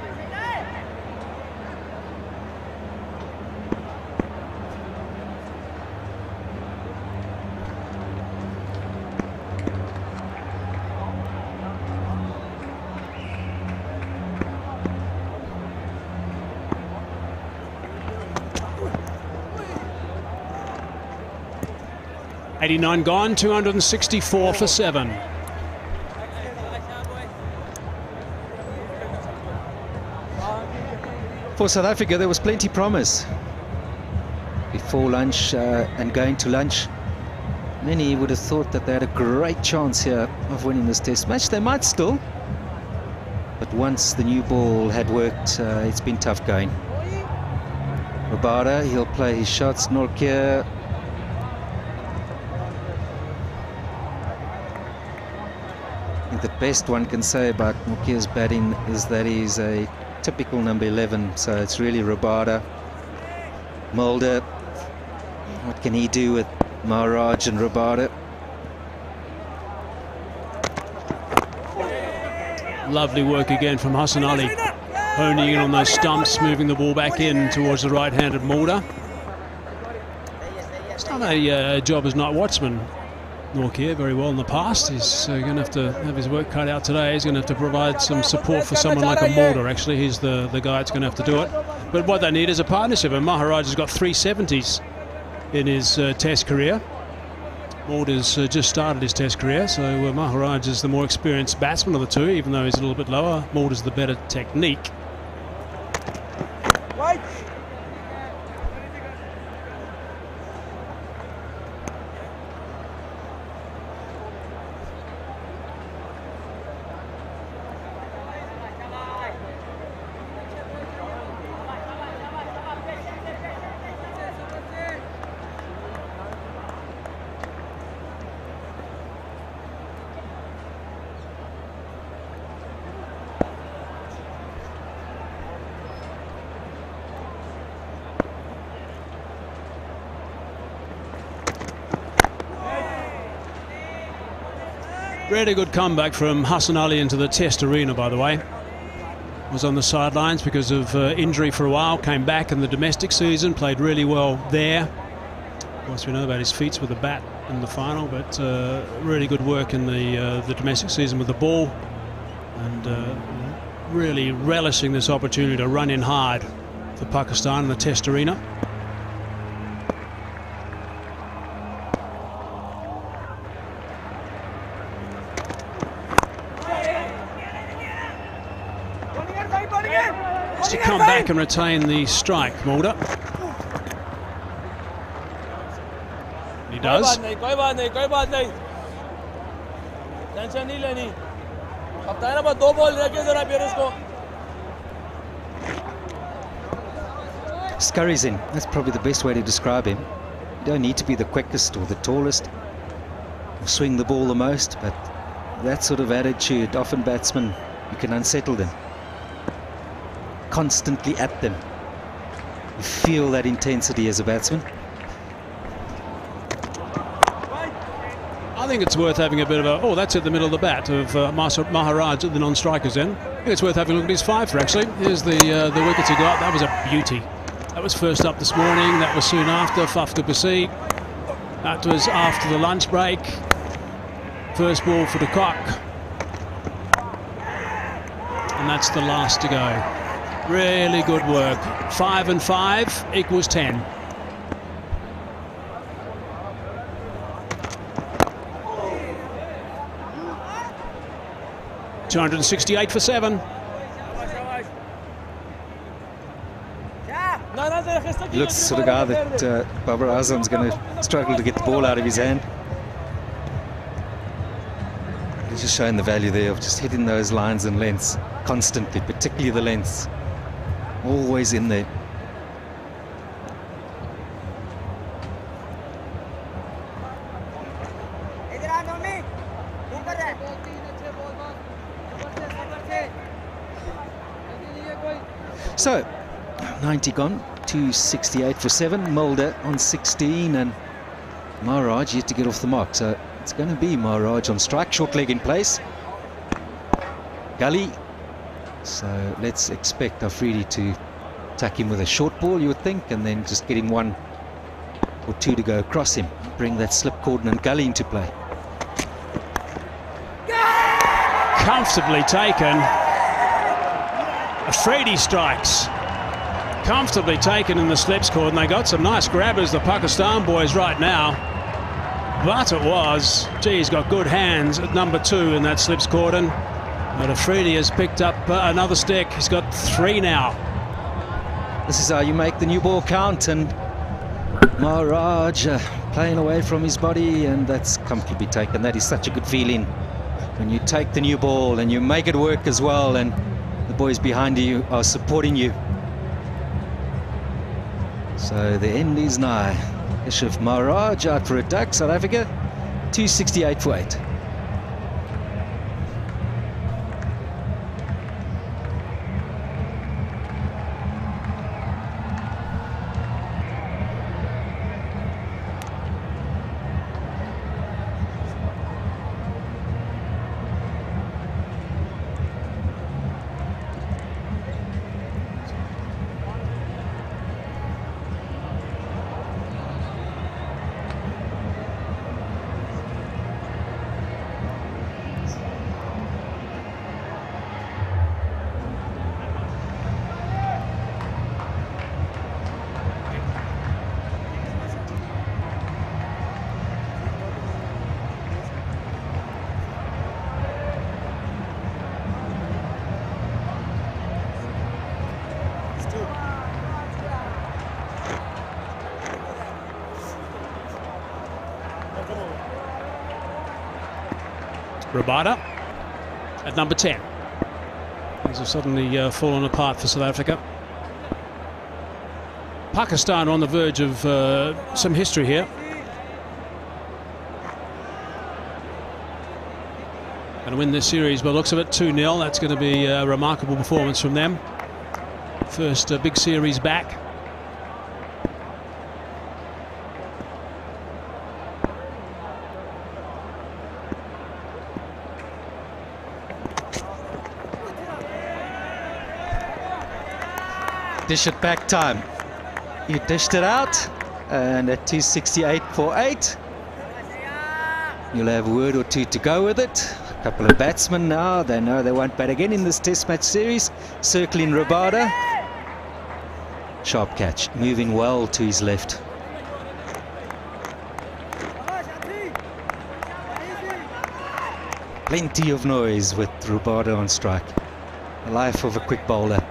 89 gone, 264 for 7. For South Africa, there was plenty promise before lunch and going to lunch. Many would have thought that they had a great chance here of winning this test match. They might still, but once the new ball had worked, it's been tough going. Rabada, he'll play his shots. Nortje. I think the best one can say about Nortje's batting is that he's a typical number 11, so it's really Rabada. Mulder, what can he do with Maharaj and Rabada? Lovely work again from Hassan Ali, honing in on those stumps, moving the ball back in towards the right-handed Mulder. He's done a job as night watchman, Nortje, very well in the past. He's going to have his work cut out today. He's going to have to provide some support for someone like a Mulder. Actually, he's the guy that's going to have to do it. But what they need is a partnership, and Maharaj has got 370s in his test career. Mulder's just started his test career, so Maharaj is the more experienced batsman of the two, even though he's a little bit lower. Mulder's the better technique. Really good comeback from Hassan Ali into the test arena, by the way. Was on the sidelines because of injury for a while, came back in the domestic season, played really well there. Of course, we know about his feats with the bat in the final, but really good work in the domestic season with the ball, and really relishing this opportunity to run in hard for Pakistan in the test arena. To come back and retain the strike, Mulder. He does. Scurries in. That's probably the best way to describe him. You don't need to be the quickest or the tallest or swing the ball the most, but that sort of attitude, often batsmen, you can unsettle them. Constantly at them. You feel that intensity as a batsman. I think it's worth having a bit of a... Oh, that's at the middle of the bat of Maharaj at the non-strikers then. I think it's worth having a look at his five for, actually. Here's the wickets he got. That was a beauty. That was first up this morning. That was soon after, Faf to Pasi. That was after the lunch break. First ball for the cock. And that's the last to go. Really good work. 5 and 5 equals 10. $268 for 7. He looks the sort of guy that Babar Azam's going to struggle to get the ball out of his hand. He's just showing the value there of just hitting those lines and lengths constantly, particularly the lengths. Always in there. So, 90 gone, 268 for 7. Mulder on 16, and Maharaj yet to get off the mark. So it's going to be Maharaj on strike, short leg in place. Gully. So let's expect Afridi to attack him with a short ball, you would think, and then just get him 1 or 2 to go across him. Bring that slip cordon and Gully into play. Comfortably taken. Afridi strikes. Comfortably taken in the slips cordon. They got some nice grabbers, the Pakistan boys, right now. But it was. Gee, he's got good hands at number 2 in that slips cordon. But Afridi has picked up another stick. He's got 3 now. This is how you make the new ball count, and Maharaj playing away from his body, and that's comfortably taken. That is such a good feeling when you take the new ball and you make it work as well, and the boys behind you are supporting you. So the end is nigh. Keshav Maharaj out for a duck. South Africa 268 for 8. Rabada at number 10. Things have suddenly fallen apart for South Africa. Pakistan on the verge of some history here. And win this series by the looks of it 2-0. That's going to be a remarkable performance from them. First big series back. Dish it back time. You dished it out, and at 268 for 8, you'll have a word or two to go with it. A couple of batsmen now, they know they won't bat again in this test match series. Circling Rabada. Sharp catch, moving well to his left. Plenty of noise with Rabada on strike. The life of a quick bowler.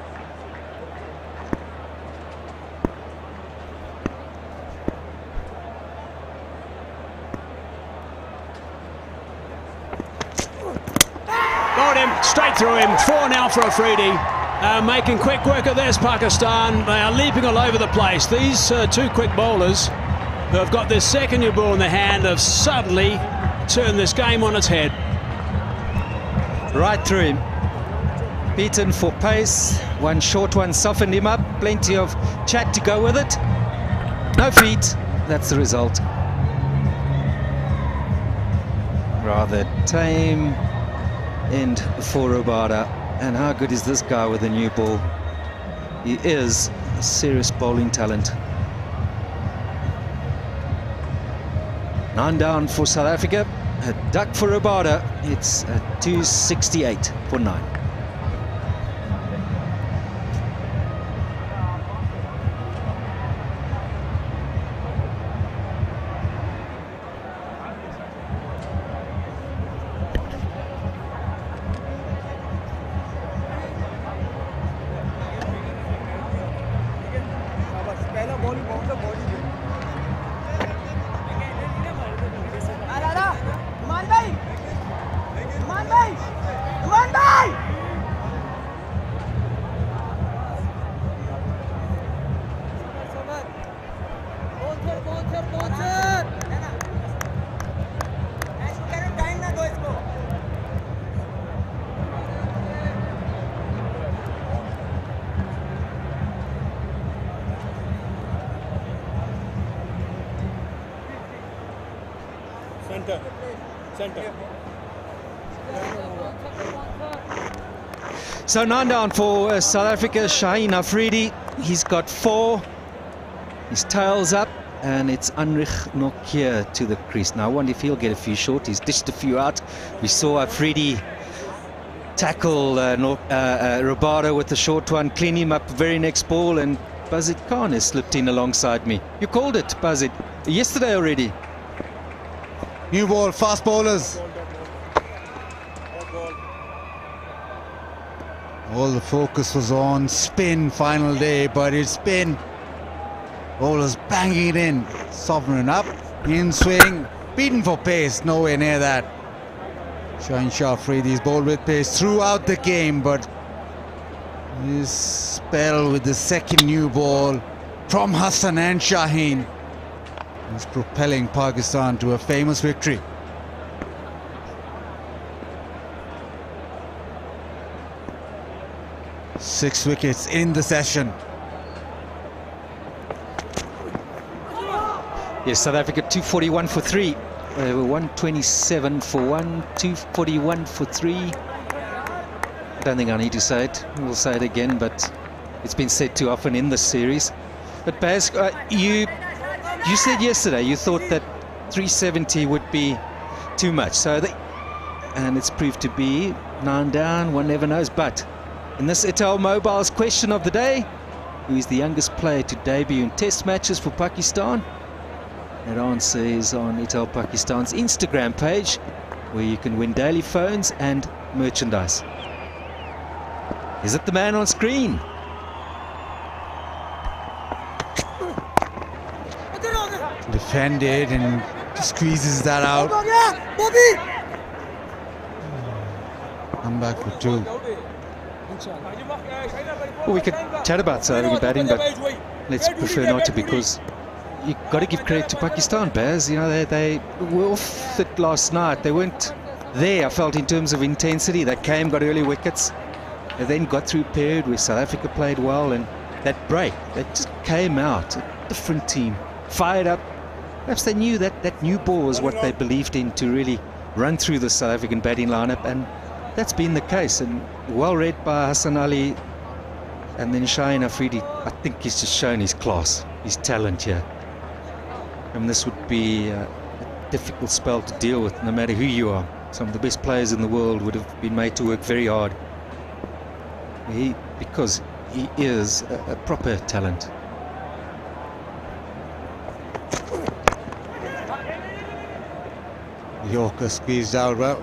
Straight through him. 4 now for Afridi. Making quick work of this, Pakistan. They are leaping all over the place. These 2 quick bowlers who have got their second new ball in their hand have suddenly turned this game on its head. Right through him. Beaten for pace. One short one softened him up. Plenty of chat to go with it. No feet. That's the result. Rather tame end for Rabada. And how good is this guy with a new ball? He is a serious bowling talent. 9 down for South Africa. A duck for Rabada. It's 268 for 9. Center. So 9 down for South Africa. Shaheen Afridi, he's got 4. His tail's up, and it's Anrich Nokia to the crease. Now I wonder if he'll get a few short. He's dished a few out. We saw Afridi tackle Rabada with the short one, clean him up the very next ball, and Bazid Khan has slipped in alongside me. You called it, Bazid, yesterday already. New ball, fast bowlers. All the focus was on spin, final day, but it's spin. Bowlers banging it in. Sovereign up, in swing, beaten for pace, nowhere near that. Shaheen Shah Afridi's bowled with pace throughout the game, but this spell with the second new ball from Hassan and Shaheen is propelling Pakistan to a famous victory. Six wickets in the session. Yes, South Africa 241 for 3. They were 127 for 1, 241 for 3. I don't think I need to say it. We'll say it again, but it's been said too often in this series. But Baz, you said yesterday you thought that 370 would be too much. And it's proved to be 9 down, one never knows. But in this Ital Mobiles question of the day, who is the youngest player to debut in test matches for Pakistan? That answer is on Ital Pakistan's Instagram page, where you can win daily phones and merchandise. Is it the man on screen? Defended and squeezes that out. Come back for 2. Well, we could chat about South African batting, but let's prefer not to, because you've got to give credit to Pakistan, Baz. You know, they were off it last night. They weren't there, I felt, in terms of intensity. They came, got early wickets. They then got through a period where South Africa played well, and that break, they just came out, a different team, fired up. Perhaps they knew that that new ball was what they believed in to really run through the South African batting lineup, and that's been the case. And well read by Hassan Ali, and then Shaheen Afridi. I think he's just shown his class, his talent here. And this would be a difficult spell to deal with, no matter who you are. Some of the best players in the world would have been made to work very hard. Because he is a proper talent. Yorker squeezed out well.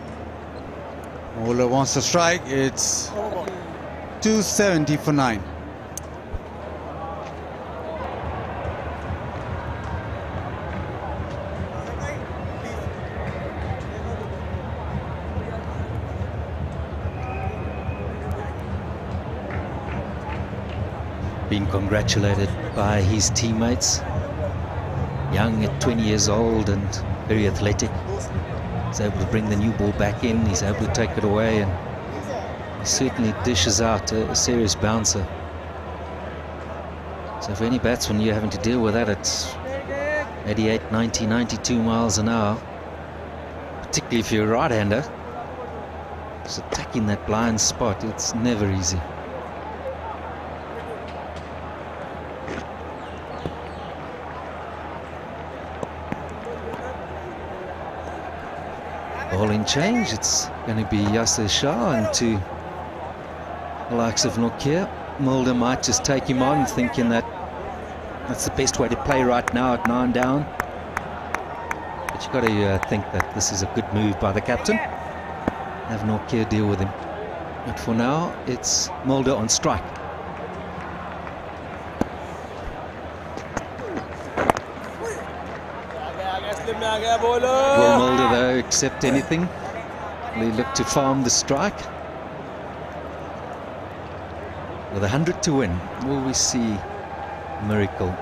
Ola wants to strike. It's 270 for 9. Being congratulated by his teammates. Young at 20 years old and very athletic. He's able to bring the new ball back in, he's able to take it away, and he certainly dishes out a serious bouncer. So for any batsman you're having to deal with that at 88, 90, 92 miles an hour, particularly if you're a right-hander, just attacking that blind spot, it's never easy. Bowling change, it's going to be Yasir Shah and to the likes of Nokia. Mulder might just take him on, thinking that that's the best way to play right now at 9 down. But you've got to think that this is a good move by the captain. Have Nokia deal with him. But for now, it's Mulder on strike. Will Mulder, though, accept anything? Will he look to farm the strike? With 100 to win, will we see a miracle?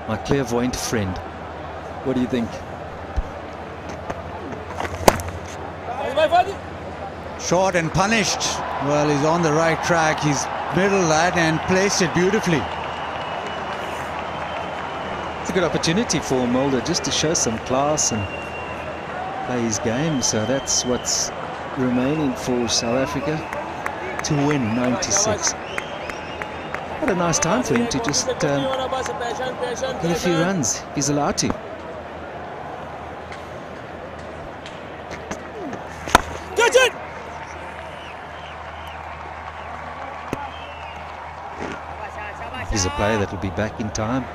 My clairvoyant friend, what do you think? Short and punished. Well, he's on the right track. He's middled that and placed it beautifully. It's a good opportunity for Mulder just to show some class and play his game. So that's what's remaining for South Africa to win 96. What a nice time for him to just get a few runs. He's allowed to. Catch it! He's a player that will be back in time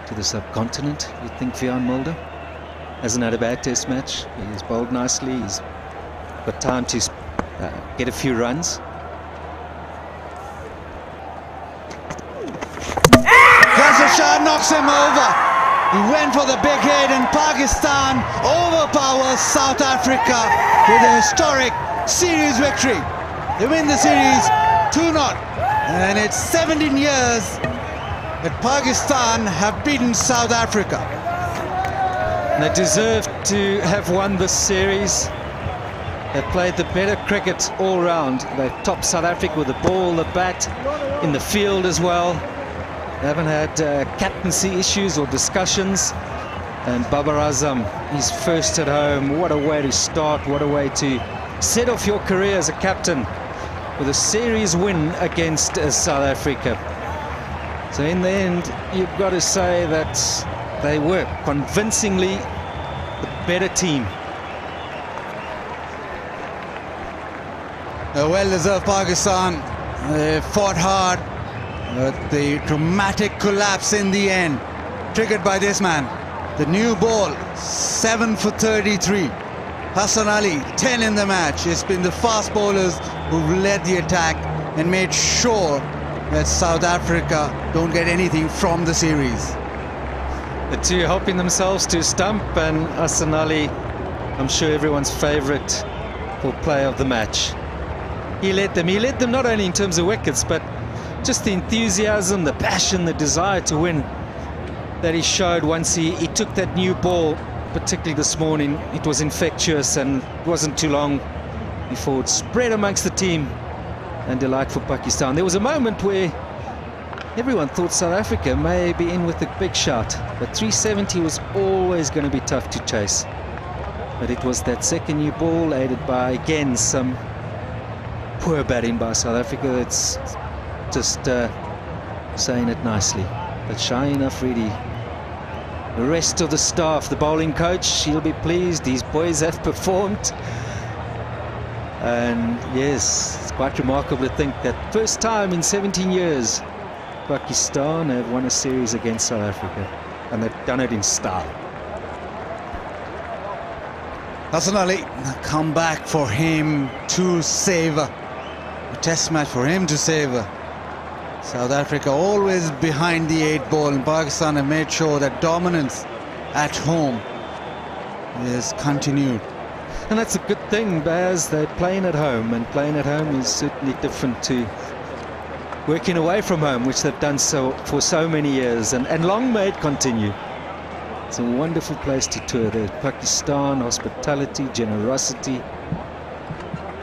to the subcontinent, you'd think, Fionn Mulder. Hasn't had a bad test match. He's bowled nicely. He's got time to get a few runs. Yasir Shah knocks him over. He went for the big hit, and Pakistan overpowers South Africa with a historic series victory. They win the series 2-0, and it's 17 years that Pakistan have beaten South Africa. They deserve to have won this series. They played the better cricket all round. They topped South Africa with the ball, the bat, in the field as well. They haven't had captaincy issues or discussions. And Babar Azam, he's first at home. What a way to start, what a way to set off your career as a captain with a series win against South Africa. So in the end, you've got to say that they were convincingly the better team. A well-deserved Pakistan. They fought hard, but the dramatic collapse in the end, triggered by this man. The new ball, 7 for 33. Hassan Ali, 10 in the match. It's been the fast bowlers who've led the attack and made sure that South Africa don't get anything from the series. The two helping themselves to stump, and Hassan Ali, I'm sure everyone's favourite for player of the match. He led them not only in terms of wickets, but just the enthusiasm, the passion, the desire to win that he showed once he took that new ball, particularly this morning. It was infectious, and it wasn't too long before it spread amongst the team, and delight for Pakistan. There was a moment where everyone thought South Africa may be in with a big shot, but 370 was always going to be tough to chase. But it was that second new ball, aided by, again, some poor batting by South Africa, that's just saying it nicely. But Shaheen Afridi, the rest of the staff, the bowling coach, he'll be pleased. These boys have performed. And yes, it's quite remarkable to think that first time in 17 years, Pakistan have won a series against South Africa, and they've done it in style. Hassan Ali, a comeback for him to savour. A test match for him to savour. South Africa always behind the 8 ball, and Pakistan have made sure that dominance at home is continued. And that's a good thing, Baz. They're playing at home, and playing at home is certainly different to working away from home, which they've done so for so many years, and long may it continue. It's a wonderful place to tour there. Pakistan, hospitality, generosity,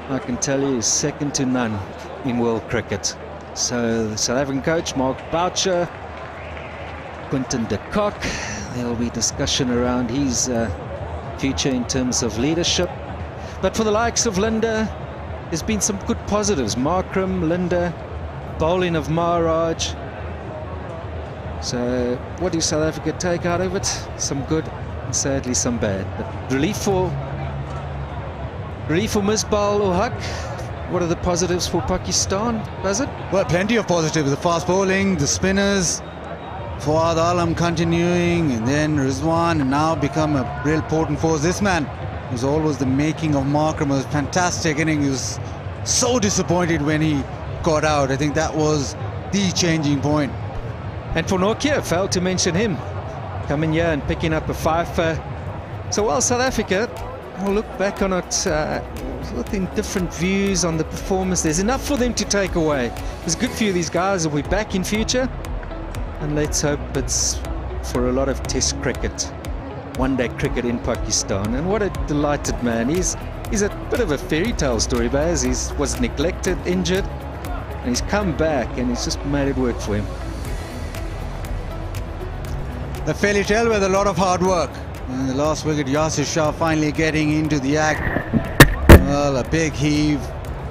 I can tell you, is second to none in world cricket. So the South African coach, Mark Boucher, Quinton de Kock, there'll be discussion around his future in terms of leadership. But for the likes of Linda, there's been some good positives. Markram, Linda, bowling of Maharaj. So what do South Africa take out of it? Some good and sadly some bad. But relief for Misbah ul Haq. What are the positives for Pakistan, does it? Well, plenty of positives. The fast bowling, the spinners, Fawad Alam continuing, and then Rizwan, and now become a real potent force. This man was always the making of Markram. It was fantastic inning. He was so disappointed when he got out. I think that was the changing point. And for Nokia, failed to mention him, coming here and picking up a 5. So while South Africa will look back on it with different views on the performance, there's enough for them to take away. There's a good few of these guys will be back in future, and let's hope it's for a lot of test cricket, one-day cricket in Pakistan. And what a delighted man. He's a bit of a fairy tale story, Baz. He was neglected, injured, and he's come back, and he's just made it work for him. A fairy tale with a lot of hard work. And the last wicket, Yasir Shah finally getting into the act. Well, a big heave,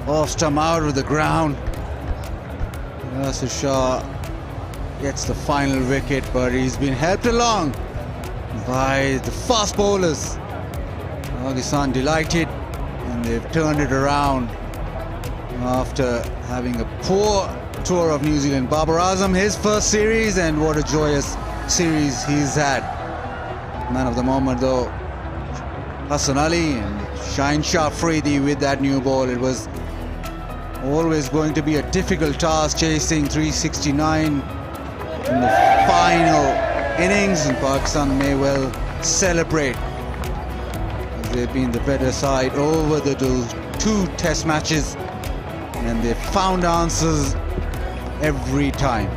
off stump out of the ground. Yasir Shah gets the final wicket, but he's been helped along by the fast bowlers. Pakistan delighted, and they've turned it around after having a poor tour of New Zealand. Babar Azam, his first series, and what a joyous series he's had. Man of the moment though, Hassan Ali and Shaheen Shah Afridi with that new ball. It was always going to be a difficult task chasing 369 in the final innings, and Pakistan may well celebrate as they've been the better side over the two test matches, and they've found answers every time.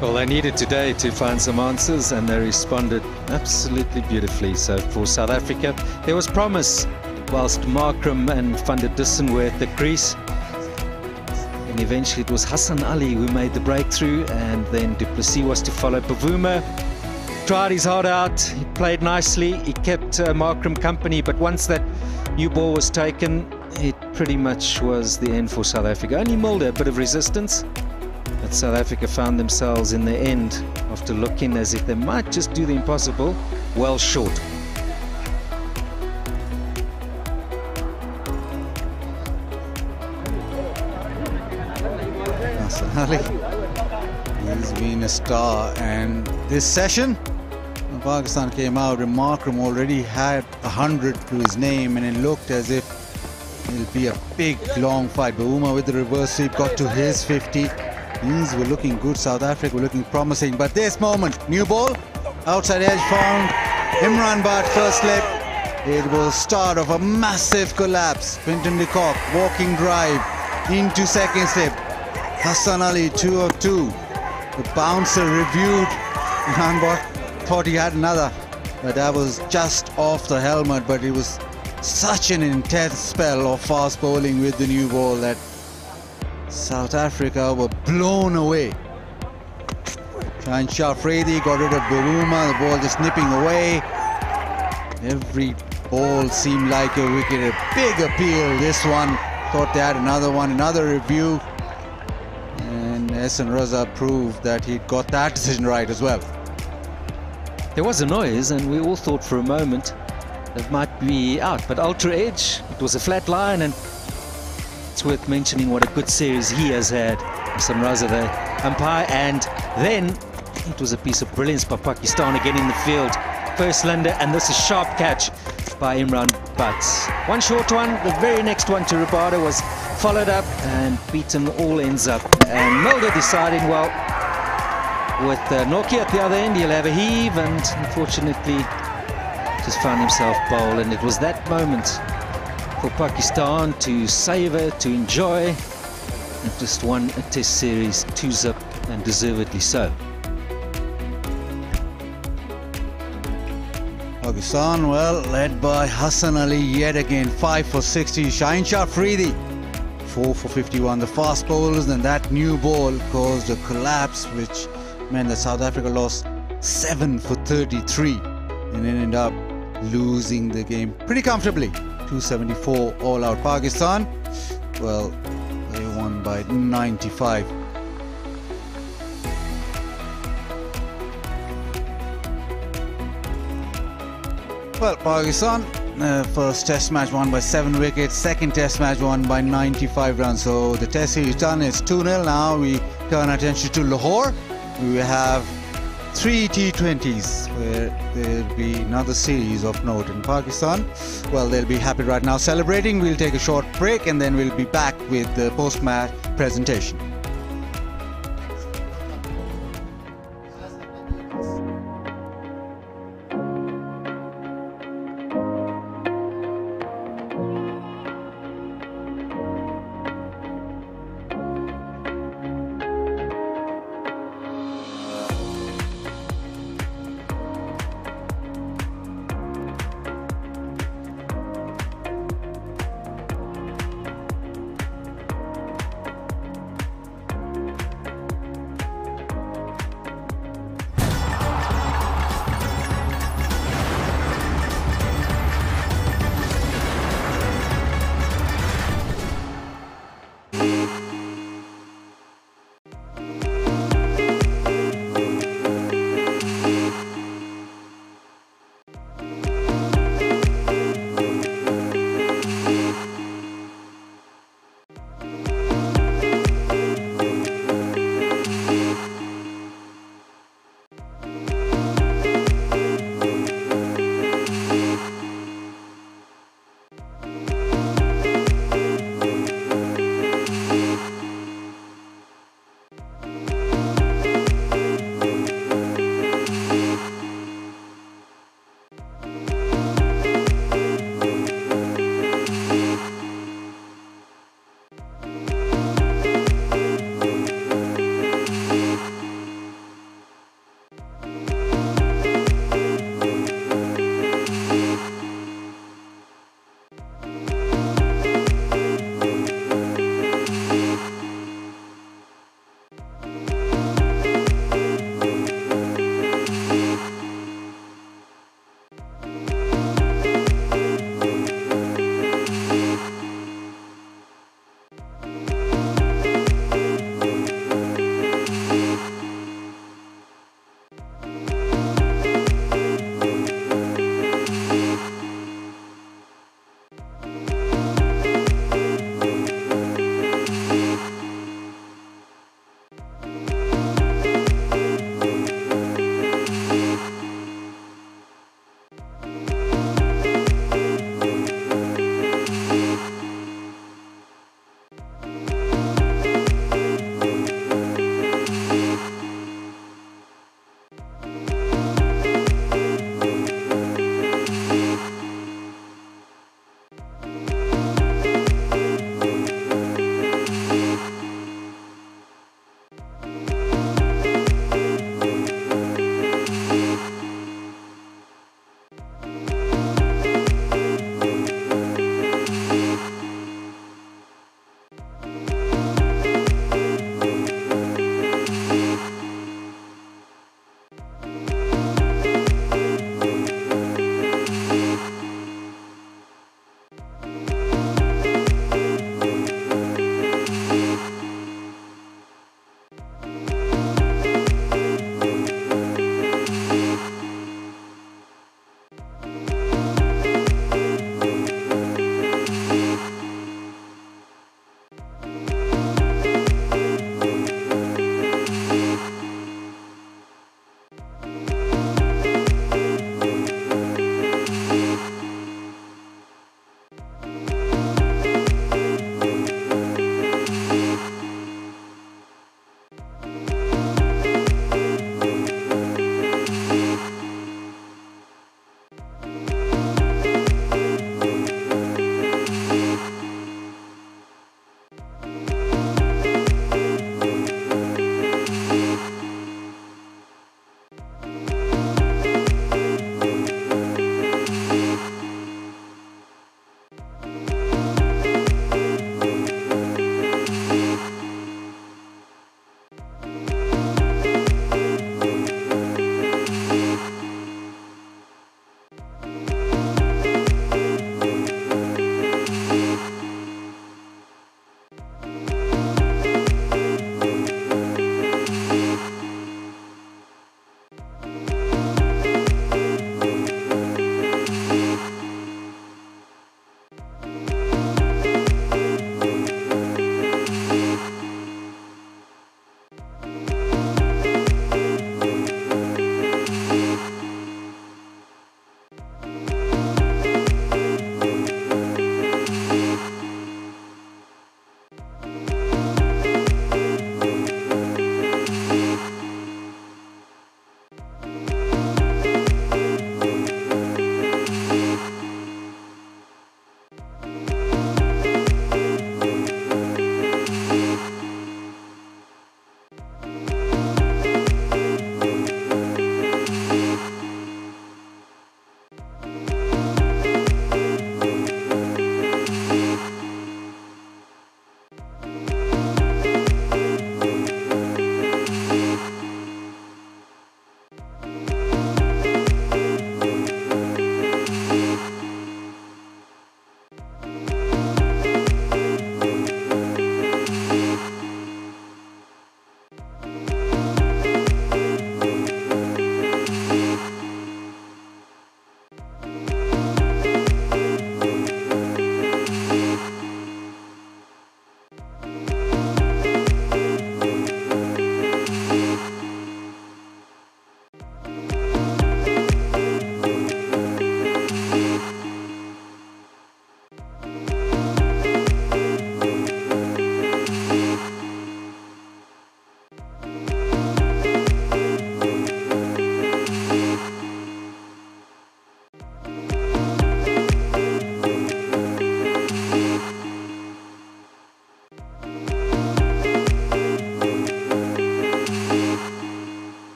Well, they needed today to find some answers, and they responded absolutely beautifully. So for South Africa, there was promise whilst Markram and Van der Dussen were at the crease. And eventually it was Hassan Ali who made the breakthrough, and then du Plessis was to follow. Pavuma tried his heart out, he played nicely, he kept Markram company, but once that new ball was taken, it pretty much was the end for South Africa. Only Mulder, a bit of resistance, but South Africa found themselves in the end, after looking as if they might just do the impossible, well short. Hassan Ali, he's been a star, and this session when Pakistan came out and Markram already had 100 to his name, and it looked as if it'll be a big long fight. Pavuma with the reverse sweep got to his 50. These were looking good. South Africa were looking promising, but this moment, new ball, outside edge found Imran Bhatt first slip. It was start of a massive collapse. Quinton de Kock walking drive into second slip. Hassan Ali 2 of 2. The bouncer reviewed. Imran Bhatt thought he had another, but that was just off the helmet. But it was such an intense spell of fast bowling with the new ball that South Africa were blown away. Shaheen Shah Afridi got rid of Pavuma, the ball just nipping away. Every ball seemed like a wicket, a big appeal. This one, thought they had another one, another review. And Ehsan Raza proved that he'd got that decision right as well. There was a noise, and we all thought for a moment that might be out, but ultra edge, it was a flat line, and it's worth mentioning what a good series he has had. Ehsan Raza, the umpire, and then it was a piece of brilliance by Pakistan again in the field. First Linda, and this is sharp catch by Imran Bhatt. One short one, the very next one to Rabada was followed up and beaten all ends up. And Mulder deciding, well, with Nokia at the other end, he'll have a heave, and unfortunately just found himself bowled. And it was that moment for Pakistan to savour, to enjoy, and just won a test series 2-zip, and deservedly so. Pakistan, well, led by Hassan Ali yet again, 5 for 60. Shaheen Shah Afridi, 4 for 51. The fast bowlers, and that new ball caused a collapse, which meant that South Africa lost 7 for 33 and ended up losing the game pretty comfortably. 274 all out. Pakistan, well, they won by 95. Well, Pakistan, first test match won by 7 wickets, second test match won by 95 runs. So the test series done, is 2-0. Now we turn our attention to Lahore. We have 3 T20s where there'll be another series of note in Pakistan. Well, they'll be happy right now celebrating. We'll take a short break and then we'll be back with the post-match presentation.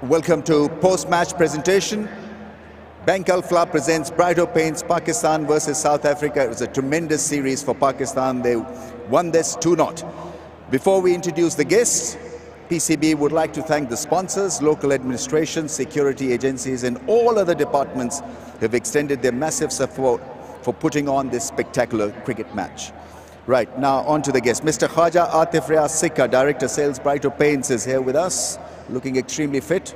Welcome to post-match presentation. Bank Alfla presents Brighter Paints Pakistan versus South Africa. It was a tremendous series for Pakistan. They won this 2-0. Before we introduce the guests, PCB would like to thank the sponsors, local administration, security agencies and all other departments who have extended their massive support for putting on this spectacular cricket match. Right, now on to the guests. Mr. Khaja Atif Riaz Sikka, Director Sales, Brighter Paints, is here with us, looking extremely fit.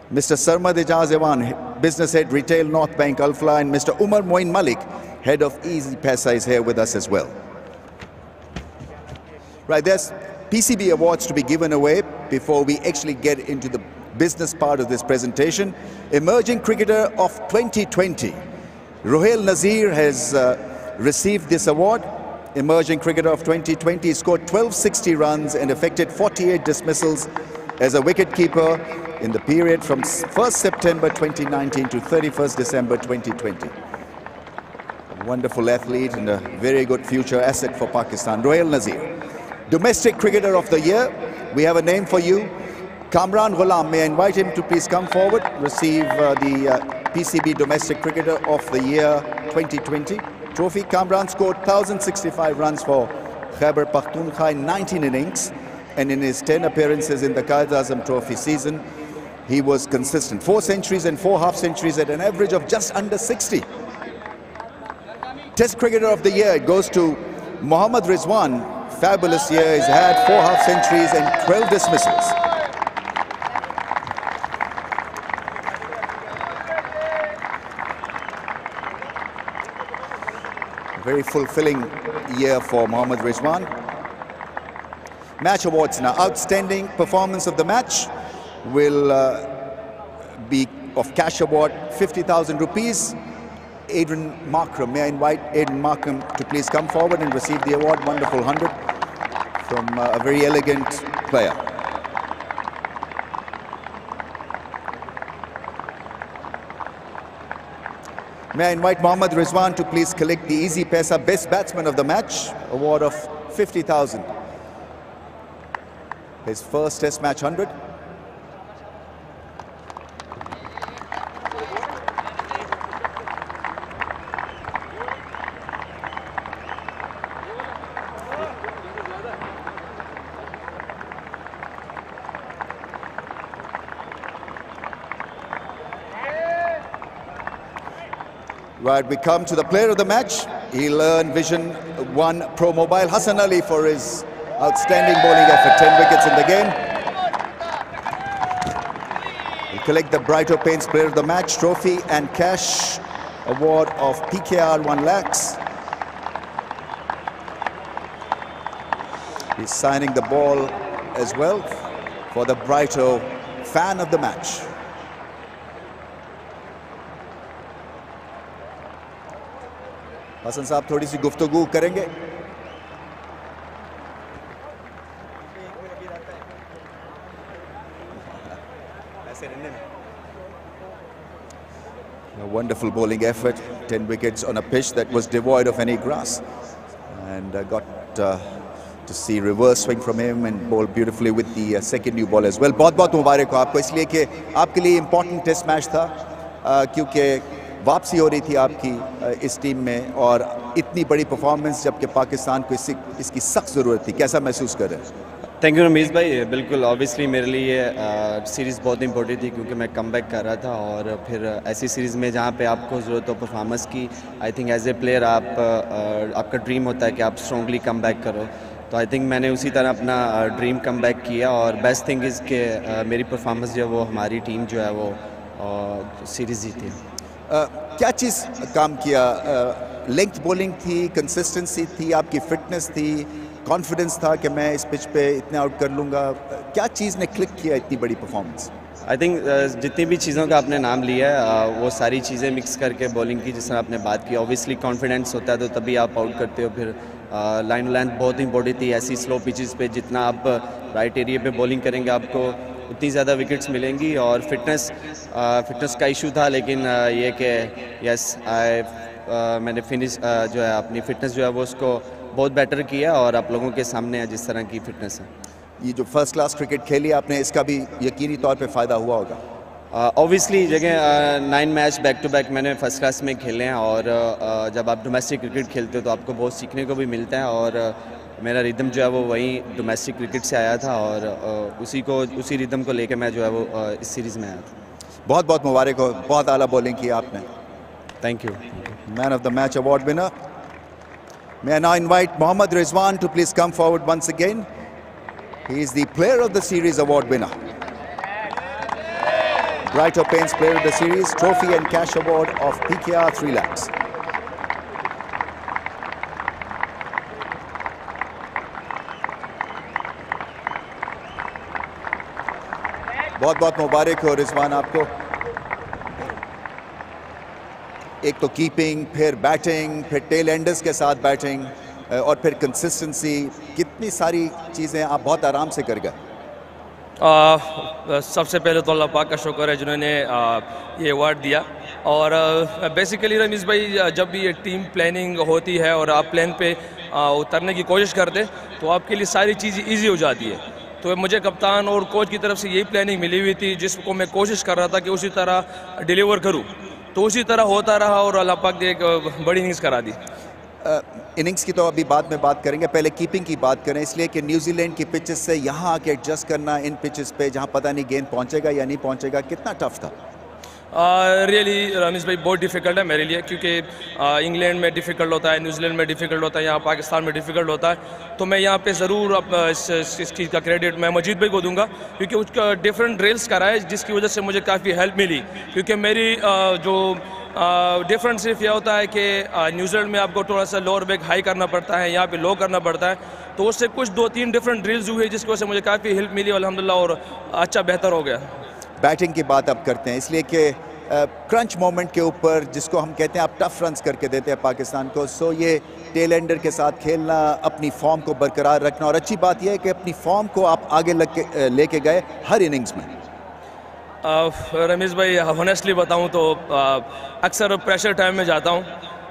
Mr. Sarmad Ijaz Ewan, Business Head, Retail, North Bank Alfla, and Mr. Umar Moin Malik, Head of Easy Pesa, is here with us as well. Right, there's PCB awards to be given away before we actually get into the business part of this presentation. Emerging Cricketer of 2020. Ruhail Nazir has received this award. Emerging Cricketer of 2020, he scored 1260 runs and effected 48 dismissals as a wicketkeeper in the period from 1st September 2019 to 31st December 2020. Wonderful athlete and a very good future asset for Pakistan. Ruhail Nazir. Domestic Cricketer of the Year, we have a name for you. Kamran Ghulam, may I invite him to please come forward, receive the PCB Domestic Cricketer of the Year 2020 trophy. Kamran scored 1,065 runs for Khyber Pakhtunkhwa in 19 innings, and in his 10 appearances in the Quaid-e-Azam Trophy season, he was consistent. 4 centuries and 4 half centuries at an average of just under 60. Test Cricketer of the Year, it goes to Mohammad Rizwan. Fabulous year, he's had 4 half centuries and 12 dismissals. Very fulfilling year for Mohammad Rizwan. Match awards now. Outstanding performance of the match will be of cash award 50,000 rupees. Adrian Markram, may I invite Adrian Markram to please come forward and receive the award. Wonderful 100 from a very elegant player. May I invite Mohammad Rizwan to please collect the Easy Pesa Best Batsman of the Match award of 50,000. His first Test match 100. Right, we come to the player of the match. He'll earn Vision 1 Pro Mobile. Hassan Ali for his outstanding bowling effort. 10 wickets in the game. He'll collect the Brighter Paints Player of the Match trophy and cash award of PKR 1 lakhs. He's signing the ball as well for the Brighter Fan of the Match. Hasan साहब थोड़ी सी गुफ्तगू करेंगे. A wonderful bowling effort, 10 wickets on a pitch that was devoid of any grass, and got to see reverse swing from him and bowl beautifully with the second new ball as well. बहुत-बहुत मुबारक हो आपको, इसलिए कि आपके लिए important test match था, क्योंकि वापसी हो रही थी आपकी इस टीम में और इतनी बड़ी परफॉर्मेंस जबकि पाकिस्तान को इसकी सख्त ज़रूरत थी. कैसा महसूस कर रहे हैं? थैंक यू रमीज़ भाई. बिल्कुल ऑब्वियसली मेरे लिए सीरीज़ बहुत इंपॉर्टेंट थी क्योंकि मैं कमबैक कर रहा था और फिर ऐसी सीरीज़ में जहाँ पे आपको ज़रूरत हो परफॉर्मेंस की, I think as a player आपका ड्रीम होता है कि आप स्ट्रॉन्गली कमबैक करो. तो आई थिंक मैंने उसी तरह अपना ड्रीम कमबैक किया और बेस्ट थिंग इज़ कि मेरी परफॉर्मेंस जो है वो हमारी टीम जो है वो सीरीज़ जीती है. क्या चीज़ काम किया? लेंथ बॉलिंग थी, कंसिस्टेंसी थी, आपकी फिटनेस थी, कॉन्फिडेंस था कि मैं इस पिच पे इतने आउट कर लूँगा? क्या चीज़ ने क्लिक किया इतनी बड़ी परफॉर्मेंस? आई थिंक जितनी भी चीज़ों का आपने नाम लिया है वो सारी चीज़ें मिक्स करके बॉलिंग की जिस तरह आपने बात की, ऑब्वियसली कॉन्फिडेंस होता है तो तभी आप आउट करते हो. फिर लाइन लेंथ बहुत इंपॉर्टेंट थी. ऐसी स्लो पिचेस पे जितना आप राइट एरिया पे बॉलिंग करेंगे आपको उतनी ज़्यादा विकेट्स मिलेंगी. और फिटनेस का इशू था, लेकिन ये कि यस मैंने फिनिश जो है अपनी फिटनेस जो है वो उसको बहुत बेटर किया और आप लोगों के सामने है जिस तरह की फिटनेस है. ये जो फर्स्ट क्लास क्रिकेट खेली आपने, इसका भी यकीनी तौर पे फ़ायदा हुआ होगा? ऑब्वियसली जगह 9 मैच बैक टू बैक मैंने फर्स्ट क्लास में खेले हैं और जब आप डोमेस्टिक क्रिकेट खेलते हो तो आपको बहुत सीखने को भी मिलता है और मेरा रिदम जो है वो वही डोमेस्टिक क्रिकेट से आया था और उसी रिदम को लेकर मैं जो है वो इस सीरीज़ में आया था। बहुत बहुत मुबारक हो, बहुत आला बॉलिंग की आपने। Thank you. Man of the match award winner. May I now invite Mohammad Rizwan to please come forward once again. He is the Player of the Series award winner. Brighter Paints Player of the Series, Trophy and Cash Award of PKR 3 lakhs. बहुत बहुत मुबारक हो रिजवान आपको। एक तो keeping, फिर batting, फिर tell Anders के साथ बैटिंग और फिर कंसिस्टेंसी, कितनी सारी चीज़ें आप बहुत आराम से कर गए। सबसे पहले तो अल्लाह पाक का शुक्र है जिन्होंने ये अवार्ड दिया और बेसिकली रमीज़ भाई जब भी ये टीम प्लानिंग होती है और आप प्लान पे उतरने की कोशिश करते तो आपके लिए सारी चीज़ ईजी हो जाती है। तो मुझे कप्तान और कोच की तरफ से यही प्लानिंग मिली हुई थी जिसको मैं कोशिश कर रहा था कि उसी तरह डिलीवर करूँ, तो उसी तरह होता रहा और अल्लाह पाक ने एक बड़ी इनिंग्स करा दी। इनिंग्स की तो अभी बाद में बात करेंगे, पहले कीपिंग की बात करें, इसलिए कि न्यूजीलैंड की पिचेस से यहाँ आके एडजस्ट करना इन पिचेस पे जहाँ पता नहीं गेंद पहुँचेगा या नहीं पहुँचेगा, कितना टफ था? रियली रमीज़ भाई बहुत डिफ़िकल्ट है मेरे लिए क्योंकि इंग्लैंड में डिफ़िकल्ट होता है, न्यूजीलैंड में डिफ़िकल्ट होता है, यहाँ पाकिस्तान में डिफ़िकल्ट होता है। तो मैं यहाँ पे ज़रूर इस चीज़ का क्रेडिट मैं मजीद भाई को दूंगा क्योंकि उसका डिफरेंट ड्रिल्स कराए जिसकी वजह से मुझे काफ़ी हेल्प मिली क्योंकि मेरी जो डिफरेंट सिर्फ यह होता है कि न्यूजीलैंड में आपको थोड़ा सा लोअर बैक हाई करना पड़ता है, यहाँ पे लो करना पड़ता है, तो उससे कुछ 2-3 डिफरेंट ड्रिल्स हुए जिसकी वजह से मुझे काफ़ी हेल्प मिली अल्हम्दुलिल्लाह और अच्छा बेहतर हो गया। बैटिंग की बात अब करते हैं, इसलिए कि क्रंच मोमेंट के ऊपर जिसको हम कहते हैं आप टफ रन्स करके देते हैं पाकिस्तान को, सो ये टेल एंडर के साथ खेलना, अपनी फॉर्म को बरकरार रखना और अच्छी बात यह है कि अपनी फॉर्म को आप आगे लेके गए हर इनिंग्स में। रमीज़ भाई ऑनेस्टली बताऊं तो अक्सर प्रेशर टाइम में जाता हूं,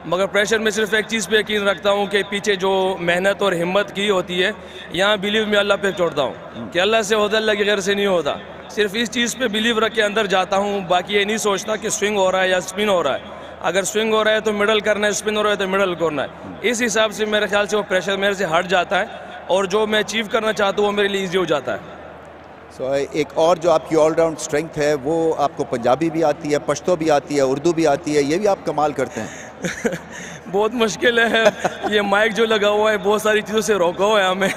मगर प्रेशर में सिर्फ एक चीज़ पे यकीन रखता हूं कि पीछे जो मेहनत और हिम्मत की होती है यहाँ बिलीव में अल्लाह पे छोड़ता हूं कि अल्लाह से होता, अल्लाह के घर से नहीं होता। सिर्फ इस चीज़ पे बिलीव रख के अंदर जाता हूँ, बाकी ये नहीं सोचता कि स्विंग हो रहा है या स्पिन हो रहा है। अगर स्विंग हो रहा है तो मिडल करना है, स्पिन हो रहा है तो मिडल करना है। इस हिसाब से मेरे ख्याल से वो प्रेशर मेरे से हट जाता है और जो मैं अचीव करना चाहता हूँ वो मेरे लिए ईजी हो जाता है। एक और जो आपकी ऑलराउंड स्ट्रेंथ है वो आपको पंजाबी भी आती है, पश्तो भी आती है, उर्दू भी आती है, ये भी आप कमाल करते हैं। बहुत मुश्किल है ये माइक जो लगा हुआ है बहुत सारी चीज़ों से रोका हुआ है हमें।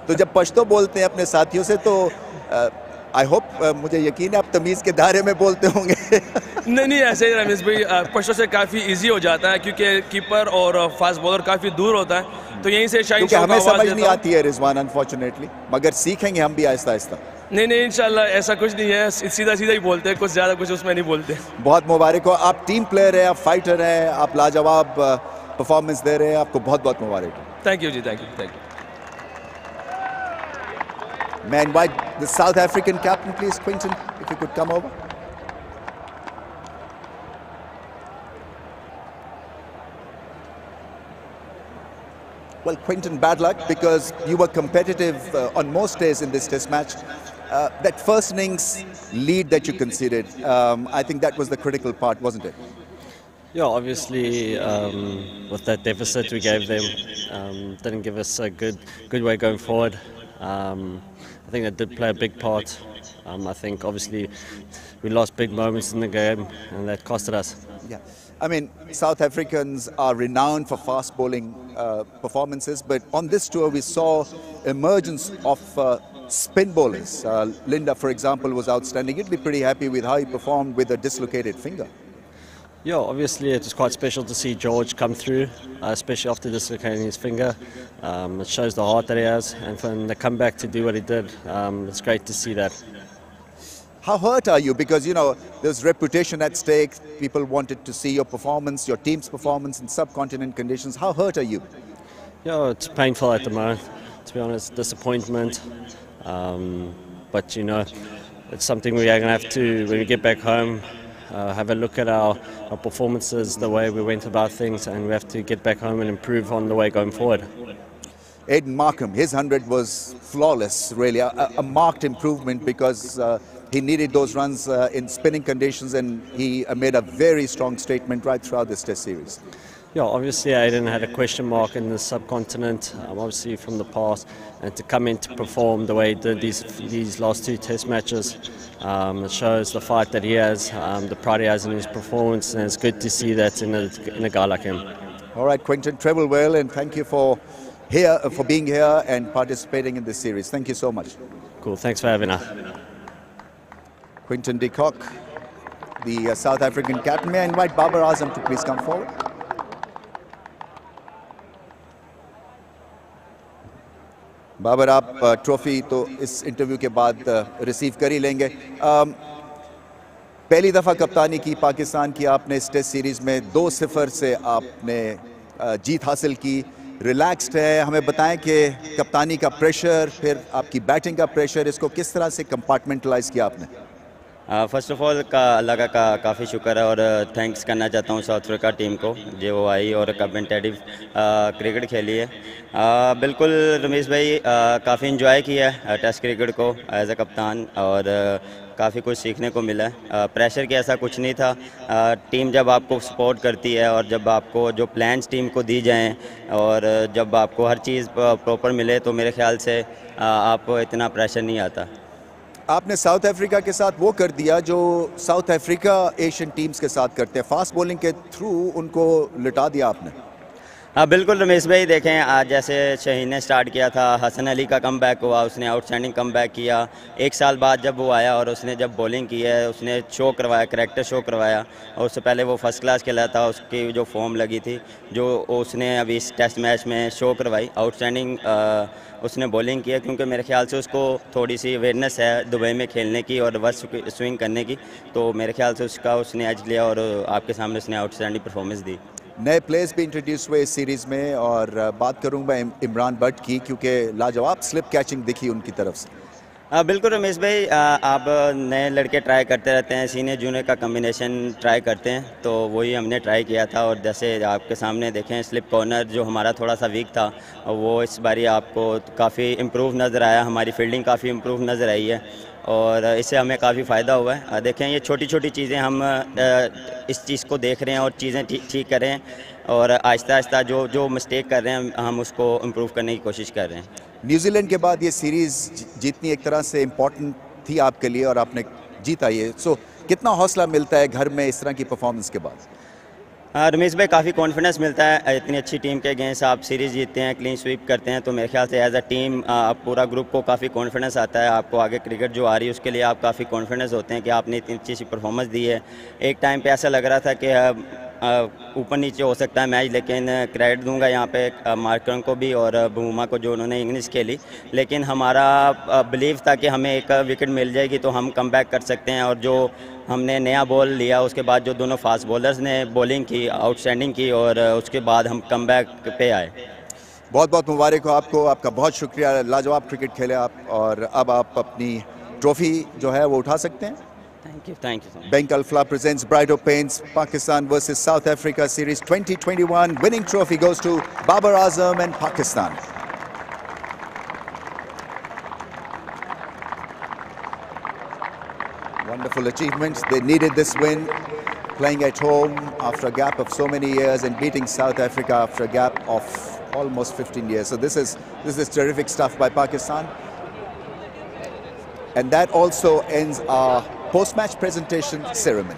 तो जब पश्तो बोलते हैं अपने साथियों से तो आई होप मुझे यकीन है आप तमीज़ के दायरे में बोलते होंगे। नहीं ऐसे ही रमेश भाई पश्तो से काफ़ी इजी हो जाता है क्योंकि कीपर और फास्ट बॉलर काफ़ी दूर होता है, तो यहीं से शायद हमें समझ नहीं आती है रिजवान अनफॉर्चुनेटली, मगर सीखेंगे हम भी आहिस्ता आहिस्ता। नहीं इंशाल्लाह ऐसा कुछ नहीं है, सीधा ही बोलते हैं, कुछ ज़्यादा कुछ उसमें नहीं बोलते। बहुत मुबारक हो, आप टीम प्लेयर हैं, आप फाइटर हैं, आप लाजवाब परफॉर्मेंस दे रहे हैं, आपको बहुत बहुत मुबारक हो। थैंक यू जी, thank you. May I invite the South African captain, please, Quinton, if you could come over. Well, Quinton, bad luck because you were competitive on most days in this test match. That first innings lead that you conceded, I think that was the critical part, wasn't it? Yeah, obviously with that deficit we gave them, didn't give us a good way going forward. I think that did play a big part. I think obviously we lost big moments in the game and that costed us. Yeah, I mean South Africans are renowned for fast bowling performances, but on this tour we saw emergence of spin bowlers. Linda, for example, was outstanding. You'd be pretty happy with how he performed with a dislocated finger. Yeah, obviously it was quite special to see George come through, especially after dislocating his finger. It shows the heart that he has, and for him to come back to do what he did, it's great to see that. How hurt are you? Because, you know, there's reputation at stake. People wanted to see your performance, your team's performance in subcontinent conditions. How hurt are you? Yeah, it's painful at the moment, to be honest, disappointment. But, you know, it's something we are going to have to, when we get back home, have a look at our performances, the way we went about things, and we have to get back home and improve on the way going forward. Aiden Markham, his 100 was flawless, really, a marked improvement because he needed those runs in spinning conditions, and he made a very strong statement right throughout this Test series. Yeah, obviously Aiden had a question mark in the subcontinent, obviously from the past, and to come in to perform the way he did these last 2 Test matches, it shows the fight that he has, the pride he has in his performance, and it's good to see that in a guy like him. All right, Quinton, travel well, and thank you for being here and participating in this series. Thank you so much. Cool, thanks for having us. Quinton de Kock, the South African captain. May I invite Babar Azam to please come forward? Babar, आप trophy तो इस interview के बाद receive कर ही लेंगे। पहली दफ़ा कप्तानी की पाकिस्तान की आपने इस टेस्ट सीरीज़ में 2-0 से आपने जीत हासिल की। रिलैक्स्ड है, हमें बताएं कि कप्तानी का प्रेशर, फिर आपकी बैटिंग का प्रेशर, इसको किस तरह से कंपार्टमेंटलाइज किया आपने? फ़र्स्ट ऑफ ऑल अल्लाह का काफ़ी शुक्र है और थैंक्स करना चाहता हूँ साउथ अफ्रीका टीम को जो वो आई और कमेंटेटिव क्रिकेट खेली है। बिल्कुल रमेश भाई, काफ़ी इंजॉय किया है टेस्ट क्रिकेट को एज अ कप्तान और काफ़ी कुछ सीखने को मिला है। प्रेशर की ऐसा कुछ नहीं था। टीम जब आपको सपोर्ट करती है और जब आपको जो प्लान्स टीम को दी जाएं और जब आपको हर चीज़ प्रॉपर मिले तो मेरे ख्याल से आपको इतना प्रेशर नहीं आता। आपने साउथ अफ्रीका के साथ वो कर दिया जो साउथ अफ्रीका एशियन टीम्स के साथ करते हैं, फास्ट बॉलिंग के थ्रू उनको लिटा दिया आपने। हाँ बिल्कुल रमेश भाई, देखें आज जैसे शहीन ने स्टार्ट किया था, हसन अली का कम बैक हुआ, उसने आउटस्टैंडिंग कम बैक किया। 1 साल बाद जब वो आया और उसने जब बॉलिंग की है उसने शो करवाया, करैक्टर शो करवाया और उससे पहले वो फर्स्ट क्लास खेला था। उसकी जो फॉर्म लगी थी जो उसने अभी इस टेस्ट मैच में शो करवाई, आउटस्टैंडिंग उसने बॉलिंग की है क्योंकि मेरे ख्याल से उसको थोड़ी सी अवेयरनेस है दुबई में खेलने की और रिवर्स स्विंग करने की, तो मेरे ख्याल से उसने एज लिया और आपके सामने उसने आउटस्टैंडिंग परफॉर्मेंस दी। नए प्लेयर्स भी इंट्रोड्यूस हुए इस सीरीज़ में और बात करूंगा इमरान भट्ट की क्योंकि लाजवाब स्लिप कैचिंग दिखी उनकी तरफ से। बिल्कुल रमेश भाई, आप नए लड़के ट्राई करते रहते हैं, सीनियर जूनियर का कम्बिनेशन ट्राई करते हैं, तो वही हमने ट्राई किया था और जैसे आपके सामने देखें स्लिप कॉर्नर जो हमारा थोड़ा सा वीक था वो इस बारी आपको काफ़ी इम्प्रूव नज़र आया, हमारी फील्डिंग काफ़ी इम्प्रूव नज़र आई है और इससे हमें काफ़ी फ़ायदा हुआ है। देखें ये छोटी छोटी चीज़ें हम इस चीज़ को देख रहे हैं और चीज़ें ठीक कर रहे हैं और आहिस्ता आहिस्ता जो मिस्टेक कर रहे हैं हम उसको इम्प्रूव करने की कोशिश कर रहे हैं। न्यूजीलैंड के बाद ये सीरीज़ जीतनी एक तरह से इम्पोर्टेंट थी आपके लिए और आपने जीता ये, सो कितना हौसला मिलता है घर में इस तरह की परफॉर्मेंस के बाद? रमेश भाई, काफ़ी कॉन्फिडेंस मिलता है। इतनी अच्छी टीम के अगेंस्ट आप सीरीज़ जीतते हैं, क्लीन स्वीप करते हैं, तो मेरे ख्याल से एज अ टीम पूरा ग्रुप को काफ़ी कॉन्फिडेंस आता है। आपको आगे क्रिकेट जो आ रही है उसके लिए आप काफ़ी कॉन्फिडेंस होते हैं कि आपने इतनी अच्छी सी परफॉर्मेंस दी है। एक टाइम पे ऐसा लग रहा था कि ऊपर नीचे हो सकता है मैच, लेकिन क्रेडिट दूंगा यहाँ पे मार्करन को भी और बुमा को जो उन्होंने इंग्लिश खेली, लेकिन हमारा बिलीव था कि हमें एक विकेट मिल जाएगी तो हम कम बैक कर सकते हैं और जो हमने नया बॉल लिया उसके बाद जो दोनों फास्ट बॉलर्स ने बॉलिंग की आउटस्टैंडिंग की और उसके बाद हम कम बैक पे आए। बहुत बहुत मुबारक हो आपको, आपका बहुत शुक्रिया, लाजवाब क्रिकेट खेले आप और अब आप अपनी ट्रॉफी जो है वो उठा सकते हैं। Thank you. Bank Alfla presents Bright Paints Pakistan versus South Africa Series 2021. Winning trophy goes to Babar Azam and Pakistan. Wonderful achievements. They needed this win, playing at home after a gap of so many years and beating South Africa after a gap of almost 15 years. So this is terrific stuff by Pakistan. And that also ends our post-match presentation ceremony.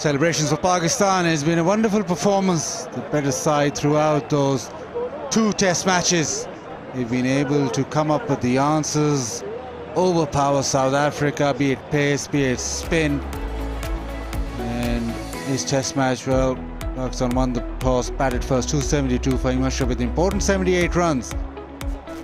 Celebrations for Pakistan. Has been a wonderful performance. The better side throughout those 2 test matches. They've been able to come up with the answers, overpower South Africa, be it pace, be it spin. And this test match, well, Pakistan won the toss, batted first, 272 for Himasha with important 78 runs.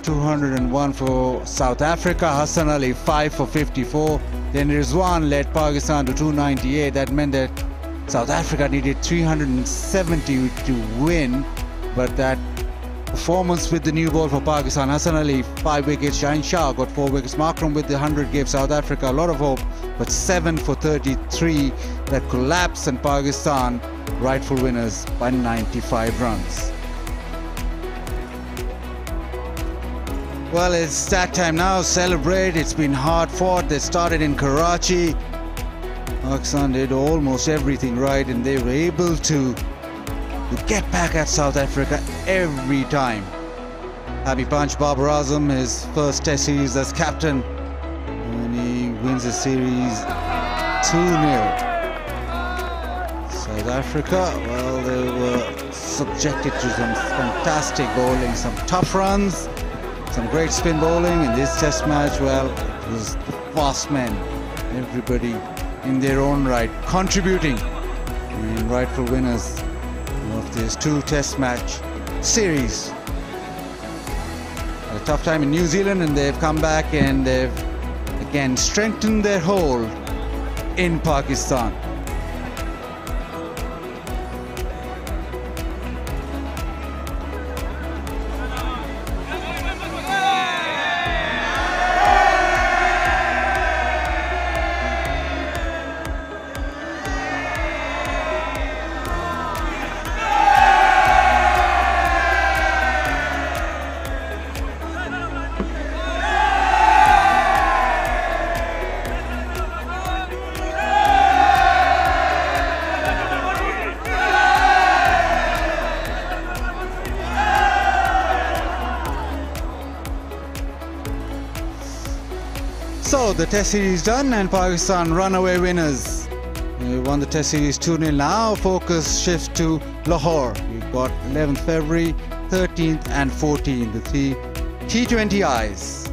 201 for South Africa, Hassan Ali 5 for 54. Then Rizwan led Pakistan to 298. That meant that South Africa needed 370 to win, but that performance with the new ball for Pakistan, Hassan Ali 5 wickets, Shaheen Shah got 4 wickets, Markram with the 100 gave South Africa a lot of hope, but 7 for 33 that collapsed and Pakistan rightful winners by 95 runs. Well, it's that time now. Celebrate. It's been hard fought. They started in Karachi. Pakistan did almost everything right, and they were able to get back at South Africa every time. Happy Panch Babar Azam, his first test series as captain, and he wins the series 2-0. South Africa, well, they were subjected to some fantastic bowling, some tough runs, some great spin bowling. In this test match, well, it was fast men, everybody in their own right, contributing, and rightful winners of this 2 test match series. A tough time in New Zealand, and they've come back and they've again strengthened their hold in Pakistan. So the test series done, and Pakistan runaway winners. They won the test series 2-0. Now focus shifts to Lahore. We've got 11th February, 13th and 14th, the 3 T20Is.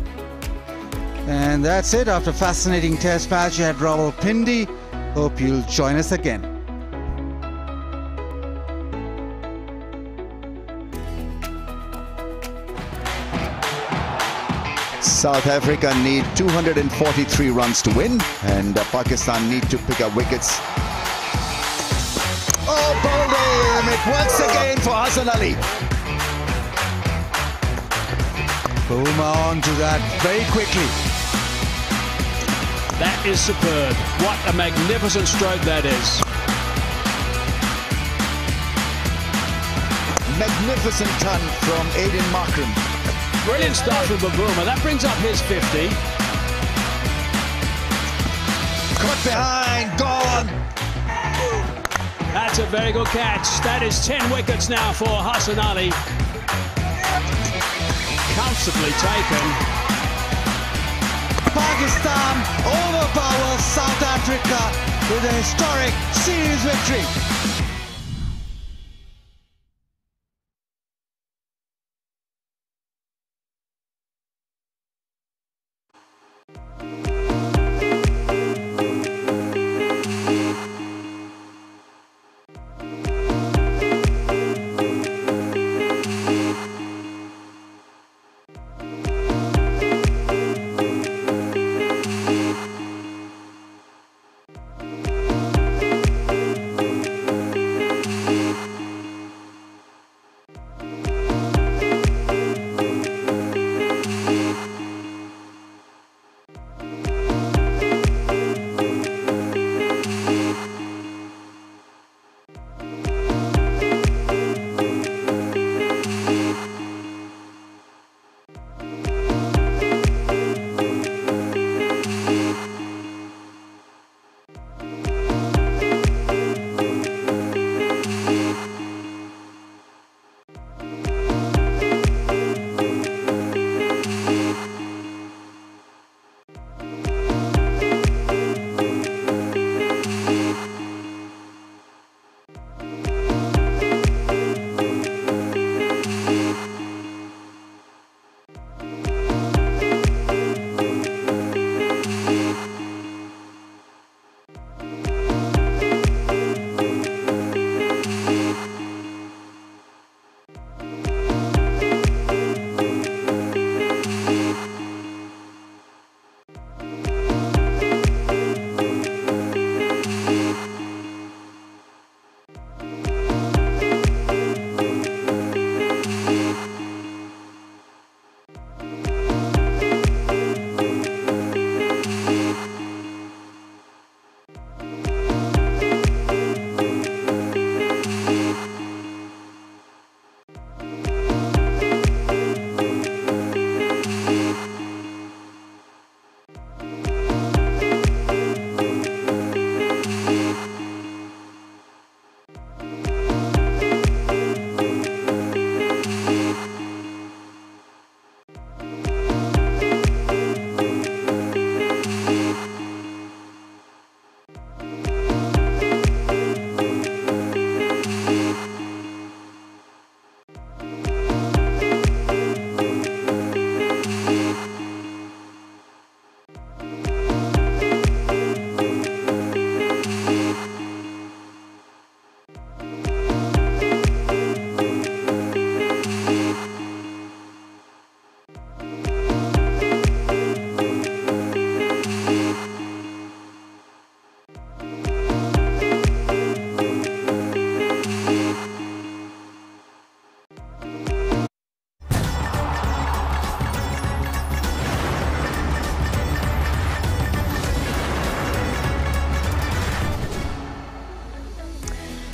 And that's it. After a fascinating test match at Rawalpindi. Hope you'll join us again. South Africa need 243 runs to win, and Pakistan need to pick up wickets. Oh, bowled him! It works again for Hassan Ali. Boomer on to that very quickly. That is superb. What a magnificent stroke that is. Magnificent ton from Aiden Markram. Brilliant start from Babuma. That brings up his 50. Caught behind, gone. That's a very good catch. That is 10 wickets now for Hassan Ali. Comfortably taken. Pakistan overpowers South Africa with a historic series victory.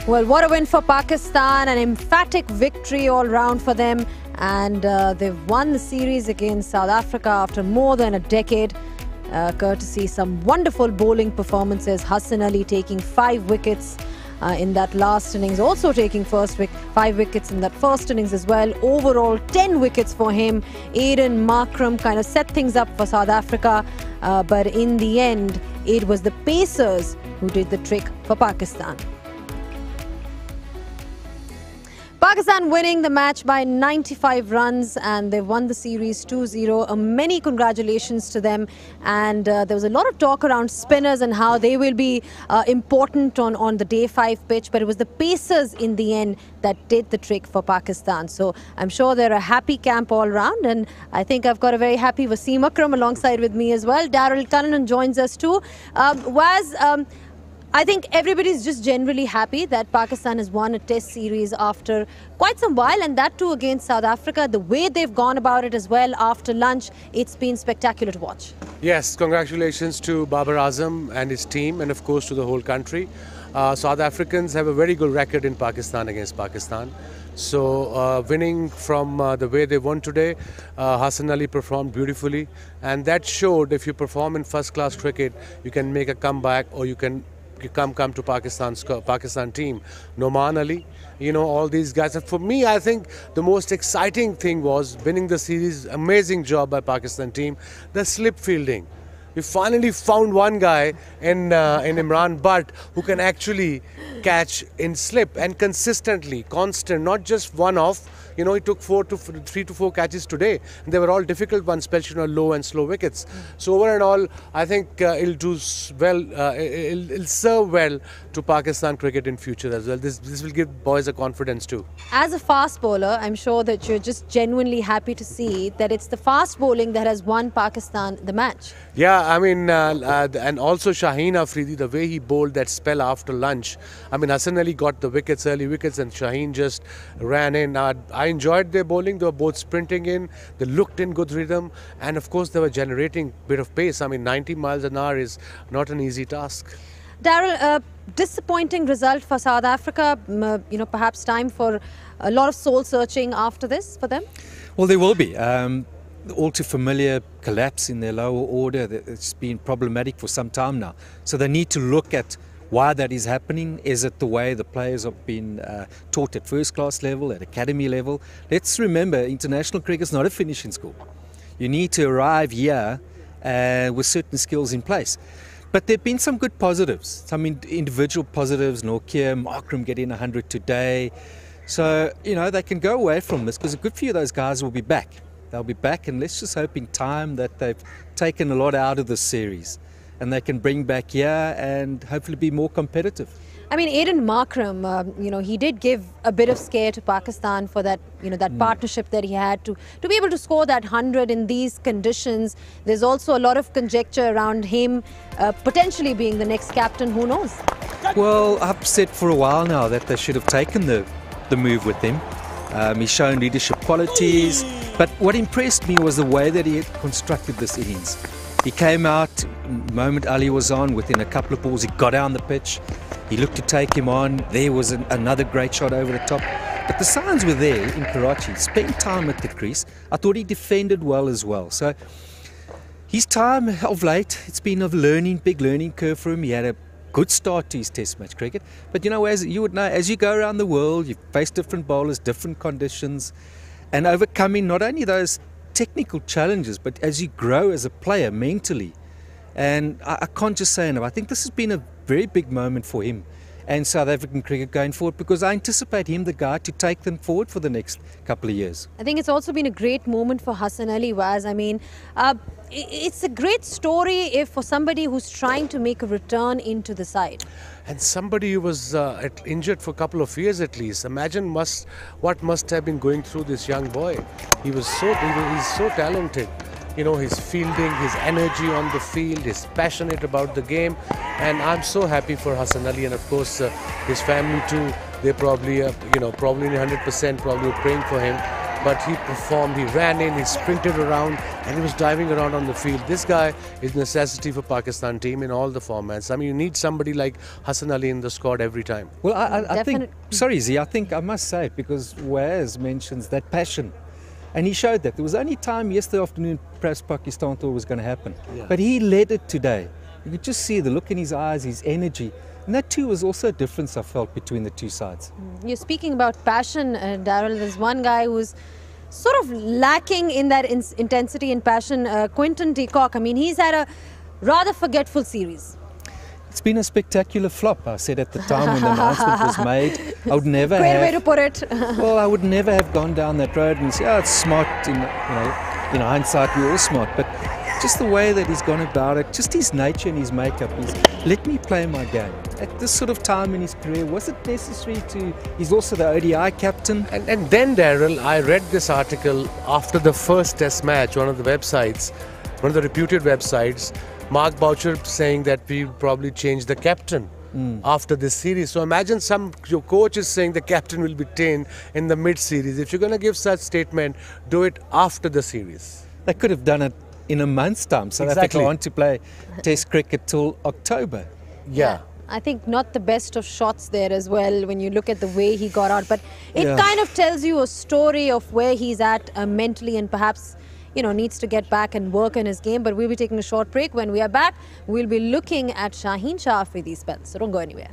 Well, what a win for Pakistan, an emphatic victory all round for them, and they've won the series against South Africa after more than a decade, courtesy some wonderful bowling performances. Hassan Ali taking 5 wickets in that last innings, also taking 5 wickets in that first innings as well. Overall 10 wickets for him. Aiden Markram kind of set things up for South Africa, but in the end it was the pacers who did the trick for Pakistan. Pakistan winning the match by 95 runs, and they won the series 2-0. Many congratulations to them. And there was a lot of talk around spinners and how they will be important on the day 5 pitch, but it was the pacers in the end that did the trick for Pakistan. So I'm sure they're a happy camp all round, and I think I've got a very happy Wasim Akram alongside with me as well. Daryl Cullinan joins us too. I think everybody's just generally happy that Pakistan has won a test series after quite some while, and that too against South Africa. The way they've gone about it as well after lunch, it's been spectacular to watch. Yes, congratulations to Babar Azam and his team, and of course to the whole country. South Africans have a very good record in Pakistan against Pakistan. So winning from the way they won today, Hassan Ali performed beautifully, and that showed if you perform in first-class cricket, you can make a comeback, or you can come to Pakistan team. Noman Ali, you know, all these guys. And for me, I think the most exciting thing was winning the series. Amazing job by Pakistan team. The slip fielding. We finally found one guy in Imran Butt who can actually catch in slip, and consistently, constant, not just one off. You know, he took 3 to 4 catches today, and they were all difficult ones, especially on low and slow wickets. So over and all, I think it'll do well. It'll serve well to Pakistan cricket in future as well. This will give boys a confidence too. As a fast bowler, I'm sure that you're just genuinely happy to see that it's the fast bowling that has won Pakistan the match. Yeah, I mean, and also Shaheen Afridi, the way he bowled that spell after lunch. I mean, Hassan Ali got the wickets, early wickets, and Shaheen just ran in. I enjoyed their bowling. They were both sprinting in. They looked in good rhythm, and of course they were generating a bit of pace. I mean, 90 miles an hour is not an easy task. Daryl, disappointing result for South Africa. You know, perhaps time for a lot of soul searching after this for them. Well, there will be. All too familiar collapse in their lower order. It's been problematic for some time now. So they need to look at why that is happening. Is it the way the players have been taught at first-class level, at academy level? Let's remember, international cricket is not a finishing school. You need to arrive here with certain skills in place. But there have been some good positives, some individual positives. Norkia, Markram getting 100 today. So, you know, they can go away from this because a good few of those guys will be back. They'll be back, and let's just hope in time that they've taken a lot out of this series and they can bring back here and hopefully be more competitive. I mean, Aiden Markram, you know, he did give a bit of scare to Pakistan for that, you know, that partnership that he had to be able to score that 100 in these conditions. There's also a lot of conjecture around him potentially being the next captain. Who knows? Well, I've said for a while now that they should have taken the move with him. He's shown leadership qualities, but what impressed me was the way that he had constructed this innings. He came out the moment Ali was on. Within a couple of balls, he got down the pitch. He looked to take him on. There was another great shot over the top. But the signs were there in Karachi. Spent time at the crease. I thought he defended well as well. So his time of late, it's been a big learning curve for him. He had a good start to his test match cricket. But you know, as you would know, as you go around the world, you face different bowlers, different conditions, and overcoming not only those technical challenges, but as you grow as a player mentally. And I can't just say enough. I think this has been a very big moment for him and South African cricket going forward, because I anticipate him the guy to take them forward for the next couple of years. I think it's also been a great moment for Hassan Ali, Waz. I mean, it's a great story if for somebody who's trying to make a return into the side. And somebody who was injured for a couple of years at least. Imagine what must have been going through this young boy. He's so talented. You know, his fielding, his energy on the field, he's passionate about the game. And I'm so happy for Hassan Ali, and of course his family too. They're probably, probably 100% probably praying for him. but he performed. He ran in, he sprinted around, and he was diving around on the field. This guy is a necessity for Pakistan team in all the formats. I mean, you need somebody like Hassan Ali in the squad every time. Well, I think, sorry Z, I think I must say, because Waz mentions that passion. And he showed that. There was only time yesterday afternoon perhaps Pakistan thought was going to happen. Yeah. But he led it today. You could just see the look in his eyes, his energy. And that too was also a difference I felt between the two sides. You're speaking about passion, Daryl. There's one guy who's sort of lacking in that intensity and passion, Quinton de Kock. I mean, he's had a rather forgetful series. It's been a spectacular flop. I said at the time when the announcement was made, I would never Great have... way to put it. Well, I would never have gone down that road and say, oh, it's smart. In hindsight, we're all smart. But just the way that he's gone about it, just his nature and his makeup is, let me play my game. At this sort of time in his career, was it necessary to... He's also the ODI captain. And then, Daryl, I read this article after the first test match, one of the websites, one of the reputed websites, Mark Boucher saying that we probably change the captain after this series. So imagine your coach is saying the captain will be taken in the mid-series. If you're going to give such statement, do it after the series. They could have done it in a month's time. South Africa want to play Test cricket till October. Yeah. I think not the best of shots there as well when you look at the way he got out. But it kind of tells you a story of where he's at mentally and perhaps, needs to get back and work on his game. But we'll be taking a short break. When we are back, we'll be looking at Shaheen Shah for these spells. So don't go anywhere.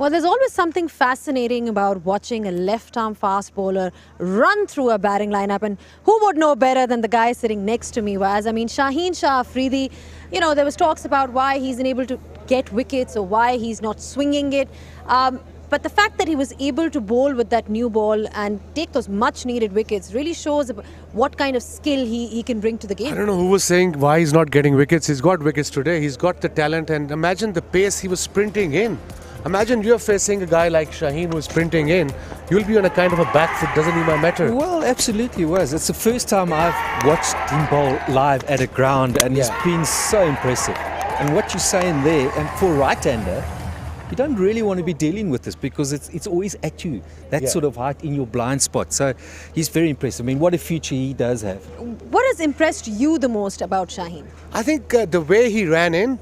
Well, there's always something fascinating about watching a left-arm fast bowler run through a batting lineup, and who would know better than the guy sitting next to me, Waz? I mean, Shaheen Shah Afridi, you know, there was talks about why he's unable to get wickets or why he's not swinging it. But the fact that he was able to bowl with that new ball and take those much-needed wickets really shows what kind of skill he can bring to the game. I don't know who was saying why he's not getting wickets. He's got wickets today. He's got the talent, and imagine the pace he was sprinting in. Imagine you're facing a guy like Shaheen who's sprinting in. You'll be on a kind of a back foot, doesn't even matter. Well, absolutely was. It's the first time I've watched him bowl live at a ground, and he's been so impressive. And what you're saying there, and for a right-hander, you don't really want to be dealing with this because it's always at you, that sort of height in your blind spot. So he's very impressive. I mean, what a future he does have. What has impressed you the most about Shaheen? I think the way he ran in,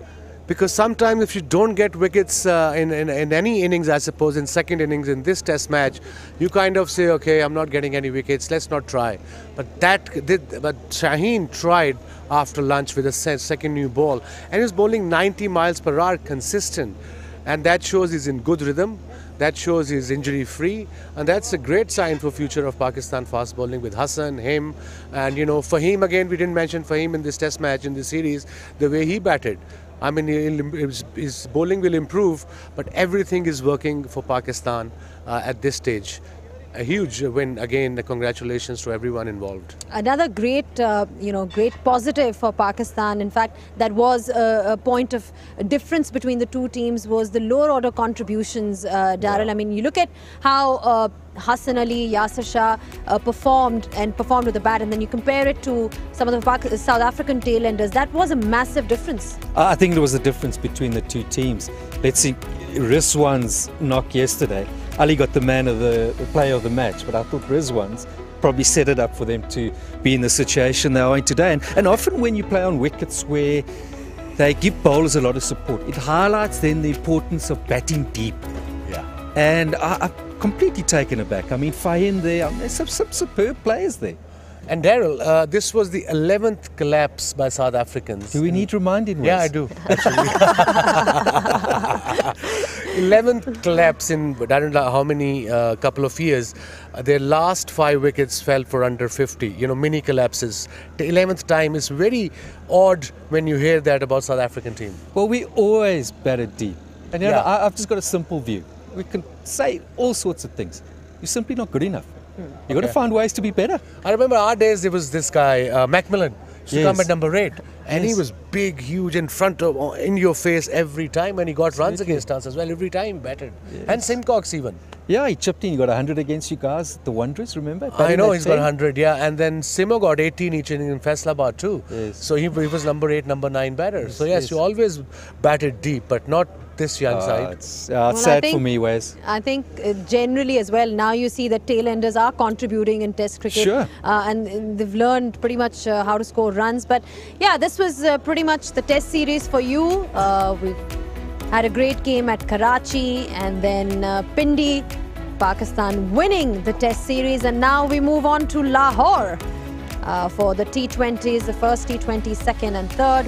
because sometimes if you don't get wickets in any innings, I suppose, in second innings in this test match, you kind of say, okay, I'm not getting any wickets, let's not try. But Shaheen tried after lunch with a second new ball, and he was bowling 90 miles per hour consistent. And that shows he's in good rhythm, that shows he's injury free, and that's a great sign for future of Pakistan fast bowling with Hassan, him, and you know, Fahim again. We didn't mention Fahim in this test match, in this series, the way he batted. I mean, his bowling will improve, but everything is working for Pakistan at this stage. A huge win again. Congratulations to everyone involved. Another great, great positive for Pakistan. In fact, that was a point of difference between the two teams was the lower order contributions, Daryl. I mean, you look at how Hassan Ali, Yasir Shah performed with the bat, and then you compare it to some of the South African tailenders. That was a massive difference. I think there was a difference between the two teams. Let's see, Rizwan's knock yesterday. Ali got the player of the match, but I thought Rizwan's probably set it up for them to be in the situation they are in today. And often when you play on wickets where they give bowlers a lot of support, it highlights then the importance of batting deep. Yeah. And I'm completely taken aback. I mean, Fahim there, there's some superb players there. And Daryl, this was the 11th collapse by South Africans. Do we need reminding? Yeah, I do, actually. 11th collapse in I don't know how many couple of years. Their last 5 wickets fell for under 50. You know, mini collapses. The 11th time is very odd when you hear that about South African team. Well, we always batted deep. And you know, I've just got a simple view. We can say all sorts of things. You're simply not good enough. You've got to find ways to be better. I remember our days, there was this guy, Macmillan, used to come at number 8. And he was big, huge, in front of, in your face every time. And he got runs against us as well, every time batted. And Simcox even. Yeah, he chipped in. He got 100 against you guys, the Wanderers, remember? I know, he's got 100, yeah. And then Simo got 18 each inning in Faisalabad too. Yes. So he was number 8, number 9 batter. Yes, so yes, you always batted deep, but not this young side. It's sad for me, Wes. I think generally as well, now you see that tailenders are contributing in Test cricket. Sure. And they've learned pretty much how to score runs. But yeah, this was pretty much the Test series for you. We've had a great game at Karachi and then Pindi. Pakistan winning the Test series, and now we move on to Lahore for the T20s, the first T20, second and third.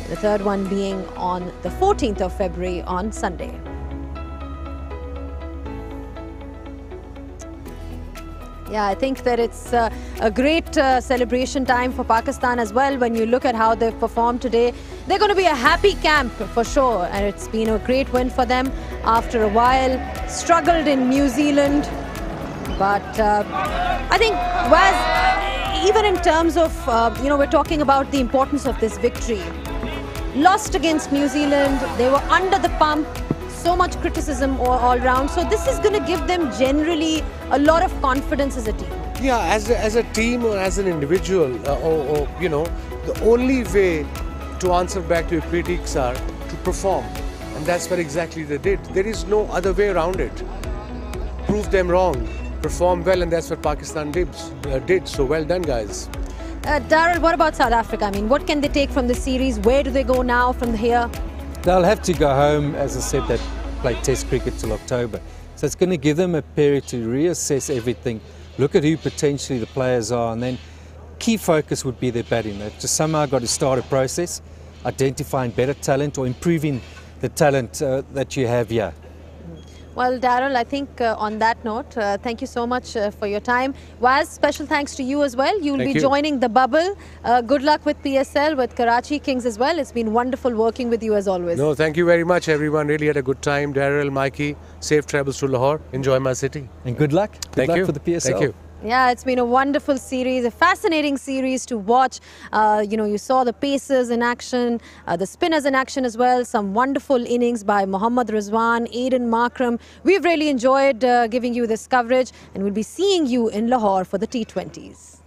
The third one being on the 14th of February on Sunday. Yeah, I think that it's a great celebration time for Pakistan as well. When you look at how they've performed today, they're going to be a happy camp for sure. And it's been a great win for them after a while. Struggled in New Zealand. But I think, Waz, even in terms of, we're talking about the importance of this victory. Lost against New Zealand. They were under the pump. So much criticism all round. So this is going to give them generally a lot of confidence as a team. Yeah, as a team or as an individual, the only way to answer back to your critics are to perform. And that's what exactly they did. There is no other way around it. Prove them wrong, perform well, and that's what Pakistan did. So well done, guys. Daryl, what about South Africa? I mean, what can they take from this series? Where do they go now from here? They'll have to go home, as I said, they play Test cricket till October. So it's going to give them a period to reassess everything, look at who potentially the players are, and then key focus would be their batting. They've just somehow got to start a process, identifying better talent or improving the talent that you have here. Well, Daryl, I think on that note, thank you so much for your time. Waz, special thanks to you as well. You'll be joining the bubble. Good luck with PSL, with Karachi Kings as well. It's been wonderful working with you as always. No, thank you very much, everyone. Really had a good time. Daryl, Mikey, safe travels to Lahore. Enjoy my city. And good luck. Good luck for the PSL. Thank you. Yeah, it's been a wonderful series, a fascinating series to watch. You saw the pacers in action, the spinners in action as well. Some wonderful innings by Mohammad Rizwan, Aiden Markram. We've really enjoyed giving you this coverage, and we'll be seeing you in Lahore for the T20s.